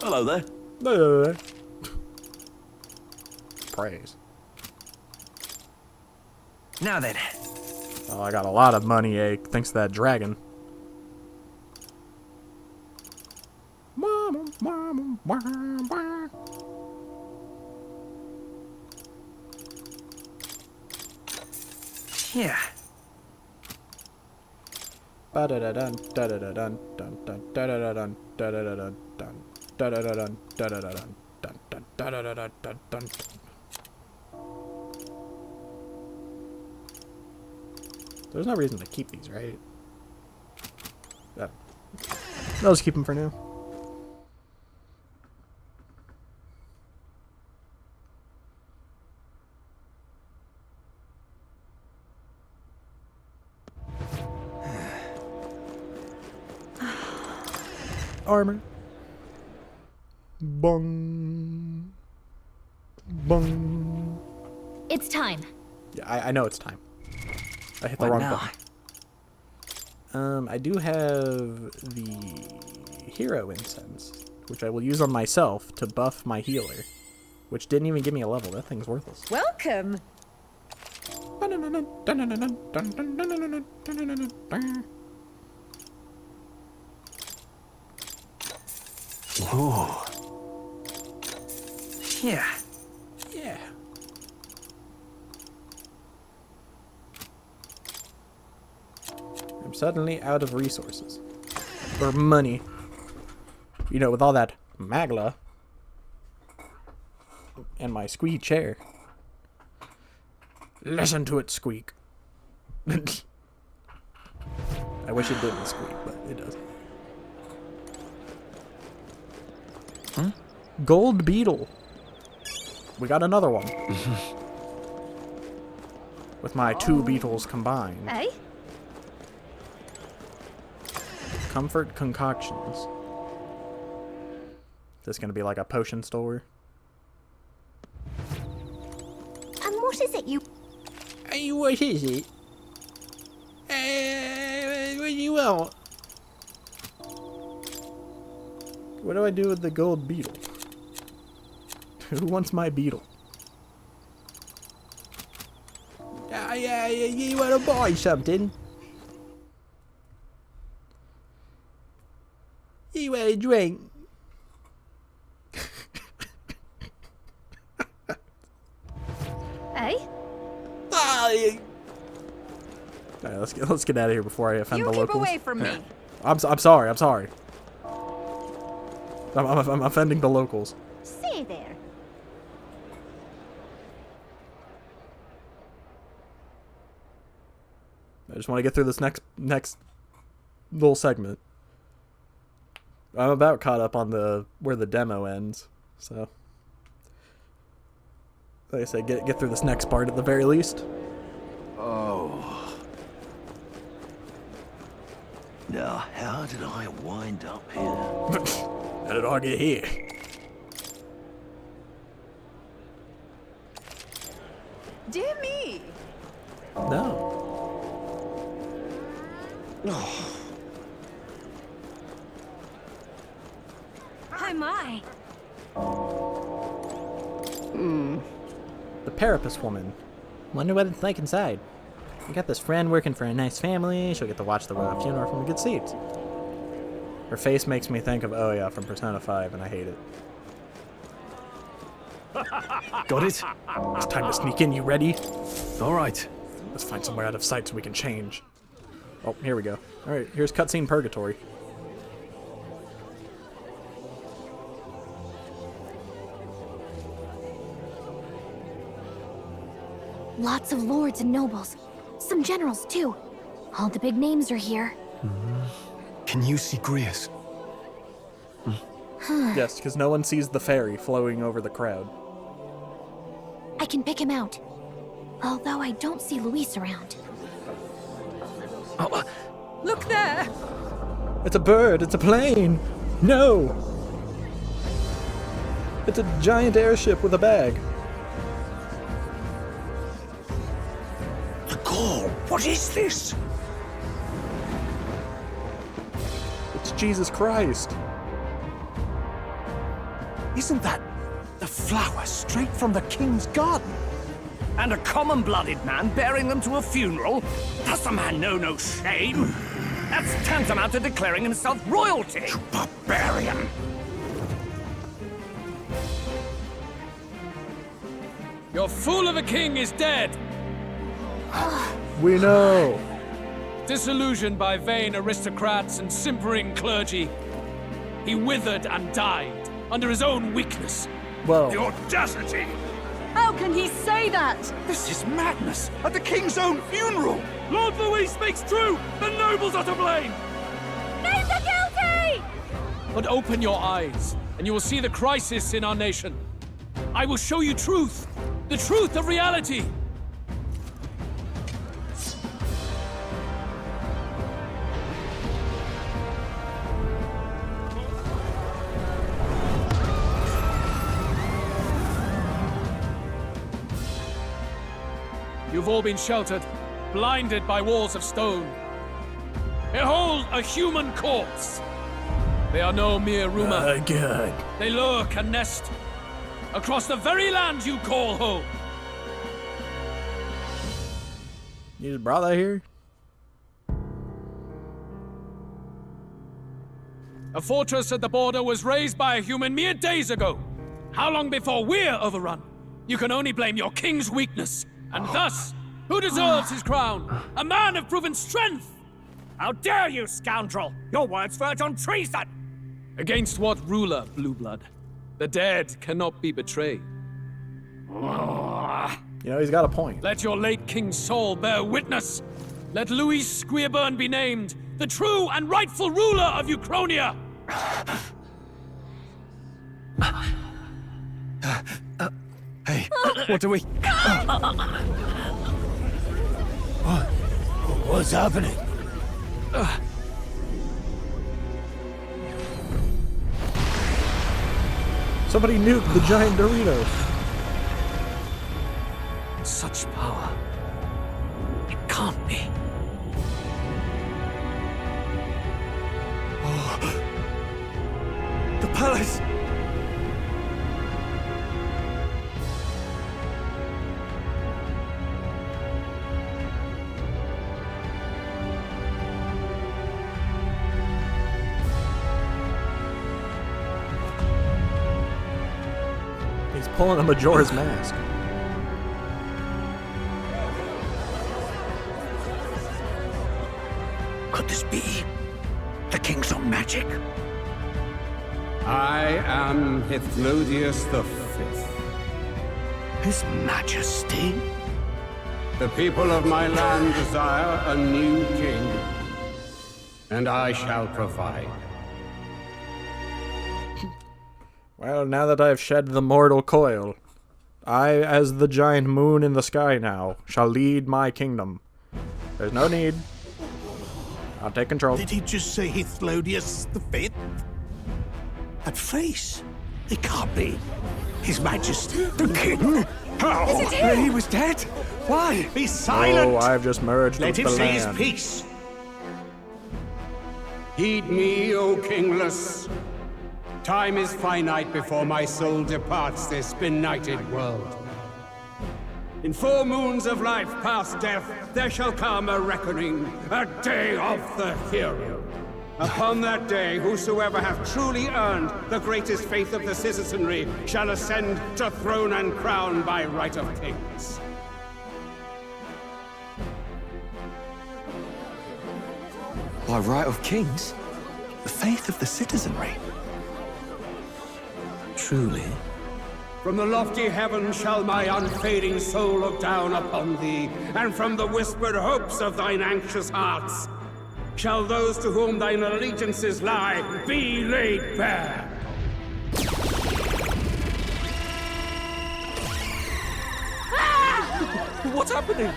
[SPEAKER 20] Hello there.
[SPEAKER 5] Praise.
[SPEAKER 17] Now then.
[SPEAKER 5] Oh, I got a lot of money, eh? Thanks to that dragon.
[SPEAKER 17] Yeah.
[SPEAKER 5] Ba-da-da-dun, da-da-da-dun, dun, dun, da-da-da-dun, da-da-da-dun, dun, da-da-da-dun, da-da-da-dun, dun, dun, da-da-da-dun, dun, dun. There's no reason to keep these, right? I'll just keep them for now. Armor. Bung. Bung.
[SPEAKER 9] It's time.
[SPEAKER 5] Yeah, I know it's time. I hit the
[SPEAKER 17] What
[SPEAKER 5] wrong
[SPEAKER 17] now?
[SPEAKER 5] button. I do have the hero incense, which I will use on myself to buff my healer, which didn't even give me a level. That thing's worthless.
[SPEAKER 16] Welcome.
[SPEAKER 17] Ooh. Yeah.
[SPEAKER 5] Yeah. I'm suddenly out of resources. Or money. You know, with all that magla. And my squeak chair. Listen to it squeak. I wish it didn't squeak, but it does.
[SPEAKER 17] Hmm?
[SPEAKER 5] Gold beetle. We got another one. With my two beetles combined.
[SPEAKER 16] Hey?
[SPEAKER 5] Comfort concoctions. This gonna be like a potion store.
[SPEAKER 7] And what is it you...
[SPEAKER 5] What is it? What do you want? What do I do with the gold beetle? Who wants my beetle? Yeah, you wanna buy something? You want a drink?
[SPEAKER 16] Hey?
[SPEAKER 5] Alright, let's get out of here before I offend the locals.
[SPEAKER 16] Keep away from me.
[SPEAKER 5] I'm sorry. I'm offending the locals.
[SPEAKER 7] Say there.
[SPEAKER 5] I just want to get through this next little segment. I'm about caught up on where the demo ends, so like I say, get through this next part at the very least.
[SPEAKER 20] Oh. Now, how did I wind up here?
[SPEAKER 10] How did I get here?
[SPEAKER 16] Dear me.
[SPEAKER 5] No.
[SPEAKER 16] Hi, my.
[SPEAKER 5] The Parapus woman. Wonder what it's like inside. I got this friend working for a nice family. She'll get to watch the royal funeral from a good seat. Her face makes me think of Oya from Persona 5, and I hate it.
[SPEAKER 19] Got it?
[SPEAKER 5] It's time to sneak in. You ready?
[SPEAKER 19] All right.
[SPEAKER 5] Let's find somewhere out of sight so we can change. Oh, here we go. All right, here's cutscene purgatory.
[SPEAKER 9] Lots of lords and nobles. Some generals, too. All the big names are here.
[SPEAKER 2] Can you see Grius?
[SPEAKER 8] Yes, because no one sees the ferry flowing over the crowd.
[SPEAKER 9] I can pick him out. Although I don't see Luis around.
[SPEAKER 6] Look there!
[SPEAKER 8] It's a bird. It's a plane. No. It's a giant airship with a bag.
[SPEAKER 21] The call. What is this?
[SPEAKER 8] It's Jesus Christ.
[SPEAKER 2] Isn't that the flower straight from the king's garden?
[SPEAKER 11] And a common-blooded man bearing them to a funeral? Does the man know no shame? That's tantamount to declaring himself royalty. You
[SPEAKER 21] barbarian!
[SPEAKER 3] Your fool of a king is dead!
[SPEAKER 8] We know.
[SPEAKER 3] Disillusioned by vain aristocrats and simpering clergy, he withered and died under his own weakness.
[SPEAKER 8] Well,
[SPEAKER 11] the audacity!
[SPEAKER 6] How can he say that?
[SPEAKER 21] This is madness! At the king's own funeral!
[SPEAKER 11] Lord Louis speaks true! The nobles are to blame!
[SPEAKER 9] Name the guilty!
[SPEAKER 3] But open your eyes, and you will see the crisis in our nation. I will show you truth, the truth of reality. You've all been sheltered, blinded by walls of stone. Behold a human corpse! They are no mere rumor.
[SPEAKER 21] Good.
[SPEAKER 3] They lurk and nest across the very land you call home.
[SPEAKER 8] You just brought that here?
[SPEAKER 3] A fortress at the border was raised by a human mere days ago. How long before we're overrun? You can only blame your king's weakness. And thus, who deserves his crown? A man of proven strength!
[SPEAKER 11] How dare you, scoundrel! Your words verge on treason!
[SPEAKER 3] Against what ruler, Blue Blood? The dead cannot be betrayed.
[SPEAKER 8] You know, he's got a point.
[SPEAKER 3] Let your late king's soul bear witness. Let Louis Squeerburn be named the true and rightful ruler of Uchronia.
[SPEAKER 2] Hey, what do we...
[SPEAKER 21] What's happening?
[SPEAKER 8] Somebody nuked the giant Dorito.
[SPEAKER 2] Such power. It can't be. Oh. The palace!
[SPEAKER 8] He's pulling a Majora's Mask.
[SPEAKER 21] Could this be the king's own magic?
[SPEAKER 22] I am Hithlodius V.
[SPEAKER 21] His Majesty?
[SPEAKER 22] The people of my land desire a new king, and I shall provide.
[SPEAKER 8] Well, now that I've shed the mortal coil, I, as the giant moon in the sky now, shall lead my kingdom. There's no need. I'll take control.
[SPEAKER 21] Did he just say Hithlodius V? That face. It can't be. His Majesty, the king? How?
[SPEAKER 6] Is it him?
[SPEAKER 21] He was dead? Why?
[SPEAKER 22] Be silent!
[SPEAKER 8] Oh, I've just merged
[SPEAKER 22] Let
[SPEAKER 8] with
[SPEAKER 22] him
[SPEAKER 8] the
[SPEAKER 22] say
[SPEAKER 8] land.
[SPEAKER 22] his peace. Heed me, O kingless. Time is finite before my soul departs this benighted world. In 4 moons of life past death, there shall come a reckoning, a day of the hero. Upon that day, whosoever hath truly earned the greatest faith of the citizenry shall ascend to throne and crown by right of kings.
[SPEAKER 2] By right of kings? The faith of the citizenry? Truly?
[SPEAKER 22] From the lofty heaven shall my unfading soul look down upon thee, and from the whispered hopes of thine anxious hearts shall those to whom thine allegiances lie be laid bare.
[SPEAKER 17] What's happening?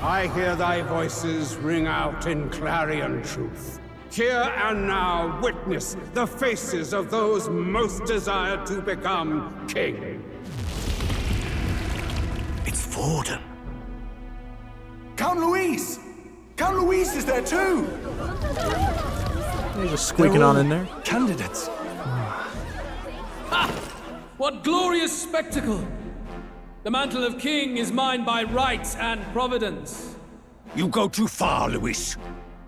[SPEAKER 22] I hear thy voices ring out in clarion truth. Here and now, witness the faces of those most desired to become king.
[SPEAKER 4] It's Spoodum. Count Louise! Count Louise is there too!
[SPEAKER 5] They're just squeaking on in there.
[SPEAKER 4] Candidates.
[SPEAKER 3] Ha! What glorious spectacle! The mantle of king is mine by right and providence.
[SPEAKER 1] You go too far, Louis.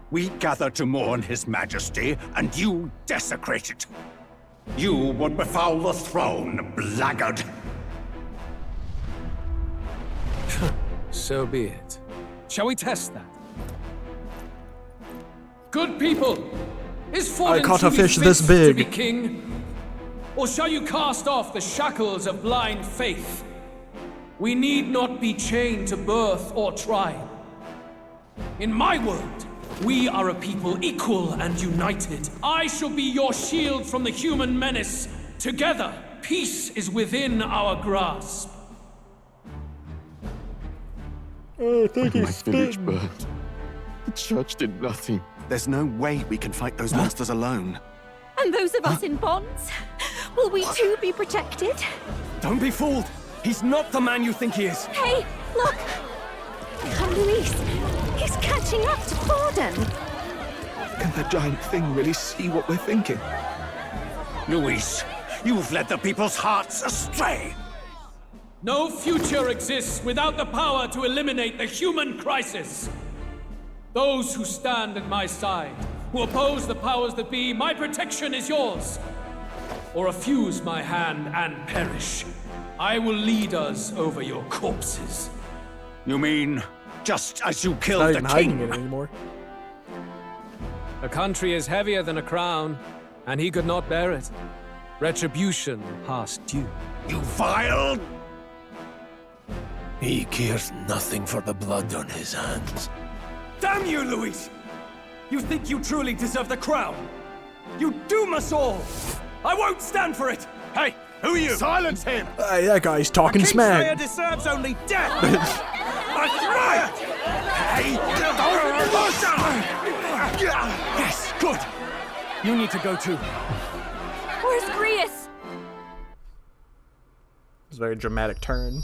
[SPEAKER 1] We gather to mourn his majesty, and you desecrate it. You would befoul the throne, blackguard.
[SPEAKER 3] So be it. Shall we test that? Good people, is
[SPEAKER 5] I
[SPEAKER 3] Spoodum
[SPEAKER 5] caught a
[SPEAKER 3] truly
[SPEAKER 5] fish
[SPEAKER 3] fit
[SPEAKER 5] this
[SPEAKER 3] to
[SPEAKER 5] big.
[SPEAKER 3] be king? Or shall you cast off the shackles of blind faith? We need not be chained to birth or tribe. In my world, we are a people equal and united. I shall be your shield from the human menace. Together, peace is within our grasp.
[SPEAKER 21] Oh, I think
[SPEAKER 20] My
[SPEAKER 21] he's
[SPEAKER 20] village
[SPEAKER 21] spitting.
[SPEAKER 20] burned. The church did nothing.
[SPEAKER 4] There's no way we can fight those monsters alone.
[SPEAKER 18] And those of us in bonds? Will we too be protected?
[SPEAKER 17] Don't be fooled! He's not the man you think he is!
[SPEAKER 18] Hey, look! Come, Luis. He's catching up to Spoodum.
[SPEAKER 21] Can the giant thing really see what we're thinking?
[SPEAKER 1] Louis, you've led the people's hearts astray.
[SPEAKER 3] No future exists without the power to eliminate the human crisis. Those who stand at my side, who oppose the powers that be, my protection is yours. Or refuse my hand and perish. I will lead us over your corpses.
[SPEAKER 1] You mean, just as you
[SPEAKER 5] Not
[SPEAKER 1] killed the
[SPEAKER 5] even hiding
[SPEAKER 1] king?
[SPEAKER 5] it anymore.
[SPEAKER 3] A country is heavier than a crown, and he could not bear it. Retribution past due.
[SPEAKER 1] You vile...
[SPEAKER 21] He cares nothing for the blood on his hands.
[SPEAKER 17] Damn you, Luis! You think you truly deserve the crown? You doom us all! I won't stand for it! Hey, who are you?
[SPEAKER 1] Silence him!
[SPEAKER 5] Hey, that guy's talking
[SPEAKER 17] Kingslayer
[SPEAKER 5] smack.
[SPEAKER 17] deserves only death! I threat!
[SPEAKER 1] Hey!
[SPEAKER 17] Yes, good! You need to go too.
[SPEAKER 18] Where's Grius?
[SPEAKER 5] It's a very dramatic turn.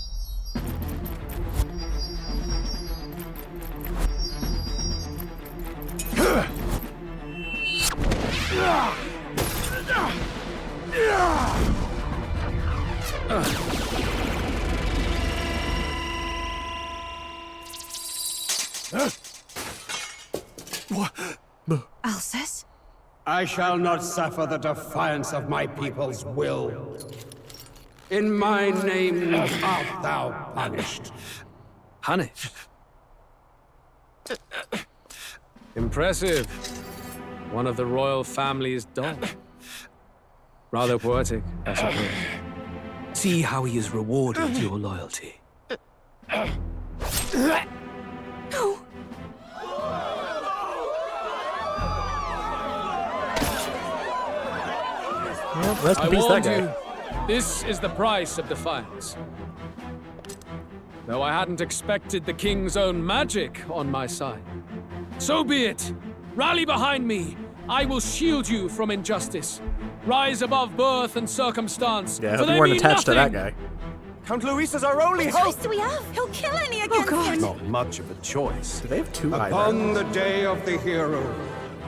[SPEAKER 18] Alcest?
[SPEAKER 22] I shall not suffer the defiance of my people's will. In my name art thou punished.
[SPEAKER 3] Punished? Impressive. One of the royal family's dog. Rather poetic, I suppose. See how he has rewarded your loyalty.
[SPEAKER 18] No.
[SPEAKER 5] Well, rest in
[SPEAKER 3] I
[SPEAKER 5] peace, that
[SPEAKER 3] warned
[SPEAKER 5] guy.
[SPEAKER 3] you. This is the price of defiance. Though I hadn't expected the king's own magic on my side. So be it. Rally behind me. I will shield you from injustice. Rise above birth and circumstance.
[SPEAKER 5] Yeah, I
[SPEAKER 3] for
[SPEAKER 5] hope
[SPEAKER 3] they
[SPEAKER 5] you weren't
[SPEAKER 3] mean
[SPEAKER 5] attached to that
[SPEAKER 3] nothing.
[SPEAKER 5] guy.
[SPEAKER 17] Count Luis is our only
[SPEAKER 18] What
[SPEAKER 17] hope!
[SPEAKER 18] choice do we have? He'll kill any against him.
[SPEAKER 19] Not much of a choice.
[SPEAKER 5] Do they have two
[SPEAKER 22] Upon
[SPEAKER 5] eyebrows?
[SPEAKER 22] the day of the hero,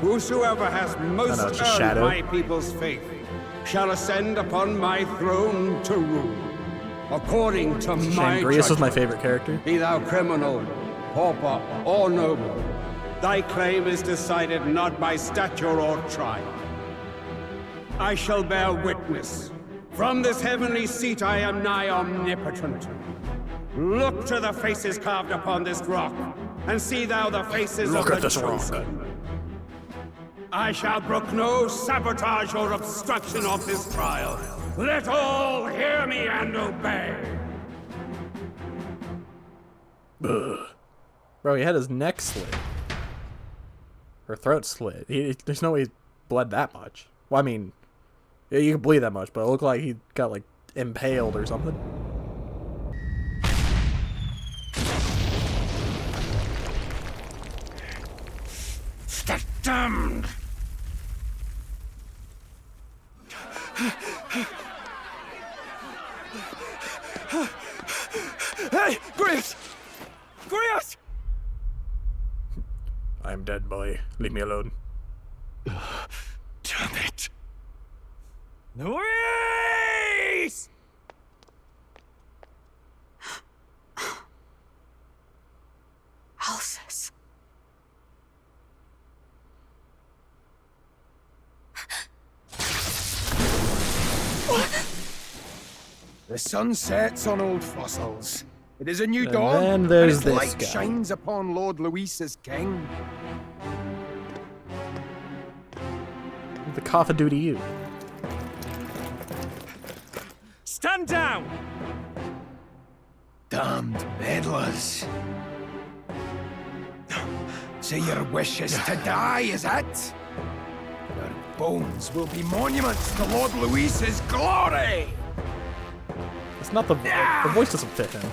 [SPEAKER 22] whosoever has most
[SPEAKER 5] it's just
[SPEAKER 22] earned
[SPEAKER 5] shadow.
[SPEAKER 22] my people's faith shall ascend upon my throne to rule. According to my
[SPEAKER 5] Shangrius is my
[SPEAKER 22] judgment.
[SPEAKER 5] favorite character.
[SPEAKER 22] Be thou criminal, pauper, or noble, thy claim is decided not by stature or tribe. I shall bear witness. From this heavenly seat I am nigh omnipotent. Look to the faces carved upon this rock, and see thou the faces
[SPEAKER 5] Look
[SPEAKER 22] of
[SPEAKER 5] at
[SPEAKER 22] the
[SPEAKER 5] this rock.
[SPEAKER 22] chosen. I shall brook no sabotage or obstruction of this trial. Let all hear me and obey.
[SPEAKER 8] Bro, he had his neck slit. Or throat slit. There's no way he bled that much. Well, I mean, yeah, you can bleed that much, but it looked like he got, like, impaled or something.
[SPEAKER 1] The damned!
[SPEAKER 11] Hey, Graves! Graves!
[SPEAKER 5] I'm dead, boy. Leave me alone.
[SPEAKER 11] Damn it! Louise!
[SPEAKER 6] Alsus.
[SPEAKER 21] The sun sets on old fossils. It is a new
[SPEAKER 8] And
[SPEAKER 21] dawn,
[SPEAKER 8] then
[SPEAKER 21] and
[SPEAKER 8] there's
[SPEAKER 21] its
[SPEAKER 8] this
[SPEAKER 21] light
[SPEAKER 8] guy.
[SPEAKER 21] shines upon Lord Luis king.
[SPEAKER 8] The cough of duty you.
[SPEAKER 11] Stand down!
[SPEAKER 21] Damned meddlers. So your wish is to die, is it? Your bones will be monuments to Lord Luis's glory!
[SPEAKER 8] It's not the voice doesn't fit him.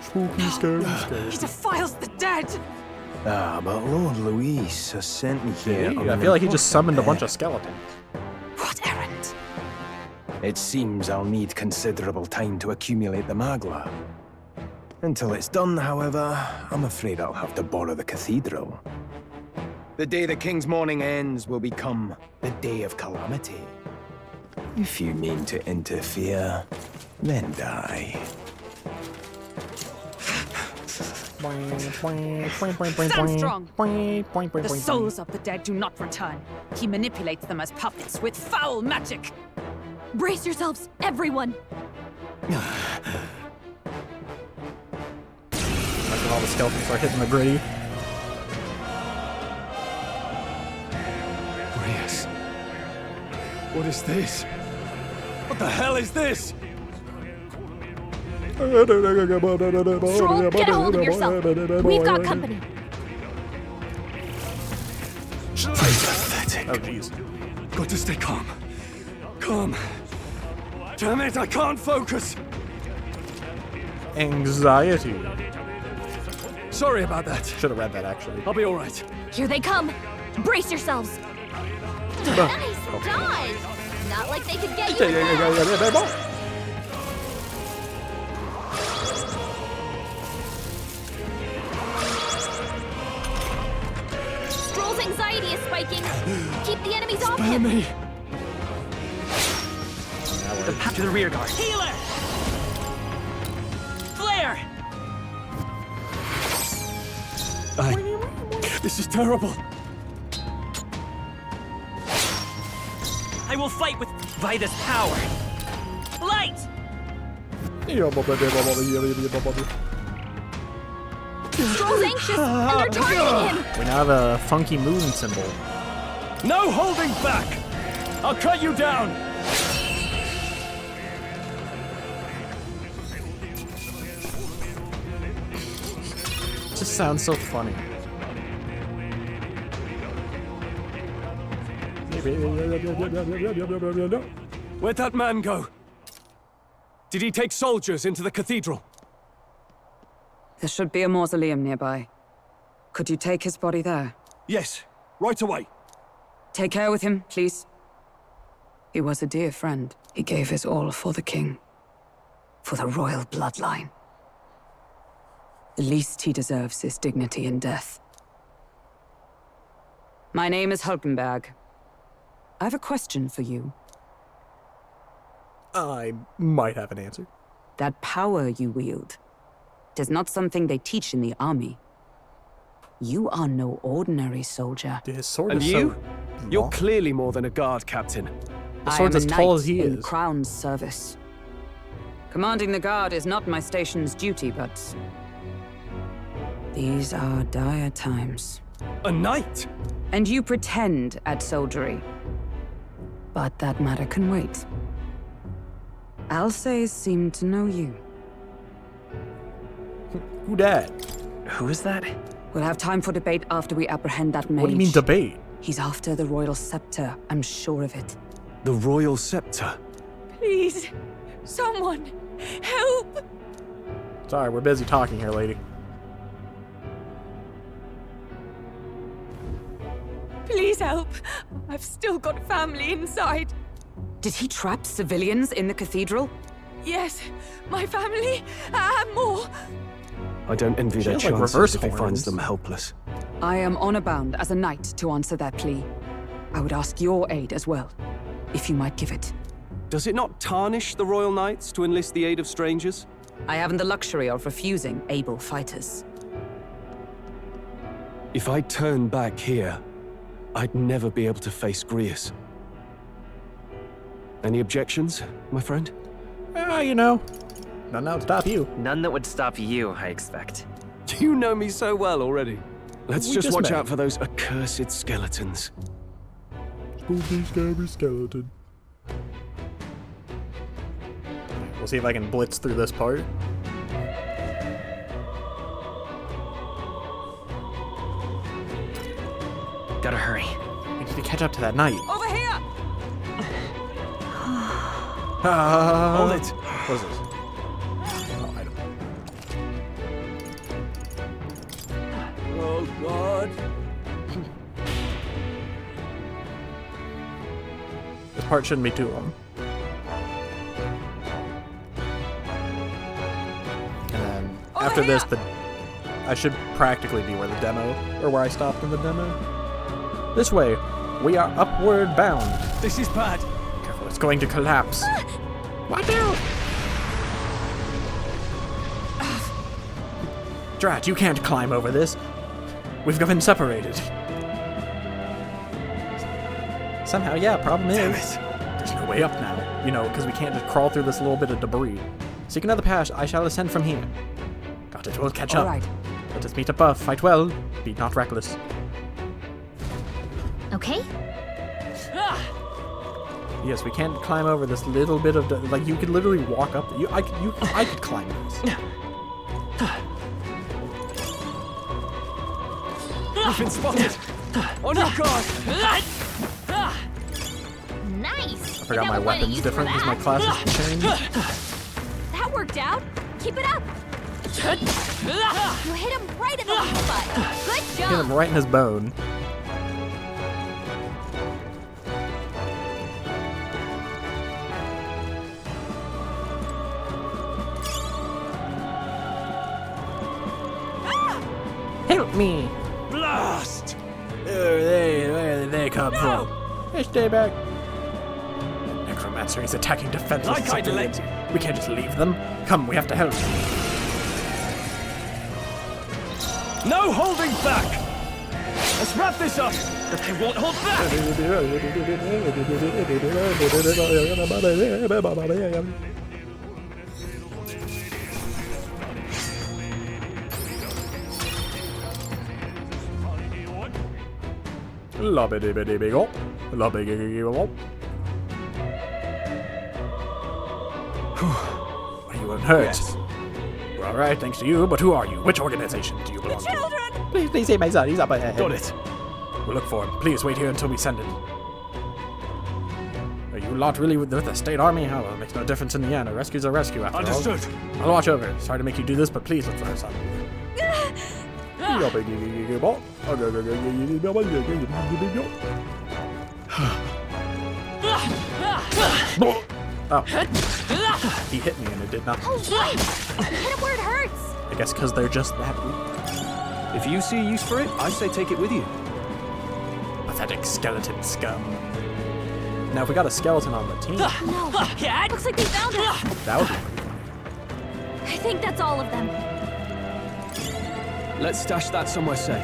[SPEAKER 8] Spooky, scary, scary.
[SPEAKER 6] He defiles the dead!
[SPEAKER 2] Ah, but Lord Luis has sent me here.
[SPEAKER 8] Hey,
[SPEAKER 2] on
[SPEAKER 8] I
[SPEAKER 2] an
[SPEAKER 8] feel like he just summoned a
[SPEAKER 2] important
[SPEAKER 8] bunch of skeletons.
[SPEAKER 6] What errand?
[SPEAKER 2] It seems I'll need considerable time to accumulate the Magla. Until it's done, however, I'm afraid I'll have to borrow the cathedral. The day the king's mourning ends will become the day of calamity. If you mean to interfere, then die.
[SPEAKER 6] Stand strong! The souls of the dead do not return. He manipulates them as puppets with foul magic.
[SPEAKER 9] Brace yourselves, everyone!
[SPEAKER 8] Imagine all the skeletons are hitting the gritty.
[SPEAKER 11] Reyes. What is this? What the hell is this?
[SPEAKER 9] Stroll, get a hold of yourself. We've got company.
[SPEAKER 11] Pathetic.
[SPEAKER 8] Oh, jeez.
[SPEAKER 11] Got to stay calm. Calm. Damn it, I can't focus.
[SPEAKER 8] Anxiety.
[SPEAKER 11] Sorry about that.
[SPEAKER 8] Should have read that, actually.
[SPEAKER 11] I'll be all right.
[SPEAKER 9] Here they come. Brace yourselves.
[SPEAKER 18] Nice dodge! Not like they could get you.
[SPEAKER 9] Stroll's anxiety is spiking. Keep the enemies off
[SPEAKER 11] Spare
[SPEAKER 9] him.
[SPEAKER 11] me.
[SPEAKER 17] The path to the rear guard.
[SPEAKER 11] Healer! Flare! This is terrible. I will fight with Vida's power. Light!
[SPEAKER 9] Stroll's anxious, and they're targeting him.
[SPEAKER 8] We now have a funky moon symbol.
[SPEAKER 11] No holding back! I'll cut you down!
[SPEAKER 8] It just sounds so funny.
[SPEAKER 11] Where'd that man go? Did he take soldiers into the cathedral?
[SPEAKER 6] There should be a mausoleum nearby. Could you take his body there?
[SPEAKER 11] Yes, right away.
[SPEAKER 6] Take care with him, please. He was a dear friend. He gave his all for the king. For the royal bloodline. The least he deserves is dignity in death. My name is Hulkenberg. I have a question for you.
[SPEAKER 8] I might have an answer.
[SPEAKER 6] That power you wield, it is not something they teach in the army. You are no ordinary soldier.
[SPEAKER 8] His sword
[SPEAKER 19] And
[SPEAKER 8] is
[SPEAKER 19] you?
[SPEAKER 8] so
[SPEAKER 19] You're
[SPEAKER 8] long.
[SPEAKER 19] clearly more than a guard, Captain.
[SPEAKER 8] The
[SPEAKER 6] I
[SPEAKER 8] sword's
[SPEAKER 6] am
[SPEAKER 8] as
[SPEAKER 6] a
[SPEAKER 8] tall
[SPEAKER 6] knight
[SPEAKER 8] as he
[SPEAKER 6] in
[SPEAKER 8] is.
[SPEAKER 6] Crown's service. Commanding the guard is not my station's duty, but these are dire times.
[SPEAKER 19] A knight?
[SPEAKER 6] And you pretend at soldiery. But that matter can wait. Alsace seemed to know you.
[SPEAKER 8] Who dat?
[SPEAKER 17] Who is that?
[SPEAKER 6] We'll have time for debate after we apprehend that mage.
[SPEAKER 8] What do you mean debate?
[SPEAKER 6] He's after the royal scepter, I'm sure of it.
[SPEAKER 19] The royal scepter?
[SPEAKER 18] Please, someone, help!
[SPEAKER 8] Sorry, we're busy talking here, lady.
[SPEAKER 18] Please help. I've still got family inside.
[SPEAKER 6] Did he trap civilians in the cathedral?
[SPEAKER 18] Yes, my family, and more.
[SPEAKER 19] I don't envy
[SPEAKER 8] She
[SPEAKER 19] their
[SPEAKER 8] has, like,
[SPEAKER 19] chances
[SPEAKER 8] reverse
[SPEAKER 19] if he
[SPEAKER 8] horns.
[SPEAKER 19] finds them helpless.
[SPEAKER 6] I am honor bound as a knight to answer their plea. I would ask your aid as well, if you might give it.
[SPEAKER 19] Does it not tarnish the royal knights to enlist the aid of strangers?
[SPEAKER 6] I haven't the luxury of refusing able fighters.
[SPEAKER 19] If I turn back here, I'd never be able to face Grius. Any objections, my friend?
[SPEAKER 8] You know, none that would stop you.
[SPEAKER 17] None that would stop you, I expect.
[SPEAKER 19] You know me so well already. Let's
[SPEAKER 8] We
[SPEAKER 19] just
[SPEAKER 8] just
[SPEAKER 19] watch
[SPEAKER 8] met.
[SPEAKER 19] out for those accursed skeletons.
[SPEAKER 8] Spooky, scary skeleton. We'll see if I can blitz through this part.
[SPEAKER 17] Gotta hurry.
[SPEAKER 8] We need to catch up to that knight.
[SPEAKER 18] Over here!
[SPEAKER 19] Hold it.
[SPEAKER 8] What is this? Oh, item.
[SPEAKER 19] Oh, God.
[SPEAKER 8] This part shouldn't be too long. And then after this, I should practically be where the demo, or where I stopped in the demo. This way, we are upward bound.
[SPEAKER 19] This is bad.
[SPEAKER 8] Careful, it's going to collapse. Watch out! Drat, you can't climb over this. We've been separated. Somehow, yeah, problem is, there's no way up now. You know, because we can't just crawl through this little bit of debris. Seek another path, I shall ascend from here. Got it, we'll catch up.
[SPEAKER 6] Right.
[SPEAKER 8] Let us meet above, fight well, be not reckless.
[SPEAKER 9] Okay?
[SPEAKER 8] Yes, we can't climb over this little bit of, like, you could literally walk up, I could climb this.
[SPEAKER 19] We've been spotted. On your guard.
[SPEAKER 9] Nice!
[SPEAKER 8] I forgot my weapon's different because my classes can change.
[SPEAKER 18] That worked out. Keep it up.
[SPEAKER 9] You hit him right in the butt. Good
[SPEAKER 8] Hit him
[SPEAKER 9] job.
[SPEAKER 8] right in his bone. Help me!
[SPEAKER 21] Blast!
[SPEAKER 8] Where did they come from? Hey, stay back. Necromancer is attacking defenseless
[SPEAKER 19] Like I'd
[SPEAKER 8] civilians. We can't just leave them. Come, we have to help.
[SPEAKER 19] No holding back! Let's wrap this up! But they won't hold back!
[SPEAKER 8] Lobby-dibby-dibby-go. Lobby-gibby-go. Are you unhurt?
[SPEAKER 19] Yes.
[SPEAKER 8] We're all right, thanks to you, but who are you? Which organization do you belong to?
[SPEAKER 18] Children!
[SPEAKER 8] Please save my son. He's up ahead.
[SPEAKER 19] Got it.
[SPEAKER 8] We'll look for him. Please wait here until we send it. Are you lot really with the state army? Oh, well, it makes no difference in the end. A rescue's a rescue after
[SPEAKER 19] Understood.
[SPEAKER 8] all. I'll watch over it. Sorry to make you do this, but please look for her son. Oh. He hit me and it did nothing.
[SPEAKER 9] Oh, right. Hit him where it hurts.
[SPEAKER 8] I guess because they're just that weak.
[SPEAKER 19] If you see a use for it, I say take it with you.
[SPEAKER 8] Pathetic skeleton scum. Now, if we got a skeleton on the team,
[SPEAKER 9] No. Looks like they found us.
[SPEAKER 8] that would be
[SPEAKER 9] I think that's all of them.
[SPEAKER 19] Let's stash that somewhere safe.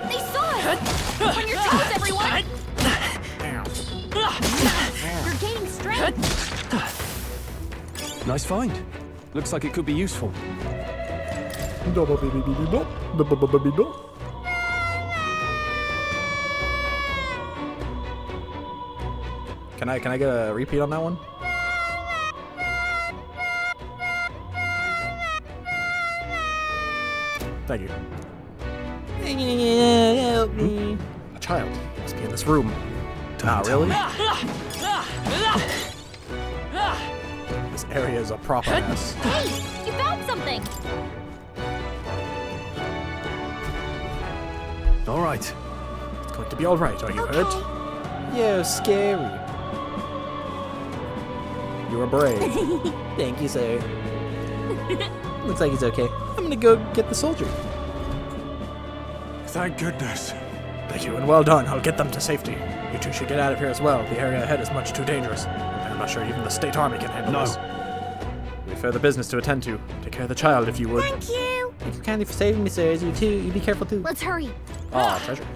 [SPEAKER 9] They saw us. On your toes, everyone. You're gaining strength.
[SPEAKER 19] Nice find. Looks like it could be useful.
[SPEAKER 8] Can I get a repeat on that one? Thank you.
[SPEAKER 14] Help me.
[SPEAKER 8] A child must be in this room. Not really. This area is a proper mess.
[SPEAKER 9] Hey, you found something.
[SPEAKER 19] All right.
[SPEAKER 8] It's going to be all right. Are you hurt?
[SPEAKER 14] You're scary.
[SPEAKER 8] You are brave.
[SPEAKER 14] Thank you, sir. Looks like he's okay. I'm gonna go get the soldier.
[SPEAKER 1] Thank goodness.
[SPEAKER 8] Thank you, and well done. I'll get them to safety. You two should get out of here as well. The area ahead is much too dangerous. I'm not sure even the state army can handle this. We have further business to attend to. Take care of the child, if you would.
[SPEAKER 18] Thank you.
[SPEAKER 14] Thank you kindly for saving me, sir. You be careful too.
[SPEAKER 9] Let's hurry.
[SPEAKER 8] Ah, treasure.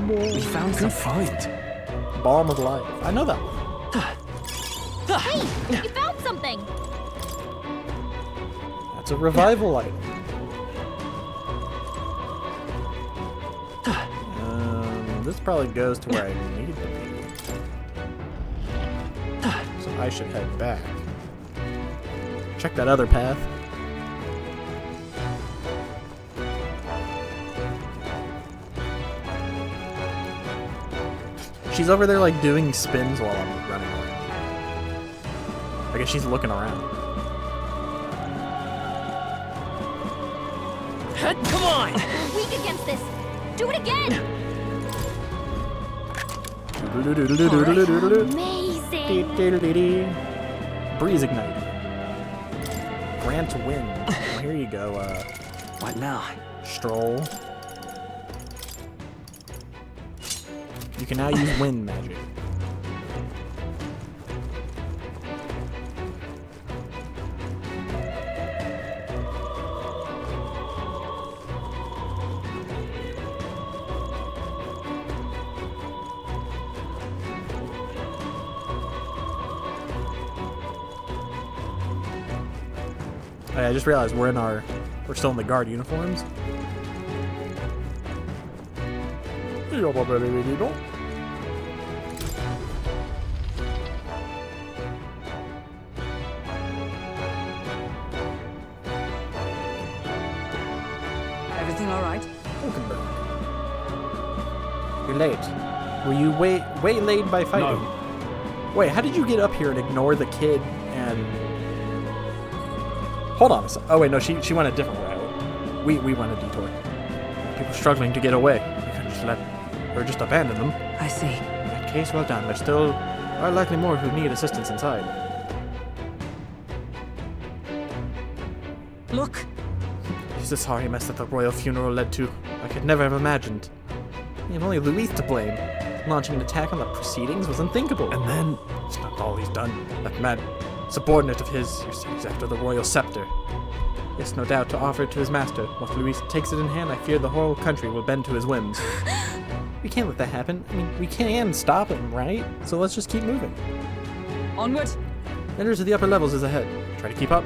[SPEAKER 19] We found good find.
[SPEAKER 8] Balm of life. I know that one.
[SPEAKER 9] Hey, you found something.
[SPEAKER 8] That's a revival light. This probably goes to where I need to be. So I should head back. Check that other path. She's over there like doing spins while I'm running around. I guess she's looking around.
[SPEAKER 11] Come on!
[SPEAKER 9] We're weak against this. Do it again.
[SPEAKER 18] Amazing.
[SPEAKER 8] Breeze ignite. Grant wind. Well, here you go.
[SPEAKER 19] What now?
[SPEAKER 8] Stroll. You can now use wind magic. I just realized we're still in the guard uniforms.
[SPEAKER 6] Everything all right?
[SPEAKER 8] You're late. Were you waylaid by fighting?
[SPEAKER 19] No.
[SPEAKER 8] Wait, how did you get up here and ignore the kid and... Hold on a sec. Oh wait, no, she went a different route. We went a detour. People struggling to get away. We couldn't just just abandon them.
[SPEAKER 6] I see.
[SPEAKER 8] In that case, well done. There still are likely more who need assistance inside.
[SPEAKER 6] Look.
[SPEAKER 8] Is this sorry mess that the royal funeral led to? I could never have imagined. You have only Louis to blame. Launching an attack on the proceedings was unthinkable.
[SPEAKER 19] And then...
[SPEAKER 8] It's not all he's done. That mad subordinate of his seeks after the royal scepter. Yes, no doubt, to offer it to his master. Once Louis takes it in hand, I fear the whole country will bend to his whims. We can't let that happen. I mean, we can stop him, right? So let's just keep moving.
[SPEAKER 6] Onward.
[SPEAKER 8] Enters to the upper levels is ahead. Try to keep up.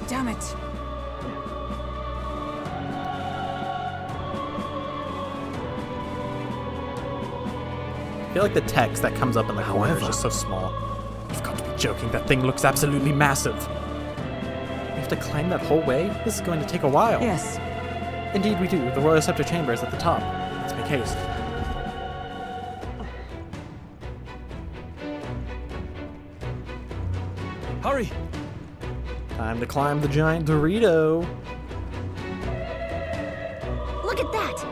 [SPEAKER 6] Damn it.
[SPEAKER 8] I feel like the text that comes up in the corner is just so small. You've got to be joking. That thing looks absolutely massive. We have to climb that whole way? This is going to take a while.
[SPEAKER 6] Yes.
[SPEAKER 8] Indeed we do. The Royal Scepter Chamber is at the top. Let's make haste.
[SPEAKER 19] Hurry!
[SPEAKER 8] Time to climb the giant Dorito.
[SPEAKER 9] Look at that.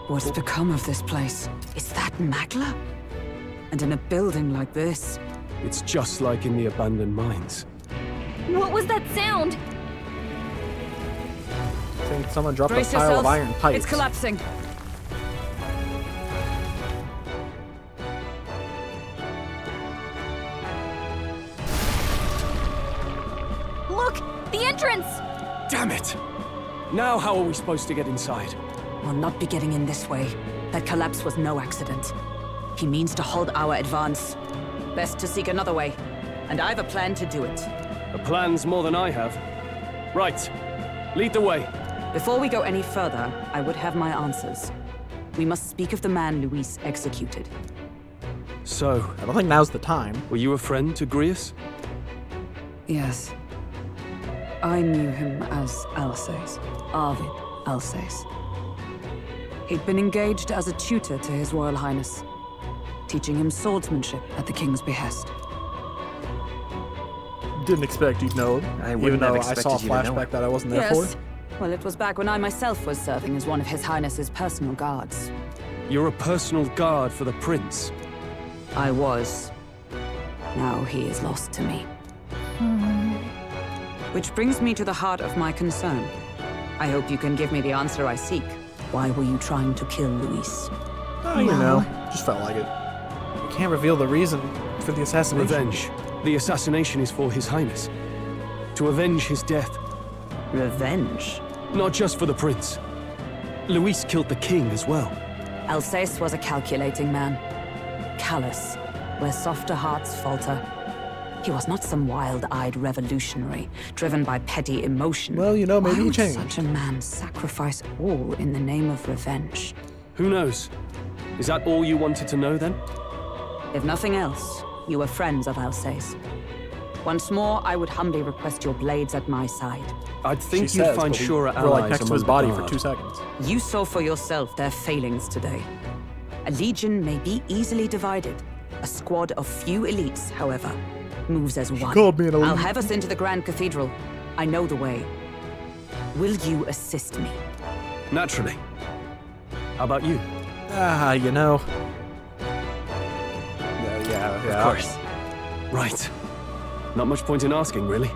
[SPEAKER 6] What's become of this place? Is that Magla? And in a building like this?
[SPEAKER 19] It's just like in the abandoned mines.
[SPEAKER 9] What was that sound?
[SPEAKER 8] I think someone dropped
[SPEAKER 6] Brace
[SPEAKER 8] a pile
[SPEAKER 6] yourselves.
[SPEAKER 8] of iron pipes.
[SPEAKER 6] It's collapsing.
[SPEAKER 9] The entrance!
[SPEAKER 19] Damn it! Now how are we supposed to get inside?
[SPEAKER 6] We'll not be getting in this way. That collapse was no accident. He means to halt our advance. Best to seek another way. And I've a plan to do it.
[SPEAKER 19] A plan's more than I have. Right. Lead the way.
[SPEAKER 6] Before we go any further, I would have my answers. We must speak of the man Luis executed.
[SPEAKER 19] So,
[SPEAKER 5] I don't think now's the time.
[SPEAKER 19] Were you a friend to Grius?
[SPEAKER 6] Yes. I knew him as Alsace. Arvid Alsace. He'd been engaged as a tutor to His Royal Highness, teaching him swordsmanship at the king's behest.
[SPEAKER 5] Didn't expect you'd know him,
[SPEAKER 14] I
[SPEAKER 5] even
[SPEAKER 14] wouldn't have
[SPEAKER 5] though I saw a
[SPEAKER 14] expected you to know
[SPEAKER 5] flashback
[SPEAKER 14] him.
[SPEAKER 5] that I wasn't there
[SPEAKER 6] Yes.
[SPEAKER 5] for.
[SPEAKER 6] Well, it was back when I myself was serving as one of His Highness's personal guards.
[SPEAKER 19] You're a personal guard for the prince.
[SPEAKER 6] I was. Now he is lost to me. Which brings me to the heart of my concern. I hope you can give me the answer I seek. Why were you trying to kill Luis?
[SPEAKER 5] Oh, you know, just felt like it. You can't reveal the reason for the assassination.
[SPEAKER 19] Revenge. The assassination is for His Highness. To avenge his death.
[SPEAKER 6] Revenge?
[SPEAKER 19] Not just for the prince. Luis killed the king as well.
[SPEAKER 6] Alsace was a calculating man. Callous, where softer hearts falter. He was not some wild-eyed revolutionary, driven by petty emotion.
[SPEAKER 5] Well, you know, maybe
[SPEAKER 6] Why
[SPEAKER 5] he
[SPEAKER 6] would
[SPEAKER 5] changed.
[SPEAKER 6] such a man sacrifice all in the name of revenge?
[SPEAKER 19] Who knows? Is that all you wanted to know then?
[SPEAKER 6] If nothing else, you were friends of Alsace. Once more, I would humbly request your blades at my side.
[SPEAKER 19] I'd think
[SPEAKER 5] She
[SPEAKER 19] you'd
[SPEAKER 5] says,
[SPEAKER 19] find
[SPEAKER 5] but we
[SPEAKER 19] surer
[SPEAKER 5] were,
[SPEAKER 19] allies
[SPEAKER 5] like next to
[SPEAKER 19] among
[SPEAKER 5] his
[SPEAKER 19] the
[SPEAKER 5] body for
[SPEAKER 19] guard.
[SPEAKER 5] 2 seconds.
[SPEAKER 6] You saw for yourself their failings today. A legion may be easily divided. A squad of few elites, however, moves as one.
[SPEAKER 5] called me an elite.
[SPEAKER 6] I'll have us into the Grand Cathedral. I know the way. Will you assist me?
[SPEAKER 19] Naturally. How about you?
[SPEAKER 5] Ah, you know. Yeah.
[SPEAKER 19] Of course. Right. Not much point in asking, really.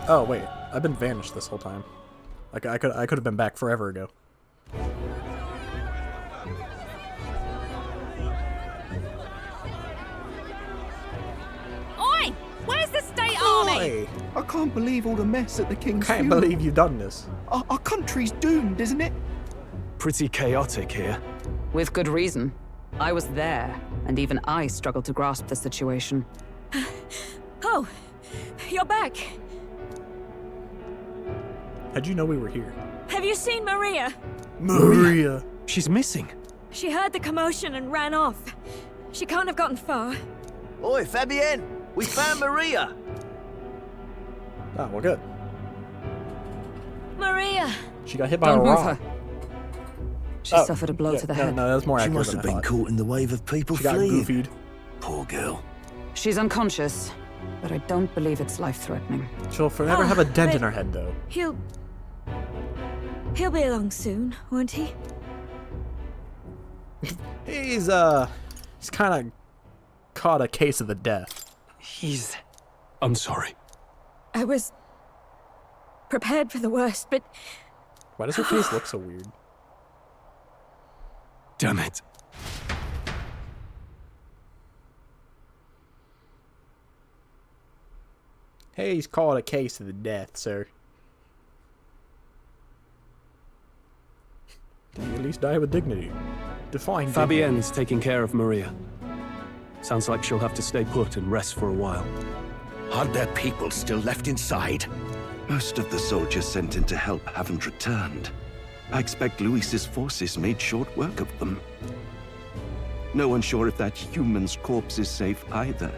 [SPEAKER 5] Oh wait, I've been vanished this whole time. Like I could have been back forever ago.
[SPEAKER 18] Oi! Where's the state army?
[SPEAKER 5] Hey,
[SPEAKER 4] I can't believe all the mess at the king's
[SPEAKER 5] can't
[SPEAKER 4] funeral.
[SPEAKER 5] believe you've done this.
[SPEAKER 4] Our country's doomed, isn't it?
[SPEAKER 19] Pretty chaotic here.
[SPEAKER 6] With good reason. I was there, and even I struggled to grasp the situation.
[SPEAKER 18] Oh, you're back.
[SPEAKER 5] How'd you know we were here?
[SPEAKER 18] Have you seen Maria?
[SPEAKER 5] Maria.
[SPEAKER 19] She's missing.
[SPEAKER 18] She heard the commotion and ran off. She can't have gotten far.
[SPEAKER 11] Oi, Fabienne! We found Maria!
[SPEAKER 5] Oh, well, good.
[SPEAKER 18] Maria!
[SPEAKER 5] She got hit by
[SPEAKER 6] Don't
[SPEAKER 5] a
[SPEAKER 6] move
[SPEAKER 5] rock.
[SPEAKER 6] her. She suffered a blow to the head.
[SPEAKER 5] No, that's more
[SPEAKER 21] She
[SPEAKER 5] accurate
[SPEAKER 21] must
[SPEAKER 5] than
[SPEAKER 21] have
[SPEAKER 5] I
[SPEAKER 21] been
[SPEAKER 5] thought.
[SPEAKER 21] caught in the wave of people
[SPEAKER 5] She got
[SPEAKER 21] fleeing.
[SPEAKER 5] goofied.
[SPEAKER 21] Poor girl.
[SPEAKER 6] She's unconscious, but I don't believe it's life-threatening.
[SPEAKER 5] She'll forever have a dent in her head, though.
[SPEAKER 18] He'll be along soon, won't he?
[SPEAKER 5] He's kind of caught a case of the death.
[SPEAKER 19] I'm sorry.
[SPEAKER 18] I was prepared for the worst, but
[SPEAKER 5] Why does her face look so weird?
[SPEAKER 19] Damn it.
[SPEAKER 5] Hey, he's caught a case of the death, sir. Did he at least die with dignity? Define dignity.
[SPEAKER 19] Fabienne is taking care of Maria. Sounds like she'll have to stay put and rest for a while.
[SPEAKER 21] Are there people still left inside?
[SPEAKER 13] Most of the soldiers sent in to help haven't returned. I expect Luis's forces made short work of them. No one's sure if that human's corpse is safe either,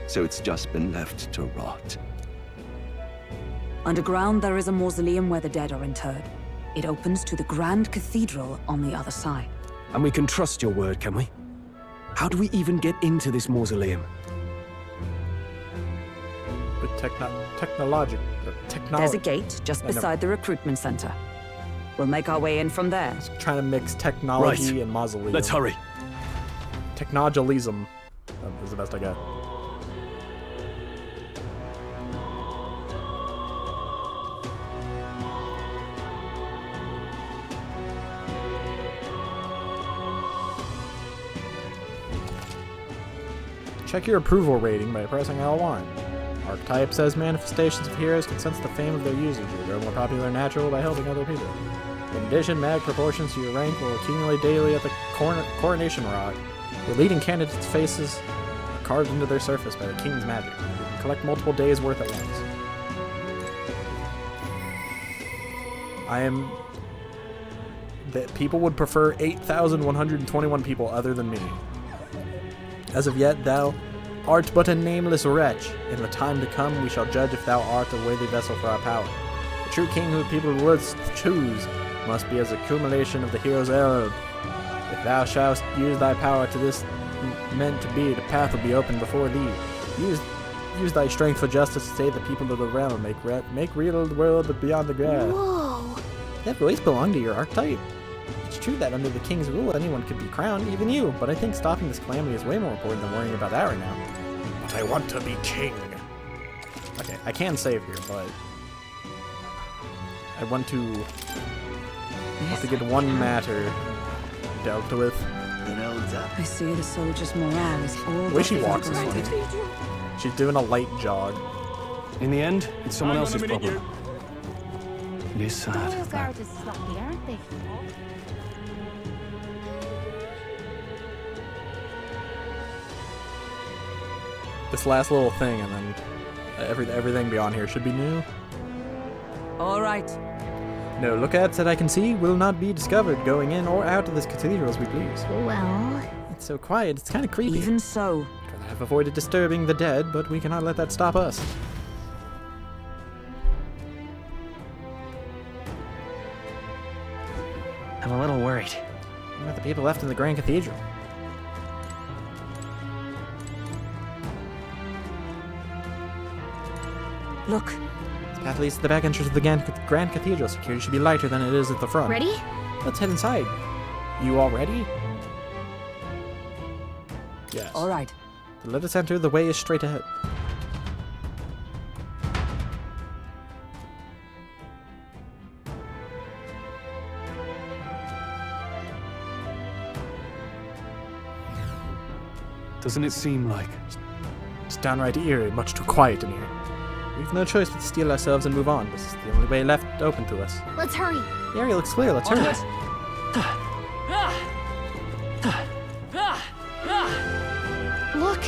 [SPEAKER 13] so it's just been left to rot.
[SPEAKER 6] Underground, there is a mausoleum where the dead are interred. It opens to the Grand Cathedral on the other side.
[SPEAKER 19] And we can trust your word, can we? How do we even get into this mausoleum?
[SPEAKER 5] But technology.
[SPEAKER 6] There's a gate just beside the recruitment center. We'll make our way in from there.
[SPEAKER 5] Trying to mix technology
[SPEAKER 19] Right.
[SPEAKER 5] and mausoleum.
[SPEAKER 19] Let's hurry.
[SPEAKER 5] Technogilism is the best I got. Check your approval rating by pressing L1. Archetypes as manifestations of heroes can sense the fame of their users. You grow more popular and natural by helping other people. In addition, mag proportions to your rank will accumulate daily at the coronation rock. Your leading candidates' faces are carved into their surface by the king's magic. You can collect multiple days' worth at once. That people would prefer 8,121 people other than me. As of yet, thou art but a nameless wretch. In the time to come, we shall judge if thou art a worthy vessel for our power. The true king who people would choose must be as accumulation of the hero's herald. If thou shalt use thy power to this meant to be, the path will be open before thee. Use thy strength for justice to save the people of the realm. Make real the world beyond the grass.
[SPEAKER 9] Whoa!
[SPEAKER 5] That voice belonged to your archetype. It's true that under the king's rule, anyone could be crowned, even you, but I think stopping this calamity is way more important than worrying about that right now.
[SPEAKER 10] But I want to be king.
[SPEAKER 5] Okay, I can save here, but I want to get one matter dealt with.
[SPEAKER 6] I see the soldiers' morale is all
[SPEAKER 5] The way she walks is
[SPEAKER 6] evaporated.
[SPEAKER 5] funny. She's doing a light jog.
[SPEAKER 19] In the end, it's someone else's problem. It is sad.
[SPEAKER 9] Royal Guard is sloppy, aren't they?
[SPEAKER 5] This last little thing, and then everything beyond here should be new.
[SPEAKER 6] All right.
[SPEAKER 5] No lookouts that I can see will not be discovered going in or out of this cathedral as we please.
[SPEAKER 9] Well...
[SPEAKER 5] It's so quiet, it's kind of creepy.
[SPEAKER 6] Even so.
[SPEAKER 5] I have avoided disturbing the dead, but we cannot let that stop us.
[SPEAKER 17] I'm a little worried.
[SPEAKER 5] What about the people left in the Grand Cathedral?
[SPEAKER 6] Look.
[SPEAKER 5] This path leads to the back entrance of the Grand Cathedral. Security should be lighter than it is at the front.
[SPEAKER 9] Ready?
[SPEAKER 5] Let's head inside. You all ready? Yes.
[SPEAKER 6] All right.
[SPEAKER 5] Let us enter. The way is straight ahead.
[SPEAKER 19] Doesn't it seem like...
[SPEAKER 5] It's downright eerie, much too quiet in here. We've no choice but to steel ourselves and move on. This is the only way left open to us.
[SPEAKER 9] Let's hurry.
[SPEAKER 5] The area looks clear. Let's hurry.
[SPEAKER 9] Look.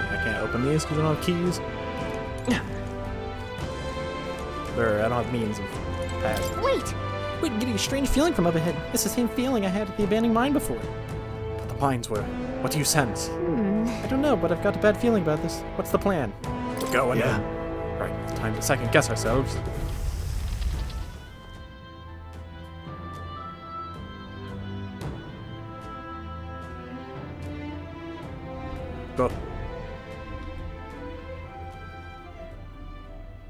[SPEAKER 5] I can't open these because I don't have keys. Or I don't have means of passing.
[SPEAKER 9] Wait!
[SPEAKER 5] Wait, I'm getting a strange feeling from up ahead. It's the same feeling I had at the abandoned mine before. But the mines were... What do you sense? I don't know, but I've got a bad feeling about this. What's the plan?
[SPEAKER 10] We're going in.
[SPEAKER 5] Right, time to second guess ourselves. Go.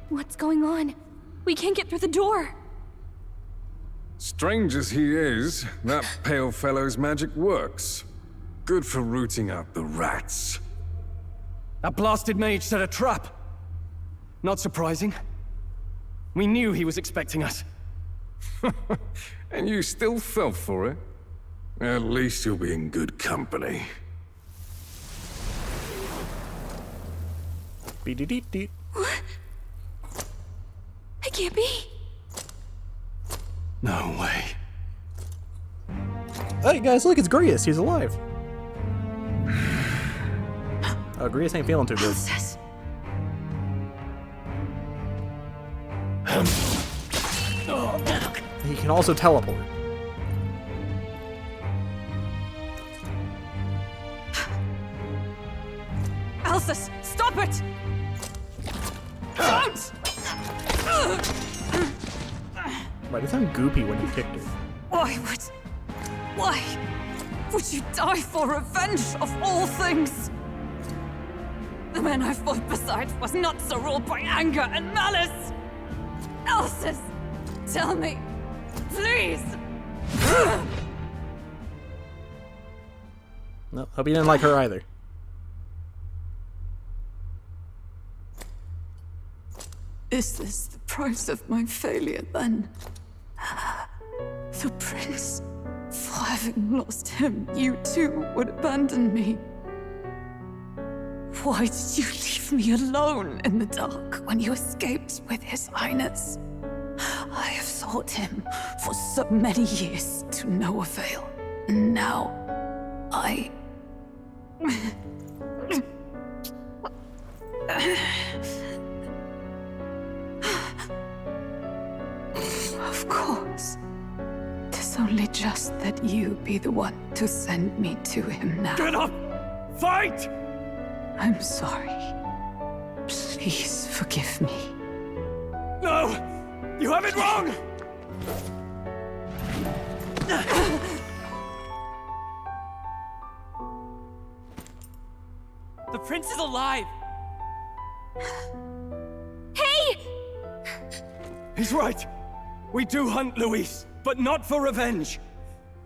[SPEAKER 9] What's going on? We can't get through the door.
[SPEAKER 12] Strange as he is, that pale fellow's magic works. Good for rooting out the rats.
[SPEAKER 11] That blasted mage set a trap. Not surprising. We knew he was expecting us.
[SPEAKER 12] And you still fell for it? At least you'll be in good company.
[SPEAKER 5] Beep-de-deep-deep.
[SPEAKER 9] What? I can't be.
[SPEAKER 19] No way.
[SPEAKER 5] Hey guys, look, it's Grius. He's alive. Oh, Grius ain't feeling too good. He can also teleport.
[SPEAKER 6] Alsus, stop it! Don't!
[SPEAKER 5] Why does it sound goopy when you kicked her?
[SPEAKER 6] Why would you die for revenge of all things? The man I fought beside was not so ruled by anger and malice. Alsus, tell me, please.
[SPEAKER 5] No, hope you didn't like her either.
[SPEAKER 6] Is this the price of my failure, then? The prince, for having lost him, you too would abandon me. Why did you leave me alone in the dark when you escaped with His Highness? I have sought him for so many years to no avail. And now, I... Of course. 'Tis only just that you be the one to send me to him now.
[SPEAKER 11] Get up! Fight!
[SPEAKER 6] I'm sorry. Please forgive me.
[SPEAKER 11] No! You have it wrong!
[SPEAKER 17] The prince is alive!
[SPEAKER 18] Hey!
[SPEAKER 11] He's right. We do hunt Luis, but not for revenge.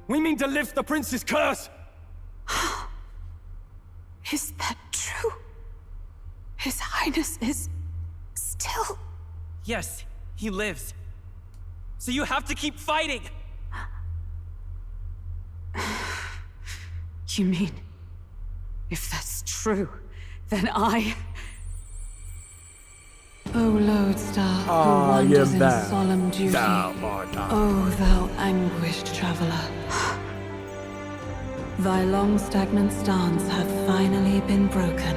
[SPEAKER 11] We mean to lift the prince's curse.
[SPEAKER 6] Is that true? His Highness is still...
[SPEAKER 17] Yes, he lives. So you have to keep fighting!
[SPEAKER 6] You mean, if that's true, then I... O lodestar, who wanders in solemn duty, O thou anguished traveler. Thy long stagnant stance hath finally been broken.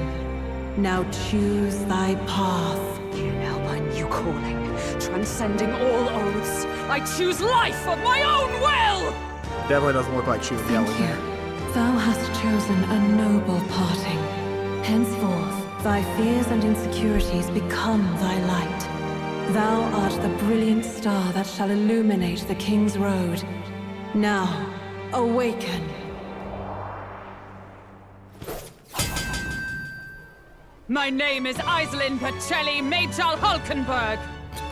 [SPEAKER 6] Now choose thy path. Now my new calling, transcending all oaths, I choose life of my own will!
[SPEAKER 5] Definitely doesn't look like she was yelling there.
[SPEAKER 6] Thou hast chosen a noble parting. Henceforth, thy fears and insecurities become thy light. Thou art the brilliant star that shall illuminate the King's Road. Now, awaken. My name is Iselin Pacelli Majal Hulkenberg.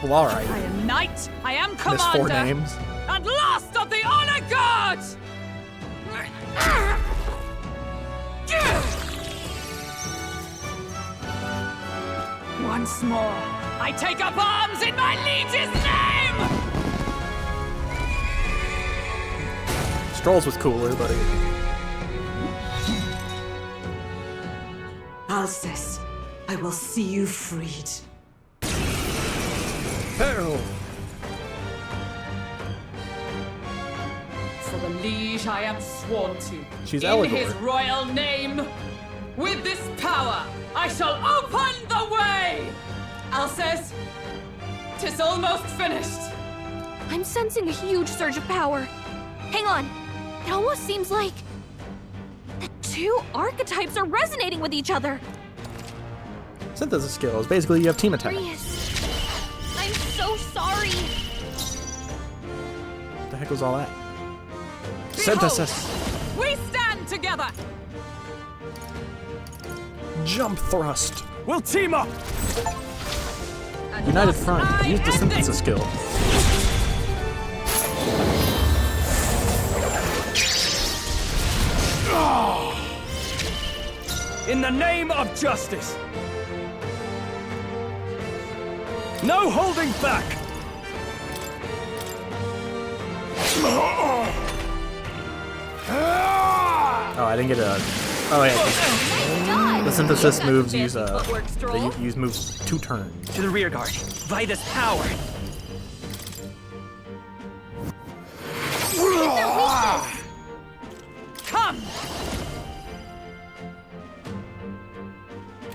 [SPEAKER 5] Well, alright.
[SPEAKER 6] I am knight, I am
[SPEAKER 5] Missed
[SPEAKER 6] commander,
[SPEAKER 5] 4 names.
[SPEAKER 6] and last of the Honor Guard! Once more, I take up arms in my liege's name!
[SPEAKER 5] Strolls was cooler, but...
[SPEAKER 6] Alcest, I will see you freed.
[SPEAKER 5] Hell!
[SPEAKER 6] For the liege I am sworn to.
[SPEAKER 5] She's
[SPEAKER 6] in
[SPEAKER 5] Allegor.
[SPEAKER 6] his royal name. With this power, I shall open the way! Alcest, 'tis almost finished.
[SPEAKER 9] I'm sensing a huge surge of power. Hang on. It almost seems like the two archetypes are resonating with each other.
[SPEAKER 5] Synthesis skills. Basically, you have team attack.
[SPEAKER 9] Rias, I'm so sorry.
[SPEAKER 5] What the heck was all that? Synthesis.
[SPEAKER 6] We stand together.
[SPEAKER 5] Jump thrust.
[SPEAKER 11] We'll team up!
[SPEAKER 5] United Front. Use the synthesis skill.
[SPEAKER 11] In the name of justice! No holding back!
[SPEAKER 5] Oh, I didn't get a... Oh, yeah. The synthesis moves use they use moves 2 turns.
[SPEAKER 17] To the rear guard. Vitus power!
[SPEAKER 6] Come!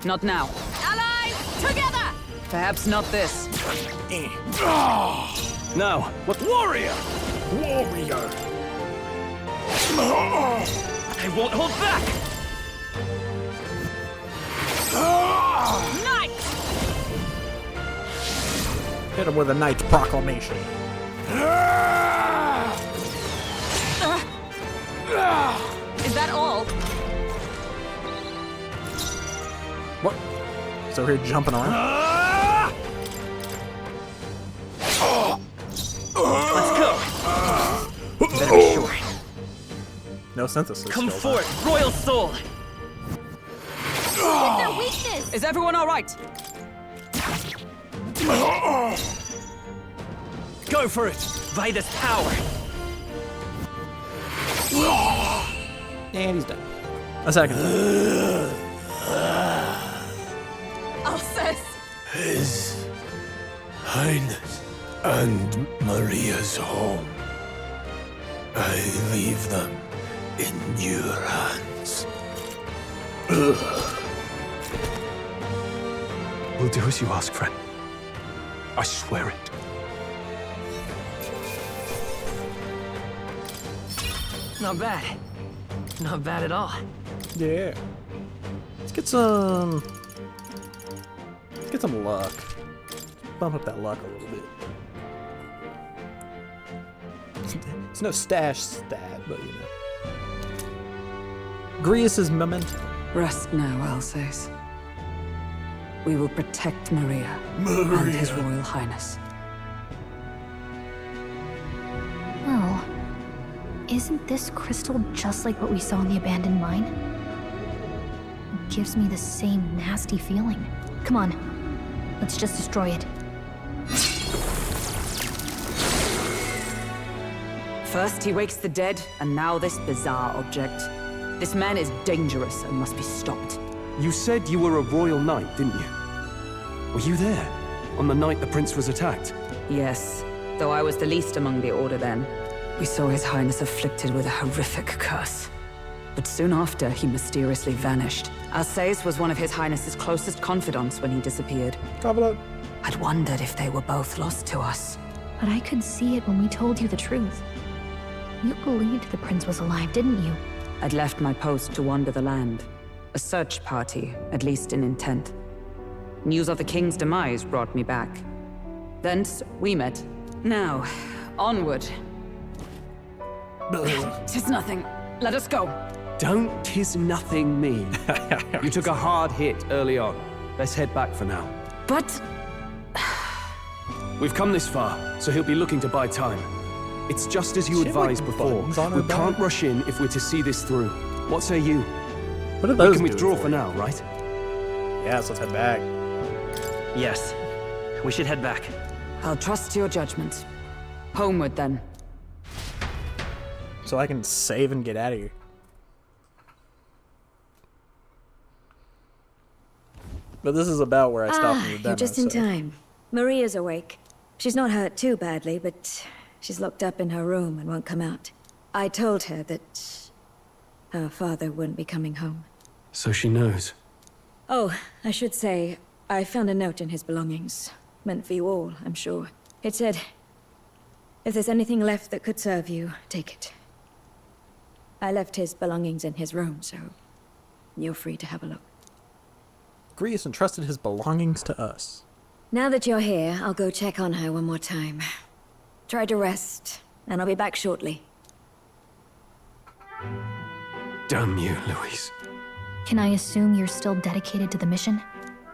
[SPEAKER 6] Not now. Allies, together! Perhaps not this.
[SPEAKER 11] Now, what warrior?
[SPEAKER 20] Warrior!
[SPEAKER 11] I won't hold back!
[SPEAKER 6] Knight!
[SPEAKER 5] Hit him with a Knight's Proclamation.
[SPEAKER 6] Is that all?
[SPEAKER 5] What? So here jumping around?
[SPEAKER 17] Let's go! Better be sure.
[SPEAKER 5] No synthesis.
[SPEAKER 17] Come
[SPEAKER 5] skills,
[SPEAKER 17] forth, royal soul!
[SPEAKER 9] Look at their weakness!
[SPEAKER 6] Is everyone all right?
[SPEAKER 11] Go for it!
[SPEAKER 17] Vitus power!
[SPEAKER 5] And he's done. A second.
[SPEAKER 21] His Highness and Maria's home. I leave them in your hands.
[SPEAKER 2] We'll do as you ask, friend. I swear it.
[SPEAKER 17] Not bad. Not bad at all.
[SPEAKER 5] Yeah. Let's get some luck. Bump up that luck a little bit. It's no stash stat, but you know. Grius's memento.
[SPEAKER 6] Rest now, Alsace. We will protect Maria and His Royal Highness.
[SPEAKER 9] Well, isn't this crystal just like what we saw in the abandoned mine? It gives me the same nasty feeling. Come on, let's just destroy it.
[SPEAKER 6] First he wakes the dead, and now this bizarre object. This man is dangerous and must be stopped.
[SPEAKER 19] You said you were a royal knight, didn't you? Were you there on the night the prince was attacked?
[SPEAKER 6] Yes, though I was the least among the Order then. We saw His Highness afflicted with a horrific curse. But soon after, he mysteriously vanished. Alsace was one of His Highness's closest confidants when he disappeared. I'd wondered if they were both lost to us.
[SPEAKER 9] But I could see it when we told you the truth. You believed the prince was alive, didn't you?
[SPEAKER 6] I'd left my post to wander the land. A search party, at least in intent. News of the king's demise brought me back. Thence, we met. Now, onward. 'Tis nothing. Let us go.
[SPEAKER 19] Don't "'tis nothing" me. You took a hard hit early on. Let's head back for now.
[SPEAKER 6] But...
[SPEAKER 19] We've come this far, so he'll be looking to buy time. It's just as you advised before. We can't rush in if we're to see this through. What say you?
[SPEAKER 5] What are
[SPEAKER 19] We
[SPEAKER 5] those
[SPEAKER 19] can
[SPEAKER 5] doing
[SPEAKER 19] withdraw
[SPEAKER 5] for
[SPEAKER 19] for
[SPEAKER 5] you?
[SPEAKER 19] now, right?
[SPEAKER 5] Yes, let's head back.
[SPEAKER 17] Yes. We should head back.
[SPEAKER 6] I'll trust your judgment. Homeward, then.
[SPEAKER 5] So I can save and get out of here. But this is about where I stopped in the demo.
[SPEAKER 16] You're just in
[SPEAKER 5] so-
[SPEAKER 16] time. Maria's awake. She's not hurt too badly, but she's locked up in her room and won't come out. I told her that her father wouldn't be coming home.
[SPEAKER 19] So she knows.
[SPEAKER 16] Oh, I should say, I found a note in his belongings. Meant for you all, I'm sure. It said, if there's anything left that could serve you, take it. I left his belongings in his room, so you're free to have a look.
[SPEAKER 5] Grius entrusted his belongings to us.
[SPEAKER 16] Now that you're here, I'll go check on her one more time. Try to rest, and I'll be back shortly.
[SPEAKER 19] Damn you, Louise.
[SPEAKER 9] Can I assume you're still dedicated to the mission?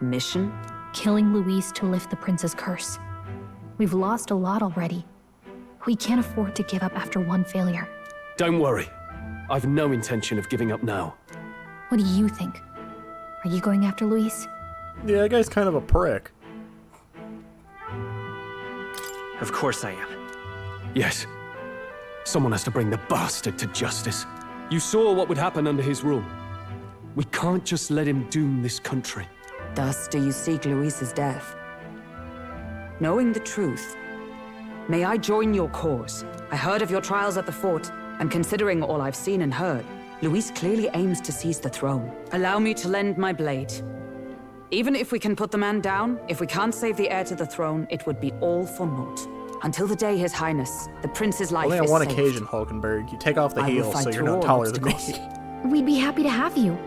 [SPEAKER 6] Mission?
[SPEAKER 9] Killing Louise to lift the prince's curse. We've lost a lot already. We can't afford to give up after one failure.
[SPEAKER 19] Don't worry. I've no intention of giving up now.
[SPEAKER 9] What do you think? Are you going after Louise?
[SPEAKER 5] Yeah, that guy's kind of a prick.
[SPEAKER 17] Of course I am.
[SPEAKER 19] Yes. Someone has to bring the bastard to justice. You saw what would happen under his rule. We can't just let him doom this country.
[SPEAKER 6] Thus do you seek Louise's death. Knowing the truth, may I join your cause? I heard of your trials at the fort, and considering all I've seen and heard, Louise clearly aims to seize the throne. Allow me to lend my blade. Even if we can put the man down, if we can't save the heir to the throne, it would be all for naught. Until the day His Highness, the prince's life
[SPEAKER 5] Only
[SPEAKER 6] is
[SPEAKER 5] on one
[SPEAKER 6] saved.
[SPEAKER 5] occasion, Hulkenberg, you take off the
[SPEAKER 6] I will
[SPEAKER 5] heel,
[SPEAKER 6] fight
[SPEAKER 5] so you're
[SPEAKER 6] through
[SPEAKER 5] not
[SPEAKER 6] all
[SPEAKER 5] taller than me.
[SPEAKER 6] obstacles.
[SPEAKER 9] We'd be happy to have you.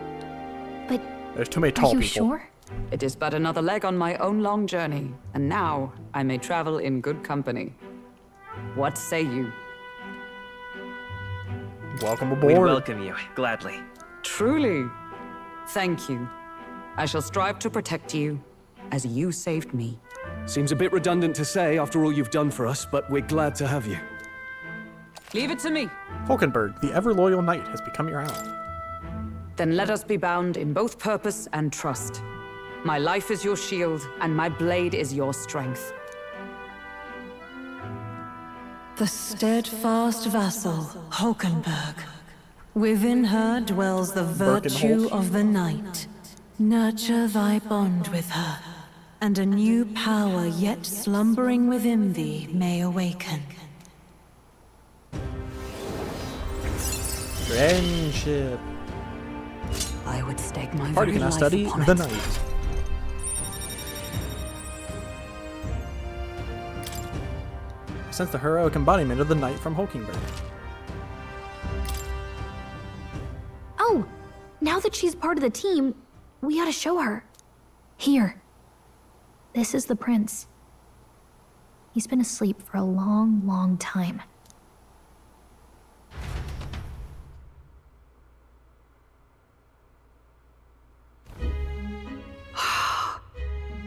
[SPEAKER 9] But
[SPEAKER 5] There's too many
[SPEAKER 9] are
[SPEAKER 5] tall
[SPEAKER 9] you
[SPEAKER 5] people.
[SPEAKER 9] sure?
[SPEAKER 6] It is but another leg on my own long journey, and now I may travel in good company. What say you?
[SPEAKER 5] Welcome
[SPEAKER 17] We
[SPEAKER 5] aboard.
[SPEAKER 17] welcome you, gladly.
[SPEAKER 6] Truly. Thank you. I shall strive to protect you, as you saved me.
[SPEAKER 19] Seems a bit redundant to say after all you've done for us, but we're glad to have you.
[SPEAKER 6] Leave it to me.
[SPEAKER 5] Hulkenberg, the ever-loyal knight, has become your ally.
[SPEAKER 6] Then let us be bound in both purpose and trust. My life is your shield, and my blade is your strength.
[SPEAKER 7] The steadfast vassal, Hulkenberg. Within her dwells the virtue of the knight. Nurture thy bond with her, and a new power yet slumbering within thee may awaken.
[SPEAKER 5] Friendship.
[SPEAKER 6] I would stake my
[SPEAKER 5] Party
[SPEAKER 6] very
[SPEAKER 5] cannot
[SPEAKER 6] life
[SPEAKER 5] study
[SPEAKER 6] upon
[SPEAKER 5] the
[SPEAKER 6] it.
[SPEAKER 5] night. Since the heroic embodiment of the knight from Hulkenberg.
[SPEAKER 9] Oh, now that she's part of the team, we ought to show her. Here. This is the prince. He's been asleep for a long, long time.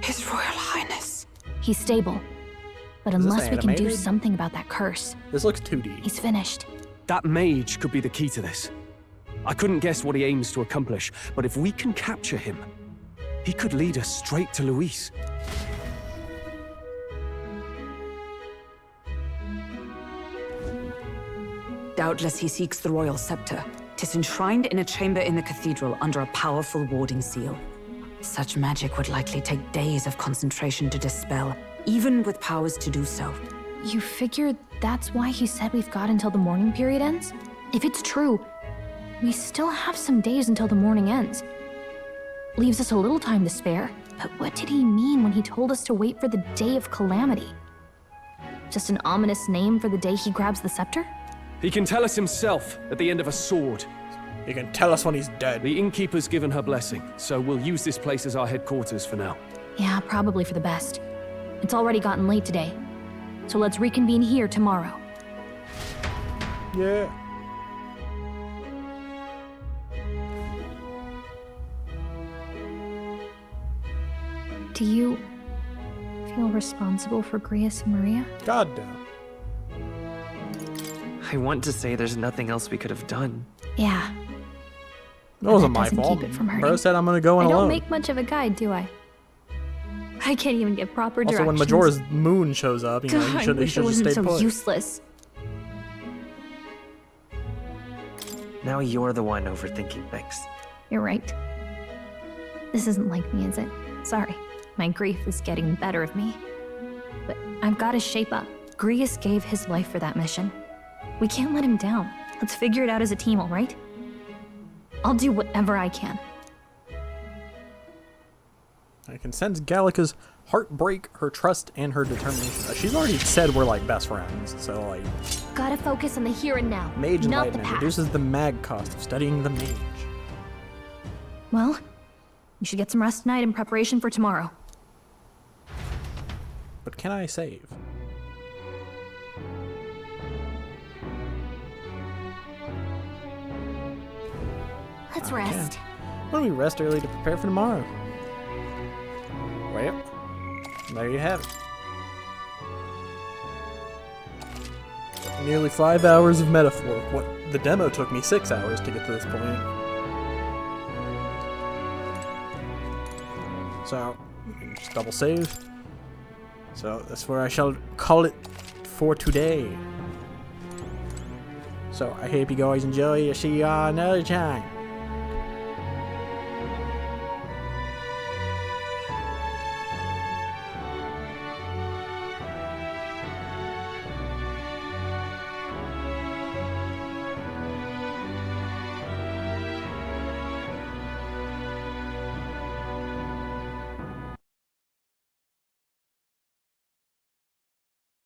[SPEAKER 6] His Royal Highness.
[SPEAKER 9] He's stable. But
[SPEAKER 19] Is this
[SPEAKER 9] unless we can do
[SPEAKER 19] animated?
[SPEAKER 9] something about that curse,
[SPEAKER 5] This looks 2D.
[SPEAKER 9] he's finished.
[SPEAKER 19] That mage could be the key to this. I couldn't guess what he aims to accomplish, but if we can capture him, he could lead us straight to Luis.
[SPEAKER 6] Doubtless he seeks the royal scepter. 'Tis enshrined in a chamber in the cathedral under a powerful warding seal. Such magic would likely take days of concentration to dispel, even with powers to do so.
[SPEAKER 9] You figure that's why he said we've got until the mourning period ends? If it's true, we still have some days until the mourning ends. Leaves us a little time to spare, but what did he mean when he told us to wait for the day of calamity? Just an ominous name for the day he grabs the scepter?
[SPEAKER 19] He can tell us himself at the end of a sword.
[SPEAKER 5] He can tell us when he's dead.
[SPEAKER 19] The innkeeper's given her blessing, so we'll use this place as our headquarters for now.
[SPEAKER 9] Yeah, probably for the best. It's already gotten late today, so let's reconvene here tomorrow.
[SPEAKER 5] Yeah.
[SPEAKER 9] Do you feel responsible for Grius and Maria?
[SPEAKER 5] God no.
[SPEAKER 17] I want to say there's nothing else we could have done.
[SPEAKER 9] Yeah.
[SPEAKER 5] That wasn't
[SPEAKER 9] That
[SPEAKER 5] my
[SPEAKER 9] doesn't
[SPEAKER 5] fault.
[SPEAKER 9] keep it from hurting.
[SPEAKER 5] Bro said I'm gonna go in
[SPEAKER 9] I don't
[SPEAKER 5] alone.
[SPEAKER 9] make much of a guide, do I? I can't even get proper
[SPEAKER 5] Also, when
[SPEAKER 9] directions.
[SPEAKER 5] Majora's moon shows up, you know,
[SPEAKER 9] God,
[SPEAKER 5] he
[SPEAKER 9] I
[SPEAKER 5] should
[SPEAKER 9] wish it
[SPEAKER 5] just stay
[SPEAKER 9] wasn't so
[SPEAKER 5] put.
[SPEAKER 9] useless.
[SPEAKER 17] Now you're the one overthinking things.
[SPEAKER 9] You're right. This isn't like me, is it? Sorry. My grief is getting the better of me. But I've got to shape up. Grius gave his life for that mission. We can't let him down. Let's figure it out as a team, all right? I'll do whatever I can.
[SPEAKER 5] I can sense Gallica's heartbreak, her trust, and her determination. She's already said we're like best friends, so like...
[SPEAKER 9] Gotta focus on the here and now,
[SPEAKER 5] Mage
[SPEAKER 9] not the
[SPEAKER 5] Enlightenment
[SPEAKER 9] past.
[SPEAKER 5] reduces the mag cost of studying the mage.
[SPEAKER 9] Well, you should get some rest tonight in preparation for tomorrow.
[SPEAKER 5] But can I save?
[SPEAKER 9] Let's
[SPEAKER 5] I
[SPEAKER 9] rest.
[SPEAKER 5] Why don't we rest early to prepare for tomorrow? Well, there you have it. Nearly 5 hours of metaphor. What the demo took me 6 hours to get to this point. So, we can just double save. So that's where I shall call it for today. So I hope you guys enjoy. See you another time.